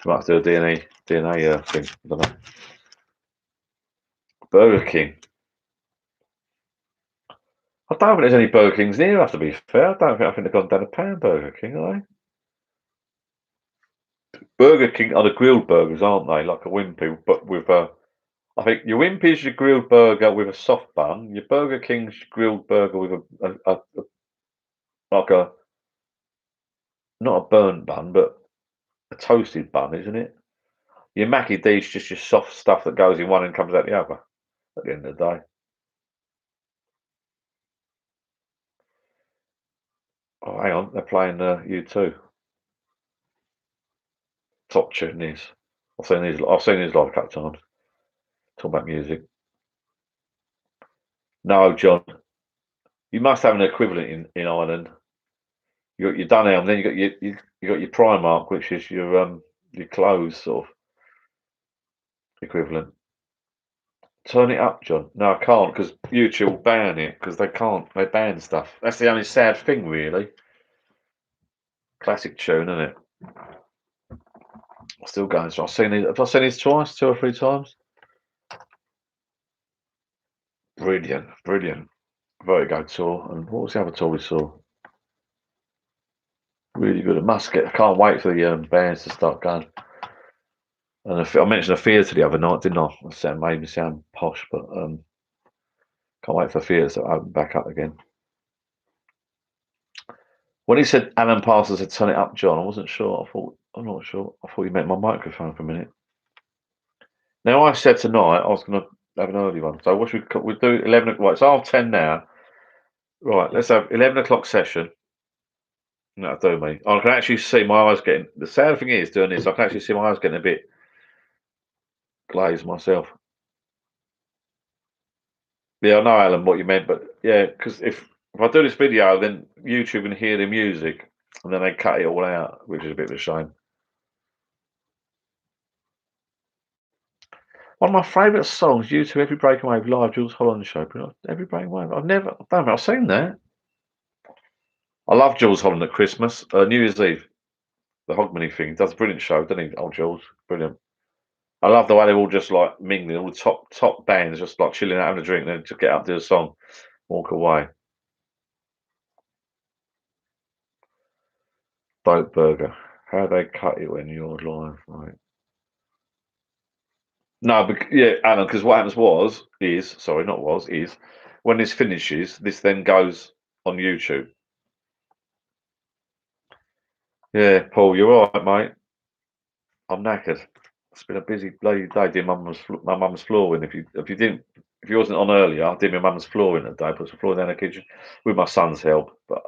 Might have to do a DNA thing. I don't know. Burger King. I don't think there's any Burger Kings near us, to be fair. I think they've gone down a pound, Burger King, are they? Burger King are the grilled burgers, aren't they? Like a Wimpy, but with a. I think your Wimpy's your grilled burger with a soft bun. Your Burger King's your grilled burger with a like a not a burnt bun, but a toasted bun, isn't it? Your Mackie D's just your soft stuff that goes in one and comes out the other. At the end of the day. Oh, hang on, they're playing U2. Top tune this. I've seen these live a couple of times. Talk about music. No, John. You must have an equivalent in Ireland. You got your Dunelm, then you got your Primark, which is your clothes sort of equivalent. Turn it up, John. No, I can't because YouTube will ban it because they can't. They ban stuff. That's the only sad thing, really. Classic tune, isn't it? Still going. So I've seen these. Have I seen these twice, 2 or 3 times? Brilliant. Vertigo tour, and what was the other tour we saw? Really good at Muscat. I can't wait for the bands to start going. And I mentioned a theatre the other night, didn't I? That made me sound posh, but can't wait for theatres to open back up again. When he said Alan Parsons had turn it up, John, I wasn't sure. I'm not sure. I thought you meant my microphone for a minute. Now I said tonight I was going to have an early one, so what should we do? 11. Right, it's 10:30 now. Right, let's have 11 o'clock session. That'll do me. I can actually see my eyes getting. The sad thing is doing this, I can actually see my eyes getting a bit glazed myself. Yeah, I know, Alan, what you meant, but yeah, because if I do this video, then YouTube can hear the music, and then they cut it all out, which is a bit of a shame. One of my favourite songs, U2, Every Breaking Wave, live, Jules Holland show. Every Breaking Wave. I don't think I've seen that. I love Jules Holland at Christmas, New Year's Eve, the Hogmanay thing. He does a brilliant show, doesn't he, old Jules? Brilliant. I love the way they're all just like mingling, all the top bands just like chilling out, having a drink, and then just get up, do a song, walk away. Boat Burger. How they cut it when you're live, right? No, but yeah, Alan, because what happens is when this finishes, this then goes on YouTube. Yeah, Paul, you're all right, mate. I'm knackered. It's been a busy bloody day doing my mum's flooring. If you wasn't on earlier, I did my mum's flooring today. Put some floor down the kitchen with my son's help, but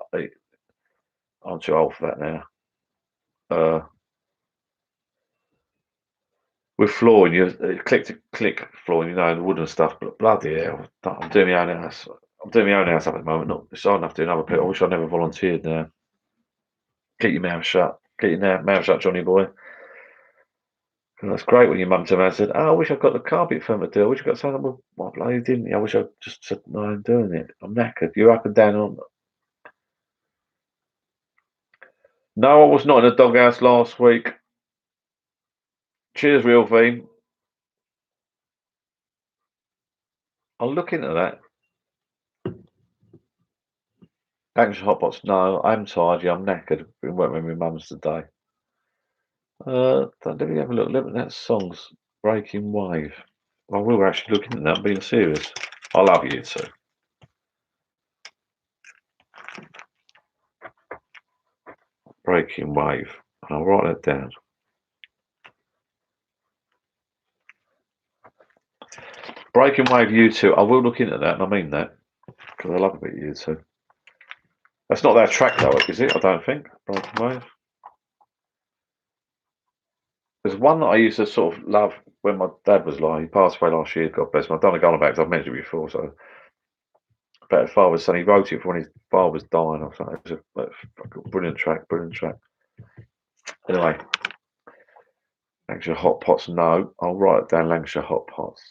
I'm too old for that now. With flooring, you click flooring, the wooden stuff. But bloody hell, I'm doing my own house. I'm doing my own house up at the moment. Not it's hard enough doing other people. I wish I never volunteered now. Keep your mouth shut. Keep your mouth shut, Johnny boy. And that's great when your mum turned around and said, "Oh, I wish I'd got the carpet firm to do. I wish I got something." Well, what bloody didn't you? I wish I just said, "No, I'm doing it. I'm knackered." You're up and down on. No, I was not in the doghouse last week. Cheers, real theme. I'll look into that. Anxious hotpots. No, I'm tired. Yeah, I'm knackered. Been working with my mum's today. Let me have a look. Look at that song's Breaking Wave. I will actually look into that. I'm being serious. I love you too. Breaking Wave. I'll write that down. Breaking Wave U2. I will look into that, and I mean that because I love a bit of U2. That's not their track though, is it? I don't think. Breaking Wave. There's one that I used to sort of love when my dad was alive. He passed away last year. God bless him. I've done a gun about because I've mentioned it before. So about his father's son. He wrote it for when his father was dying or something. It was a brilliant track. Brilliant track. Anyway. Lancashire Hot Pots, no. I'll write it down, Lancashire Hot Pots.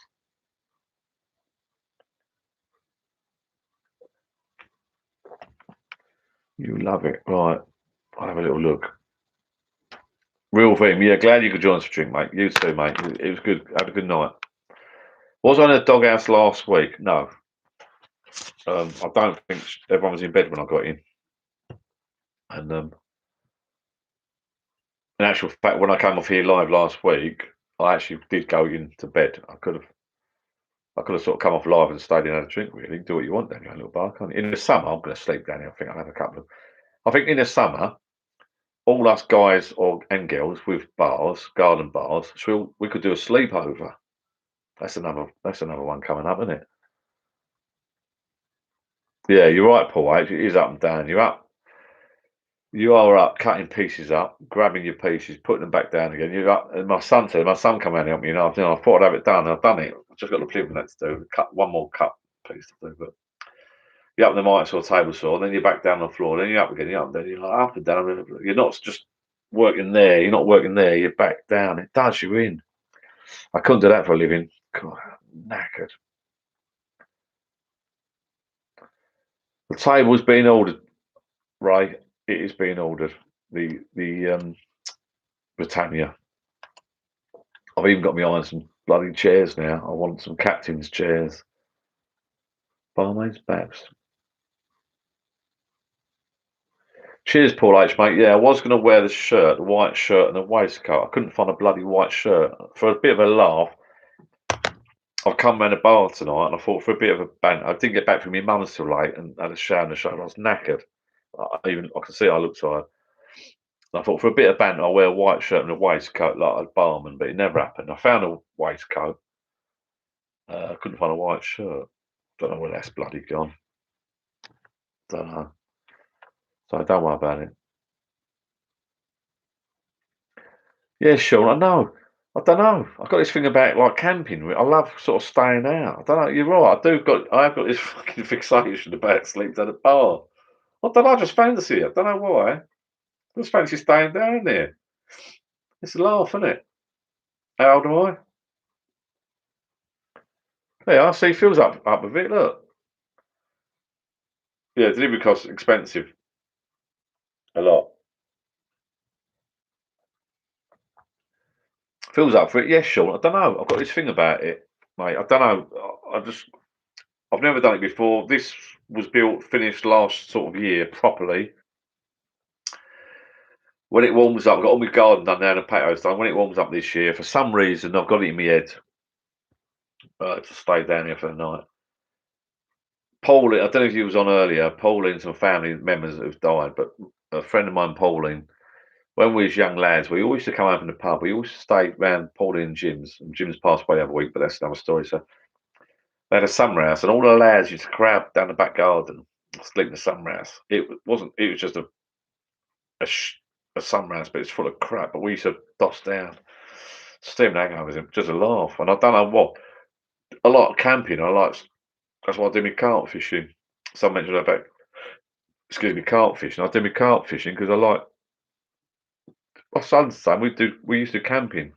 You love it. Right. I'll have a little look. Real thing. Yeah, glad you could join us for a drink, mate. You too, mate. It was good. Have a good night. Was I in a doghouse last week? No. I don't think everyone was in bed when I got in. And in actual fact, when I came off here live last week, I actually did go into bed. I could have sort of come off live and stayed in and had a drink, really. Do what you want down here, a little bar, can't you? In the summer, I'm going to sleep down here. I think I'll have a couple of. I think in the summer, all us guys and girls with bars, garden bars, so we could do a sleepover. That's another one coming up, isn't it? Yeah, you're right, Paul. It is up and down. You are up, cutting pieces up, grabbing your pieces, putting them back down again. You're up. And my son come out and help me. I thought I'd have it done. I've done it. I've just got the plinth that to do. Cut one more cut piece to do, but you're up the mic saw, table saw, then you're back down on the floor, then you're up again, you're up, then you're like up and down. You're not just working there, you're not working there, you're back down. It does you in. I couldn't do that for a living. God, knackered. The table's been ordered, Ray. It is being ordered. The Britannia. I've even got my eye on some bloody chairs now. I want some captain's chairs. Barmaid's Babs. Cheers, Paul H, mate. Yeah, I was going to wear the shirt, the white shirt and the waistcoat. I couldn't find a bloody white shirt. For a bit of a laugh, I've come round the bar tonight and I thought for a bit of a banter. I didn't get back from my mum's till late and had a shower and a shower. I was knackered. I can see I looked tired. I thought for a bit of banter, I'll wear a white shirt and a waistcoat like a barman, but it never happened. I found a waistcoat. I couldn't find a white shirt. Don't know where that's bloody gone. Don't know. So don't worry about it. Yeah, Sean, I know. I don't know. I've got this thing about like camping. I love sort of staying out. I don't know. You're right. I have got this fucking fixation about sleeping at a bar. I don't know. I just fancy it. I don't know why. I just fancy staying down there. It's a laugh, isn't it? How old am I? Yeah, I see. Phil's up with it. Look. Yeah, delivery costs expensive. A lot. Phil's up for it. Yes, Sean. I don't know. I've got this thing about it, mate. I don't know. I've never done it before. This was finished last sort of year properly. When it warms up, I've got all my garden done now and the patio's done. When it warms up this year, for some reason, I've got it in my head to stay down here for the night. Pauline, I don't know if you was on earlier. Pauline, some family members that have died, but a friend of mine, Pauline, when we was young lads, we always used to come over in the pub. We always stayed around Pauline and Jim's. And Jim's passed away the other week, but that's another story. So they had a summer house, and all the lads used to crowd down the back garden, sleep in the summer house. It was just a summer house, but it's full of crap. But we used to doss down, steam hangovers, just a laugh. And I don't know what. I like camping. That's why I do my carp fishing. Some mentioned about, excuse me, carp fishing. I do my carp fishing because I like. My son's son. We used to camping.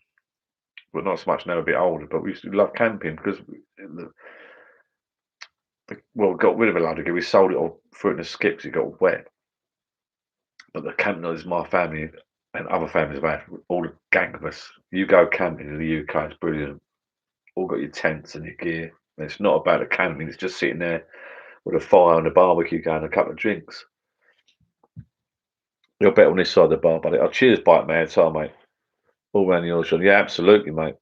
but not so much now. A bit older, but we used to love camping because we got rid of a load of gear. We sold it all, threw it in the skip because it got wet. But the camping is my family and other families have had all the gang of us. You go camping in the UK, it's brilliant. All got your tents and your gear. And it's not about the camping, it's just sitting there with a fire and a barbecue going, a couple of drinks. You're better on this side of the bar, buddy. Oh, cheers, bike man, so mate. All round the ocean. Yeah, absolutely, mate.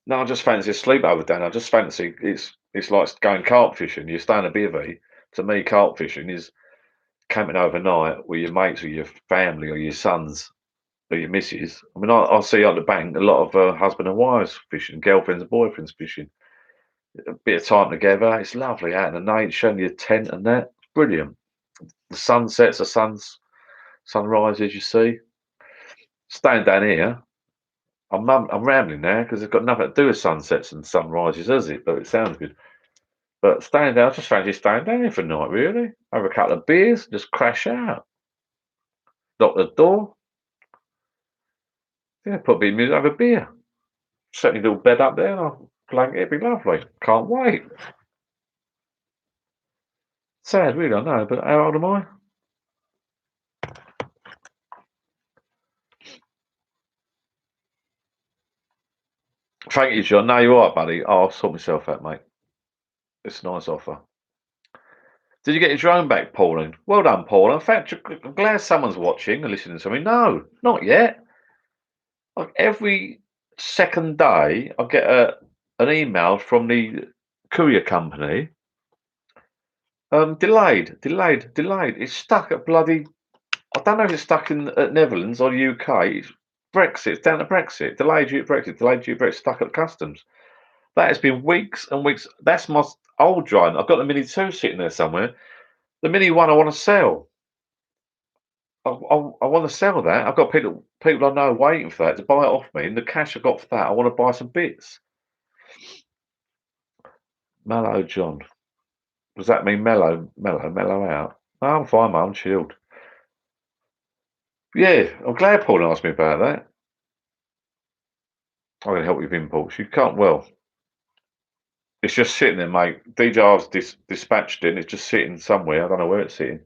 No, I just fancy a sleepover, Dan. I just fancy it's like going carp fishing. You stay in a bivvy. To me, carp fishing is camping overnight with your mates or your family or your sons or your missus. I mean, I see on the bank a lot of husband and wives fishing, girlfriends and boyfriends fishing. A bit of time together. It's lovely out in the nature and your tent and that. Brilliant. The sunsets, sunrises you see. Staying down here, I'm rambling now because it's got nothing to do with sunsets and sunrises, has it? But it sounds good. But staying down, I just fancy staying down here for a night, really. Have a couple of beers, just crash out. Lock the door. Yeah, put a bit of music, have a beer. Set your little bed up there, and I'll blanket, it'd be lovely. Can't wait. Sad, really, I know, but how old am I? Thank you, John. No, you're right, buddy. I'll sort myself out, mate. It's a nice offer. Did you get your drone back, Pauline? Well done, Paul. In fact, I'm glad someone's watching and listening to me. No, not yet. Like every second day, I get an email from the courier company. Delayed. It's stuck at bloody. I don't know if it's stuck in at Netherlands or UK. It's Brexit. It's down to Brexit. Delayed due to Brexit. Delayed due to Brexit. Stuck at customs. That has been weeks and weeks. That's my old drone. I've got the Mini 2 sitting there somewhere. The Mini 1 I want to sell. I want to sell that. I've got people I know waiting for that to buy it off me. And the cash I got for that, I want to buy some bits. Mellow John. Does that mean mellow out? No, I'm fine, mate. I'm chilled. Yeah, I'm glad Paul asked me about that. I'm going to help you with imports. You can't, well, it's just sitting there, mate. DJR's dispatched it and it's just sitting somewhere. I don't know where it's sitting.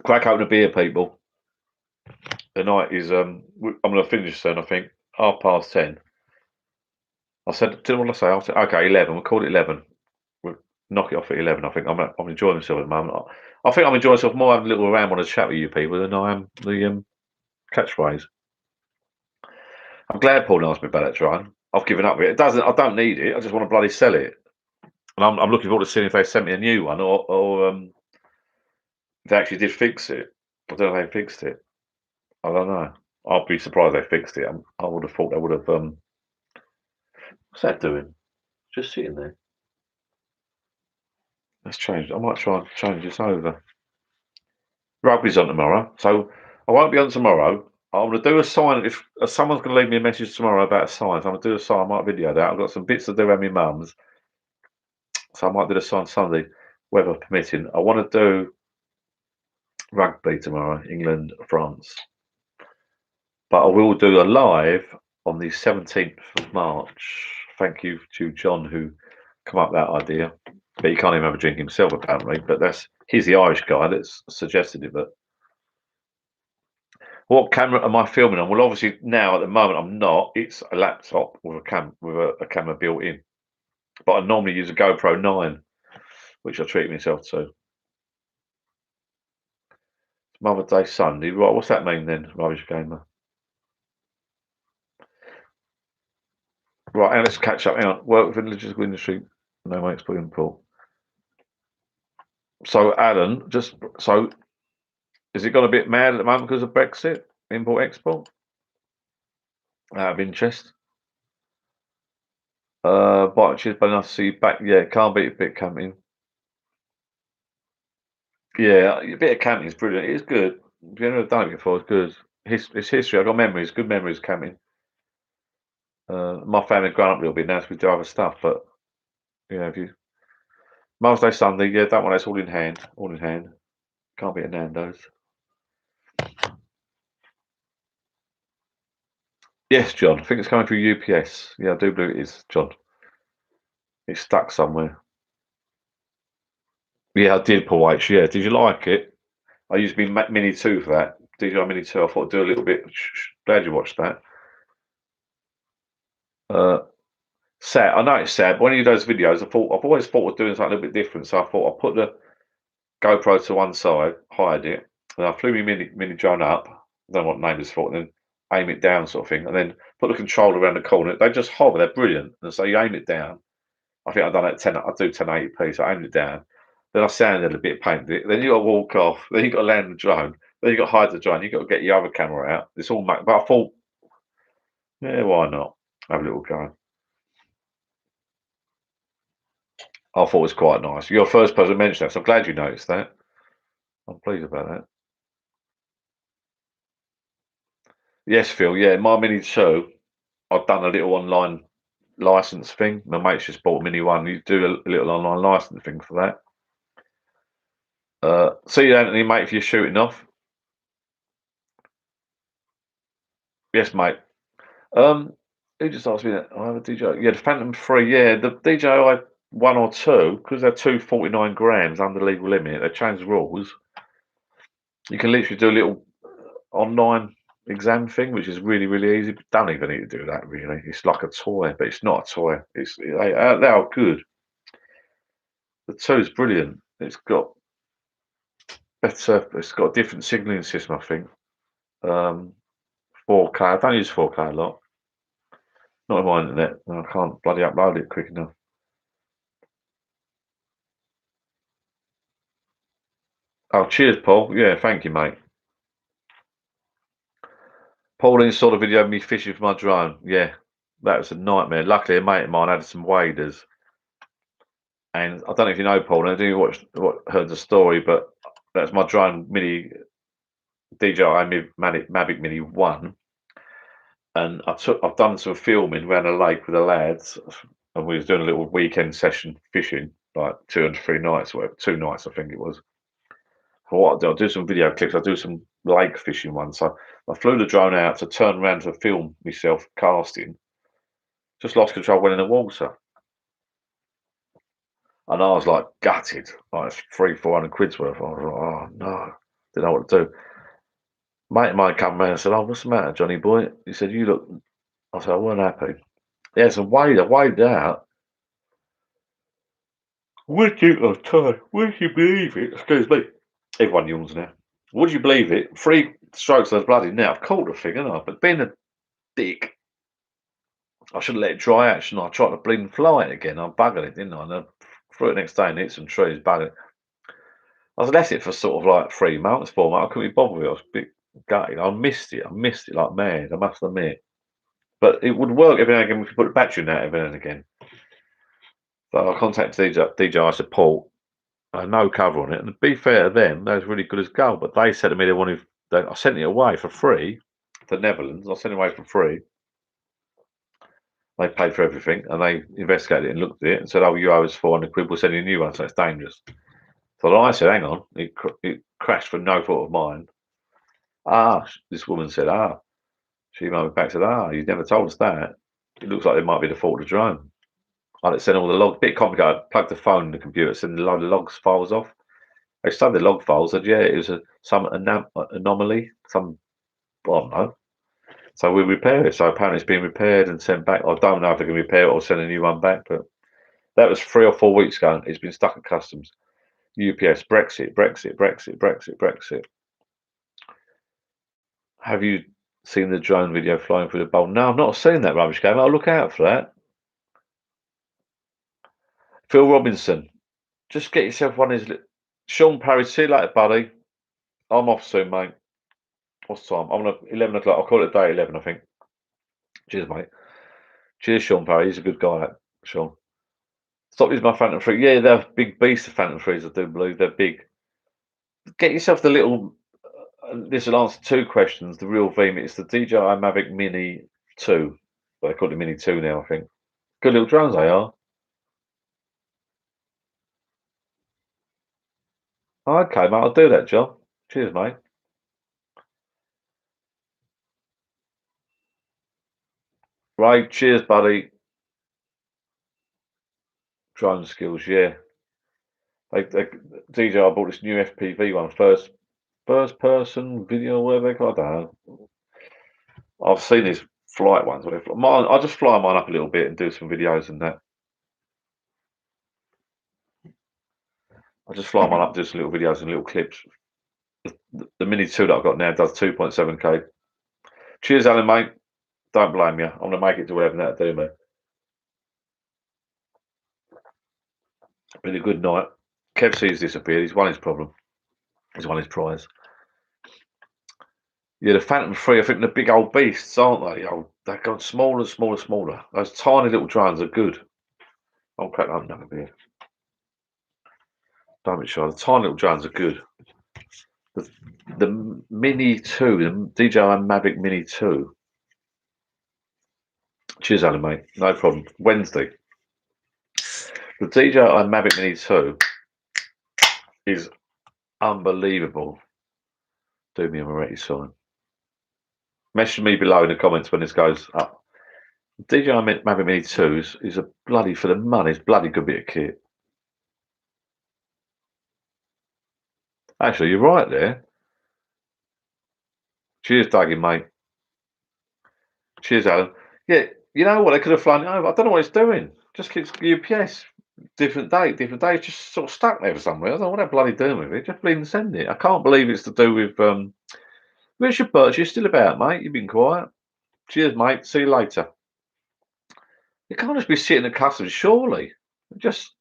Crack open a beer, people. The night is, I'm going to finish soon, I think. 10:30. I said, what did I say? I said, okay, 11. We'll call it 11. We'll knock it off at 11. I think I'm enjoying myself at the moment. I think I'm enjoying myself more having a little around on a chat with you people than I am the catchphrase. I'm glad Paul asked me about that drone. I've given up with it. I don't need it. I just want to bloody sell it. And I'm looking forward to seeing if they sent me a new one or if they actually did fix it. I don't know if they fixed it. I don't know. I'll be surprised they fixed it. I would have thought they would have. What's that doing? Just sitting there. Let's change. I might try and change this over. Rugby's on tomorrow, so I won't be on tomorrow. I'm going to do a sign. If someone's going to leave me a message tomorrow about a sign, so I'm going to do a sign. I might video that. I've got some bits to do around my mum's, so I might do the sign Sunday, weather permitting. I want to do rugby tomorrow, England, France, but I will do a live on the 17th of March. Thank you to John who come up with that idea. But he can't even have a drink himself apparently. But he's the Irish guy that's suggested it. But what camera am I filming on? Well, obviously now at the moment I'm not. It's a laptop with a camera built in. But I normally use a GoPro 9, which I treat myself to. Mother's Day Sunday, right? What's that mean then, rubbish gamer? Right, and let's catch up. Hang on. Work within the logistical industry. No export import. So Alan, is it gone a bit mad at the moment because of Brexit? Import export? Out of interest. Bike cheers, but nice to see you back. Yeah, can't beat a bit of camping. Yeah, a bit of camping is brilliant. It's good. If you've never done it before, it's good. It's history. I've got memories, good memories camping. My family grown up a little bit now, so we do other stuff. But yeah, if you Mother's Day Sunday, yeah, don't worry, it's all in hand. Can't be at Nando's. Yes, John. I think it's coming through UPS. Yeah, I do believe it is, John. It's stuck somewhere. Yeah, I did, Paul H. Yeah, did you like it? I used to be Mini 2 for that. DJI Mini 2. I thought I'd do a little bit. Glad you watched that. Sad. I know it's sad, but when you do those videos, I've always thought of doing something a little bit different. So I thought I'll put the GoPro to one side, hide it, and I flew my mini drone up. I don't know what name it's for, and then aim it down, sort of thing, and then put the controller around the corner. They just hover. They're brilliant. And so you aim it down. I think I've done it at 10. I do 1080p, so I aimed it down. Then I sanded it a bit, painted it. Then you got to walk off. Then you got to land the drone. Then you got to hide the drone. You got to get your other camera out. It's all. But I thought, yeah, why not have a little go? I thought it was quite nice. You're the first person to mention that, so I'm glad you noticed that. I'm pleased about that. Yes, Phil. Yeah, my Mini 2, I've done a little online license thing. My mate's just bought a Mini 1. You do a little online license thing for that. See you, Anthony, mate, if you're shooting off. Yes, mate. Who just asked me that? I have a DJI. Yeah, the Phantom 3. Yeah, the DJI 1 or 2, because they're 249 grams under legal limit. They changed the rules. You can literally do a little online exam thing, which is really, really easy. But don't even need to do that, really. It's like a toy, but it's not a toy. They are good. The 2 is brilliant. It's got better. It's got a different signalling system, I think. 4K. I don't use 4K a lot. Not on my internet. I can't bloody upload it quick enough. Oh, cheers, Paul. Yeah, thank you, mate. Pauline saw the video of me fishing for my drone. Yeah, that was a nightmare. Luckily, a mate of mine had some waders. And I don't know if you know, Paul, I do heard the story, but that's my drone Mini DJI Mavic Mini 1. And I've done some filming around a lake with the lads, and we was doing a little weekend session fishing, like 2 and 3 nights, or whatever, 2 nights, I think it was. For what I'll do some video clips, I'll do some lake fishing ones. So I flew the drone out to turn around to film myself casting. Just lost control, went in the water. And I was like gutted, like 300-400 quid's worth. I was like, oh no, didn't know what to do. Mate of mine come round and said, "Oh, what's the matter, Johnny boy?" He said, "You look." I said, "I weren't happy." Yeah, so I waved out. Would you, oh, Ty, would you believe it? Excuse me. Everyone yawns now. Would you believe it? 3 strokes of the bloody net. I've caught the thing, haven't I? But being a dick, I should have let it dry out, shouldn't I? I tried to bleeding fly it again. I buggered it, didn't I? And I threw it next day and hit some trees, buggered it. I was left it for sort of like 3 months, 4 months. I couldn't be bothered with it. I was a bit gutted. I missed it. I missed it like mad, I must admit. But it would work every now and again. We could put a battery in that every now and again. So I contacted DJI support. No cover on it. And to be fair to them, they was really good as gold. But they said to me I sent it away for free to Netherlands. I sent it away for free. They paid for everything and they investigated it and looked at it and said, "Oh, you owe us 400 quid. We'll send you a new one. So it's dangerous." So I said, "Hang on." It crashed for no fault of mine. This woman said, she emailed me back and said, you never told us that. It looks like it might be the fault of the drone. I sent all the logs, bit complicated. Plugged the phone in the computer, send a load of logs files off. They studied the log files, said, yeah, it was some anomaly, I don't know. So we repaired it. So apparently it's been repaired and sent back. I don't know if they can repair it or send a new one back, but that was 3 or 4 weeks ago. It's been stuck at customs. UPS, Brexit, Brexit, Brexit, Brexit, Brexit. Have you seen the drone video flying through the bowl? No, I've not seen that rubbish game. I'll look out for that. Phil Robinson, just get yourself one of his. Sean Parry, see you later, buddy. I'm off soon, mate. What's the time? I'm on 11 o'clock. I'll call it day 11, I think. Cheers, mate. Cheers, Sean Parry. He's a good guy, that Sean. Stop using my Phantom 3. Yeah, they're big beasts, the Phantom 3s, I do believe. They're big. Get yourself the little. This will answer 2 questions. The real theme is the DJI Mavic Mini 2. They call it Mini 2 now, I think. Good little drones they are. Okay, mate, I'll do that, John. Cheers, mate. Ray, cheers, buddy. Drone skills, yeah. DJ, I bought this new FPV one, first person video, whatever they call it. I don't know. I've seen these flight ones. I just fly mine up a little bit and do some videos and that. I just fly mine up, do some little videos and little clips. The Mini 2 that I've got now does 2.7K. Cheers, Alan, mate. Don't blame you. I'm going to make it to whatever that do, mate. Been a good night. Kev C's disappeared. He's won his problem. He's won his prize. Yeah, the Phantom 3, I think the big old beasts, aren't they? They're going smaller and smaller and smaller. Those tiny little drones are good. I'll crack that another beer. Don't be shy. The tiny little drones are good. The Mini 2, the DJI Mavic Mini 2. Cheers, Alan, mate. No problem. Wednesday. The DJI Mavic Mini 2 is unbelievable. Do me a Moretti sign. Message me below in the comments when this goes up. DJI Mavic Mini 2 is a bloody, for the money, it's bloody good bit of kit. Actually, you're right there. Cheers, Dougie, mate. Cheers, Alan. Yeah, you know what? They could have flown it over. I don't know what it's doing. Just keeps UPS. Different day. Just sort of stuck there for somewhere. I don't know what they're bloody doing with it. Just bleeding send it. I can't believe it's to do with. Richard Birch, you're still about, mate. You've been quiet. Cheers, mate. See you later. You can't just be sitting at customs, surely. Just,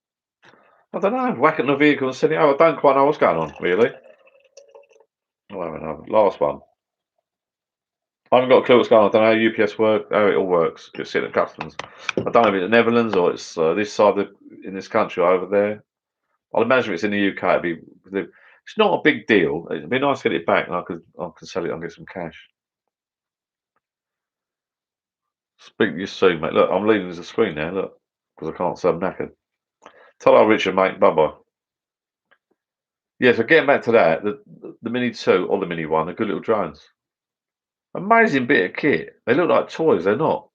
I don't know, whacking the vehicle and sending it over. I don't quite know what's going on, really. Oh, I don't know. Last one. I haven't got a clue what's going on. I don't know how UPS work, how it all works. Just sitting at customs. I don't know if it's the Netherlands or it's this side in this country or over there. I'll imagine it's in the UK. It's not a big deal. It'd be nice to get it back, and I can sell it and get some cash. Speak to you soon, mate. Look, I'm leaving the screen now. Look, because I can't say I'm knackered. Hello, Richard, mate. Bye bye. Yeah, so getting back to that, the Mini 2 or the Mini 1, they're good little drones. Amazing bit of kit. They look like toys. They're not.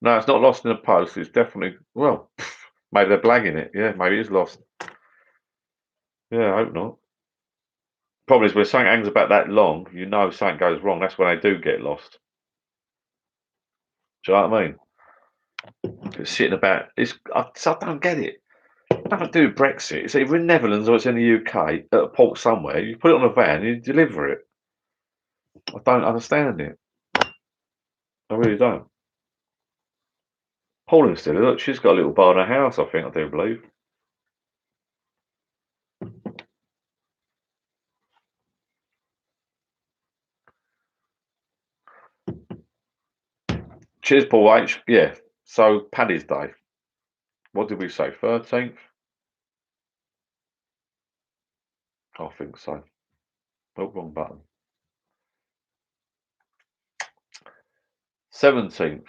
No, it's not lost in the post. It's definitely, well, maybe they're blagging it. Yeah, maybe it is lost. Yeah, I hope not. Problem is, when something hangs about that long, you know something goes wrong. That's when they do get lost. Do you know what I mean? It's sitting about. I don't get it. Nothing to do with Brexit. It's either in Netherlands or it's in the UK at a port somewhere. You put it on a van, you deliver it. I don't understand it. I really don't. Pauline's still. Look, she's got a little bar in her house. I think I do believe. Cheers, Paul H. Yeah. So Paddy's Day. What did we say? 13th. I think so. Oh, wrong button. 17th.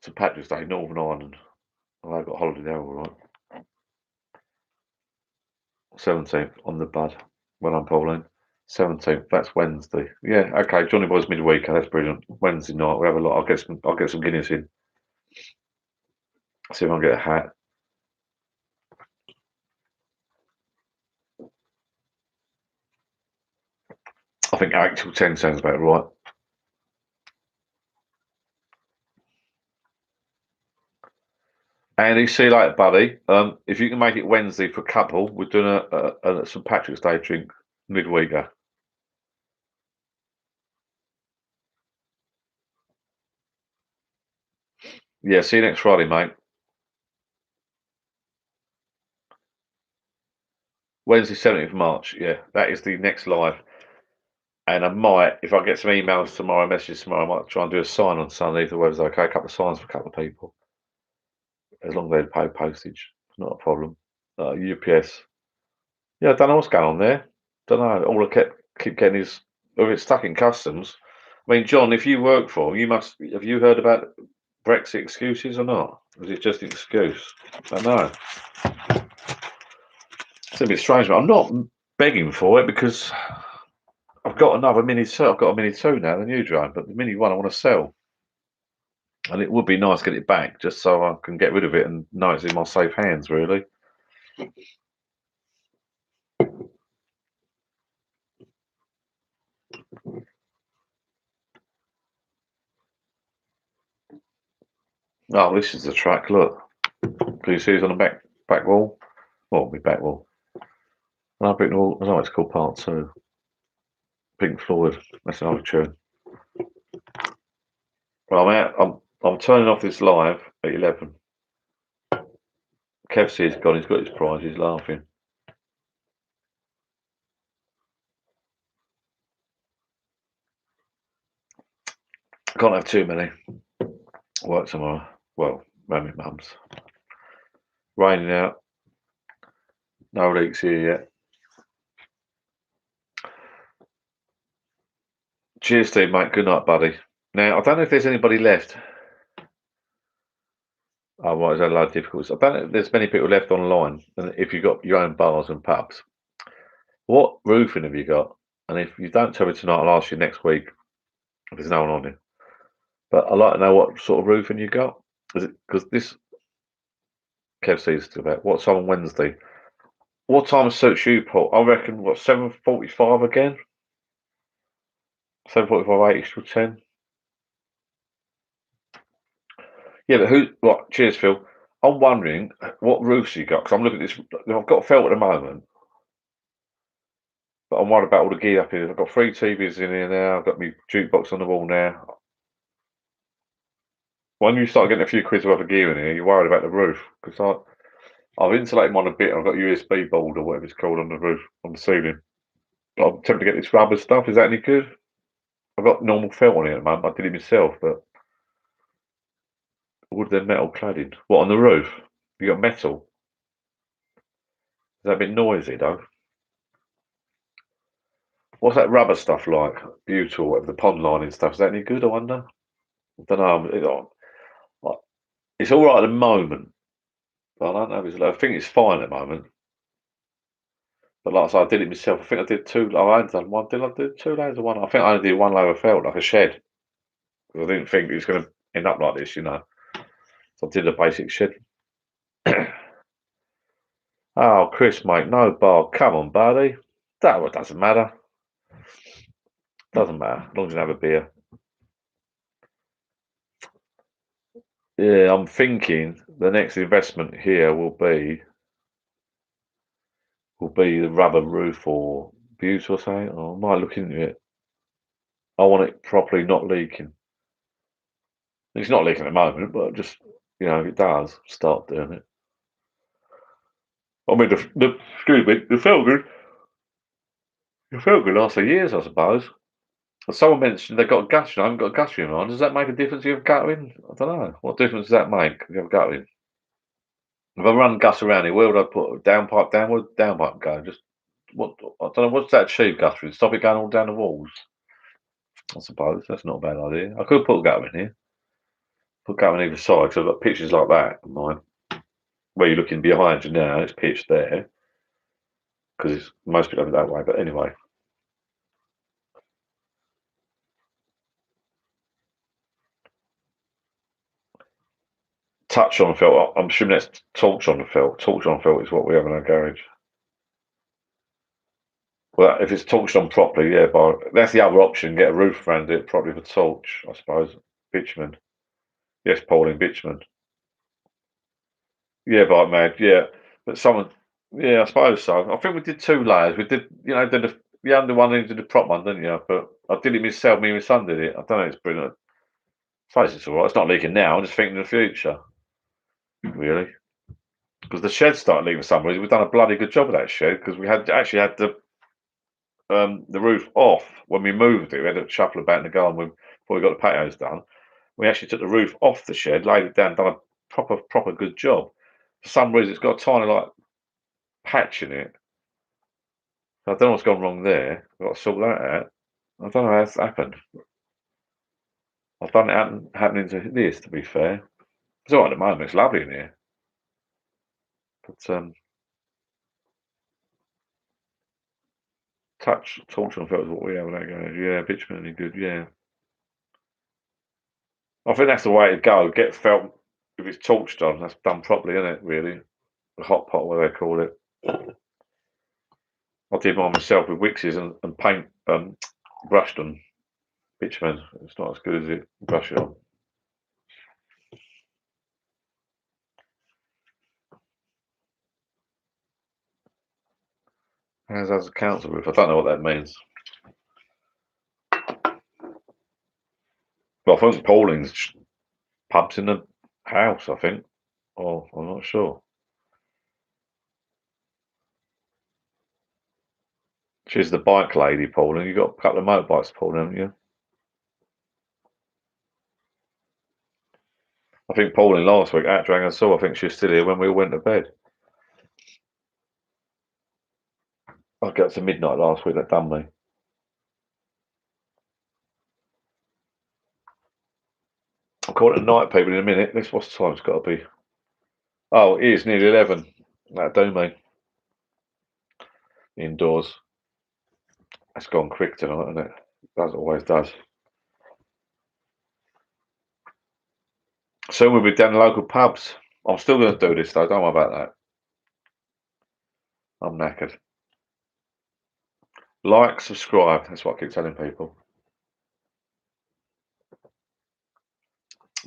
St Patrick's Day, Northern Ireland. Oh, I've got a holiday there, all right. 17th on the bud. Well, I'm Pauline. 17th. That's Wednesday. Yeah. Okay. Johnny Boy's midweek. That's brilliant. Wednesday night. We have a lot. I'll get some Guinness in. See if I can get a hat. I think 8 till 10 sounds about right. Andy, see you later, buddy. If you can make it Wednesday for a couple, we're doing a St Patrick's Day drink midweeker. Yeah, see you next Friday, mate. Wednesday, 17th of March. Yeah, that is the next live. And I might, if I get some emails tomorrow, messages tomorrow, I might try and do a sign on Sunday if the weather's okay. A couple of signs for a couple of people. As long as they pay postage. It's not a problem. UPS. Yeah, I don't know what's going on there. Don't know. All I keep getting is, if it's stuck in customs. I mean, John, if you work for them, have you heard about Brexit excuses or not? Or is it just an excuse? I don't know. It's a bit strange, but I'm not begging for it because I've got another Mini 2. I've got a Mini 2 now, the new drone, but the Mini 1 I want to sell. And it would be nice to get it back just so I can get rid of it and know it's in my safe hands, really. Oh, this is the track, look. Can you see it's on the back wall? Well, my back wall. No, Brick Wall. I know it's called Part 2. Pink Floyd. That's another tune. Well, I'm turning off this live at 11. Kev says he's gone. He's got his prize. He's laughing. Can't have too many. Work tomorrow. Well, round my mum's. Raining out. No leaks here yet. Cheers, Steve, mate. Good night, buddy. Now, I don't know if there's anybody left. Oh, right, there's a lot of difficulties. I don't know if there's many people left online. And if you've got your own bars and pubs, what roofing have you got? And if you don't tell me tonight, I'll ask you next week if there's no one on here. But I'd like to know what sort of roofing you got. Is it because this Kev sees to about what time on Wednesday? What time suits you, Paul? I reckon what 7:45 again. 7:45, 8 till 10. Yeah, but who? What? Cheers, Phil. I'm wondering what roofs you got because I'm looking at this. I've got felt at the moment, but I'm worried about all the gear up here. I've got 3 TVs in here now. I've got my jukebox on the wall now. When you start getting a few quid's worth of gear in here, you're worried about the roof because I've insulated mine a bit. I've got USB board or whatever it's called on the roof, on the ceiling. But I'm tempted to get this rubber stuff. Is that any good? I've got normal felt on it at the moment. I did it myself, but wood then metal cladding. What, on the roof? You got metal? Is that a bit noisy though? What's that rubber stuff like? Butte or whatever, the pond lining stuff. Is that any good, I wonder? I don't know. It's all right at the moment. But I don't know. I think it's fine at the moment. But like I said, I did it myself. I think I did 2. I only done one. Did I do 2 layers of one? I think I only did 1 layer of felt, like a shed. Because I didn't think it was going to end up like this, you know. So I did a basic shed. Oh, Chris, mate, no bar. Come on, buddy. That doesn't matter. Doesn't matter. As long as you have a beer. Yeah, I'm thinking the next investment here will be the rubber roof or Butte or something. Or I might look into it. I want it properly not leaking. It's not leaking at the moment, but just if it does, start doing it. I mean, excuse me, the felt good. The felt good last for years, I suppose. Someone mentioned they got a guttering. I haven't got a guttering on. Does that make a difference if you have guttering? I don't know. What difference does that make if you have guttering? If I run gutter around here, where would I put a downpipe downward? Downpipe go. Just what? I don't know. What's that achieve guttering? Stop it going all down the walls. I suppose that's not a bad idea. I could put a gutter in here. Put a gutter on either side. So I've got pictures like that of mine. Where you're looking behind you now, it's pitched there. Because most people have it that way. But anyway. Touch on felt. I'm assuming that's torch on the felt. Torch on felt is what we have in our garage. Well, if it's torched on properly, yeah, that's the other option. Get a roof around it properly with torch, I suppose. Bitumen. Yes, Pauline, bitumen. Yeah, bike mad, yeah. But yeah, I suppose so. I think we did 2 layers. We did, did the under one and did the prop one, didn't you? But I did it myself. Me and my son did it. I don't know. It's brilliant. I suppose it's all right. It's not leaking now. I'm just thinking of the future, really. Because the shed started leaking for some reason. We've done a bloody good job of that shed because we actually had the roof off when we moved it. We had to shuffle about in the garden before we got the patios done. We actually took the roof off the shed, laid it down, done a proper good job. For some reason, it's got a tiny patch in it. I don't know what's gone wrong there. I've got to sort that out. I don't know how that's happened. I've done it happening to this, to be fair. It's all right at the moment. It's lovely in here. But touch, torch on felt what we have. Yeah, bitumen is good. Yeah. I think that's the way to go. Get felt if it's torched on. That's done properly, isn't it? Really, the hot pot, what they call it. I did mine myself with wixes and paint brushed on bitumen. It's not as good as it brush it on. As a council roof, I don't know what that means. Well, I think Pauling's pubs in the house. I think, or I'm not sure. She's the bike lady, Pauling. You got a couple of motorbikes, Pauling, haven't you? I think Pauling last week at Dragon Saw. I think she was still here when we all went to bed. I got to midnight last week. That done me. I'll call it a night, people, in a minute. This what's the time? It's got to be. Oh, it is nearly 11. That'll do me. Indoors. That's gone quick tonight, isn't it? As it always does. Soon we'll be down the local pubs. I'm still going to do this though. Don't worry about that. I'm knackered. Like, subscribe. That's what I keep telling people.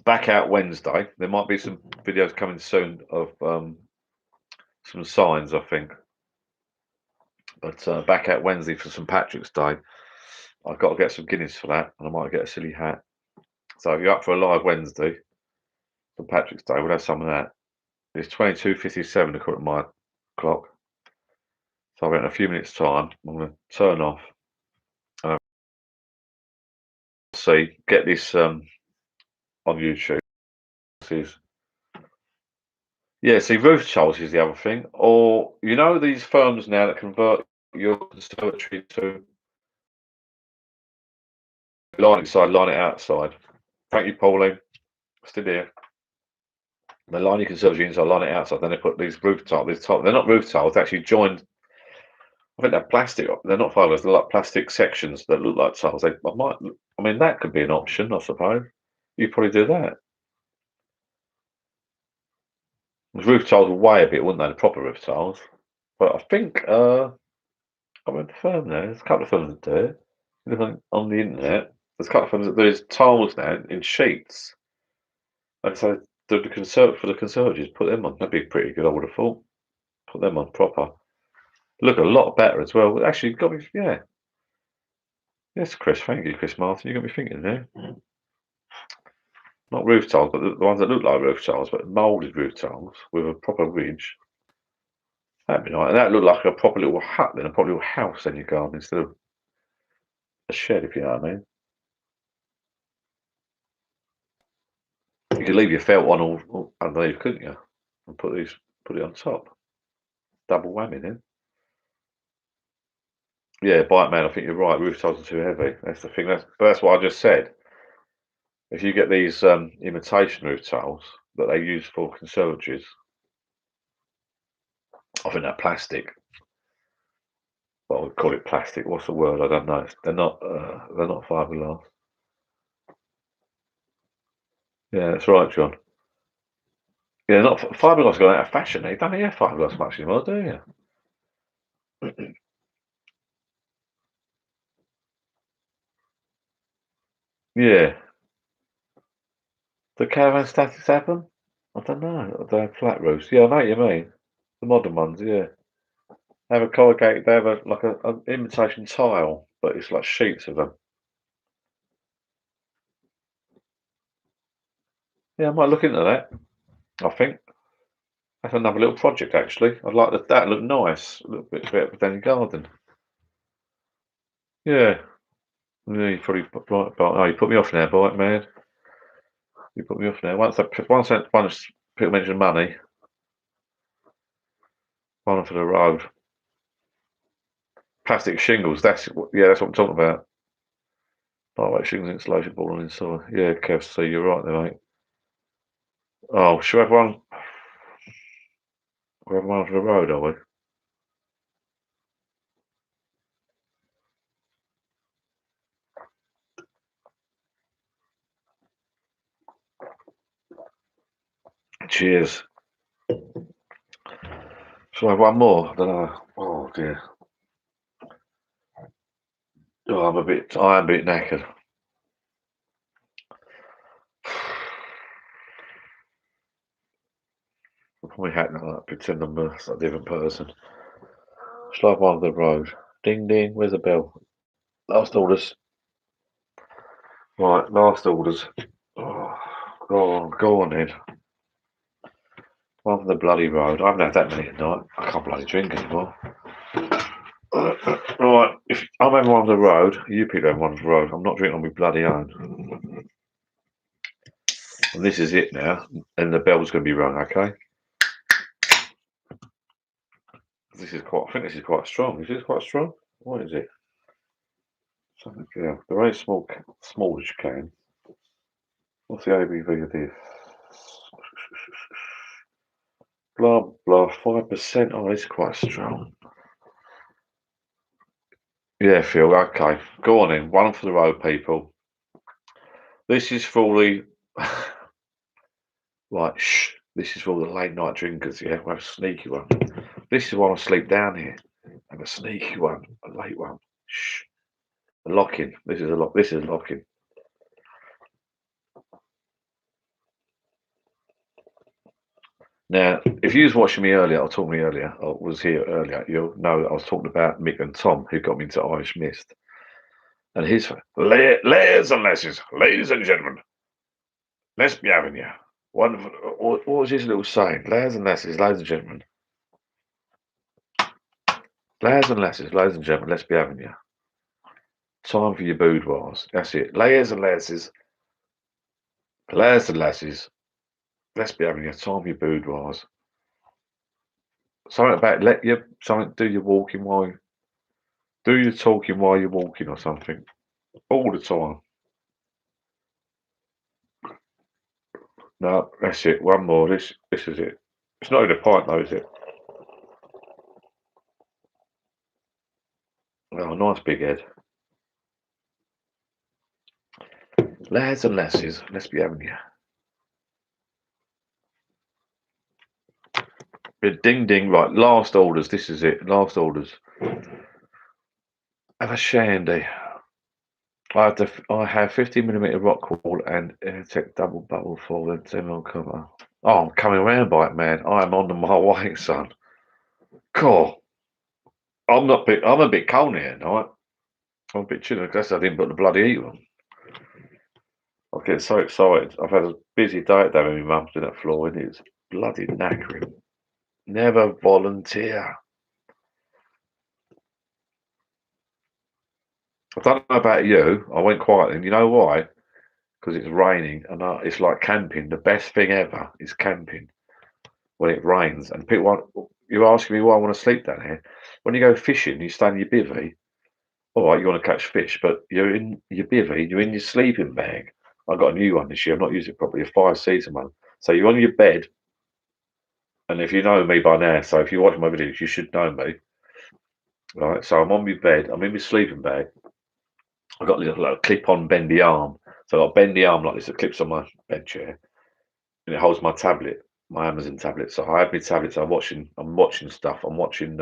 Back out Wednesday. There might be some videos coming soon of some signs, I think. But back out Wednesday for St Patrick's Day. I've got to get some Guinness for that, and I might get a silly hat. So if you're up for a live Wednesday, St Patrick's Day, we'll have some of that. It's 22:57 according to my clock. So in a few minutes' time, I'm going to turn off and see, get this on YouTube. Yeah, see, roof tiles is the other thing. Or, you know, these firms now that convert your conservatory to line inside, line it outside. Thank you, Pauline. Still here. They line your conservatory inside, line it outside. Then they put these roof tiles. They're not roof tiles. They're actually joined. I think they're plastic. They're not fibers. They're like plastic sections that look like tiles. I mean, that could be an option, I suppose. You'd probably do that. The roof tiles will weigh a bit, wouldn't they? The proper roof tiles. But I think I went to firm there. There's a couple of firms that do it. Look on the internet. There's a couple of firms that do these tiles now in sheets. And so for the conservatives, put them on. That'd be pretty good, I would have thought. Put them on proper. Look a lot better as well. Actually, got me, yeah. Yes, Chris. Thank you, Chris Martin. You got me thinking there. Not roof tiles, but the ones that look like roof tiles, but moulded roof tiles with a proper ridge. That'd be nice. And that looked like a proper little hut then, a proper little house in your garden instead of a shed, if you know what I mean. You could leave your felt on all underneath, couldn't you? And put it on top. Double whammy then. Yeah, bite man, I think you're right. Roof tiles are too heavy. That's the thing. That's what I just said. If you get these imitation roof tiles that they use for conservatories, I think they're plastic. Well, we call it plastic. What's the word? I don't know. They're not fiberglass. Yeah, that's right, John. Yeah, not fiberglass gone out of fashion. You don't hear fiberglass much anymore, do you? Yeah. The caravan statics happen? I don't know. They have flat roofs. Yeah, I know what you mean. The modern ones, yeah. They have a corrugated. They have like an imitation tile, but it's like sheets of them. Yeah, I might look into that. I think that's another little project actually. I'd like that. That look nice. A little bit better than the garden. Yeah. Yeah, you probably right. Oh, you put me off now, bite man. You put me off now. Once people mention money, one for the road. Plastic shingles. That's what I'm talking about. Lightweight shingles, insulation board on inside. Yeah, Kev. So you're right there, mate. Oh, should we have one? We have one for the road, are we? Cheers. Shall I have one more? I don't know. Oh dear. Oh, I am a bit knackered. I'll probably hack that up, pretend I'm a different person. Shall I have one on the road? Ding ding, where's the bell? Last orders. Right, last orders. Oh, go on then. One from the bloody road. I haven't had that many at night. I can't bloody drink anymore. Right, if I'm having one on the road, you people have one on the road. I'm not drinking on my bloody own. And this is it now. And the bell's going to be rung, okay? I think this is quite strong. Is this quite strong? What is it? Something, yeah. The very smallish can. What's the ABV of this? Blah blah, 5%. Oh, it's quite strong. Yeah, Phil. Okay, go on in. One for the road, people. This is for the right. Shh. This is for the late night drinkers. Yeah, we'll have a sneaky one. This is why I sleep down here. Have a sneaky one, a late one. Shh. A lock-in. This is a lock. This is a lock-in. Now, if you was watching me earlier, or talking to me earlier, or was here earlier, you'll know that I was talking about Mick and Tom, who got me into Irish Mist. And his layers and lasses, ladies and gentlemen, let's be having you. What was his little saying? Layers and lasses, ladies and gentlemen. Layers and lasses, ladies and gentlemen, let's be having you. Time for your boudoirs. That's it. Layers and lasses, layers and lasses, let's be having you. Time for your boudoirs. Something about do your walking while do your talking while you're walking or something. All the time. No, that's it. One more. This is it. It's not in a pint though, is it? Oh, nice big head. Lads and lasses, let's be having you. Bit ding ding, right, last orders, this is it, last orders. Have a shandy. I have 50mm rock wall and Airtech double bubble for the demo cover. Oh, I'm coming around by it, man. I am on my way, son. Cool. I'm a bit cold here tonight. I'm a bit chilly because I didn't put the bloody heater on. I'm getting so excited. I've had a busy day today with my mum's doing that floor and it's bloody knackering. Never volunteer. I don't know about you. I went quiet and you know why? Because it's raining and it's like camping. The best thing ever is camping when it rains. And you're asking me why I want to sleep down here. When you go fishing, you stay in your bivvy. All right, you want to catch fish, but you're in your bivvy, you're in your sleeping bag. I got a new one this year. I've not used it properly, a 5-season one. So you're on your bed. And if you know me by now, so if you watch my videos, you should know me. Right, so I'm on my bed. I'm in my sleeping bag. I've got a little clip-on bendy arm. So I've got a bendy arm like this that clips on my bed chair. And it holds my tablet, my Amazon tablet. So I have my tablet. So I'm watching stuff. I'm watching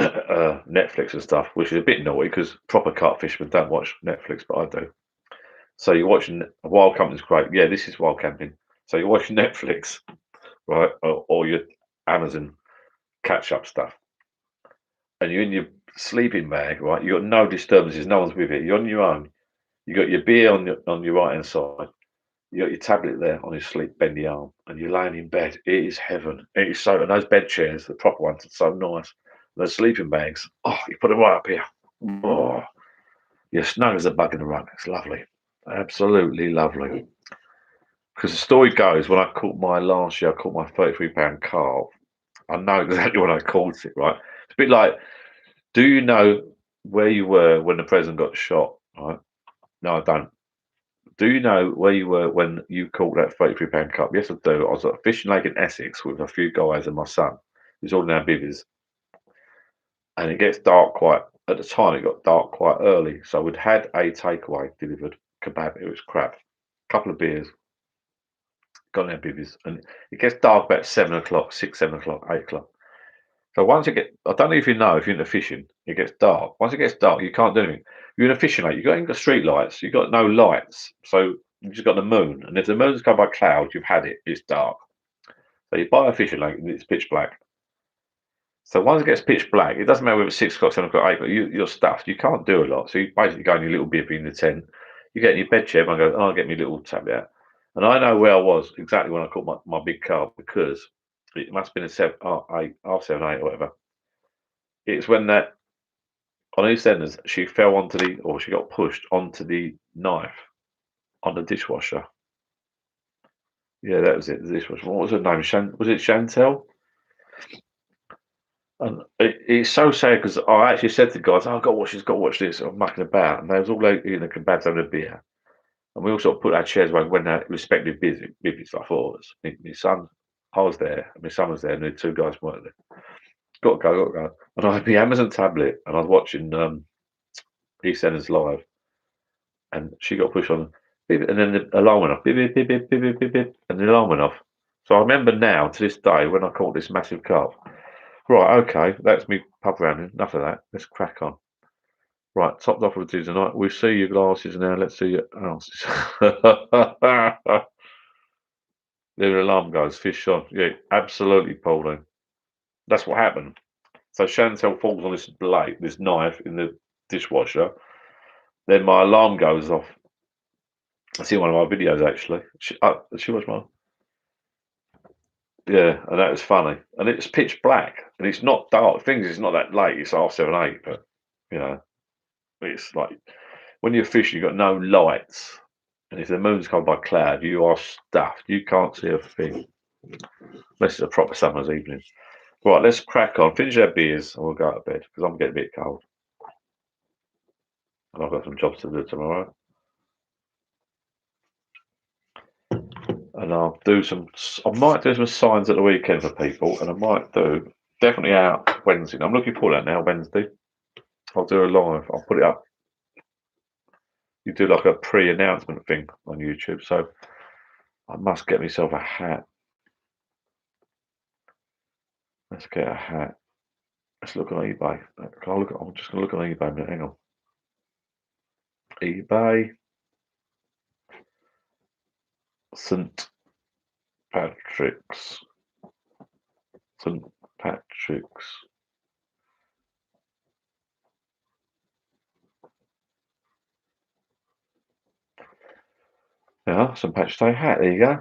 Netflix and stuff, which is a bit naughty because proper catfishmen don't watch Netflix, but I do. So you're watching Wild Camping's great. Yeah, this is Wild Camping. So you're watching Netflix, right, or your Amazon catch-up stuff, and you're in your sleeping bag, right? You got no disturbances. No one's with you. You're on your own. You got your beer on your right hand side. You got your tablet there on your sleep bendy arm, and you're laying in bed. It is heaven. It is so. And those bed chairs, the proper ones, are so nice. And those sleeping bags. Oh, you put them right up here. Oh, you're snug as a bug in a rug. It's lovely, absolutely lovely. Because the story goes, when I caught last year, I caught my £33 carp. I know exactly when I caught it. Right, it's a bit like, do you know where you were when the president got shot? Right? No, I don't. Do you know where you were when you caught that £33 cup? Yes, I do. I was at a fishing lake in Essex with a few guys and my son. It was all in our bivvies. And it gets dark at the time, it got dark quite early. So we'd had a takeaway delivered, kebab. It was crap. A couple of beers. got their bivvies, and it gets dark about 7 o'clock, 6, 7 o'clock, 8 o'clock. So once it gets, I don't know if you know, if you're into fishing, it gets dark. Once it gets dark, you can't do anything. You're in a fishing lake, you've got street lights, you've got no lights. So you've just got the moon. And if the moon's covered by clouds, you've had it, it's dark. So you buy a fishing lake and it's pitch black. So once it gets pitch black, it doesn't matter whether it's 6 o'clock, 7 o'clock, 8 o'clock, you're stuffed. You can't do a lot. So you basically go in your little bivvy in the tent. You get in your bed chair and go, oh, I'll get my little tablet out. And I know where I was exactly when I caught my big carp, because it must have been a 7, 8, half 7, 8 or whatever. It's when that, on EastEnders, she fell onto the, or she got pushed onto the knife on the dishwasher. Yeah, that was it, the dishwasher. What was her name? Was it Chantel? And it's so sad because I actually said to the guys, oh, I've got to watch this, got to watch this. I'm mucking about. And they was all out in the kebabs having a beer. And we all sort of put our chairs away when our respective bivvies, like four of us. My son, I was there, and my son was there, and the two guys weren't there. Got to go, got to go. And I had my Amazon tablet, and I was watching EastEnders live, and she got pushed on, and then the alarm went off, beep, beep, beep, beep, beep, beep, beep, and the alarm went off. So I remember now, to this day, when I caught this massive carp, right, okay, that's me pub rounding, enough of that, let's crack on. Right, topped off with the tonight. We see your glasses now, let's see your ounces. The alarm goes, fish on. Yeah, absolutely, Pauline. That's what happened. So Chantel falls on this blade, this knife in the dishwasher. Then my alarm goes off. I see one of my videos actually. She watched mine. Yeah, and that was funny. And it's pitch black, and it's not dark. Things it's not that late. It's half 7, 8, but you know, it's like when you're fishing, you've got no lights, and if the moon's covered by cloud, you are stuffed. You can't see a thing unless it's a proper summer's evening. Right, let's crack on. Finish our beers, and we'll go to bed because I'm getting a bit cold, and I've got some jobs to do tomorrow. And I'll do some. I might do some signs at the weekend for people, and I might do definitely out Wednesday. I'm looking forward to that now. Wednesday, I'll do a live. I'll put it up. You do like a pre-announcement thing on YouTube. So I must get myself a hat. Let's get a hat. Let's look on eBay. I'm just going to look on eBay a minute. Hang on. eBay. St. Patrick's. St. Patrick's. Yeah, St. Patrick's Day hat. There you go.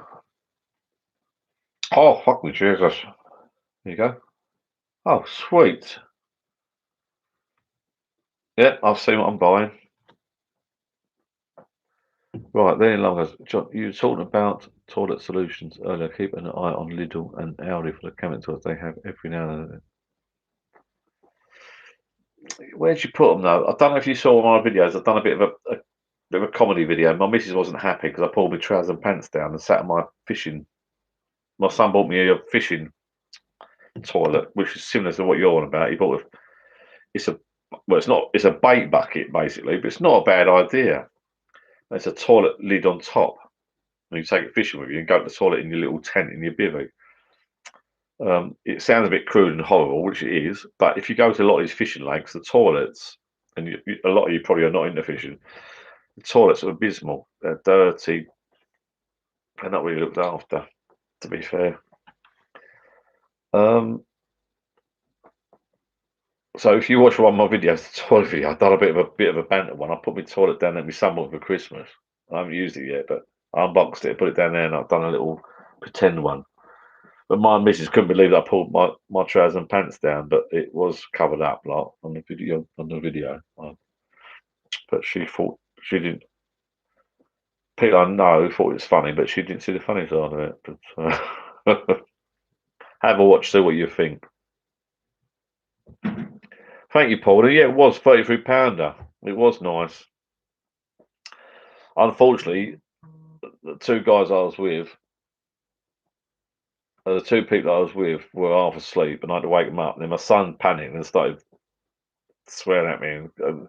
Oh, fuck me, Jesus. There you go. Oh, sweet. Yeah, I've seen what I'm buying. Right, then long as John, you were talking about toilet solutions earlier. Keep an eye on Lidl and Aldi for the cabinet toilets they have every now and then. Where'd you put them though? I don't know if you saw my videos. I've done a bit of a comedy video. My missus wasn't happy because I pulled my trousers and pants down and sat on my fishing. My son bought me a fishing toilet, which is similar to what you're on about. He bought it's a bait bucket basically, but it's not a bad idea. There's a toilet lid on top, and you take it fishing with you and go to the toilet in your little tent in your bivvy. It sounds a bit crude and horrible, which it is, but if you go to a lot of these fishing lakes, the toilets, and a lot of you probably are not into fishing, the toilets are abysmal. They're dirty. They're not really looked after, to be fair. So if you watch one of my videos, the toilet video, I've done a bit of a banter one. I put my toilet down at my son for Christmas. I haven't used it yet, but I unboxed it, put it down there, and I've done a little pretend one. But my missus couldn't believe that I pulled my trousers and pants down, but it was covered up like on the video. But she thought she didn't. People I know thought it was funny, but she didn't see the funny side of it. But have a watch, see what you think. Thank you, Paul. Yeah, it was £33. It was nice. Unfortunately, the two guys I was with, the two people I was with, were half asleep, and I had to wake them up. And then my son panicked and started swearing at me and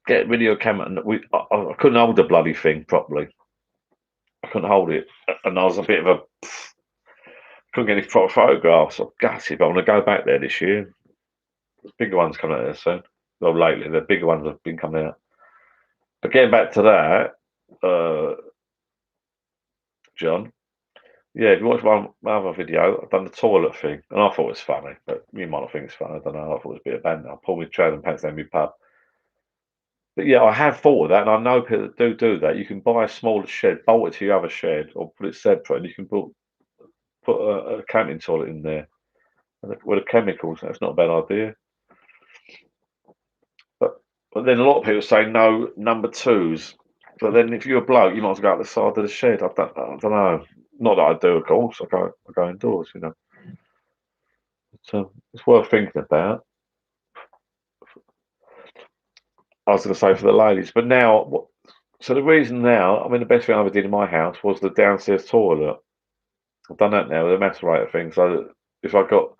get video camera. And I couldn't hold the bloody thing properly. I couldn't hold it, and I was a bit of a couldn't get any proper photographs. I'm gutted, but I want to go back there this year. The bigger ones coming out there soon. Well, lately the bigger ones have been coming out. But getting back to that, John. Yeah, if you watch my other video, I've done the toilet thing, and I thought it was funny, but you might not think it's funny. I don't know. I thought it was a bit of banter. I pulled my trousers and pants down my pub. But yeah, I have thought of that, and I know people that do that. You can buy a smaller shed, bolt it to your other shed, or put it separate, and you can put a camping toilet in there with the chemicals. That's not a bad idea. But then a lot of people say no number twos. But then if you're a bloke, you might as well go out the side of the shed. I don't know. Not that I do, of course. I go indoors, you know. So it's worth thinking about. I was going to say for the ladies, but now, so the reason now, I mean, the best thing I ever did in my house was the downstairs toilet. I've done that now with the macerator thing. So if I got,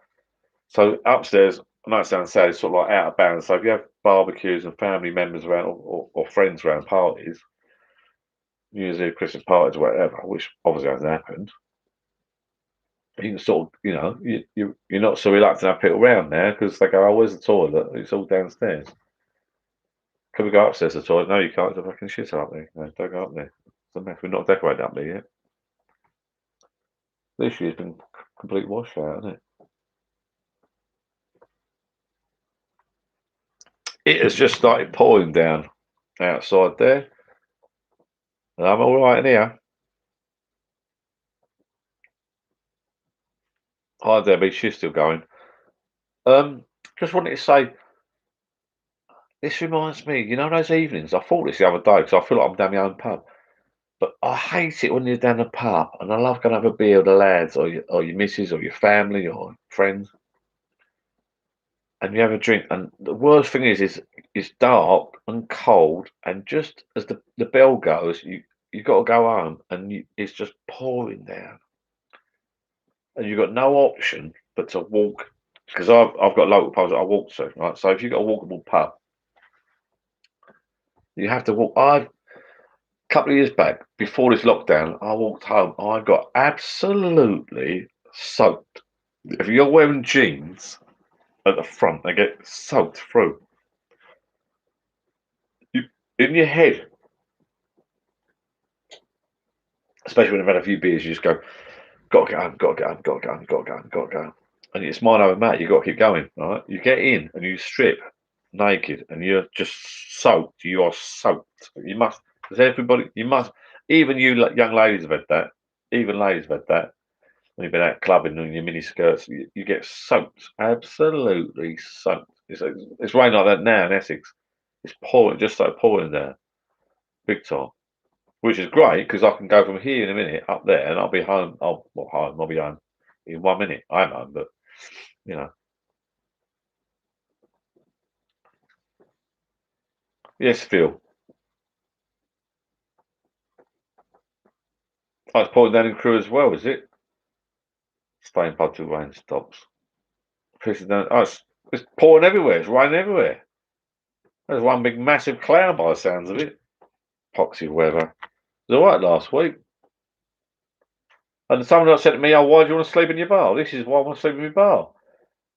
so upstairs, I know it sounds sad, it's sort of like out of bounds. So if you have barbecues and family members around or friends around parties, usually Christmas parties or whatever, which obviously hasn't happened, you can sort of, you know, you're not so reluctant to have people around there because they go, oh, where's the toilet? It's all downstairs. Can we go upstairs to the toilet? No, you can't. There's a fucking shit up there. No, don't go up there. It's a mess. We're not decorated up there yet. This year's been complete washout, hasn't it? It has just started pouring down outside there. And I'm all right in here. Hi, Debbie. She's still going. Just wanted to say, this reminds me, you know those evenings? I thought this the other day because I feel like I'm down my own pub. But I hate it when you're down the pub, and I love going to have a beer with the lads or your missus or your family or friends, and you have a drink. And the worst thing is it's dark and cold, and just as the bell goes, you got to go home, and it's just pouring down, and you've got no option but to walk because I've got local pubs that I walk to, right? So if you've got a walkable pub, you have to walk. A couple of years back, before this lockdown, I walked home. I got absolutely soaked. If you're wearing jeans at the front, they get soaked through. You, in your head, especially when I've had a few beers, you just go, gotta get home, gotta get home, gotta get home, gotta get home, gotta go home. And it's mind over matter, you've got to keep going, right? You get in and you strip naked and you're just soaked. You are soaked. You must, because everybody, you must, even you young ladies have had that. Even ladies have had that. When you've been out clubbing in your mini skirts, you get soaked, absolutely soaked. It's raining like that now in Essex. It's pouring, just so pouring there, big time. Which is great because I can go from here in a minute up there, and I'll be home. I'll be home in 1 minute. I'm home, but you know, yes, Phil. Oh, it's pouring down in Crewe as well, is it? Staying pub till rain stops. Pissing down. Oh, it's pouring everywhere. It's raining everywhere. There's one big massive cloud by the sounds of it. Poxy weather. It was all right last week. And someone else said to me, "Oh, why do you want to sleep in your bar?" This is why I want to sleep in my bar.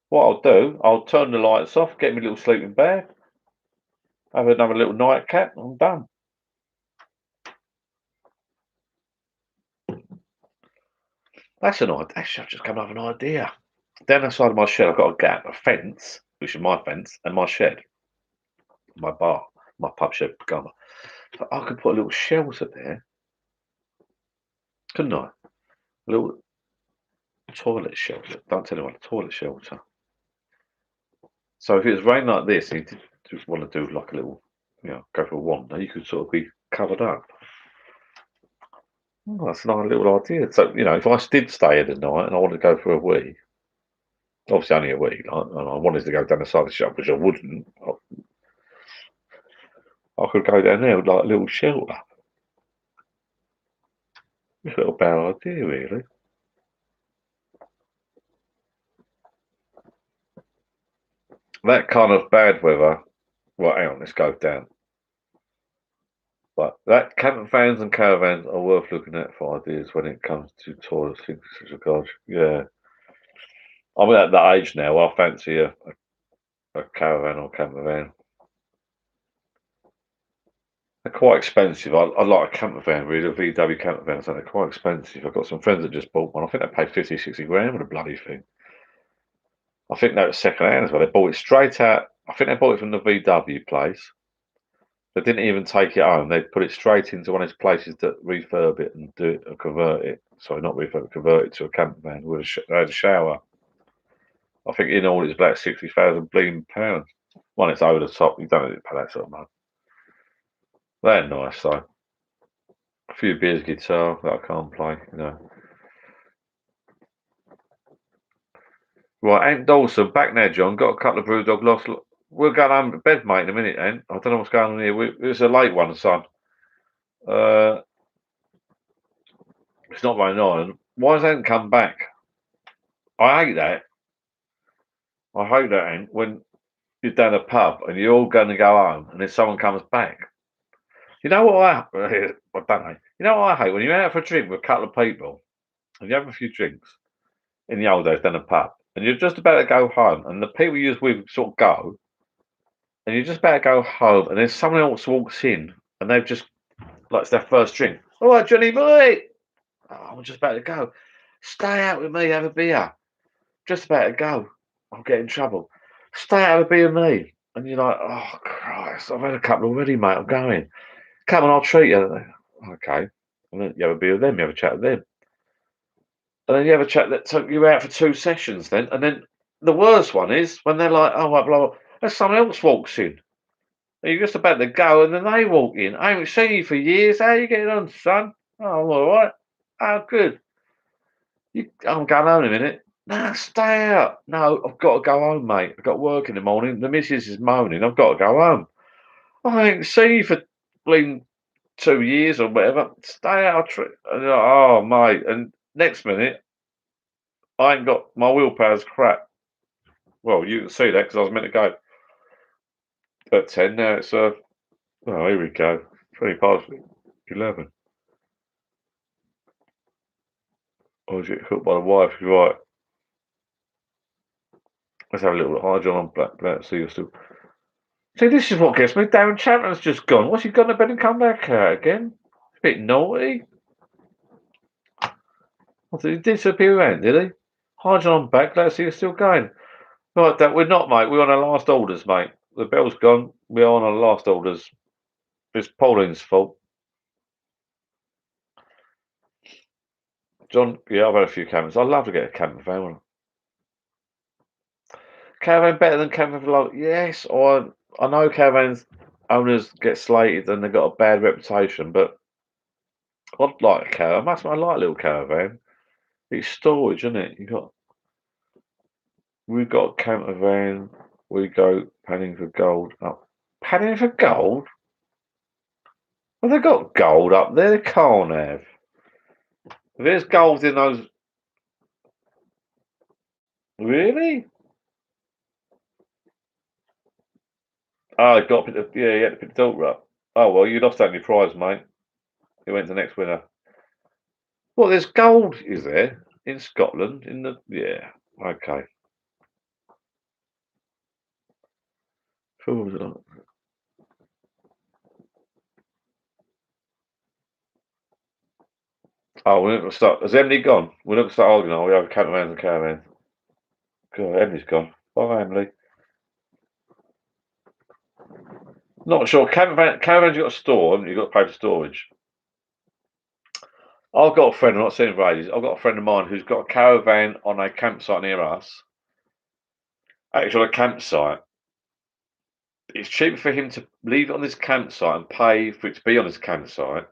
What I'll do, I'll turn the lights off, get me a little sleeping bag, have another little nightcap, and I'm done. That's an idea. Actually, I've just come up with an idea. Down the side of my shed, I've got a gap, a fence, which is my fence, and my shed, my bar, my pub shed, gamma. So I could put a little shelter there, couldn't I? A little toilet shelter. Don't tell anyone, a toilet shelter. So if it was raining like this, and you just want to do like a little, go for a wander, you could sort of be covered up. Oh, that's a nice little idea. So, if I did stay here tonight and I wanted to go for a wee, obviously only a wee, and I wanted to go down the side of the shop, which I wouldn't, I could go down there with like a little shelter. It's a little bad idea, really. That kind of bad weather. Well, hang on, let's go down. But that camper vans and caravans are worth looking at for ideas when it comes to tours. Things such as gosh, yeah. I'm at that age now. I fancy a caravan or camper van. They're quite expensive. I like a camper van, really. A VW camper van, so they're quite expensive. I've got some friends that just bought one. I think they paid 50, 60 grand for the bloody thing. I think that was second hand as well. They bought it straight out. I think they bought it from the VW place. They didn't even take it home. They put it straight into one of those places that refurb it and do it or convert it. Sorry, not refurb it, convert it to a camper van with they had a shower. I think in all it's about 60,000 bleeding pounds. One, it's over the top. You don't need to pay that sort of money. They're nice though. A few beers, guitar that I can't play, you know. Right, Aunt Dawson, back now, John. Got a couple of Brewdog lost. We're going home to bed, mate, in a minute, Aunt. I don't know what's going on here. It's a late one, son. It's not very nice. Why has Aunt come back? I hate that. I hate that, Aunt, when you're down a pub and you're all going to go home and then someone comes back. You know what I don't know. You know what I hate? When you're out for a drink with a couple of people and you have a few drinks in the old days down a pub and you're just about to go home and the people you're with sort of go and you're just about to go home and then someone else walks in and they've just, like, it's their first drink. All right, Johnny boy. Oh, I'm just about to go. Stay out with me, have a beer. Just about to go. I'll get in trouble. Stay out with a beer with me. And you're like, oh, Christ, I've had a couple already, mate. I'm going. Come on, I'll treat you. Okay. And then you have a beer with them, you have a chat with them. And then you have a chat that took you out for 2 sessions then. And then the worst one is when they're like, oh, blah, blah, blah. And someone else walks in. And you're just about to go, and then they walk in. I haven't seen you for years. How you getting on, son? Oh, I'm all right. Oh, good. I'm going home in a minute. Nah, stay out. No, I've got to go home, mate. I've got work in the morning. The missus is moaning. I've got to go home. I ain't seen you for bleeding 2 years or whatever. Stay out. Oh, mate. And next minute, I ain't got my willpower's crap. Well, you can see that because I was meant to go at 10. Now it's, oh, here we go. 20 past 11. I was getting hooked by the wife. You're right. Let's have a little hi, John. I'm black. See you still. See, this is what gets me. Darren Chapman's just gone. What's he gone to bed and come back out again? A bit naughty. What, did he disappear around, did he? Hi, John, I'm back. Let's see you're still going. Right, that we're not, mate. We're on our last orders, mate. The bell's gone. We're on our last orders. It's Pauline's fault. John, yeah, I've had a few cameras. I'd love to get a camper van. Caravan better than camper van? Yes, or I know caravans owners get slated and they've got a bad reputation, but I'd like a caravan. I like a little caravan. It's storage, isn't it? We've got a camper van. We go panning for gold. Oh, panning for gold? Well, they've got gold up there. They can't have. If there's gold in those. Really? Oh, you got to pick the, yeah, you had to pick the filter up. Oh, well, you lost out on your prize, mate. You went to the next winner. Well, there's gold, is there? In Scotland? Yeah, okay. Oh, we're not going to start. Has Emily gone? We're not going to start arguing. Oh, we have caravans and caravans. God, Emily's gone. Bye, Emily. Not sure. Caravans you got to store, haven't you? You've got to pay for storage. I've got a friend, I'm not saying for ages, I've got a friend of mine who's got a caravan on a campsite near us. Actually, a campsite. It's cheaper for him to leave it on this campsite and pay for it to be on this campsite.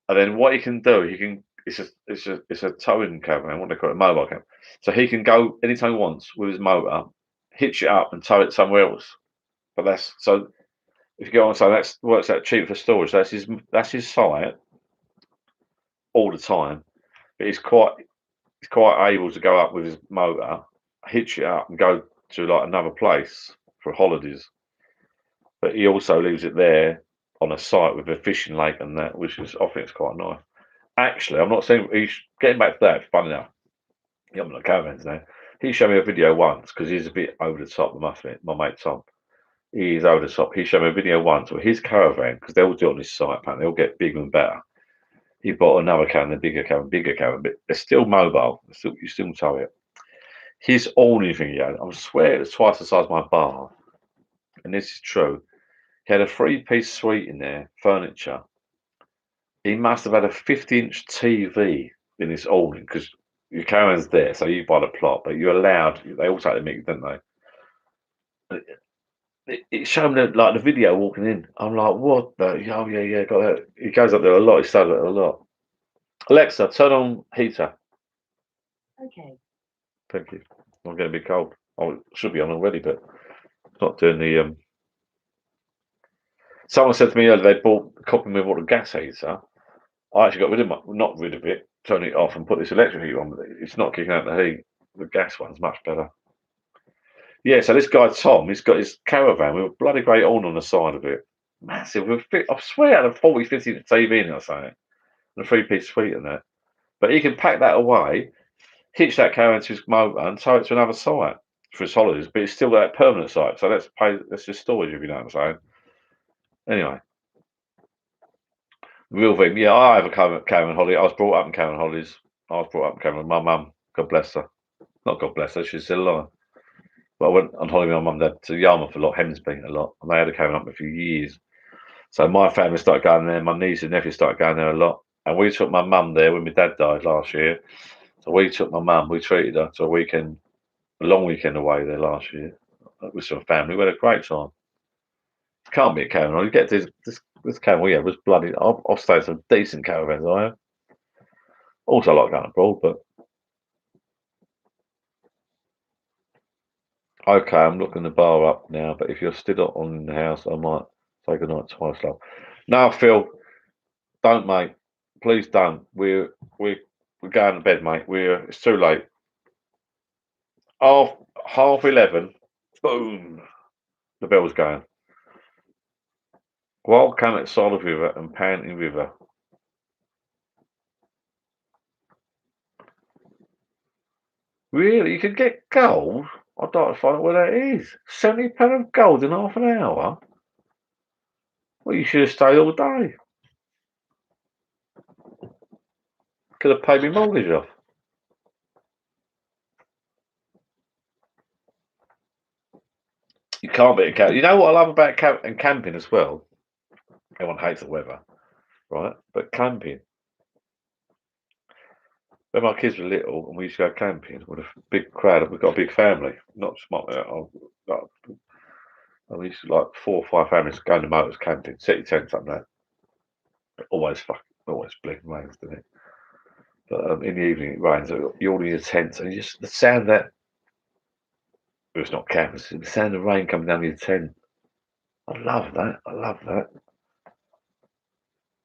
And then what he can do, it's a towing caravan, what they call it, a mobile camp. So he can go anytime he wants with his motor, hitch it up and tow it somewhere else. But that's so if you go on, so that works out cheap for storage. So that's his site all the time. But he's quite able to go up with his motor, hitch it up and go to like another place for holidays. But he also leaves it there on a site with a fishing lake and that, which is I think it's quite nice. Actually, I'm not saying he's getting back to that. Funny enough, yeah, I'm not caravans now. He showed me a video once because he's a bit over the top. I must admit, my mate Tom. He's over the top. He showed me a video once where his caravan, because they all do it on this site, apparently, they'll get bigger and better. He bought another caravan, a bigger caravan, but they're still mobile. You still tow it. His awning thing, yeah, I swear it was twice the size of my bar. And this is true. He had a 3-piece suite in there, furniture. He must have had a 50-inch TV in his awning because your caravan's there, so you buy the plot, but you're allowed. They all take the mic, don't they? It showed me like the video walking in. I'm like, what the? Oh yeah, got that. He goes up there a lot. He stays there a lot. Alexa, turn on heater. Okay. Thank you. I'm getting a bit cold. Oh, it should be on already, but it's not doing the. Someone said to me earlier they copied me bought a gas heater. I actually got rid of not rid of it, turned it off and put this electric heater on. But it's not kicking out the heat. The gas one's much better. Yeah, so this guy Tom, he's got his caravan with a bloody great awning on the side of it. Massive. I swear it had a 40, 50 TV in it or something. And a 3-piece suite in that. But he can pack that away, hitch that caravan to his motor and tow it to another site for his holidays, but it's still that permanent site. So that's just storage, if you know what I'm saying. Anyway. Real thing. Yeah, I have a caravan holiday. I was brought up in caravan holidays. I was brought up in caravan. My mum, God bless her. Not God bless her, she's still alive. But I went on holiday with my mum and dad to Yarmouth a lot, Hemsby a lot. And they had a caravan up there for years. So my family started going there. My niece and nephew started going there a lot. And we took my mum there when my dad died last year. So we took my mum, we treated her to a long weekend away there last year with some family. We had a great time. Can't be a caravan. You get this caravan we had was bloody. I've stayed in some decent caravans, I have. Also, I like going abroad, but okay, I'm looking the bar up now. But if you're still on in the house, I might say goodnight twice, love. No, Phil, don't, mate. Please don't. We're going to bed, mate. It's too late. Half 11. Boom. The bell's going. Wild Camet, Solid River, and Panting River. Really? You can get gold? I'd like to find out where that is. £70 of gold in half an hour? Well, you should have stayed all day. Could have paid me mortgage off. You can't beat a camp. You know what I love about camping as well? Everyone hates the weather, right? But camping. When my kids were little and we used to go camping with a big crowd, we've got a big family. Not just we used to like 4 or 5 families going to motors camping, set your tents up there. Always bleeding rains, doesn't it? But in the evening it rains. You're all in your tents and just the sound that it's not camping, it's the sound of rain coming down your tent. I love that.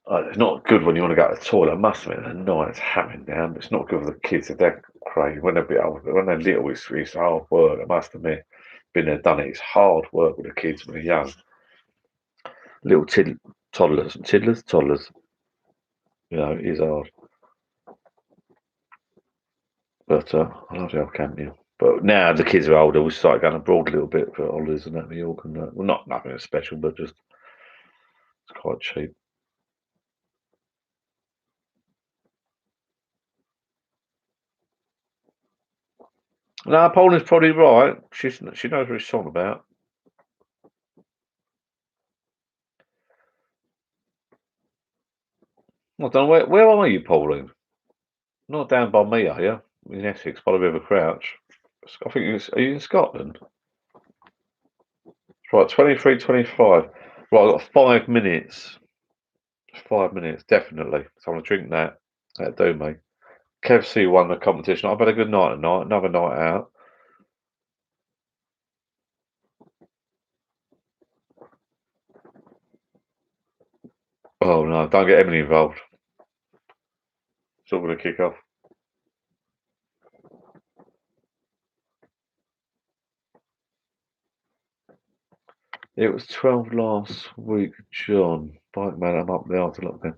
It's not good when you want to go to the toilet. I must admit, at night it's hammering down. It's not good for the kids if they're crazy. When they're a bit older, when they're little, it's hard work. I must admit, been there, done it. It's hard work with the kids when they're young. Little toddlers. You know, it is hard. But I love the old camping. But now the kids are older, we started going abroad a little bit for holidays and that, New York and that. Well, not nothing special, but just it's quite cheap. No, Pauline's probably right. She knows what she's talking about. I don't know where are you, Pauline? Not down by me, are you? In Essex, by the River Crouch. I think are you in Scotland? Right, 23, 25. Right, I've got 5 minutes. 5 minutes, definitely. So I'm gonna drink that. That'll do me. Kev C won the competition. I've had a good night tonight. Another night out. Oh no, don't get Emily involved. It's all gonna kick off. It was 12 last week, John. Bike man, I'm up there after lockdown.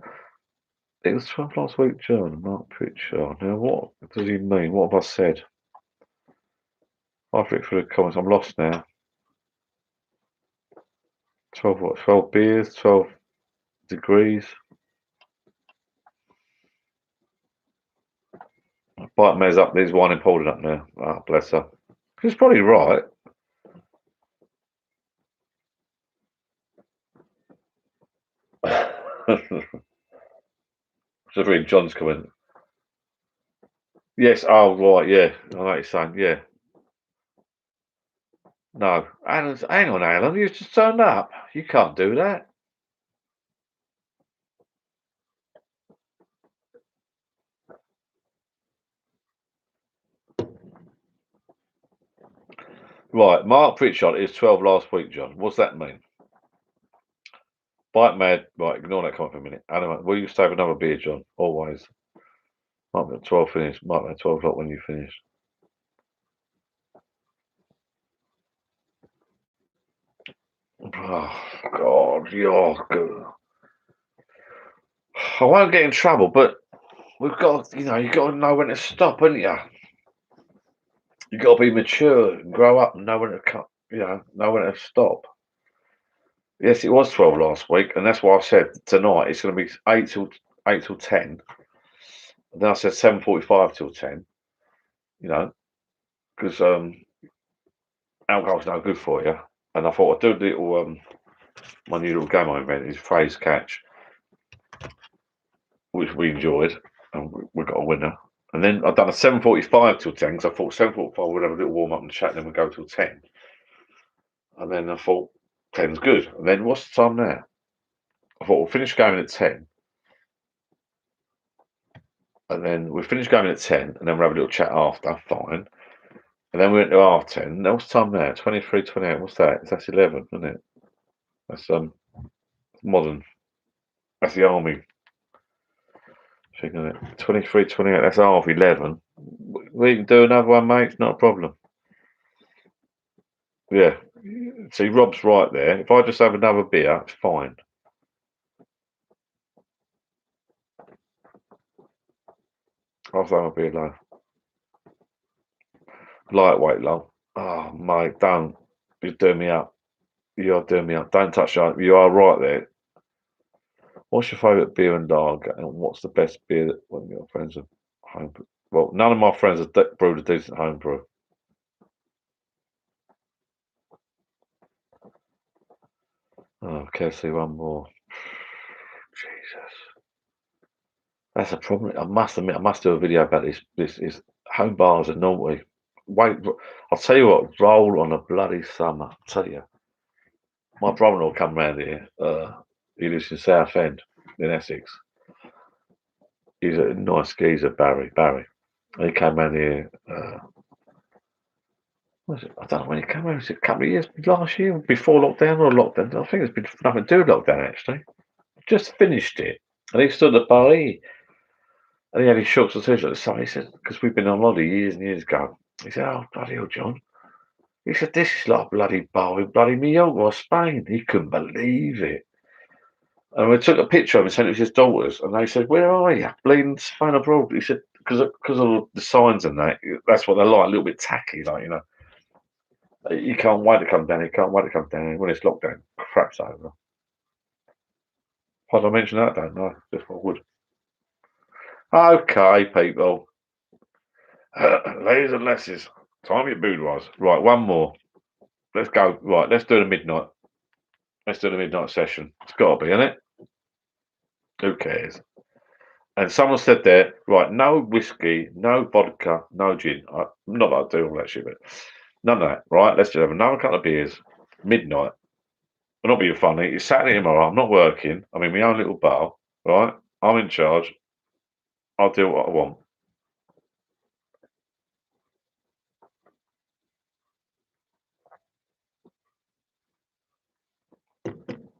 It was 12 last week, John. Mark Pritchard. Now, what does he mean? What have I said? I've looked through the comments. I'm lost now. 12 what? 12 beers? 12 degrees? Bike man's up. There's one imported up now. Ah, bless her. She's probably right. Just reading John's comment. Yes, oh, right, yeah. I know what you're saying, yeah. No. Hang on, Alan. You just turned up. You can't do that. Right, Mark Pritchard is 12 last week, John. What's that mean? Bite mad. Right, ignore that comment for a minute. Alan, will you stay for another beer, John? Always. Might be at 12 finish. Might be at 12 o'clock when you finish. Oh, God, you're good. I won't get in trouble, but we've got, you got to know when to stop, haven't you? You got to be mature and grow up and know when to cut, know when to stop. Yes, it was 12 last week, and that's why I said tonight it's going to be 8 till 10. And then I said 7:45 till 10. Because alcohol's no good for you. And I thought I'd do a little my new little game I invented is phrase catch, which we enjoyed, and we got a winner. And then I've done a 7:45 till 10 because I thought 7:45 we'd have a little warm up and chat, and then we'd go till 10. And then I thought 10's good. And then what's the time now? I thought we'll finish gaming at 10. And then we finished gaming at 10, and then we'll have a little chat after, fine. And then we went to half 10. Now what's the time now? 23, 28. What's that? That's 11, isn't it? That's modern. That's the army. Thinking it. 23, 28. That's half 11. We can do another one, mate. It's not a problem. Yeah. See, Rob's right there. If I just have another beer, it's fine. I'll have a beer low. Lightweight low. Oh, mate, don't. You're doing me up. You're doing me up. Don't touch that. You are right there. What's your favourite beer and lager, and what's the best beer that one of your friends have home? Well, none of my friends have brewed a decent home brew. Oh, okay, see one more. Jesus, that's a problem. I must admit, I must do a video about this. This is home bars are naughty. Wait, I'll tell you what. Roll on a bloody summer. I'll tell you, my brother-in-law come round here. He lives in Southend in Essex. He's a nice geezer, Barry. He came round here. I don't know when he came over. Was it a couple of years last year, before lockdown or lockdown? I think it's been nothing to do with lockdown actually. Just finished it, and he stood at Bali, and he had his shorts and t-shirt. So he said, because we've been on holiday years and years ago. He said, "Oh bloody hell, John." He said, "This is like bloody Bali, bloody Mallorca or Spain." He couldn't believe it. And we took a picture of him and sent it to his daughters, and they said, "Where are you? Bleeding Spain abroad." He said, "Because of the signs and that. That's what they're like, a little bit tacky, like You can't wait to come down. You can't wait to come down when it's lockdown. Crap's over." Why did I mention that? I don't know. Just what I would. Okay, people. Ladies and lasses, time your boudoirs. Right, one more. Let's go. Right, let's do the midnight. Let's do the midnight session. It's got to be, innit? Who cares? And someone said there, right, no whiskey, no vodka, no gin. Not that I do all that shit, but none of that. Right, let's just have another couple of beers. Midnight. I'm not being funny. It's Saturday tomorrow. I'm not working. I'm in my own little bar. Right, I'm in charge. I'll do what I want.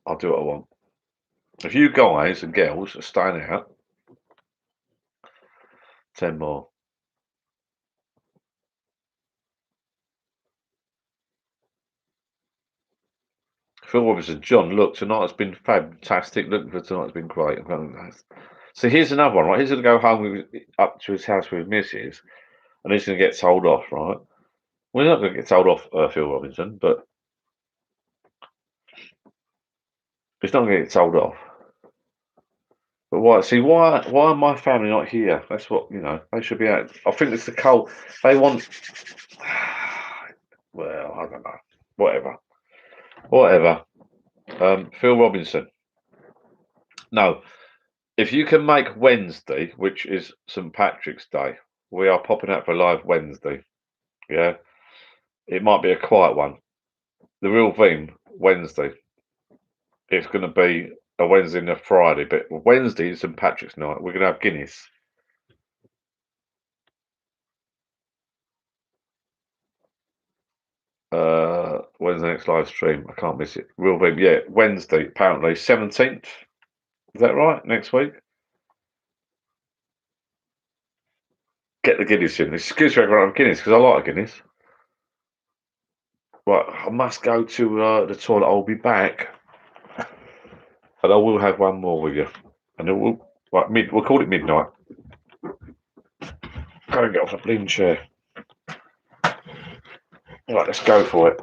I'll do what I want. If you guys and girls are staying out, 10 more. Phil Robinson, John, look, tonight's been fantastic. Looking for tonight's been great. So here's another one, right? He's going to go home up to his house with his missus, and he's going to get told off, right? We're not going to get told off, Phil Robinson, but he's not going to get told off. But why? See, why are my family not here? That's what, they should be out. I think it's the cold. They want. Well, I don't know. Whatever. Phil Robinson. No, if you can make Wednesday, which is St. Patrick's Day, we are popping out for a live Wednesday. Yeah, it might be a quiet one. The real theme, Wednesday. It's going to be a Wednesday and a Friday, but Wednesday is St. Patrick's night. We're going to have Guinness. When's the next live stream? I can't miss it. Real theme, yeah, Wednesday, apparently 17th. Is that right? Next week? Get the Guinness in. Excuse me, everyone, Guinness, because I like a Guinness. Right, I must go to the toilet. I'll be back. And I will have one more with you. And it will, we'll call it midnight. Go and get off the bleeding chair. Right, let's go for it.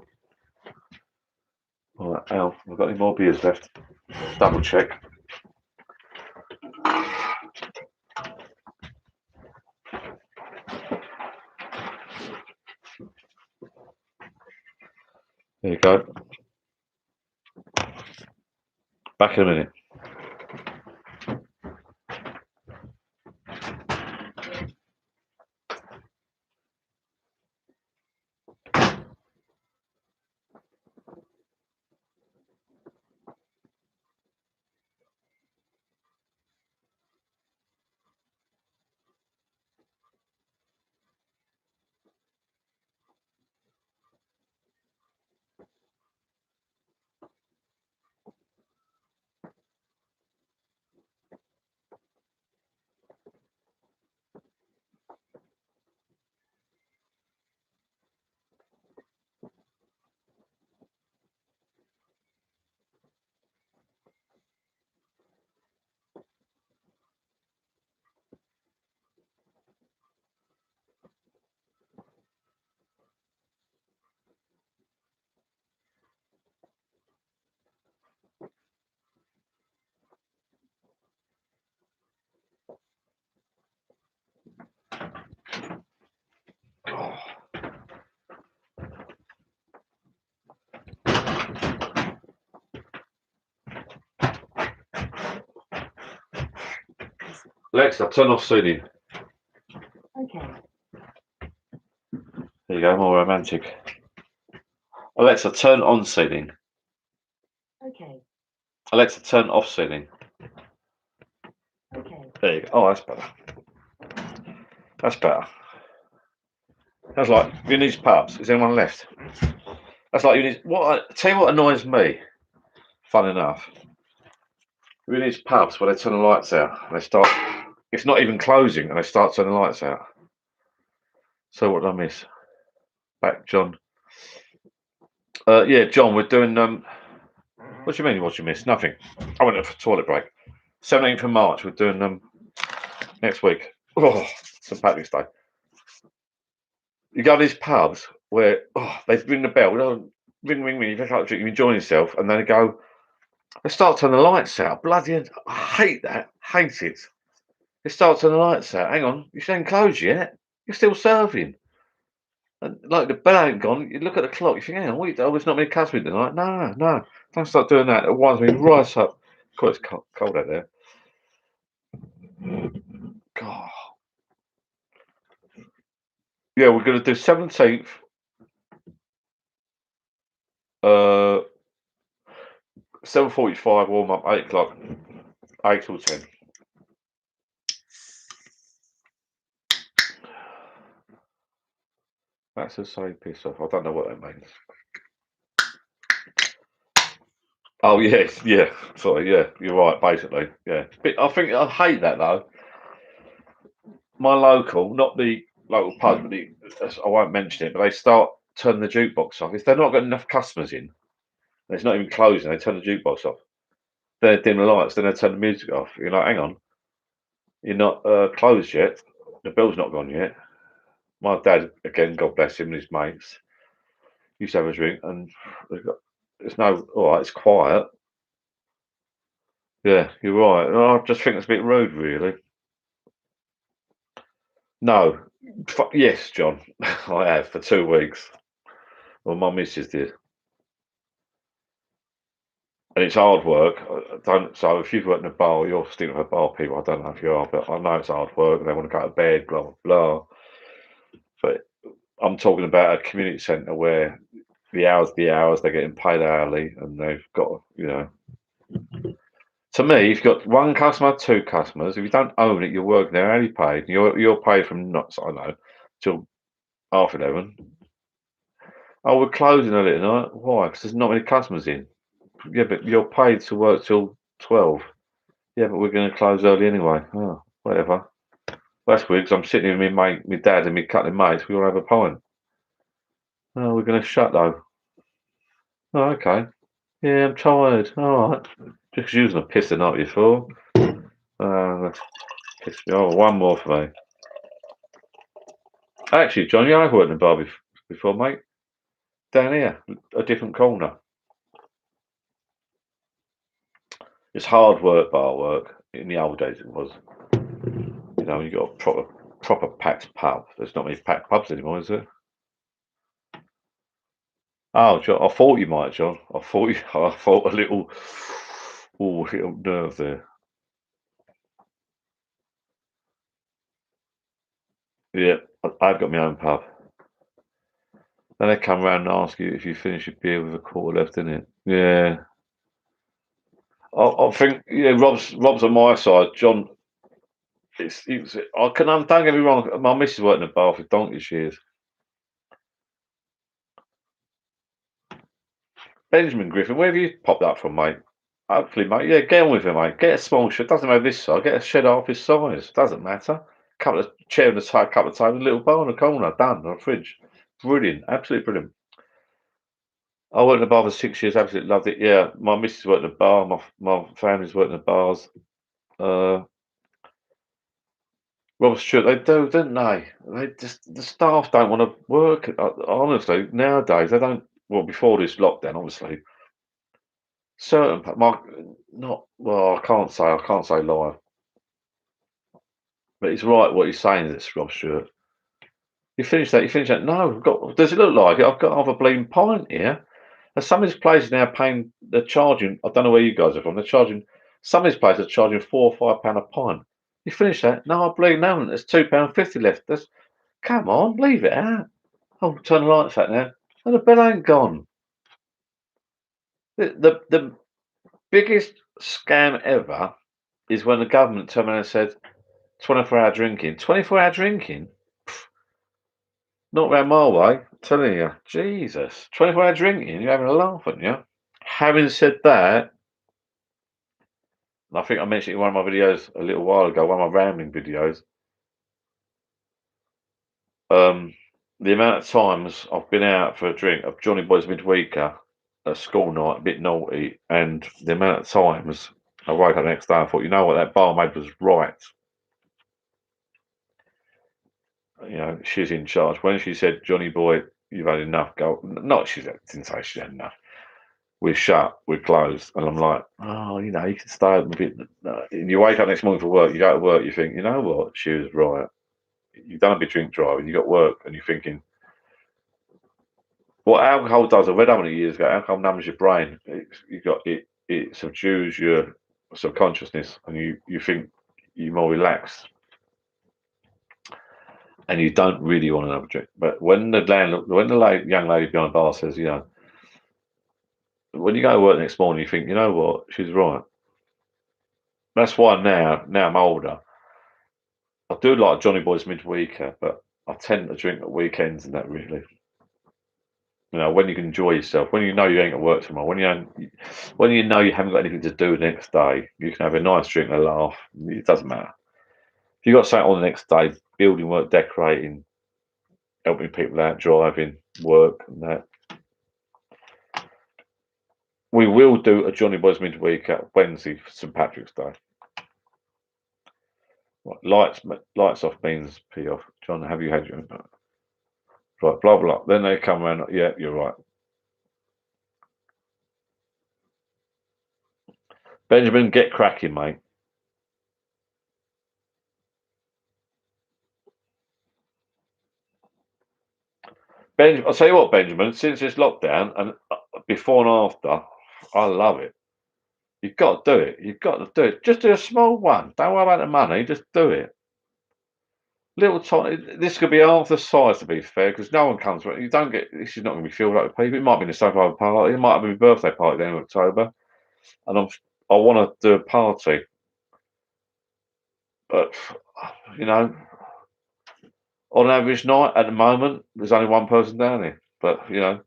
Alright, Al, we've got any more beers left? Double check. There you go. Back in a minute. Alexa, turn off seating. Okay. There you go, more romantic. Alexa, turn on seating. Okay. Alexa, turn off seating. Okay. There you go. Oh, that's better. That's better. That's like Uni's pubs. Is anyone left? That's like Uni's. Tell you what annoys me. Fun enough. Uni's pubs where they turn the lights out and they start. It's not even closing and they start turning the lights out. So what did I miss? Back, John. Yeah, John. We're doing. What do you mean? What you missed? Nothing. I went for a toilet break. 17th of March. We're doing next week. Oh, St. Patrick's Day. You go to these pubs where they ring the bell, ring, you pick up a drink, you enjoy yourself, and then they start turning the lights out. Bloody, I hate that. Hate it. They start turning the lights out. Hang on, you ain't closed yet. You're still serving. And like the bell ain't gone. You look at the clock. You think, hang on, there's not many customers tonight. No, don't start doing that. It winds me right up. God, it's cold out there. God. Yeah, we're going to do 17th. 7:45 warm up, 8 o'clock, 8 till 10. That's a say piss off. I don't know what that means. Oh yes, yeah. Sorry, yeah. You're right. Basically, yeah. But I hate that though. My local, not the local pub, but I won't mention it. But they start turning the jukebox off if they're not got enough customers in. It's not even closing. They turn the jukebox off. Then they dim the lights. Then they turn the music off. You're like, hang on, you're not closed yet. The bill's not gone yet. My dad, again, God bless him and his mates, used to have a drink, and it's no, all right, it's quiet. Yeah, you're right. I just think it's a bit rude, really. No, yes, John, I have for 2 weeks. Well, my missus did, and it's hard work. I don't. So if you've worked in a bar, you're sticking with bar people. I don't know if you are, but I know it's hard work, and they want to go to bed, blah blah blah. But I'm talking about a community centre where the hours, they're getting paid hourly, and they've got, you know. To me, if you've got one customer, two customers, if you don't own it, you're working there, only paid. You're paid from not, I don't know, till 11:30. Oh, we're closing early tonight. Why? Because there's not many customers in. Yeah, but you're paid to work till 12. Yeah, but we're going to close early anyway. Oh, whatever. That's weird, because I'm sitting here with my dad and my couple of mates. We all have a pint. Oh, we're going to shut though. Oh, okay. Yeah, I'm tired. All right. Just using a piss the night before. That's pissed me off. One more for me. Actually, John, I've worked in a bar before, mate. Down here, a different corner. It's hard work, bar work. In the old days, it was. You know, you got a proper packed pub. There's not many packed pubs anymore, is there? Oh, John, I thought you might, John. I thought a little nerve there. Yeah, I've got my own pub. Then they come round and ask you if you finish your beer with a quarter left in it. Yeah. I think, yeah, Rob's on my side. John, don't get me wrong, my missus worked in a bar for donkey's years. Benjamin Griffin, where have you popped up from, mate? Hopefully, mate. Yeah, get on with it, mate. Get a small shed. Doesn't matter this size. Get a shed half his size. Doesn't matter. Couple of chair on the side, couple of tables, a little bar in the corner. Done. On a fridge. Brilliant. Absolutely brilliant. I worked in a bar for 6 years. Absolutely loved it. Yeah, my missus worked in a bar. My family's worked in the bars. Rob Stewart, they do, don't they? The staff don't want to work. Honestly, nowadays they don't. Well, before this lockdown, obviously, not well. I can't say lie, but it's right what he's saying. It's Rob Stewart. You finish that. You finish that. No, does it look like it? I've got half a bleeding pint here. And some of these places now paying. They're charging. I don't know where you guys are from. They're charging. Some of these places are charging £4 or £5 a pint. You finish that. No, I bleed no. There's £2.50 left. Come on, leave it out. Oh, turn the lights out now. And the bill ain't gone. The biggest scam ever is when the government turned around and said 24-hour drinking. 24-hour drinking? Pff, not round my way. I'm telling you. Jesus. 24-hour drinking? You're having a laugh, aren't you? Having said that, and I think I mentioned it in one of my videos a little while ago, one of my rambling videos. The amount of times I've been out for a drink of Johnny Boy's midweeker, a school night, a bit naughty, and the amount of times I woke up the next day and thought, you know what, that barmaid was right. You know, she's in charge. When she said, Johnny Boy, you've had enough, go. Not she didn't say she had enough. We're shut, we're closed. And I'm like, oh, you know, you can stay open a bit. And you wake up next morning for work, you go to work, you think, you know what, she was right. You've done a bit of drink driving, you got work, and you're thinking, what alcohol does, I read how many years ago, alcohol numbs your brain. It subdues your subconsciousness, and you think you're more relaxed, and you don't really want another drink. But when the young lady behind the bar says, you know, when you go to work the next morning, you think, you know what, she's right. That's why now I'm older, I do like Johnny Boy's midweeker, but I tend to drink at weekends and that really. You know, when you can enjoy yourself, when you know you ain't at work tomorrow, when you know you haven't got anything to do the next day, you can have a nice drink and a laugh. It doesn't matter. If you got something on the next day, building work, decorating, helping people out, driving, work, and that. we will do a Johnny Boys midweek at Wednesday for St Patrick's Day. Right, lights off means pee off. John, have you had your right? Blah blah. Then they come around. Yeah, you're right. Benjamin, get cracking, mate. I'll tell you what, Benjamin. Since this lockdown and before and after, I love it. You've got to do it. You've got to do it. Just do a small one. Don't worry about the money. Just do it. Little tiny. This could be half the size, to be fair, because no one comes. You don't get. This is not going to be filled up with people. It might be in the same type of party. It might be my birthday party then in October, and I want to do a party. But you know, on an average night at the moment, there's only one person down here. But you know,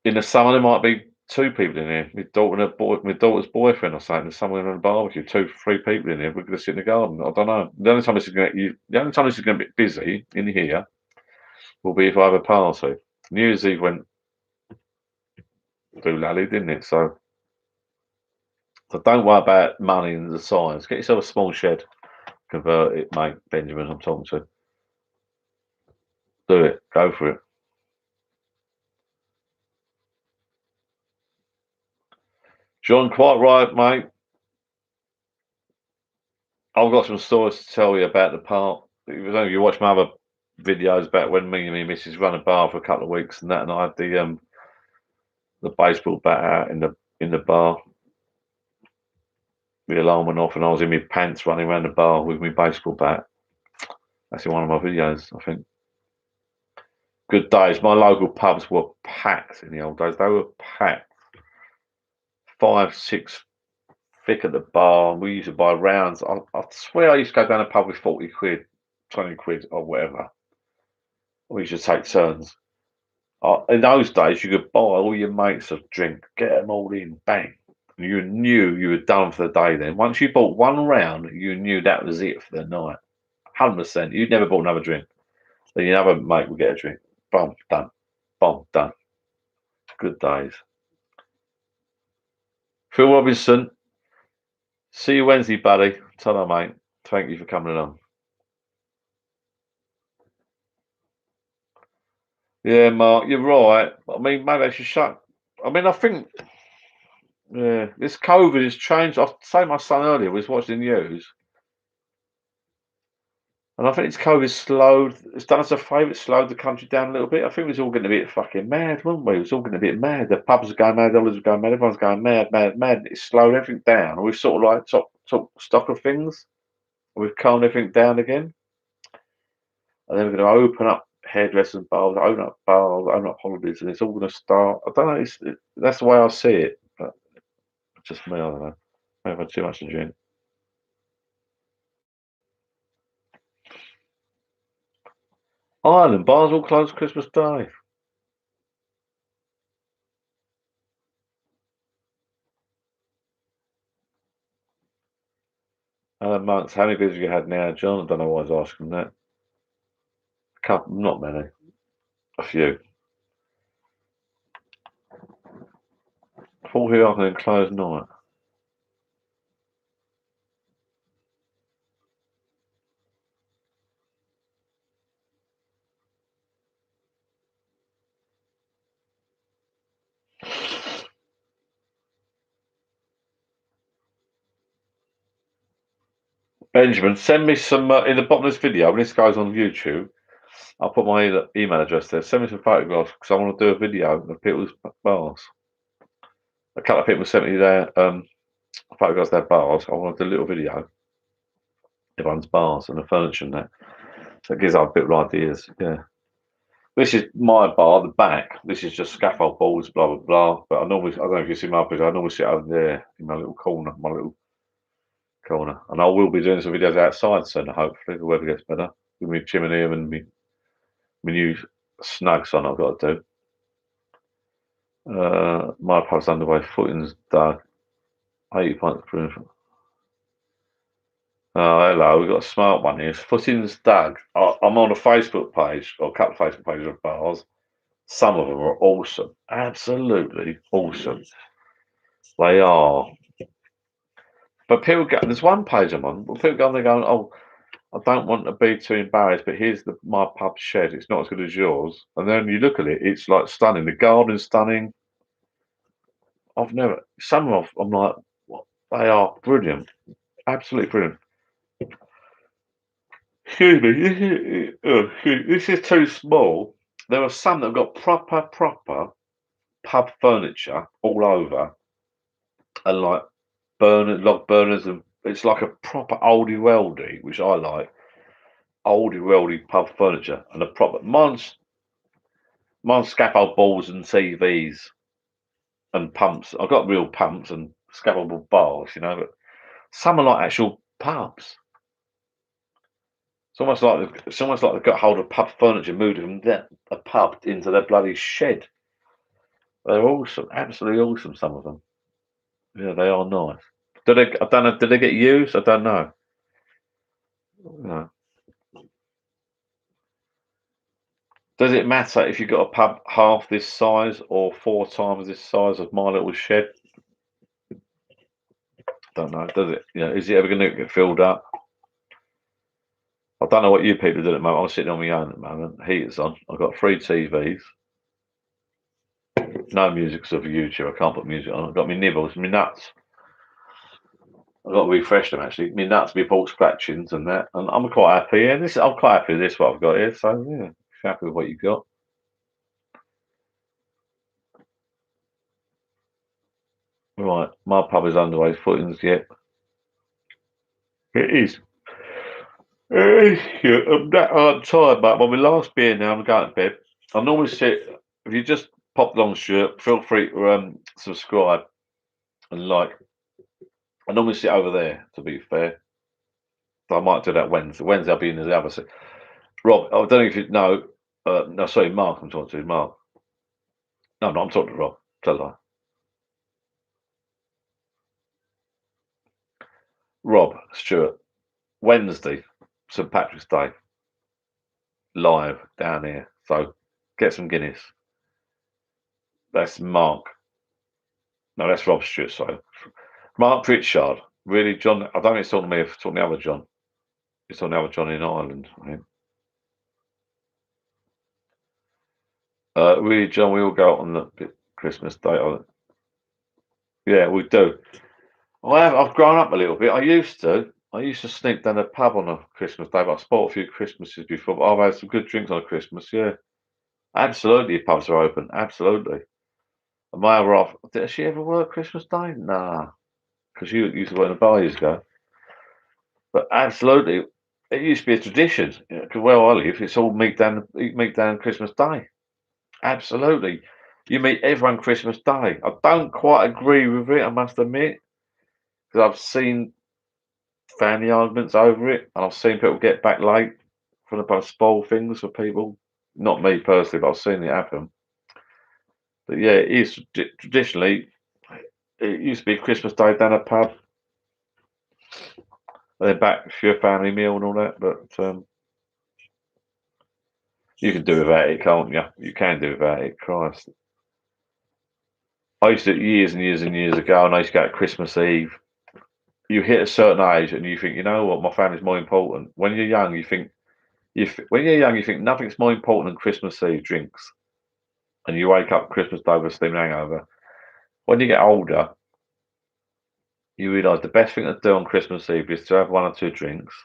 in the summer there might be two people in here. My daughter and my daughter's boyfriend or something. There's someone on a barbecue. 2, 3 people in here. We're going to sit in the garden. I don't know. The only time this is going to be busy in here will be if I have a party. New Year's Eve went through lally, didn't it? So don't worry about money and the size. Get yourself a small shed. Convert it, mate. Benjamin, I'm talking to. Do it. Go for it. John, quite right, mate. I've got some stories to tell you about the park. If you watch my other videos about when me and my missus run a bar for a couple of weeks and that, and I had the baseball bat out in the bar. The alarm went off, and I was in my pants running around the bar with my baseball bat. That's in one of my videos, I think. Good days. My local pubs were packed in the old days. They were packed. 5, 6 thick at the bar. We used to buy rounds. I swear I used to go down a pub with 40 quid, 20 quid, or whatever. We used to take turns. In those days, you could buy all your mates a drink, get them all in, bang. You knew you were done for the day then. Once you bought one round, you knew that was it for the night. 100%. You'd never bought another drink. Then your other mate would get a drink. Boom, done. Boom, done. Good days. Phil Robinson, see you Wednesday, buddy. Ta-ra, mate. Thank you for coming along. Yeah, Mark, you're right. I mean, maybe I should shut. I mean, I think, yeah, this COVID has changed. I say my son earlier was watching the news, and I think this COVID slowed. It's done us a favour. It slowed the country down a little bit. I think we was all getting a bit fucking mad, weren't we? It was all getting a bit mad. The pubs were going mad. The others were going mad. Everyone's going mad, mad, mad. It slowed everything down. And we've sort of like took stock of things. We've calmed everything down again, and then we're going to open up hairdressing bars, open up holidays, and it's all going to start. I don't know. That's the way I see it. But just me, I don't know. I've had too much to drink. Ireland bars all closed Christmas Day. Months. How many beers have you had now, John? I don't know why I was asking that. A couple, not many. A few. 40 after an closed night. Benjamin, send me some in the bottom of this video. When this goes on YouTube, I'll put my email address there. Send me some photographs because I want to do a video of people's bars. A couple of people sent me their photographs of their bars. I want to do a little video. Everyone's bars and the furniture and that. So it gives out a bit of ideas. Yeah. This is my bar, the back. This is just scaffold boards, blah blah blah. But I don't know if you see my picture. I normally sit over there in my little corner, and I will be doing some videos outside soon. Hopefully, the weather gets better with my chimney and my new snags on. I've got to do. My pub's underway. Footings dug. 80 pints per. Oh, hello. We've got a smart one here. Footings dug. I'm on a Facebook page or a couple of Facebook pages of bars. Some of them are awesome, absolutely awesome. They are. But people go, there's one page I'm on, people go on there going, oh, I don't want to be too embarrassed, but here's my pub shed. It's not as good as yours. And then you look at it, it's like stunning. The garden's stunning. Some of I'm like, what? They are brilliant. Absolutely brilliant. Excuse me, this is too small. There are some that have got proper pub furniture all over, and like log burners, and it's like a proper oldie weldy, which I like. Oldie weldy pub furniture, and a proper mine's scaffold balls and TVs and pumps. I've got real pumps and scaffold bars, but some are like actual pubs. It's almost like they've got hold of pub furniture, moved from a pub into their bloody shed. They're awesome, absolutely awesome. Some of them, yeah, they are nice. I don't know. Did they get used? I don't know. No. Does it matter if you've got a pub half this size or 4 times this size of my little shed? Don't know. Does it? Is it ever going to get filled up? I don't know what you people do at the moment. I'm sitting on my own at the moment. Heater's on. I've got 3 TVs. No music because of YouTube. I can't put music on. I've got my nibbles, my nuts. I've got to refresh them actually. My nuts, my pork scratchings and that. And I'm quite happy. Yeah, I'm quite happy with this what I've got here. So yeah, happy with what you got. Right, my pub is underway. Footings yet. It is. I'm tired, mate. Well, my last beer now. I'm going to bed. I normally sit. If you just pop along, shirt, feel free to subscribe and like. I normally sit over there. To be fair, so I might do that Wednesday. Wednesday I'll be in the other side. Rob, I don't know if you know. No, sorry, Mark. I'm talking to Mark. No, I'm talking to Rob. Tell lie. Rob Stewart. Wednesday, St Patrick's Day. Live down here. So get some Guinness. That's Mark. No, that's Rob Stewart. Sorry. Mark Pritchard. Really, John? I don't think it's talking to me. It's talking to the other John. It's talking to the other John in Ireland. I think. Really, John, we all go out on the Christmas Day. Yeah, we do. I've grown up a little bit. I used to sneak down a pub on a Christmas Day, but I sport a few Christmases before. But I've had some good drinks on Christmas. Yeah, absolutely. Pubs are open. Absolutely. And my other half, did she ever work Christmas Day? Nah, because you used to work in a bar years ago. But absolutely, it used to be a tradition. Because where I live, it's all meet down Christmas Day. Absolutely, you meet everyone Christmas Day. I don't quite agree with it, I must admit, because I've seen family arguments over it, and I've seen people get back late for the spoil things for people. Not me personally, but I've seen it happen. But yeah, it is traditionally. It used to be Christmas Day down a pub, and then back for your family meal and all that. But you can do without it, can't you? You can do without it. Christ, I used to do it years and years and years ago, and I used to go at Christmas Eve. You hit a certain age, and you think, you know what, my family's more important. When you're young, you think. When you're young, you think nothing's more important than Christmas Eve drinks, and you wake up Christmas Day with a steaming hangover. When you get older, you realise the best thing to do on Christmas Eve is to have 1 or 2 drinks.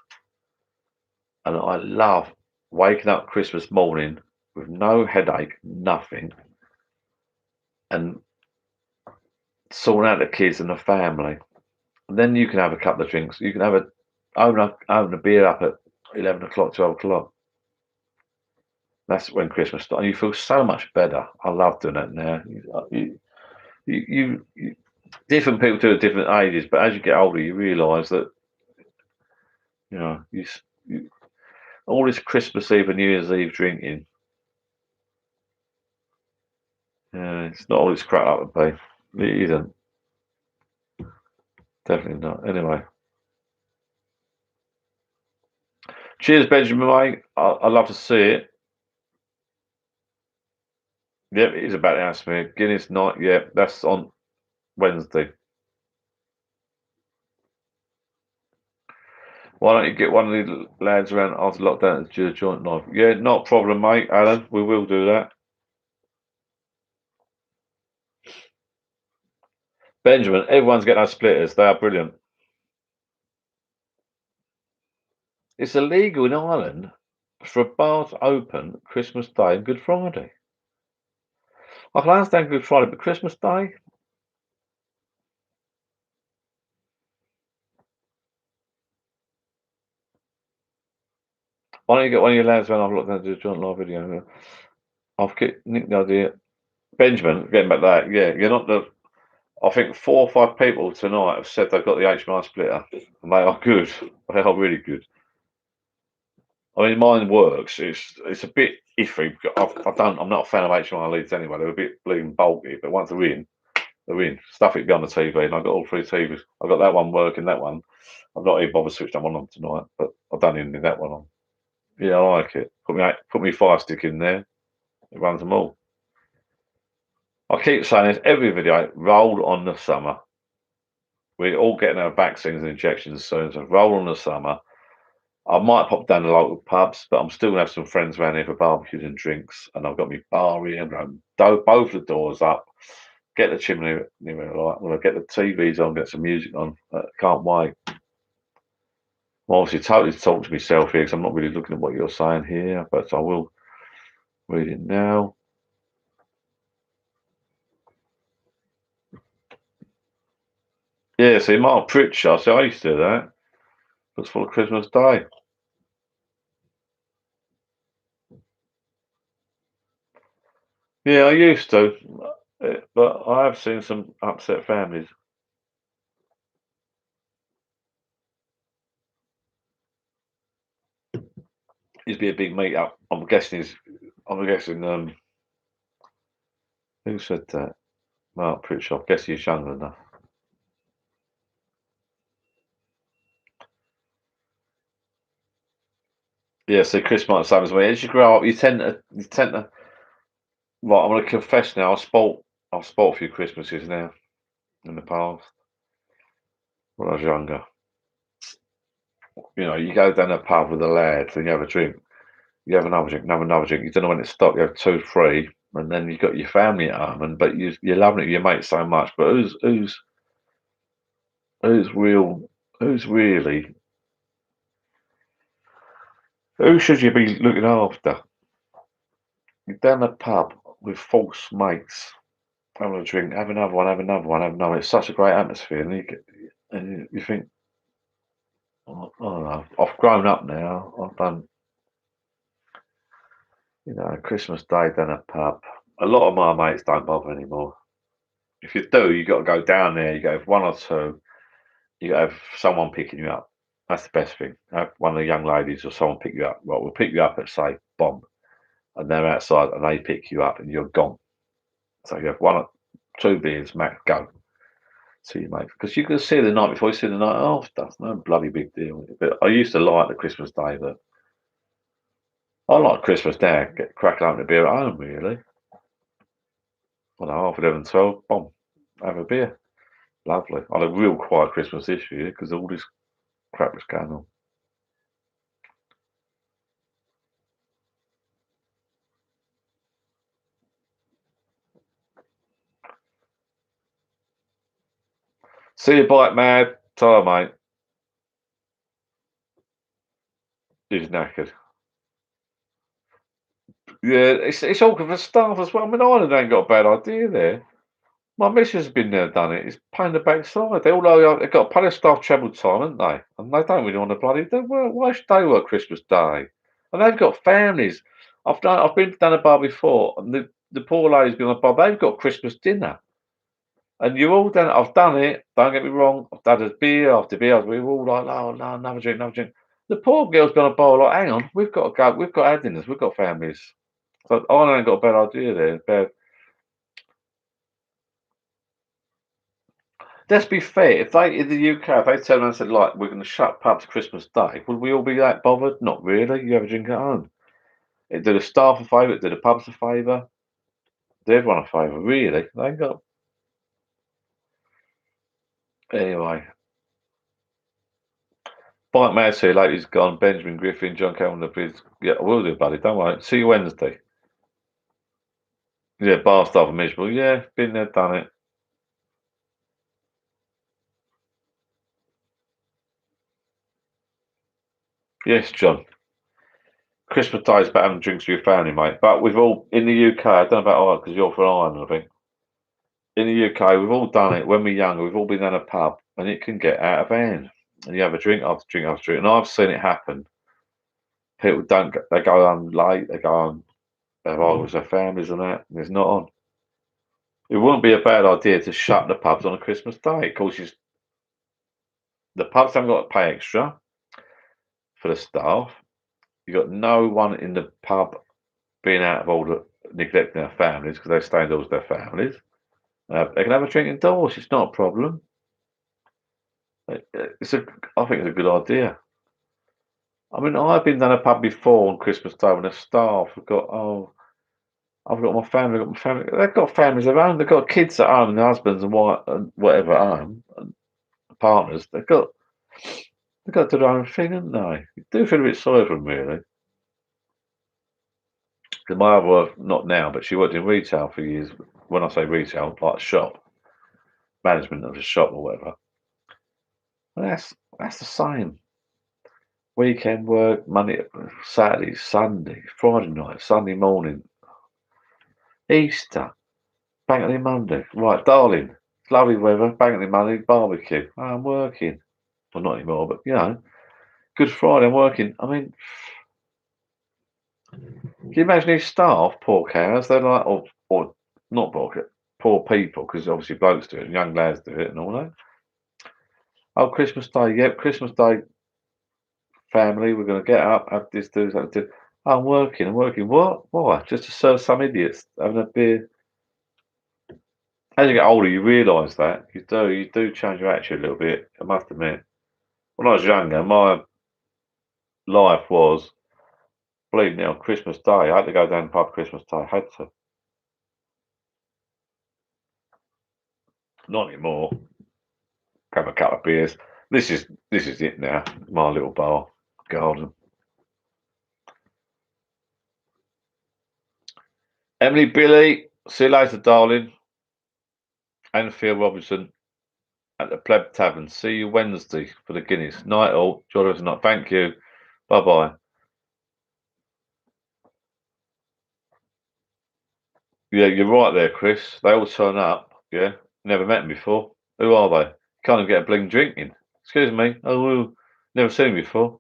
And I love waking up Christmas morning with no headache, nothing, and sorting out the kids and the family. And then you can have a couple of drinks. You can have open a beer up at 11 o'clock, 12 o'clock. That's when Christmas starts. And you feel so much better. I love doing that now. You different people do it at different ages, but as you get older, you realise that you all this Christmas Eve and New Year's Eve drinking. It's not all it's cracked up to be. It isn't. Definitely not. Anyway. Cheers, Benjamin, mate. I love to see it. Yep, it is about the house for me. Guinness night, yeah, that's on Wednesday. Why don't you get one of the lads around after lockdown to do a joint live? Yeah, not a problem, mate, Alan. We will do that. Benjamin, everyone's getting those splitters. They are brilliant. It's illegal in Ireland for a bar to open Christmas Day and Good Friday. I can understand Good Friday, but Christmas Day? Why don't you get one of your lads around after lockdown to do a joint live video? I've nicked the idea. Benjamin, getting back to that, yeah, you're not the. I think 4 or 5 people tonight have said they've got the HMI splitter, and they are good. They are really good. I mean, mine works. It's a bit iffy. I'm not a fan of HMI leads anyway. They're a bit bleeding bulky, but once they're in, they're in. Stuff it on the TV, and I've got all 3 TVs. I've got that one working. That one, I'm not even bothered switching them on tonight, but I don't even need that one on. Yeah, I like it. Put me 5 stick in there. It runs them all. I keep saying this every video. Roll on the summer. We're all getting our vaccines and injections soon, so roll on the summer. I might pop down to local pubs, but I'm still gonna have some friends around here for barbecues and drinks, and I've got my bar here. I'm going to both the doors up, get the chimney light. I'm gonna get the TVs on, get some music on. Can't wait. I'm obviously totally talking to myself here because I'm not really looking at what you're saying here, but I will read it now. Yeah, see, Mark Pritchard, so I used to do that. It's for Christmas Day. Yeah, I used to, but I have seen some upset families. Used to be a big meet up. I'm guessing, who said that? Mark Pritchard. I guess he's younger enough. Yeah, so Chris might say as well. As you grow up, you tend to. Right, I'm going to confess now. I've spoilt a few Christmases now in the past when I was younger. You know, you go down a pub with the lads and you have a drink. You have another drink, another drink. You don't know when it stops. You have 2, 3, and then you've got your family at home. But you're loving it with your mates so much. But who's real? Who's really? Who should you be looking after? You're down the pub with false mates, having a drink, have another one, have another one, have another. It's such a great atmosphere, and you think, oh, I don't know. I've grown up now. I've done, Christmas Day down a pub. A lot of my mates don't bother anymore. If you do, you got to go down there. You got to have 1 or 2. You got to have someone picking you up. That's the best thing. Have one of the young ladies or someone pick you up. Right, we'll pick you up at say bomb, and they're outside and they pick you up and you're gone. So you have 1 or 2 beers max. Go. See you, mate. Because you can see the night before, you see the night after. It's no bloody big deal. But I used to like the Christmas Day, but I like Christmas Day. Get cracking open a beer at home, really. I know, 11, 12, bomb. Have a beer. Lovely. I had a real quiet Christmas this year because all this crap was going on. See you, bike, mad. Tell her, mate. He's knackered. Yeah, it's awkward for staff as well. I mean, Ireland ain't got a bad idea there. My missus has been there, done it. It's pain in the backside. They've got plenty of staff travel time, haven't they? And they don't really want to bloody do work. Why should they work Christmas Day? And they've got families. I've been down a bar before, and the poor lady's been on a bar. They've got Christmas dinner, and you're all done. I've done it. Don't get me wrong. I've done a beer after beer. We're all like, oh no, another drink, another drink. The poor girl's been on a bar like, hang on, we've got to go. We've got our dinners. We've got families. So I ain't got a bad idea there. Let's be fair. If they in the UK, if they turned around and said, like, we're going to shut pubs Christmas Day, would we all be that bothered? Not really. You have a drink at home. It did the staff a favour. It did the pubs a favour. Did everyone a favour. Really? They ain't got. Anyway, Bike Man, see you later. He's gone. Benjamin Griffin, John Cameron, please. Yeah, I will do, buddy. Don't worry. See you Wednesday. Yeah, bar staff are miserable. Yeah, been there, done it. Yes, John. Christmas Day is about having drinks with your family, mate. But we've all, in the UK, I don't know about Ireland, because you're from Ireland, I think. In the UK, we've all done it when we're younger. We've all been in a pub, and it can get out of hand. And you have a drink after drink after drink. And I've seen it happen. People don't, they go home late, they go home, they have arguments with their families and that, and it's not on. It wouldn't be a bad idea to shut the pubs on a Christmas Day. Of course, the pubs haven't got to pay extra for the staff. You've got no one in the pub being out of order, neglecting their families because they stay indoors with their families. They can have a drink indoors. It's not a problem. I think it's a good idea. I mean, I've been down a pub before on Christmas Day when the staff have got, oh, I've got my family, I've got my family. They've got families of their own. They've got kids at home and husbands and wife and whatever at home and partners. They've got to do their own thing, haven't they? You do feel a bit sorry for them, really. Because my other wife, not now, but she worked in retail for years. When I say retail, like a shop, management of a shop or whatever. And that's the same. Weekend work, Monday, Saturday, Sunday, Friday night, Sunday morning, Easter, Bank Holiday Monday. Right, darling, it's lovely weather, Bank Holiday Monday, barbecue. Oh, I'm working. Well, not anymore, but Good Friday, I'm working. I mean, can you imagine these staff, poor cows? They're like, or not poor people, because obviously blokes do it, and young lads do it, and all that. Oh, Christmas Day, yep, Christmas Day, family, we're going to get up, have this, do that, do. Oh, I'm working, I'm working. What? Why? Just to serve some idiots having a beer. As you get older, you realise that. You do change your attitude a little bit, I must admit. When I was younger, my life was, believe me, on Christmas Day, I had to go down the pub Christmas Day, I had to. Not anymore. Have a couple of beers. This is it now. My little bar garden. Emily Billy, see you later, darling. And Phil Robinson at the Pleb Tavern. See you Wednesday for the Guinness. Night all. Jonathan, not. Thank you. Bye bye. Yeah, you're right there, Chris. They all turn up. Yeah, never met them before. Who are they? Can't even get a bling drink in. Excuse me. Oh, well, never seen them before.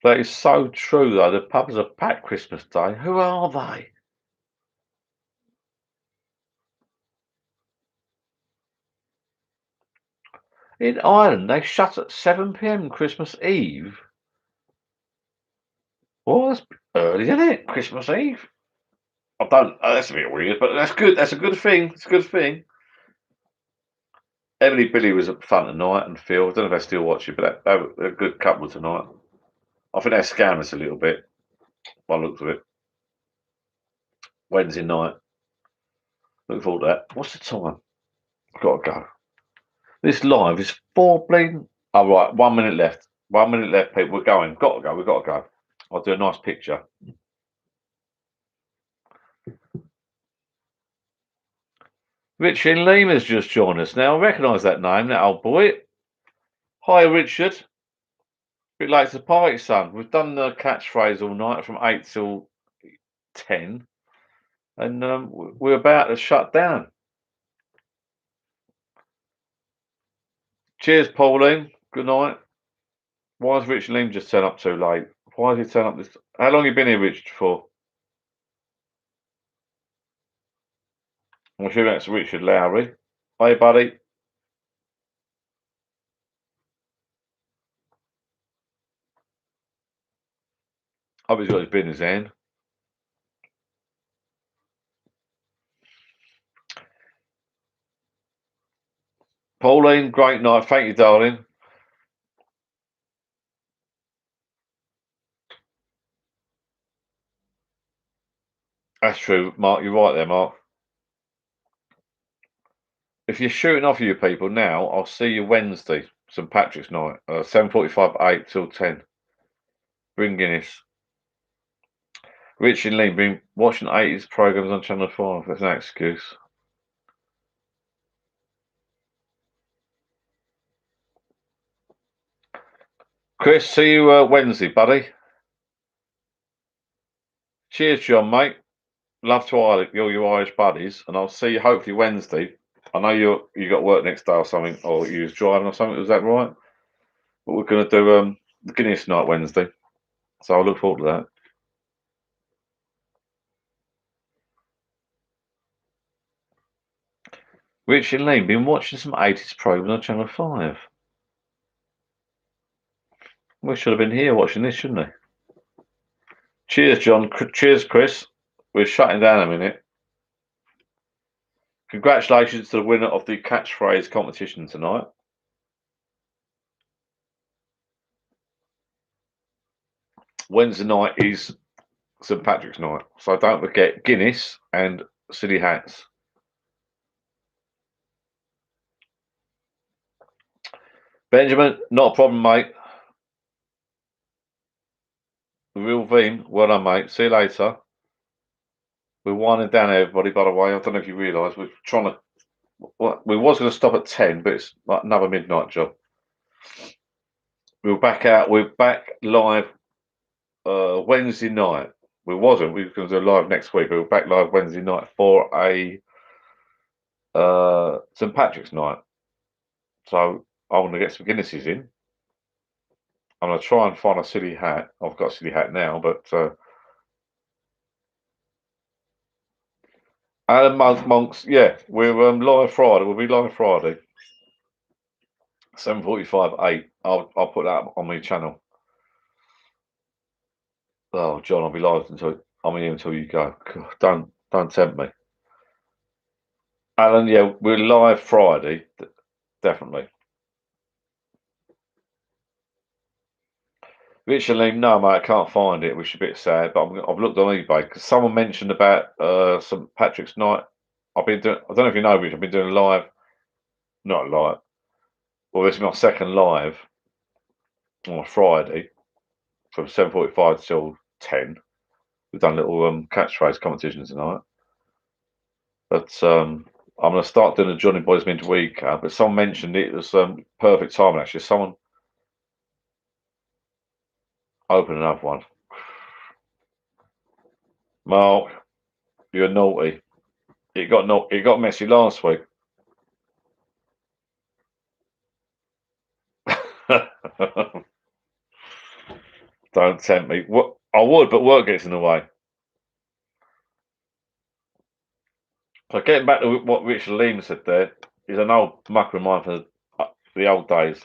That is so true, though. The pubs are packed Christmas Day. Who are they? In Ireland, they shut at 7 p.m. Christmas Eve. Well, that's early, isn't it? Christmas Eve. I don't. That's a bit weird, but that's good. That's a good thing. It's a good thing. Emily Billy was fun tonight, and Phil. I don't know if they still watch it, but they're a good couple tonight. I think they scam us a little bit by the looks of it. Wednesday night. Look forward to that. What's the time? I've got to go. This live is 4 bleeding. Oh, right. 1 minute left. 1 minute left, people. We're going. Got to go. We've got to go. I'll do a nice picture. Richard Lima's just joined us now. I recognise that name, that old boy. Hi, Richard. Bit late to the party, son. We've done the catchphrase all night from 8 till 10. And we're about to shut down. Cheers, Pauline. Good night. Why has Richard Lim just turned up too late? Why has he turned up this? How long have you been here, Richard, for? I'm sure that's Richard Lowry. Hey, buddy. Hope he's got his business hand. Pauline, great night. Thank you, darling. That's true, Mark. You're right there, Mark. if you're shooting off you people now, I'll see you Wednesday, St Patrick's night, 7:45, 8 till 10. Bring Guinness. Richard Lee been watching 80s programs on Channel 5. That's an excuse. Chris, see you Wednesday, buddy. Cheers, John, mate. Love to all your Irish buddies, and I'll see you hopefully Wednesday. I know you got work next day or something, or you was driving or something. Was that right? But we're going to do the Guinness night Wednesday, so I look forward to that. Richard Lane been watching some 80s program on Channel 5. We should have been here watching this, shouldn't we? Cheers, John. Cheers, Chris. We're shutting down a minute. Congratulations to the winner of the Catchphrase competition tonight. Wednesday night is St Patrick's night, so don't forget Guinness and silly hats. Benjamin, not a problem, mate. The real Veem, well done, mate. See you later. We're winding down, everybody. By the way, I don't know if you realise we're trying to. Well, we was going to stop at 10, but it's like another midnight job. We're back out. We're back live Wednesday night. We wasn't. We were going to do live next week, but we're back live Wednesday night for a St Patrick's night. So I want to get some Guinnesses in. I'm going to try and find a silly hat. I've got a silly hat now, but Alan Monks, yeah, we're live Friday. We'll be live Friday, 7:45, 8. I'll put that up on my channel. Oh, John, I'll be live until I'm here until you go. God, don't tempt me, Alan. Yeah, we're live Friday, definitely. Richard Lee, no, mate, I can't find it, which is a bit sad. But I've looked on eBay because someone mentioned about St Patrick's night. I've been doing. I don't know if you know, Rich. I've been doing live, not live. Well, this is my second live on a Friday from 7:45 till 10. We've done little catchphrase competitions tonight. But I'm going to start doing a Johnny Boys midweek. But someone mentioned it was perfect timing, actually. Someone open another one. Mark, you're naughty. It got messy last week. Don't tempt me. What I would, but work gets in the way. So getting back to what Richard Lean said there, is an old mucker of mine from the old days.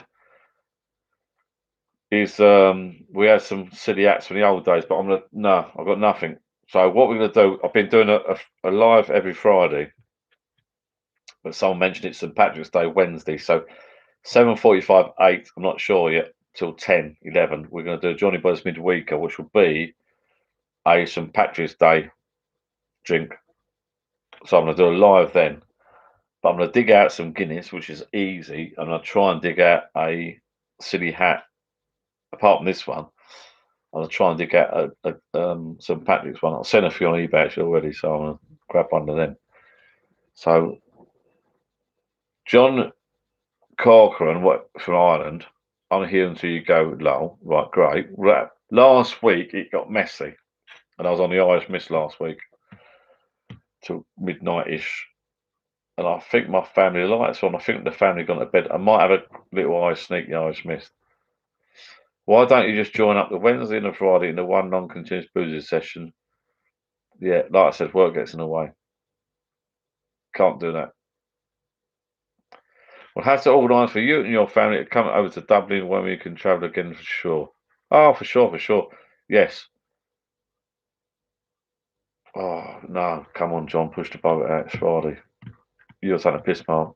Is we had some silly acts from the old days, but I've got nothing. So what we're gonna do, I've been doing a live every Friday, but someone mentioned it's St Patrick's Day Wednesday, so 7:45, 8, I'm not sure yet, till 10, 11, we're gonna do a Johnny Buzz midweeker, which will be a St Patrick's Day drink. So I'm gonna do a live then. But I'm gonna dig out some Guinness, which is easy. I'm gonna try and dig out a silly hat. Apart from this one, I'm gonna try and dig out a St Patrick's one. I'll send a few on eBay actually already, so I'm gonna grab one of them. So John Corcoran, what from Ireland. I'm here until you go, Lowell. Right, great. Right. Last week it got messy, and I was on the Irish Mist last week till midnight-ish. And I think my family lights on. I think the family gone to bed. I might have a little sneaky Irish Mist. Why don't you just join up the Wednesday and the Friday in the one non-continuous boozing session? Yeah, like I said, work gets in the way. Can't do that. We'll have to organise for you and your family to come over to Dublin when we can travel again for sure. Oh, for sure, for sure. Yes. Oh, no. Come on, John. Push the boat out. It's Friday. You're taking a piss, Mark.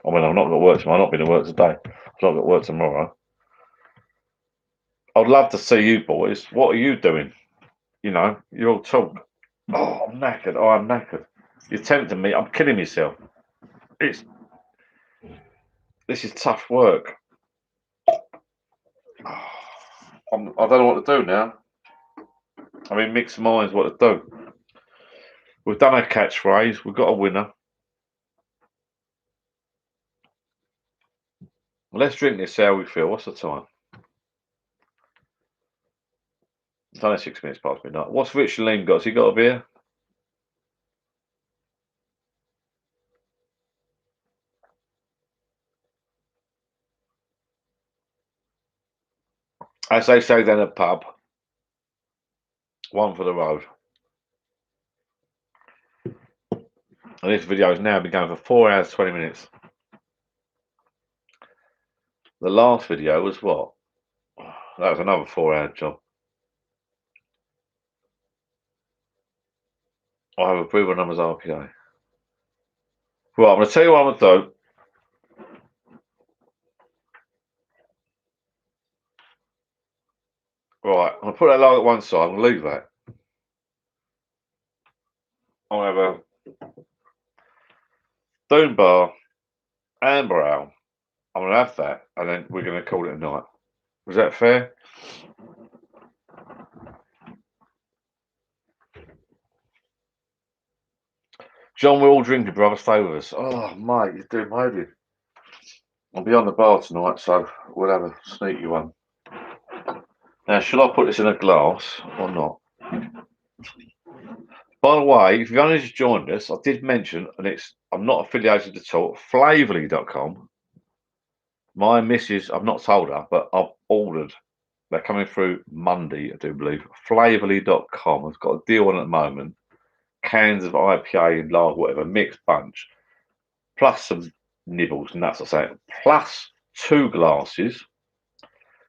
I mean, I've not got work tomorrow. I've not been to work today. I've not got work tomorrow. I'd love to see you boys. What are you doing? You know, you're all talk. Oh, I'm knackered. Oh, I'm knackered. You're tempting me. I'm killing myself. This is tough work. I don't know what to do now. I'm in mixed minds what to do. We've done our catchphrase. We've got a winner. Let's drink this, see how we feel. What's the time? It's only 6 minutes past midnight. What's Rich and Liam got? Has he got a beer? As they say down at the pub, one for the road. And this video has now been going for 4 hours, 20 minutes. The last video was what? That was another 4-hour job. I have approval numbers RPA. Right, I'm going to tell you what I'm going to do. Right, I'm going to put that log at one side. I'm going to leave that. I'll have a Doom Bar, Amber Ale. I'm going to have that, and then we're going to call it a night. Was that fair? John, we're all drinking, brother. Stay with us. Oh, mate, you're doing maybe. I'll be on the bar tonight, so we'll have a sneaky one. Now, should I put this in a glass or not? By the way, if you've only just joined us, I did mention, and I'm not affiliated at all, Flavorly.com. My missus, I've not told her, but I've ordered. They're coming through Monday, I do believe. Flavorly.com has got a deal on at the moment. Cans of IPA and lager, whatever, mixed bunch, plus some nibbles, nuts, I say, plus 2 glasses,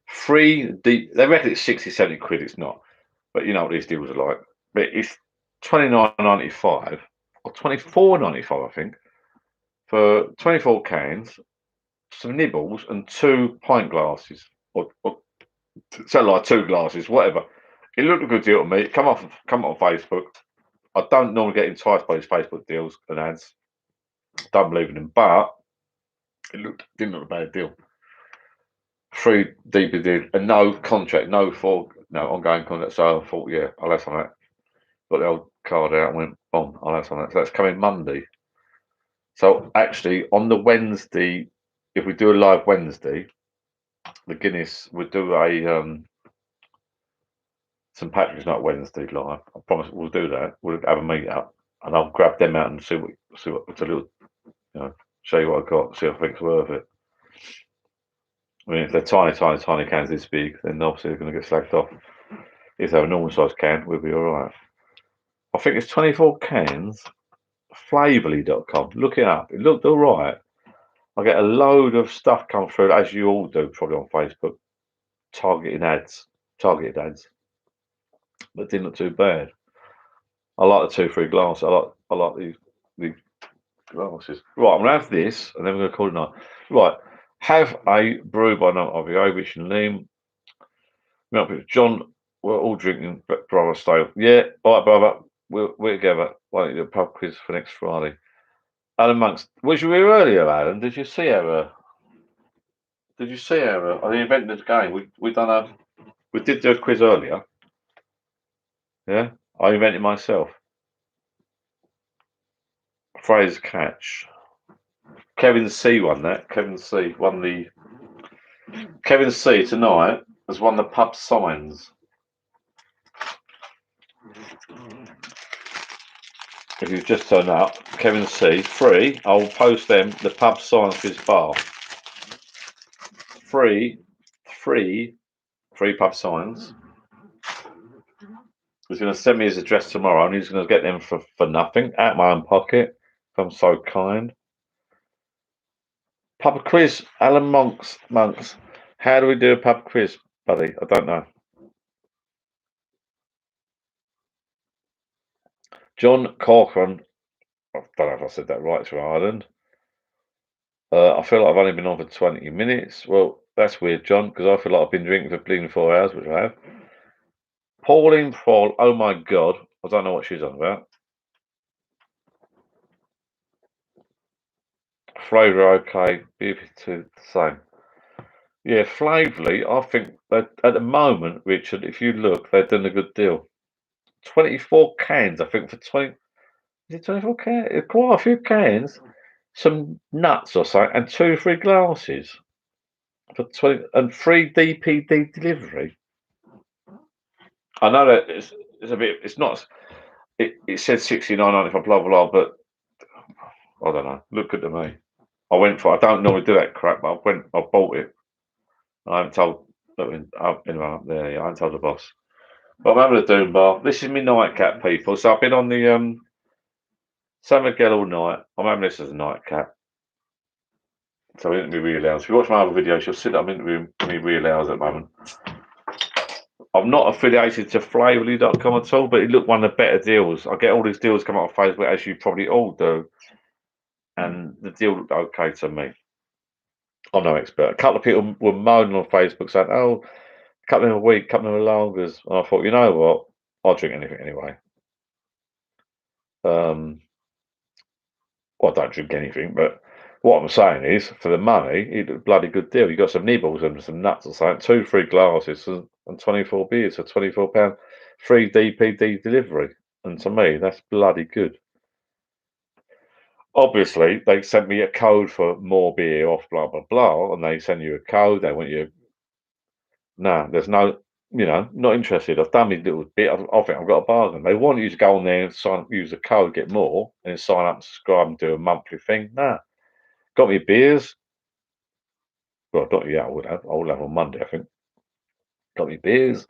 3 deep. They reckon it's 60, 70 quid. It's not, but you know what these deals are like. But it's $29.95 or $24.95, I think, for 24 cans, some nibbles, and 2 pint glasses, or so like 2 glasses, whatever. It looked a good deal to me. Come on Facebook. I don't normally get enticed by these Facebook deals and ads. Don't believe in them, but didn't look a bad deal. 3 deep deal and no contract, no ongoing contract. So I thought, yeah, I'll have some of that. Got the old card out and went, boom, I'll have some of that. So that's coming Monday. So actually, on the Wednesday, if we do a live Wednesday, the Guinness would do a St. Patrick's Night Wednesday live. I promise we'll do that. We'll have a meet up, and I'll grab them out and see what it's a little, show you what I've got, see if I think it's worth it. I mean, if they're tiny cans this big, then obviously they're going to get slagged off. If they're a normal size can, we'll be all right. I think it's 24 cans. Flavorly.com. Look it up. It looked all right. I get a load of stuff come through, as you all do, probably on Facebook, targeted ads, but it didn't look too bad. I like the 2 free glasses. I like the glasses. Right, I'm gonna have this, and then we're gonna call it a night. Right, have a brew by night of your Rich and Liam. John, we're all drinking, brother. Stay. Yeah, all right, brother. We're together. Why don't you do a pub quiz for next Friday? Alan Monks, was you here earlier, Alan? Did you see our? I invented the game. We did do a quiz earlier. Yeah, I invented myself. Phrase catch. Kevin C won that. Kevin C tonight has won the pub signs. If you've just turned up, Kevin C, free. I'll post them the pub signs for his bar. Free pub signs. He's going to send me his address tomorrow, and he's going to get them for nothing out of my own pocket. If I'm so kind. Pub quiz, Alan Monks. How do we do a pub quiz, buddy? I don't know. John Corcoran. I don't know if I said that right, to Ireland. I feel like I've only been on for 20 minutes. Well, that's weird, John, because I feel like I've been drinking for bleeding 4 hours, which I have. Pauline Paul, oh my God. I don't know what she's on about. flavour okay, beef to the same. Yeah, flavourly, I think that at the moment, Richard, if you look, they're doing a good deal. 24 cans, I think, for 20. Is it 24 cans? Quite a few cans, some nuts or something, and 2 or 3 glasses for 20 and free DPD delivery. I know that it's a bit, it's not, it said 69.90 for blah, blah, blah, but I don't know. Look at me. I went for, I don't normally do that crap, but I bought it. I haven't told, anyway, there, yeah, I haven't told the boss. But I'm having a doom bar. This is my nightcap, people. So I've been on the San Miguel all night. I'm having this as a nightcap. So I'm interviewing real hours. If you watch my other videos, you'll see that I'm interviewing me real hours at the moment. I'm not affiliated to Flavorly.com at all, but it looked one of the better deals. I get all these deals come out on Facebook, as you probably all do. And the deal looked okay to me. I'm no expert. A couple of people were moaning on Facebook saying, oh, a couple of them a week, a couple of them longers. And I thought, you know what? I'll drink anything anyway. Well, I don't drink anything, but what I'm saying is, for the money, it's a bloody good deal. You got some nibbles and some nuts or something, 2 free glasses and 24 beers for £24, free DPD delivery. And to me, that's bloody good. Obviously, they sent me a code for more beer off, blah, blah, blah, and they send you a code. They want you. No, there's no, not interested. I've done my little bit. I think I've got a bargain. They want you to go on there and use the code, get more, and then sign up and subscribe and do a monthly thing. No. Got me beers. Well, not yet. I would have. I will have on Monday, I think. Got me beers,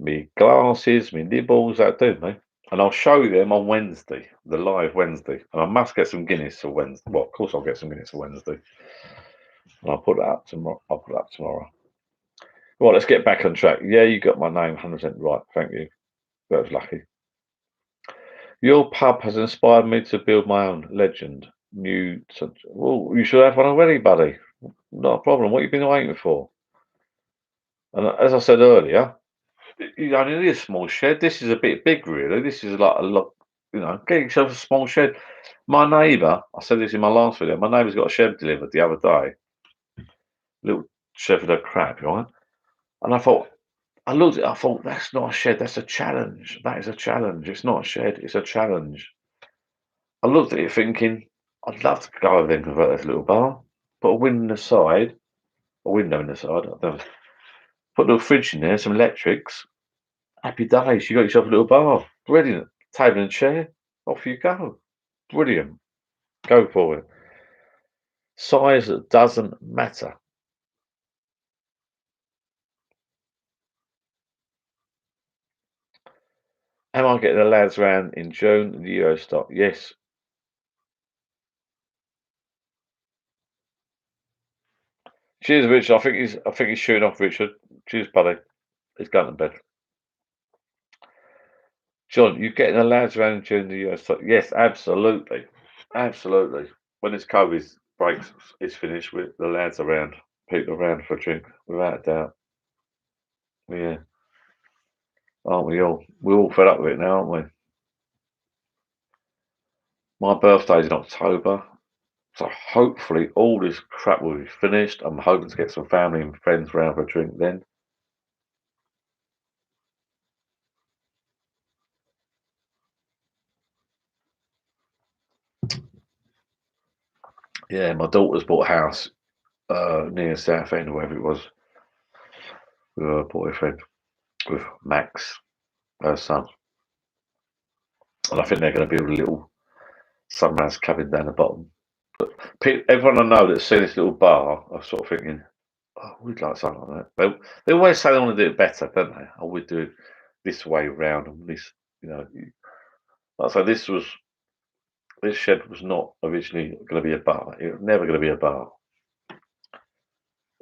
me glasses, me nibbles. That do, mate. And I'll show you them on Wednesday, the live Wednesday. And I must get some Guinness for Wednesday. Well, of course I'll get some Guinness for Wednesday. And I'll put that up tomorrow. Well, let's get back on track. Yeah, you got my name 100% right. Thank you. That was lucky. Your pub has inspired me to build my own legend. Well, you should have one already, buddy. Not a problem. What have you been waiting for? And as I said earlier, you only need a small shed. This is a bit big, really. This is like a lot, get yourself a small shed. My neighbour, I said this in my last video, my neighbour's got a shed delivered the other day. Little shed with a crap, right? And I thought, I looked at it, I thought, that's not a shed, that's a challenge. That is a challenge. It's not a shed, it's a challenge. I looked at it thinking, I'd love to go over there and convert this little bar, put a window in the side, I don't know, put a little fridge in there, some electrics. Happy days, you got yourself a little bar. Brilliant. Table and chair, off you go. Brilliant. Go for it. Size doesn't matter. Am I getting the lads round in June in the Euro stock? Yes. Cheers, Richard. I think he's shooting off, Richard. Cheers, buddy. He's going to bed. John, you getting the lads round in June in the Euro stock? Yes, absolutely. Absolutely. When this COVID breaks is finished, with the lads around, people around for a drink, without a doubt. Yeah. Aren't we all? We're all fed up with it now, aren't we? My birthday's in October, so hopefully all this crap will be finished. I'm hoping to get some family and friends round for a drink then. Yeah, my daughter's bought a house near Southend, or wherever it was, with her boyfriend, with Max, her son. And I think they're going to build a little sunrise cabin down the bottom. But everyone I know that's seen this little bar, I'm sort of thinking, oh, we'd like something like that. They always say they want to do it better, don't they? I would do it this way round and this, Like I say, this shed was not originally going to be a bar. It was never going to be a bar.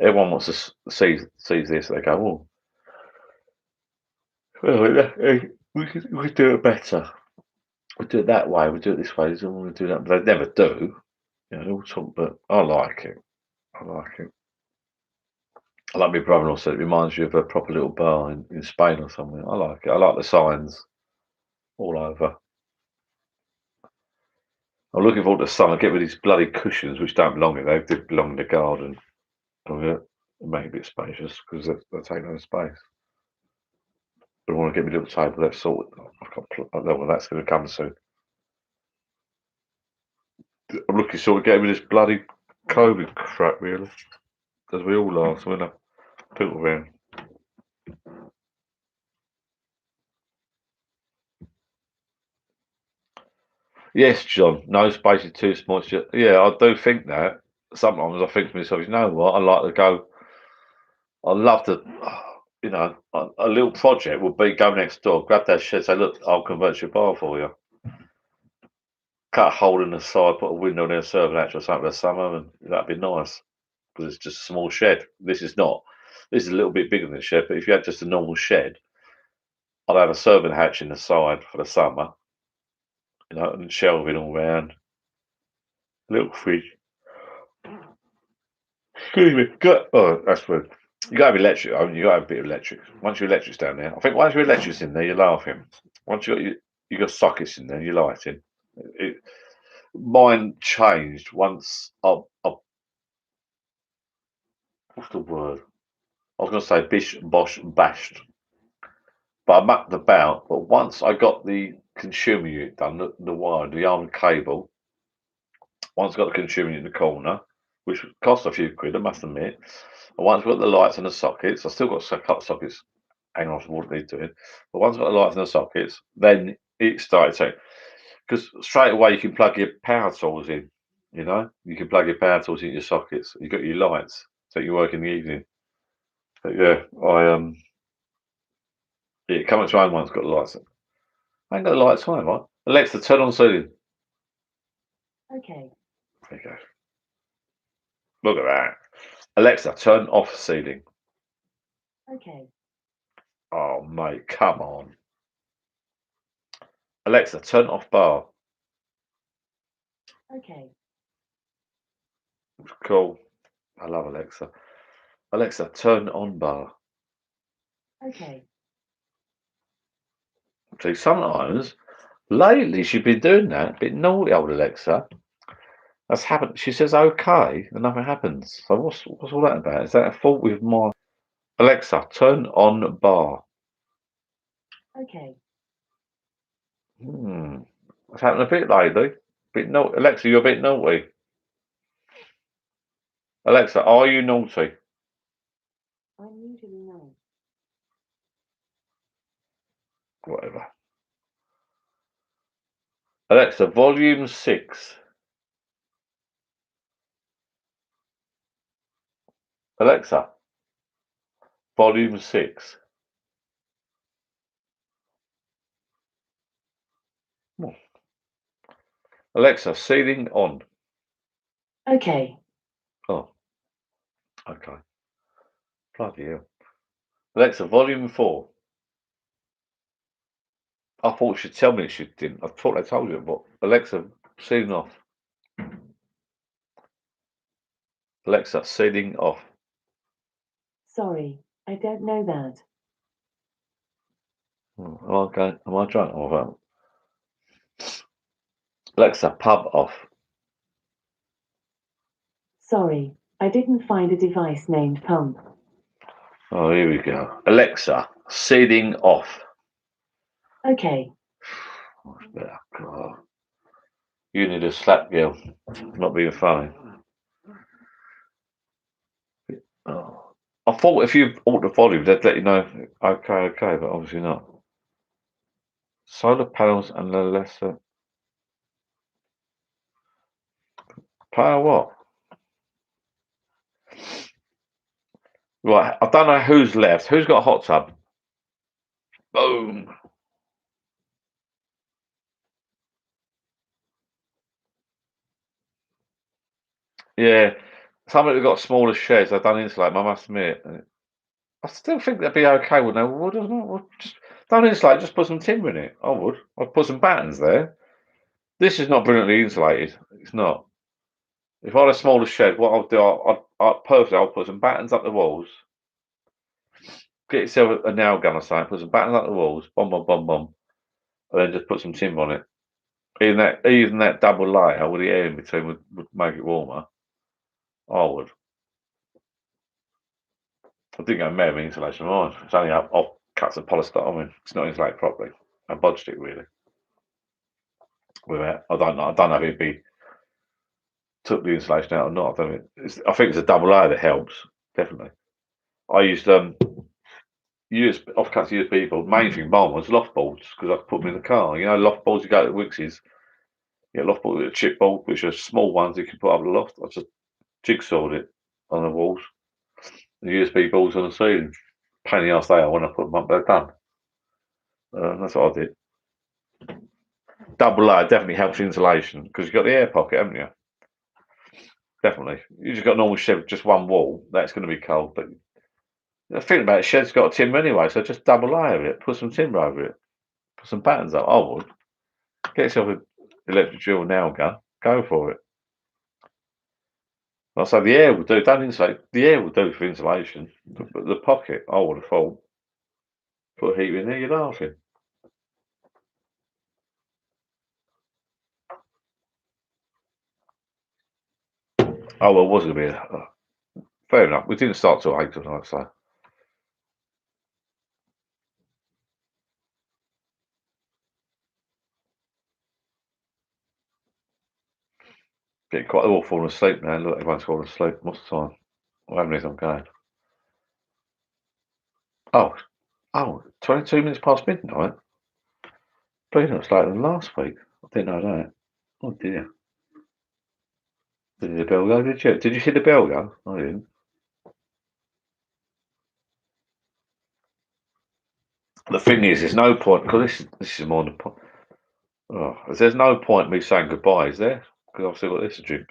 Everyone wants to sees this. They go, well, we could do it better. We do it that way. We do it this way. They don't want to do that, but they never do. They all talk, but I like it. I like it. I like my brother-in-law said it reminds you of a proper little bar in Spain or something. I like it. I like the signs all over. I'm looking forward to summer. Get rid of these bloody cushions, which don't belong in there. They belong in the garden. Make it a bit spacious because they're taking no space. But I want to get my little table that's sorted. I know when that's going to come soon. I'm looking sort of getting rid of this bloody COVID crap, really. As we all are, so we're not people around. Yes, John. No space is too small. Yeah, I do think that. Sometimes I think to myself, you know what? I like to go. I love to, you know, a little project would be go next door, grab that shed, say, look, I'll convert your bar for you. Cut a hole in the side, put a window there, serve an actual something for the summer, and that'd be nice. Because it's just a small shed. This is not. This is a little bit bigger than a shed, but if you had just a normal shed, I'd have a serving hatch in the side for the summer, you know, and shelving all round. Little fridge. Excuse me. Oh, that's weird. You got to have electric. I mean, you got to have a bit of electric. Once your electric's down there, I think once your electric's in there, you're laughing. Once you got sockets in there, you're lighting. Mine changed once. What's the word? I was going to say bish, bosh, bashed, but I mucked about. But once I got the consumer unit done, the wire, the arm cable. Once I got the consumer unit in the corner, which cost a few quid, I must admit. And once I got the lights and the sockets, I still got a couple of sockets hanging off the wall that need doing. But once I got the lights and the sockets, then it started to. Because straight away you can plug your power tools in. You know, you can plug your power tools in your sockets. You got your lights, so you work in the evening. But yeah, yeah, coming to home one's got the lights. I ain't got the lights on, right? Alexa, turn on ceiling. Okay. There you go. Look at that. Alexa, turn off ceiling. Okay. Oh mate, come on. Alexa, turn off bar. Okay. Cool. I love Alexa. Alexa, turn on bar. Okay. See, sometimes lately she's been doing that. A bit naughty, old Alexa. That's happened. She says okay, and nothing happens. So what's all that about? Is that a fault with my Alexa? Turn on bar. Okay. It's happened a bit lately. Bit naughty. Alexa, you're a bit naughty. Alexa, are you naughty? I'm usually nice. Whatever. Alexa, volume 6. Alexa, volume 6. Alexa, ceiling on. Okay. Oh, okay. Bloody hell. Alexa, volume 4. I thought she'd tell me she didn't. I thought I told you, but Alexa, ceiling off. Alexa, ceiling off. Sorry, I don't know that. Am I drunk? Oh, Alexa, pub off. Sorry, I didn't find a device named pump. Oh, here we go. Alexa, ceiling off. Okay. Oh, God. You need a slap, girl. Not being funny. Oh. I thought if you altered the volume, they'd let you know. Okay, but obviously not. Solar panels and the lesser power what? Right, I don't know who's left. Who's got a hot tub? Boom. Yeah, somebody that got smaller sheds. They don't insulate. I must admit. I still think they'd be okay, wouldn't they? Just don't insulate. Just put some timber in it. I would. I'd put some battens there. This is not brilliantly insulated. It's not. If I had a smaller shed, what I'll do, I'll put some battens up the walls. Get yourself a nail gun or something. Put some battens up the walls. Bomb, bomb, bomb, bomb, and then just put some timber on it. Even that double layer with the air in between would make it warmer. I would. I didn't go mad with insulation on. It's only off cuts of polystyrene. It's not insulated properly. I bodged it really. Without, I don't know if it'd be took the insulation out or not. I think it's a double layer that helps definitely. I used offcuts USB board. Main thing mine was loft boards because I could put them in the car. You know, loft boards you go to Wickes's. Yeah, loft board with a chip board, which are small ones you can put up the loft. I just jigsawed it on the walls. The USB boards on the ceiling. Pain in the ass they are when I put them up. They're done. That's what I did. Double layer definitely helps insulation because you've got the air pocket, haven't you? Definitely. You just got a normal shed with just one wall. That's going to be cold. But the thing about it, shed's got a timber anyway, so just double layer it. Put some timber over it. Put some patterns up. I would. Get yourself an electric drill nail gun. Go for it. I say the air will do. Don't insulate. The air will do for insulation. But the pocket, I would have thought. Put heat in there, you're laughing. Oh, well, it was going to be fair enough. We didn't start till 8 tonight, so. Getting quite all falling asleep now. Look, everyone's falling asleep. What's the time? Well, how many I'm going? Oh, 22 minutes past midnight? Pretty much later than last week. I didn't know that. Oh dear. Did the bell go? Did you? Did you see the bell go? I didn't. The thing is, there's no point because this is more the point. Oh, there's no point me saying goodbye, is there? Because I've still got this to drink.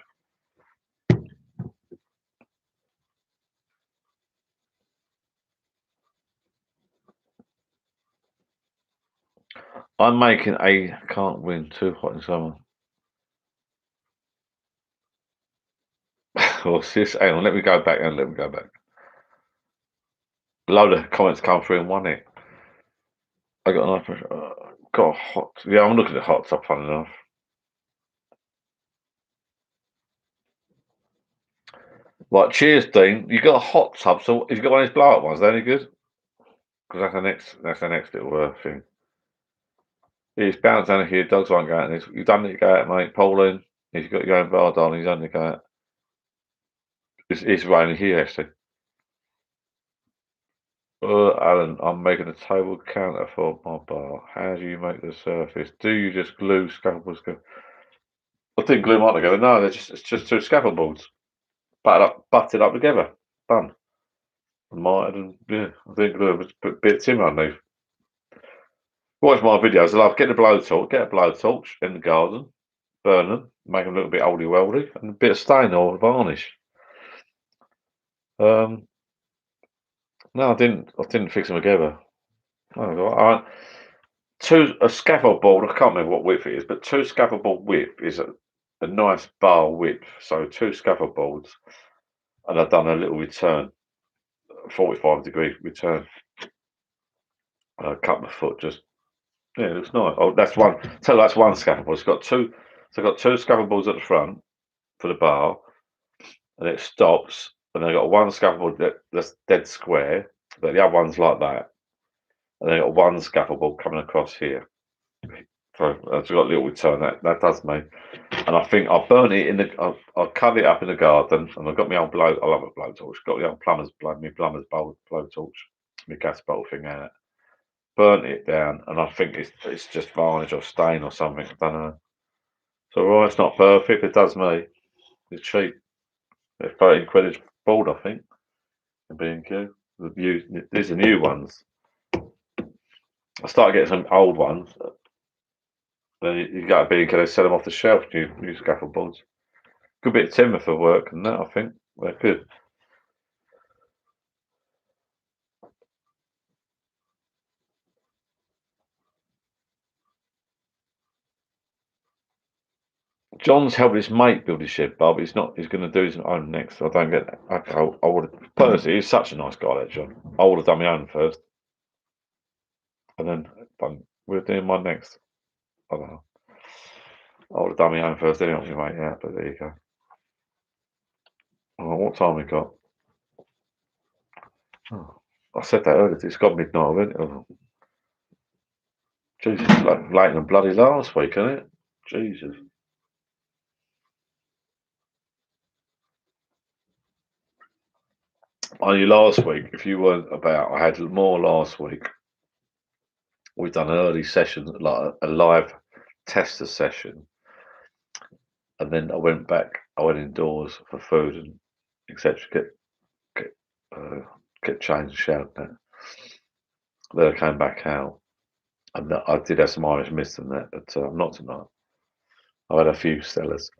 I'm making a can't win too hot in summer. What's this? Hang on, let me go back and let me go back. A load of comments come through in one hit. I got an iPhone. Got a hot. Yeah, I'm looking at hot tub. Fun enough. Right, cheers, Dean. You got a hot tub, so if you got one of these blow up ones, they're any good? Because that's the next little thing. It's bound down here. Dogs won't go out. You don't need to go out, mate. Pauline, if you've got your own bar, darling, you don't need to go out. It's raining here, actually. Alan, I'm making a table counter for my bar. How do you make the surface? Do you just glue scaffold boards? I didn't glue them up together. No, it's just two scaffold boards, butted up together. Done. Mitered and yeah, I didn't glue them. Just put a bit of timber underneath. Watch my videos. I love get a blowtorch in the garden, burn them, make them look a bit oldie weldy, and a bit of stain or varnish. No, I didn't fix them together. Oh, a scaffold board. I can't remember what width it is, but two scaffold board width is a nice bar width. So two scaffold boards, and I've done a little return, 45-degree return, a couple of foot. Just yeah, it looks nice. Oh, that's one. So that's one scaffold board. It's got two. So I've got two scaffold boards at the front for the bar, and it stops. And I've got one scaffold that's dead square, but the other one's like that. And then I've got one scaffold board coming across here. So I've got a little return. That does me. And I think I burnt it in the. I cut it up in the garden, and I got my old blow. I love a blowtorch. Got the old plumber's blowtorch, my gas bottle thing out. Burnt it down, and I think it's just varnish or stain or something. I don't know. So right, it's not perfect. It does me. It's cheap. It's 13 quid board, I think. The B&Q. These are new ones. I started getting some old ones. Then you got a B&Q. They sell them off the shelf. New scaffold boards. Good bit of timber for work and that. I think they're good. John's helping his mate build his shed, but he's not. He's going to do his own next. I don't get that. I would have personally. He's such a nice guy, that John. I would have done my own first, and then we're doing mine next. I don't know. I would have done my own first anyway, mate. Yeah, but there you go. Oh, what time we got? Oh, I said that earlier. It's got midnight already. Oh, Jesus, later than bloody last week, isn't it? Jesus. Only last week, if you weren't about, I had more last week. We've done an early session, like a live tester session, and then I went back. I went indoors for food and etc. Get changed and showered. Then I came back out, and I did have some Irish mist in that, but not tonight. I had a few Stellas.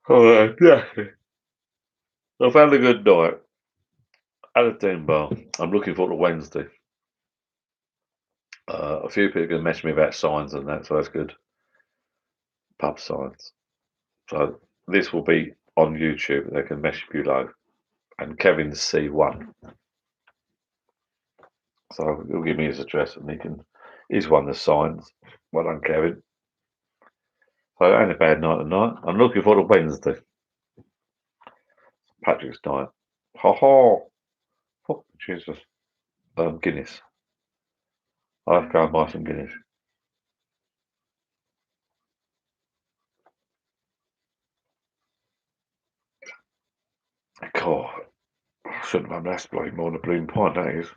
Oh, yeah. I've had a good night. Had a Dean bar. I'm looking forward to Wednesday. A few people are going to message me about signs and that, so that's good. Pub signs. So this will be on YouTube. They can message below. And Kevin's C1. So he'll give me his address and he's one of the signs. Well done, Kevin. So it ain't a bad night tonight. I'm looking forward to Wednesday. Patrick's night. Ha ha. Oh, Jesus. Guinness. I'll have to go and buy some Guinness. God, I shouldn't have that's bloody more than a blooming pint, that is.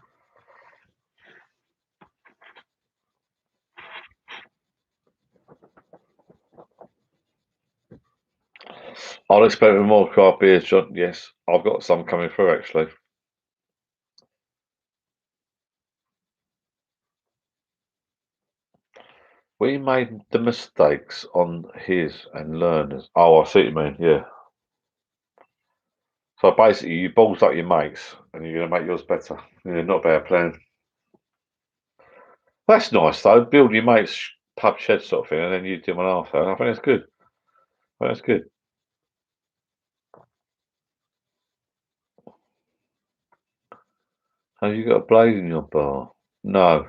I'll experiment with more craft beers, John. Yes, I've got some coming through actually. We made the mistakes on his and learners. Oh, I see what you mean, yeah. So basically, you balls up your mates and you're going to make yours better. Yeah, not a bad plan. That's nice though, build your mates' pub shed sort of thing and then you do one after. I think that's good. That's good. Have you got a blade in your bar? No.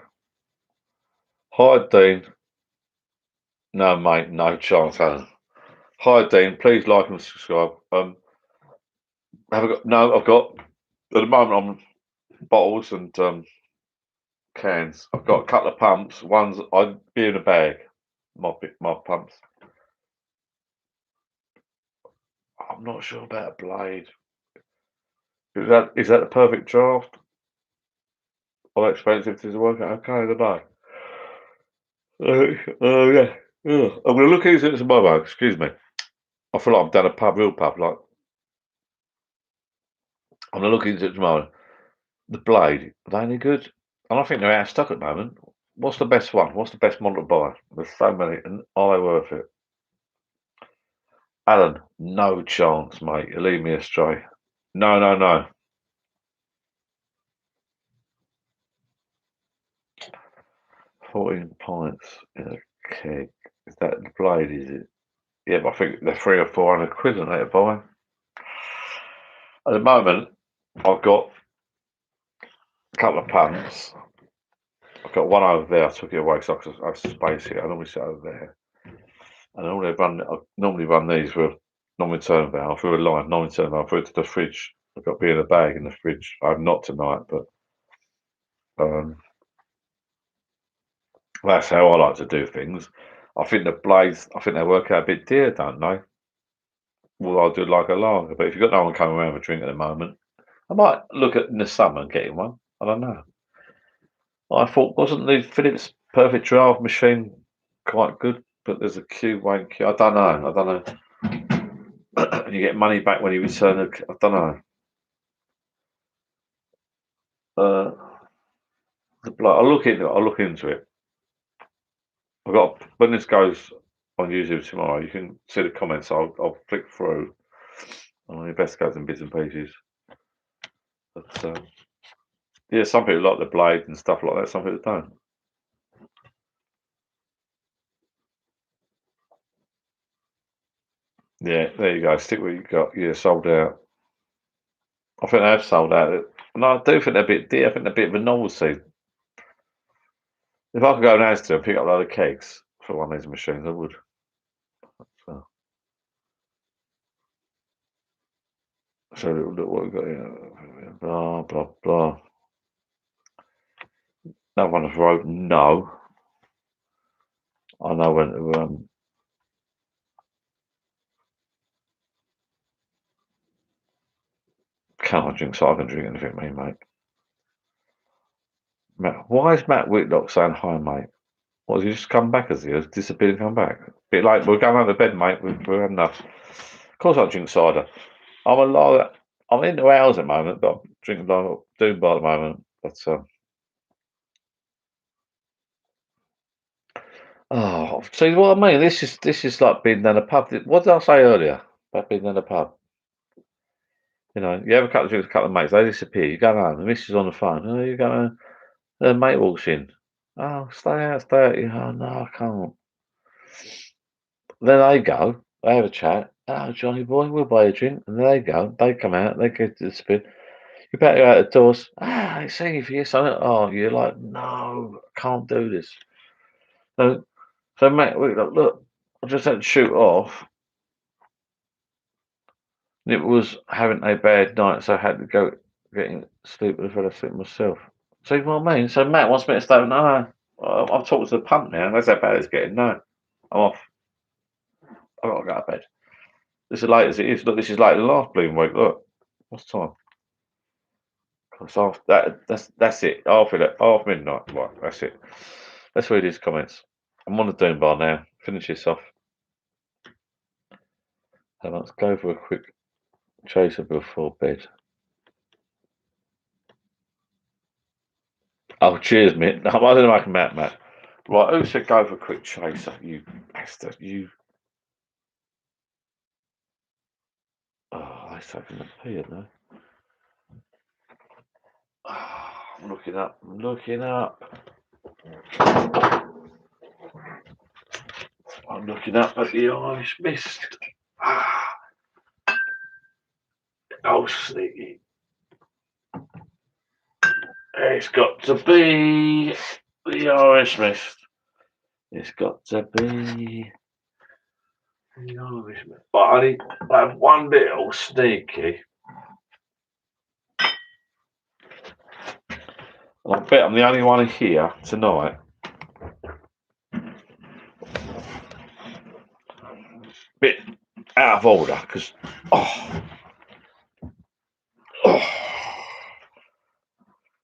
Hi, Dean. No, mate, no chance, Alan. Hi, Dean. Please like and subscribe. Have I got? No, I've got. At the moment, I'm bottles and cans. I've got a couple of pumps. One's I'd be in a bag. My pumps. I'm not sure about a blade. Is that the perfect draft? How expensive does it work out? Okay, I don't know. Yeah. I'm going to look into it tomorrow. Excuse me. I feel like I've done a real pub. Like I'm going to look into it tomorrow. The blade, are they any good? And I think they're out of stock at the moment. What's the best one? What's the best model to buy? There's so many, and are they worth it? Alan, no chance, mate. You lead me astray. No, no, no. 14 pints in a keg. Is that the blade, is it? Yeah, but I think they're 300 or 400 quid, aren't they, to buy? At the moment, I've got a couple of pumps. I've got one over there. I took it away because I have space here. I normally sit over there. And I normally run these with non-return valve through a line, non-return valve through to the fridge. I've got beer in a bag in the fridge. I'm not tonight, but that's how I like to do things. I think the blades, I think they work out a bit dear, don't they? Well, I'll do like a lager, but if you've got no one coming around for a drink at the moment, I might look at in the summer and getting one. I don't know. I thought, wasn't the Philips Perfect Draft machine quite good? But there's a queue, wait queue. I don't know. I don't know. And you get money back when you return it. I don't know. I'll look into it. I've got when this goes on YouTube tomorrow. You can see the comments. I'll flick through. I'll investigate some bits and pieces. But yeah, some people like the blade and stuff like that. Some people don't. Yeah, there you go. Stick what you got. Yeah, sold out. I think they have sold out. No, I do think they're a bit dear. I think they're a bit of a novelty. If I could go to Asda and pick up a load of kegs for one of these machines, I would. So look what we've got here. Blah blah blah. No one has wrote no. I know when to can't drink, so I can drink anything, me, mate. Matt, why is Matt Whitlock saying hi, mate? What, has he just come back as he has disappeared and come back? Bit like, we're going over to bed, mate. We've had enough. Of course I drink cider. I'm into ours at the moment, but I'm drinking Doom Bar at the moment. But oh, see what I mean? This is like being down a pub. What did I say earlier about being down a pub? You know, you have a couple of drinks, a couple of mates, they disappear. You go home, the missus on the phone. Oh, you go, mate walks in. Oh, stay out. Oh, no, I can't. Then they go, they have a chat. Oh, Johnny boy, we'll buy you a drink. And then they go, they come out, they get to the spin. You better go out the doors. Ah, it's singing for you, son. Oh, you're like, no, I can't do this. So Matt, look, I just had to shoot off. It was having a bad night, so I had to go getting sleep and I fell asleep myself. See what I mean? So Matt wants me to stay. No, I've talked to the pump now. That's how bad it's getting. No, I'm off. I've got to go to bed. This is late as it is. Look, this is late than last blooming week. Look, what's the time? It's half, that's it. Half midnight. Right, that's it. Let's read these comments. I'm on the Doom Bar now. Finish this off. And let's go for a quick chaser before bed. Oh, cheers, mate. I don't know if I can Matt. Right, who said go for a quick chaser? You bastard. You. Oh, they're taking the pee, aren't they? Oh, I'm looking up. I'm looking up at the Irish mist. Oh, sneaky. It's got to be the Irish mist. It's got to be the Irish mist. But I have one little sneaky. I bet I'm the only one here tonight. Bit out of order because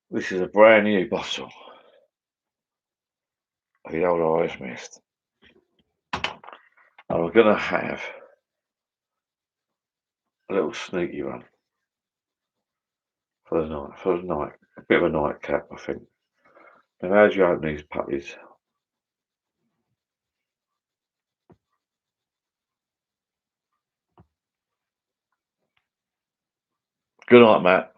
this is a brand new bottle of the old Irish mist. And we're gonna have a little sneaky one for the night. A bit of a nightcap, I think. Now, how do you open these puppies? Good night, Matt.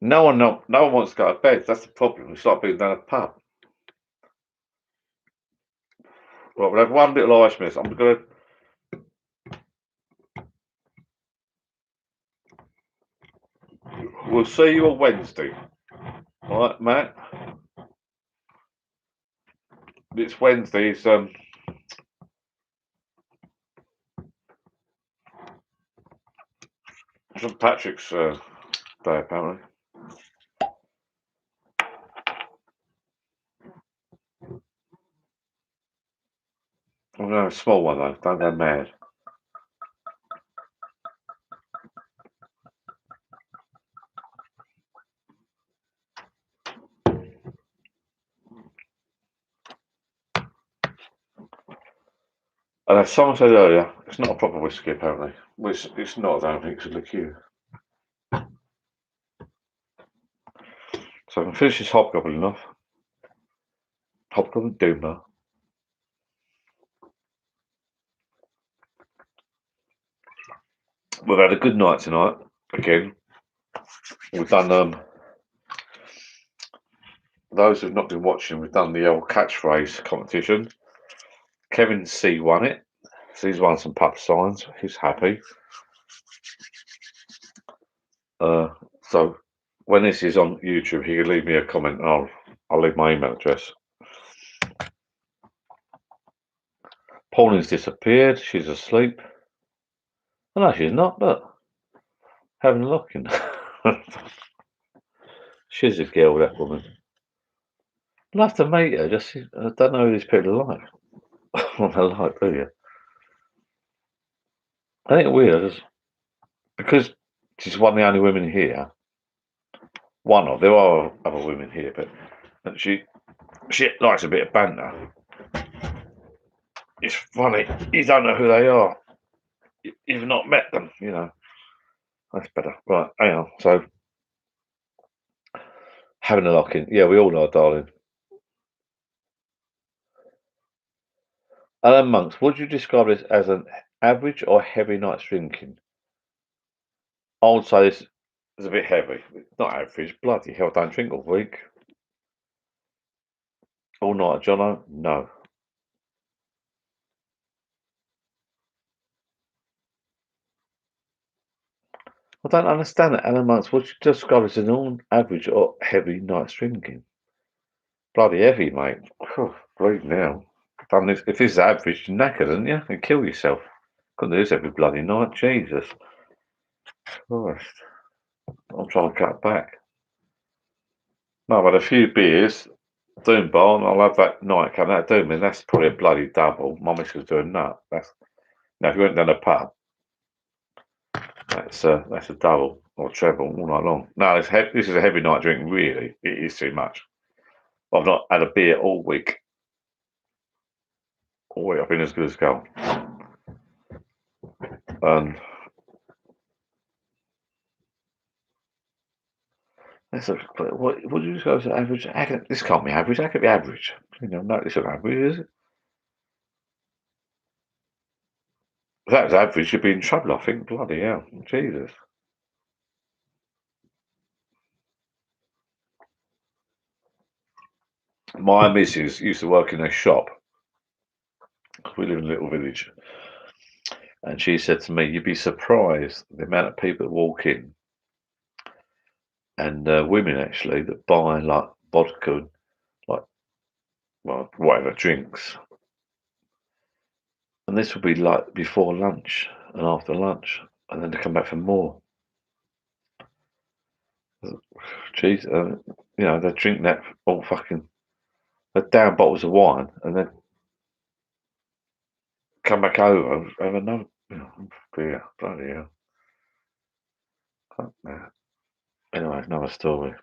No one wants to go to bed. That's the problem. It's like being down a pub. Right, we'll have one little Irish mist. I'm gonna. We'll see you on Wednesday. All right, Matt. It's Wednesday. It's St. Patrick's Day, apparently. I'm gonna have a small one though. Don't go mad. And as someone said earlier, it's not a proper whiskey, apparently. It's not, I don't think, it's a liqueur. So I can finish this hobgoblin off. Hobgoblin Doom Bar. We've had a good night tonight, again. We've done, those who've not been watching, we've done the old catchphrase competition. Kevin C won it. So he's won some pup signs. He's happy. So when this is on YouTube, he can leave me a comment and I'll leave my email address. Pauline's disappeared. She's asleep. No, she's not, but having a look in. She's a girl, that woman. I'd love to meet her, just I don't know who these people are like. What they're like, do you? I think it's weird, because she's one of the only women here. There are other women here, but she likes a bit of banter. It's funny, you don't know who they are. You've not met them, you know. That's better. Right, hang on. So, having a lock in. Yeah, we all are, darling. Alan Monks, would you describe this as an average or heavy night's drinking? I would say this is a bit heavy. It's not average. Bloody hell, don't drink all week. All night, Jono? No. I don't understand it, Alan Monks. Would you describe as an all average or heavy night's drinking? Bloody heavy, mate. Bleed now. Done this. If this is average, you're knackered, aren't you? You kill yourself. Couldn't do this every bloody night. Jesus Christ. I'm trying to cut back. No, I've had a few beers, Doom Bar, and I'll have that night coming out Doom, and that's probably a bloody double. My missus doing that. Now if you went down the pub, that's a double or treble all night long. No, this is a heavy night drinking, really. It is too much. I've not had a beer all week. All week I've been as good as gold. What do you just go as average? This can't be average. How could it be average? You know, no, this isn't average, is it? If that was average, you'd be in trouble, I think. Bloody hell. Jesus. My missus used to work in a shop. We live in a little village. And she said to me, you'd be surprised the amount of people that walk in, and women actually, that buy like vodka, like, well, whatever, drinks. And this would be like before lunch and after lunch. And then they come back for more. Jeez, you know, they drink that all fucking, they down bottles of wine and then come back over and have another beer. Bloody hell. Fuck that. Anyway, another story.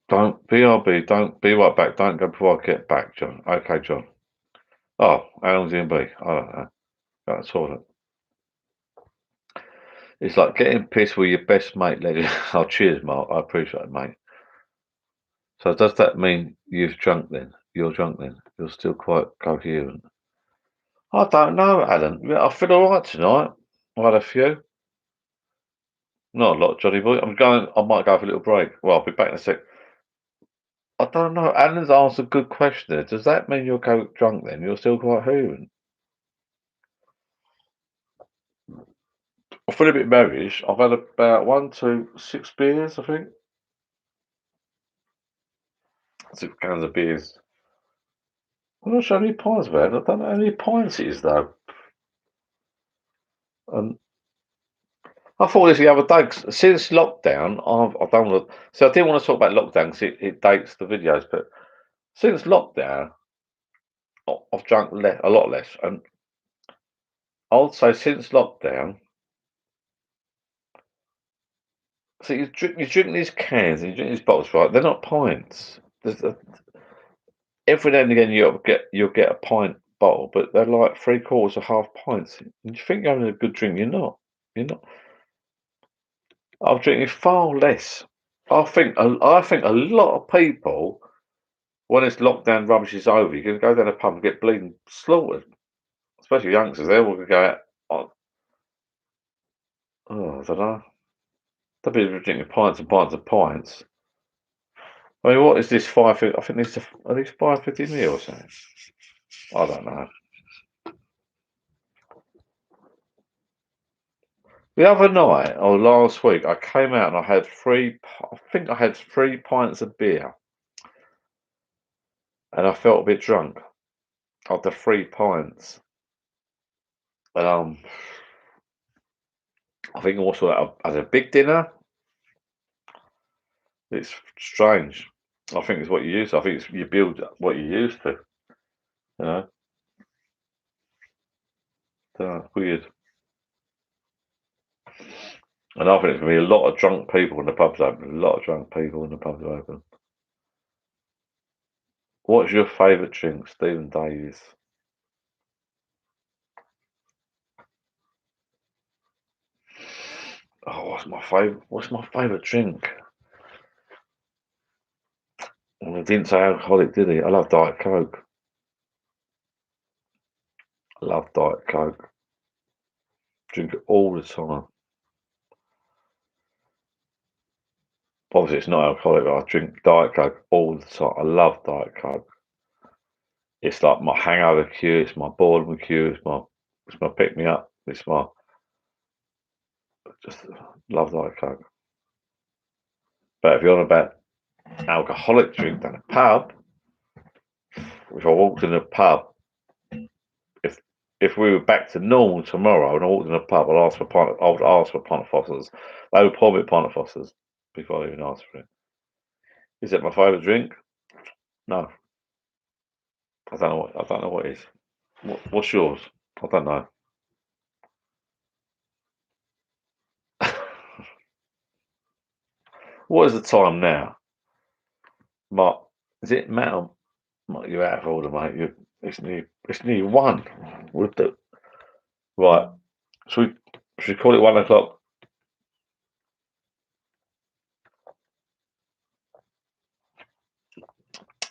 Don't, BRB, don't, be right back. Don't go before I get back, John. Okay, John. Oh, how long's he going to be? I don't know. Go to the toilet. It's like getting pissed with your best mate. Oh, cheers, Mark. I appreciate it, mate. So does that mean you've drunk then? You're drunk then? You're still quite coherent? I don't know, Alan. Yeah, I feel all right tonight. I've had a few. Not a lot, Johnny boy. I might go for a little break. Well, I'll be back in a sec. I don't know. Alan's asked a good question there. Does that mean you're drunk then? You're still quite coherent? I feel a bit merryish. I've had about 1, 2, 6 beers, I think. 6 cans of beers. I'm not sure how many pints I've had. I don't know how many pints it is, though. I thought this the other day, 'cause since lockdown, I don't want to. So I didn't want to talk about lockdown because it dates the videos, but since lockdown, I've drunk a lot less. And I would say since lockdown, so you drink these cans and you drink these bottles, right? They're not pints. Every now and again you'll get a pint bottle, but they're like 3/4 or half pints. And you think you're having a good drink, you're not. You're not. I'm drinking far less. I think a lot of people, when this lockdown rubbish is over, you're gonna go down the pub and get bleeding slaughtered. Especially youngsters, they're all gonna go out on, I don't know. They'll be drinking pints and pints and pints. I mean, what is this 550? I think are these 550 ml or something? I don't know. The other night or last week, I came out and I had I think I had 3 pints of beer, and I felt a bit drunk. after 3 pints. And I think also as a big dinner, it's strange. I think it's what you use. I think it's you build what you're used to. You know, weird. And I think there's gonna be a lot of drunk people when the pubs open. A lot of drunk people when the pubs open. What's your favourite drink, Stephen Davies? Oh, what's my favourite drink? Well, he didn't say alcoholic, did he? I love Diet Coke. I love Diet Coke. Drink it all the time. Obviously, it's not alcoholic, but I drink Diet Coke all the time. I love Diet Coke. It's like my hangover cure. It's my boredom cure. It's my pick me up. It's my just love Diet Coke. But if you're on about alcoholic drink down a pub, if I walked in a pub, if we were back to normal tomorrow and I walked in a pub, I would ask for a pint of Foster's. They would pour me a pint of Foster's before I even asked for it. Is it my favourite drink? No. I don't know what it is. What's yours? I don't know. What is the time now? Mark, is it Matt? Mark, you're out of order, mate. It's nearly 1. Right. Should we call it 1 o'clock?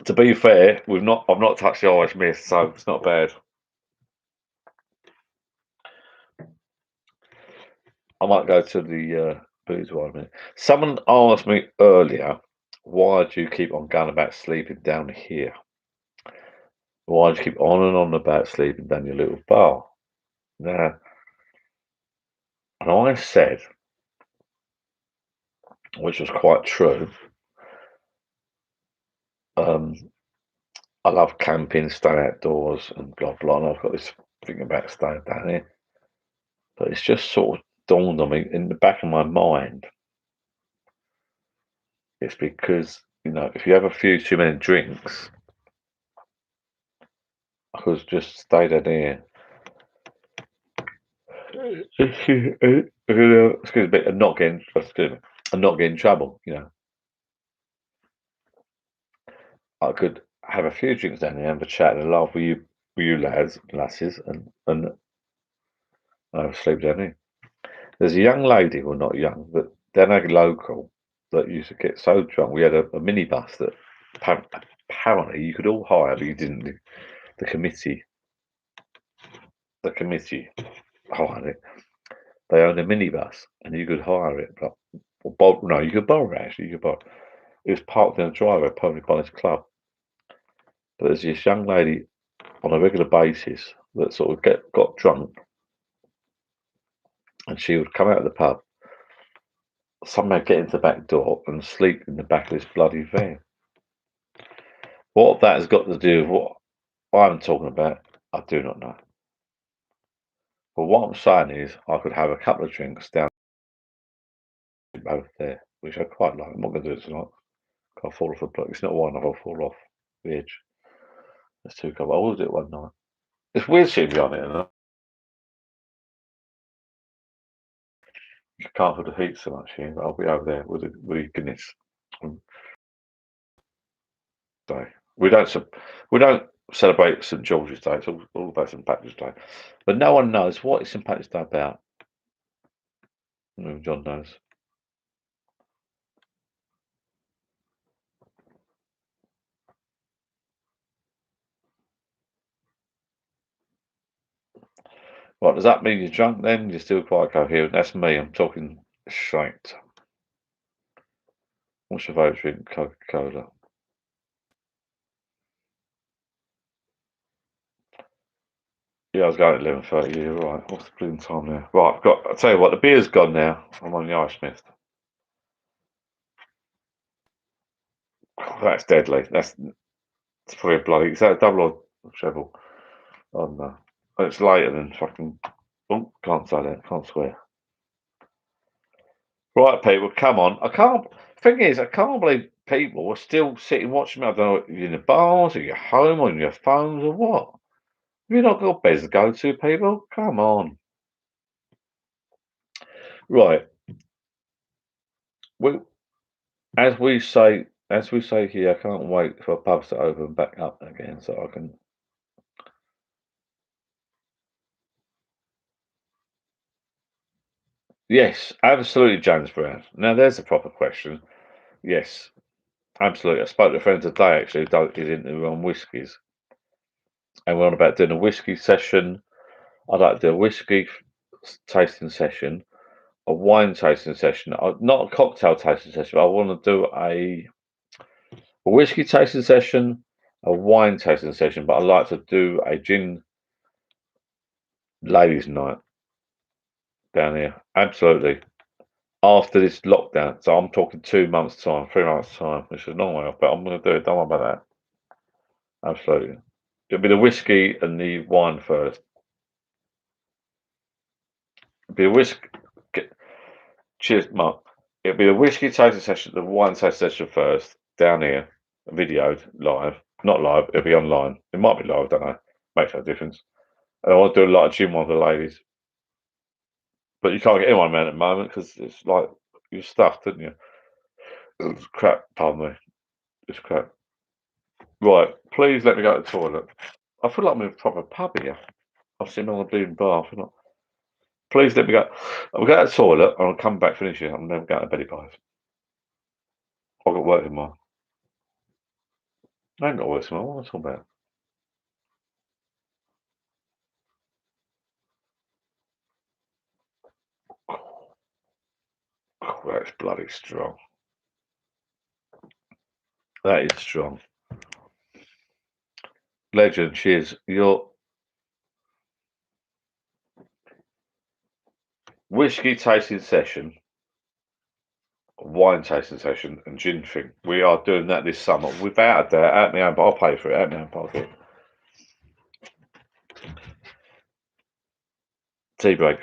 To be fair, I've not touched the Irish Mist, so it's not bad. I might go to the booze one minute. Someone asked me earlier, why do you keep on going about sleeping down here? Why do you keep on and on about sleeping down your little bar? Now, and I said, which was quite true, I love camping, staying outdoors, and blah blah. And I've got this thing about staying down here, but it's just sort of dawned on me in the back of my mind. It's because if you have a few too many drinks, I could just stay down here. Excuse me, and not get in trouble. I could have a few drinks down here, have a chat and a laugh with you lads, lasses, and sleep down here. There's a young lady, well not young, but down a local that used to get so drunk. We had a minibus that apparently you could all hire, but you didn't. The committee hired it. They owned a minibus, and you could hire it. No, you could borrow it. Actually, you could borrow. It was parked in a driveway, probably by this club. But there's this young lady on a regular basis that sort of got drunk, and she would come out of the pub, somehow get into the back door and sleep in the back of this bloody van. What that has got to do with what I'm talking about, I do not know. But what I'm saying is, I could have a couple of drinks down over there, which I quite like. I'm not going to do it tonight. I'll fall off the block. It's not wine, I'll fall off the edge. There's 2 cups. I will do it one night. It's weird sitting behind it, isn't it? You can't feel the heat so much here, but I'll be over there with the Guinness. Day. We don't celebrate St George's Day. It's all about St Patrick's Day, but no one knows what is St Patrick's Day about. John knows. What does that mean? You're drunk then? You're still quite coherent. That's me. I'm talking straight. What's your favourite drink? Coca-Cola. Yeah, I was going at 11:30. You're right. What's the blooming time now? Right, I'll tell you what. The beer's gone now. I'm on the Irish Mist. That's deadly. That's probably a bloody. Is that a double or treble? Oh no. It's later than fucking. Oh, can't say that. Can't swear. Right, people, come on. I can't. Thing is, I can't believe people are still sitting watching me. I don't know if you're in the bars, or you're home, or on your phones, or what. Have you not got beds to go to, people? Come on. Right. We, as we say here, I can't wait for pubs to open back up again, so I can. Yes, absolutely, James Brown. Now, there's a proper question. Yes, absolutely. I spoke to a friend today actually who is into whiskies, and we're on about doing a whiskey session. I'd like to do a whiskey tasting session, a wine tasting session, not a cocktail tasting session, but I want to do a whiskey tasting session, a wine tasting session, but I'd like to do a gin ladies' night down here. Absolutely. After this lockdown, so I'm talking 2 months' time, 3 months' time, which is a long way off, but I'm going to do it. Don't worry about that. Absolutely. It'll be the whiskey and the wine first. It'll be a whiskey. Cheers, Mark. It'll be the whiskey tasting session, the wine tasting session first, down here, videoed live. Not live, it'll be online. It might be live, I don't know. Makes no difference. And I want to do a lot of gym with the ladies. But you can't get anyone around at the moment because it's like you're stuffed, didn't you? It's crap, pardon me. It's crap. Right, please let me go to the toilet. I feel like I'm in a proper pub here. I'm sitting on a bleeding bar. I feel like... Please let me go. I'll go to the toilet and I'll come back finish it. I'm never going to bed, guys. I've got work tomorrow. I ain't got work tomorrow. What am I talking about? Oh, that's bloody strong. That is strong. Legend, cheers. Your whiskey tasting session, wine tasting session, and gin thing. We are doing that this summer without a doubt. Out my own, but I'll pay for it. Out my own pocket. Tea break.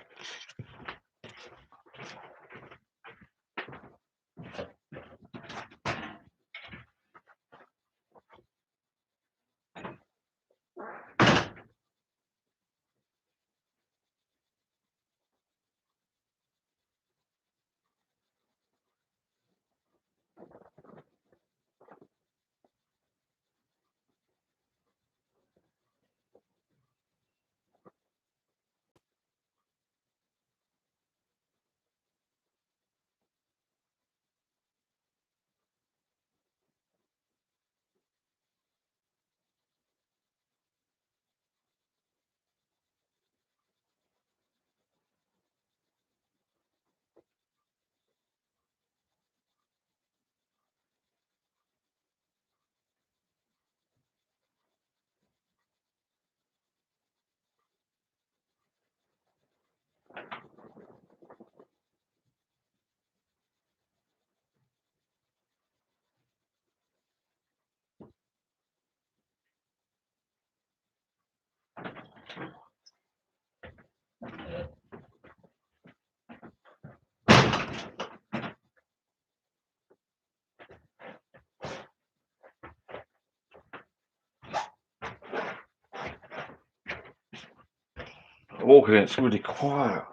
Walking in, it's really quiet.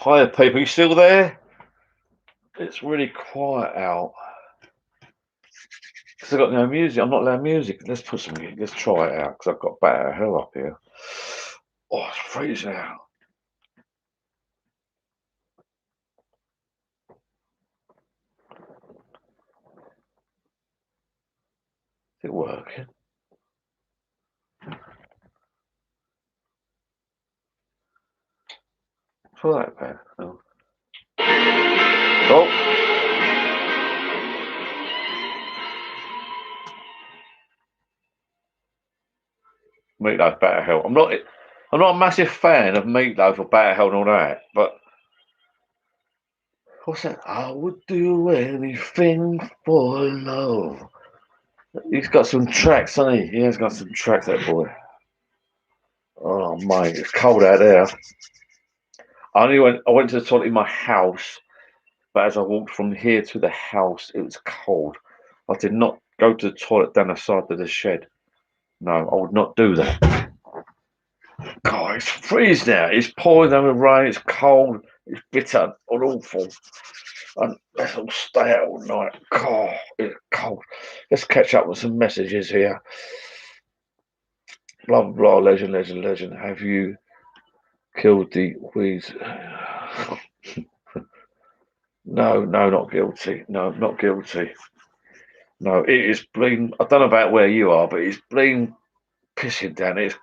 Hiya, people. You still there? It's really quiet out. Because I've got no music. I'm not allowed music. Let's put some music. Let's try it out because I've got better hell up here. Oh, it's freezing out. Is it working? For that bad. No. Oh. Meatloaf, Better Hell. I'm not a massive fan of Meatloaf or Better Hell and all that, but what's that? I would do anything for love. He's got some tracks, hasn't he? He has got some tracks, that boy. Oh mate, it's cold out there. I went to the toilet in my house, but as I walked from here to the house, it was cold. I did not go to the toilet down the side of the shed. No, I would not do that. God, it's freezing now. It's pouring down with rain. It's cold. It's bitter and awful. And let's all stay out all night. God, it's cold. Let's catch up with some messages here. Blah, blah, legend. Have you killed the weeds? No, not guilty. No, not guilty. No, it is bleeding. I don't know about where you are, but it's bleeding pissing down. It's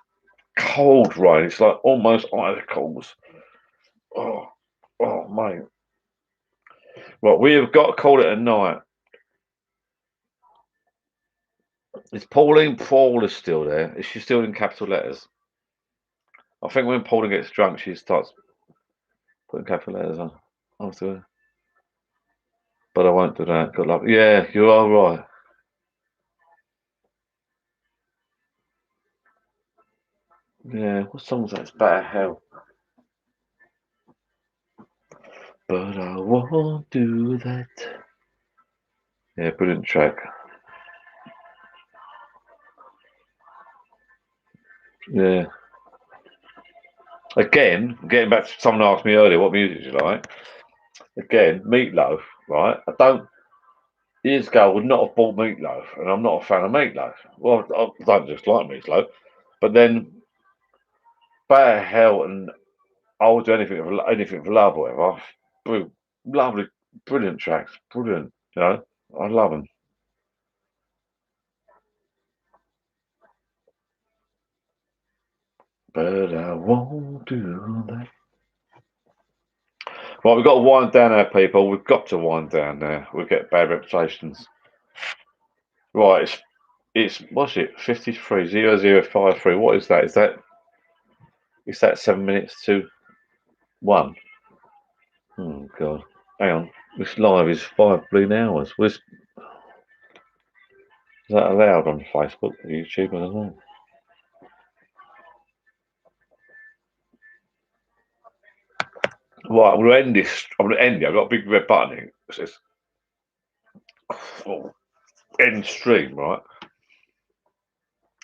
cold rain. It's like almost icicles. Oh, mate. Right, we have got to call it a night. Is Pauline Paul is still there? Is she still in capital letters? I think when Pauline gets drunk, she starts putting capital letters on after her. But I won't do that. Good luck. Yeah, you are right. Yeah, what song was that? It's Better Hell. But I won't do that. Yeah, brilliant track. Yeah. Again, getting back to someone asked me earlier, what music do you like? Again, Meatloaf, right? Years ago, I would not have bought Meatloaf, and I'm not a fan of Meatloaf. Well, I don't just like Meatloaf, but then Better Hell and I would do anything for love or whatever. Lovely, brilliant tracks, brilliant. You know, I love them. But I won't do that. Right, we've got to wind down our people. We've got to wind down now. We'll get bad reputations. Right, it's what's it? 530053. What is that? Is that 7 minutes to 1? Oh God. Hang on. This live is 5 bleeding hours. Is that allowed on Facebook or YouTube? I don't know. Right, I'm gonna end this. I'm gonna end it. I've got a big red button here. It says end stream, right?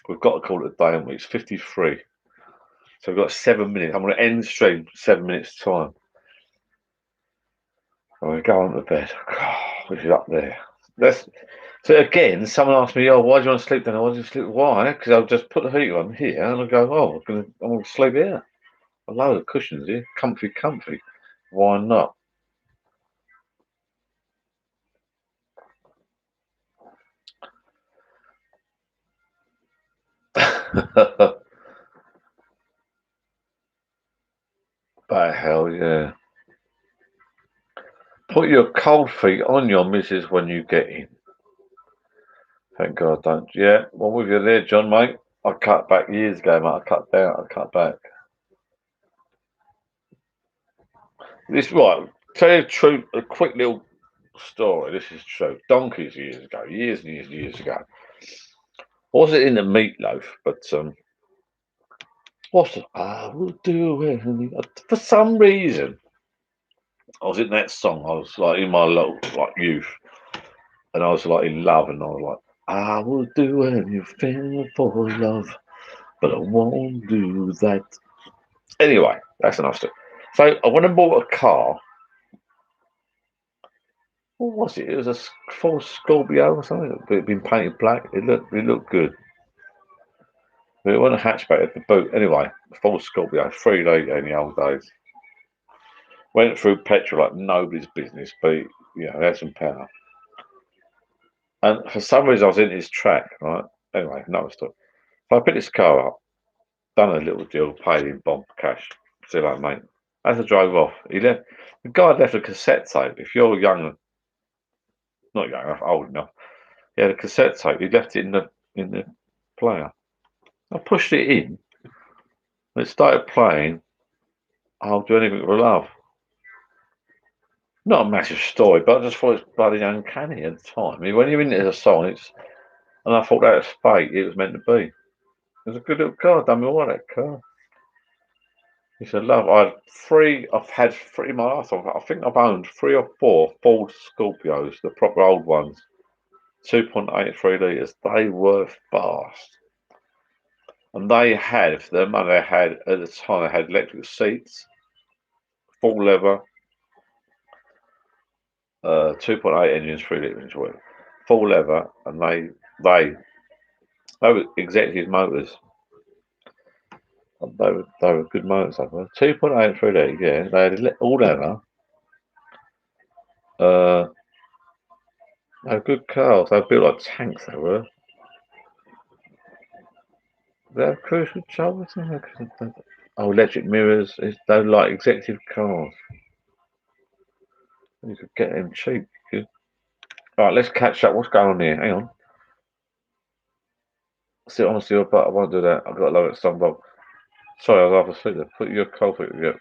We've got to call it a day, haven't we? It's 53. So we've got 7 minutes. I'm gonna end stream 7 minutes time. I'm gonna go on to bed. God, which is up there. So again, someone asked me, "Oh, why do you want to sleep then?" I want to sleep. Why? Because I'll just put the heater on here and I'll go, "Oh, I'm gonna sleep here. A load of cushions here, comfy. Why not?" But hell yeah. Put your cold feet on your missus when you get in. Thank God, don't. Yeah, well, with you there, John, mate. I cut back years ago, mate. I cut back. This right. Tell you the truth, a quick little story. This is true. Donkeys years ago, years ago. Wasn't in the Meatloaf, but what's it? I will do anything. For some reason, I was in that song. I was like in my little youth, and I was like in love, and I was like, I will do anything for love, but I won't do that. Anyway, that's enough story. So I went and bought a car. What was it? It was a Ford Scorpio or something. It had been painted black. It looked good. But it wasn't a hatchback at the boot. Anyway, Ford Scorpio, 3 litre in the old days. Went through petrol like nobody's business, but it had some power. And for some reason, I was in his track, right? Anyway, another story. So I picked this car up, done a little deal, paid him bomb cash. See you later, mate. As I drove off, the guy left a cassette tape. If you're young, not young enough, old enough, he had a cassette tape. He left it in the player. I pushed it in, and it started playing. I'll do anything for love. Not a massive story, but I just thought it's bloody uncanny at the time. I mean, when you're into a song, and I thought that was fate. It was meant to be. It was a good little car. Done me all right, that car. He said, "Love, I've had three in my life. I think I've owned 3 or 4 Ford Scorpios, the proper old ones, 2.83 litres. They were fast. And they had, for the money they had at the time, they had electric seats, full leather, 2.8 engines, 3 litre engine, full leather, and they were executive motors. They were good motors. They were 2.8, 3 litre, yeah. They had all leather. They were good cars. They were built like tanks. They were. They have cruise control. Oh, electric mirrors. They were like executive cars. You could get them cheap. Right, let's catch up. What's going on here? Hang on. Sit on your butt. I won't do that. I've got to lower it some Bob. Sorry, I was half asleep there. Put your cold foot. Yeah.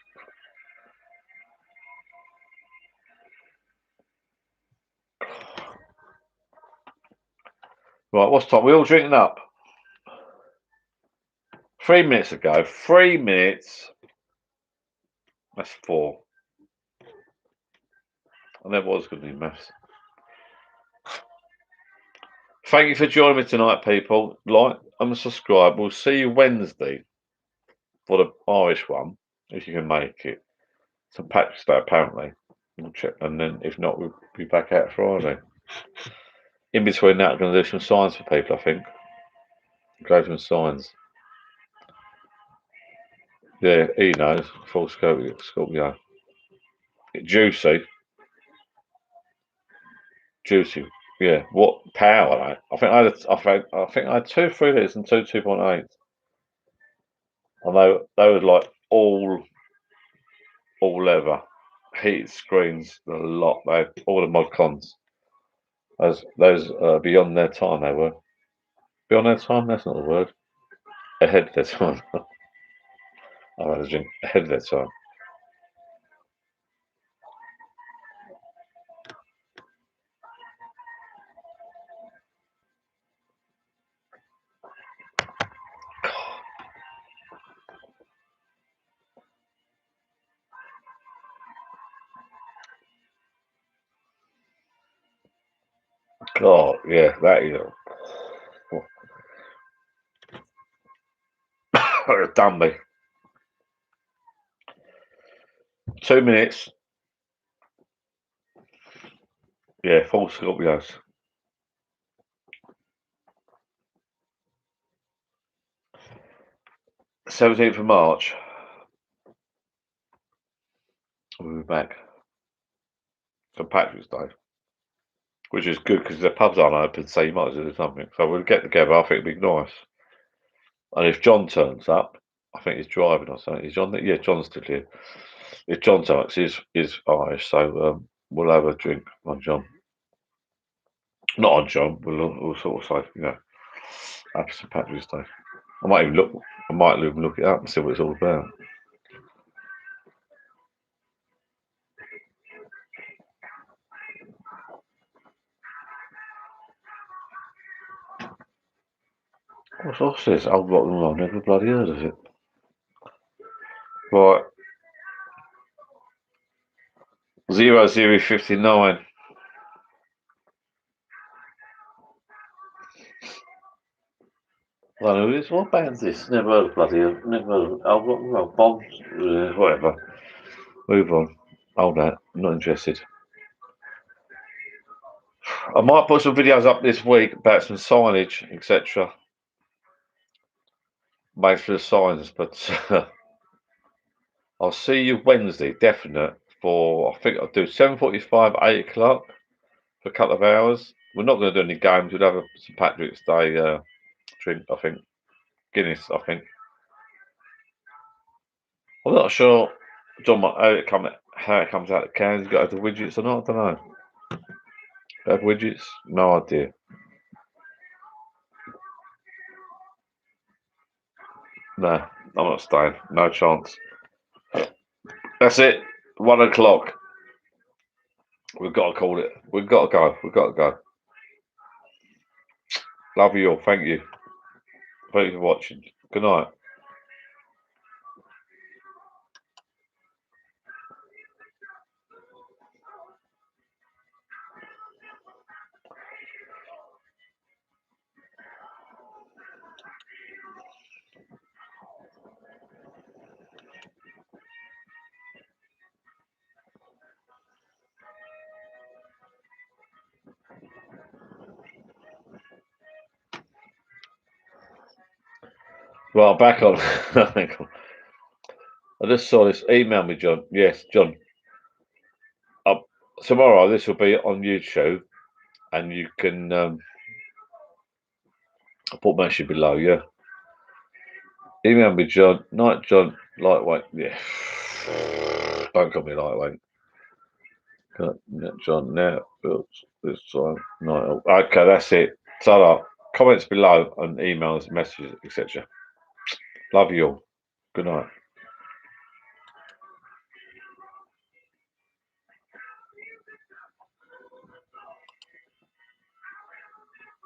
Right, what's time? We all drinking up. 3 minutes ago. 3 minutes. That's 4. I never was good in maths. Thank you for joining me tonight, people. Like and subscribe. We'll see you Wednesday for the Irish one, if you can make it. St. Patrick's Day, apparently. We'll check, and then if not, we'll be back out Friday. In between that, I'm going to do some signs for people, I think. Go some signs. Yeah, he knows. Full Scorpio. Juicy. Juicy. Yeah. What power, mate? I think I had 2 3 litres and 2 2.8. And they were like all leather. Heated screens, a lot. They had all the mod cons. Those beyond their time, they were. Beyond their time, that's not the word. Ahead of their time. I've had a drink ahead of their time. God, yeah, that is a done me. 2 minutes. Yeah, full Scorpios. 17th of March. We'll be back. St. Patrick's Day. Which is good because the pubs aren't open, so you might as well do something. So we'll get together. I think it'd be nice. And if John turns up, I think he's driving or something. Is John there? Yeah, John's still here. If John turns, he's Irish, so we'll have a drink on John. Not on John. We'll sort of say, happy St. Patrick's Day. I might even look it up and see what it's all about. What's this? Old rock and roll. Never bloody heard of it. Right. 0059. I don't know who this. What band's this? Never heard of bloody. Never heard of old rock and roll. Bombs. Whatever. Move on. Hold that. I'm not interested. I might put some videos up this week about some signage, etc. Made for the signs, but I'll see you Wednesday, definite. I think I'll do 7:45, 8 o'clock for a couple of hours. We're not going to do any games. We'll have a St. Patrick's Day drink, I think. Guinness, I think. I'm not sure, John, how it comes out of cans. Got the widgets or not? I don't know. Have widgets? No idea. No, I'm not staying. No chance. That's it. 1 o'clock. We've got to call it. We've got to go. We've got to go. Love you all. Thank you. Thank you for watching. Good night. Well, back on. I just saw this. Email me, John. Yes, John. Tomorrow, this will be on YouTube, and you can. I'll put my issue below. Yeah. Email me, John. Night, John. Lightweight. Yeah. Don't call me lightweight. John. Now, this time. Night. Okay, that's it. So, comments below and emails, messages, etc. Love you all. Good night.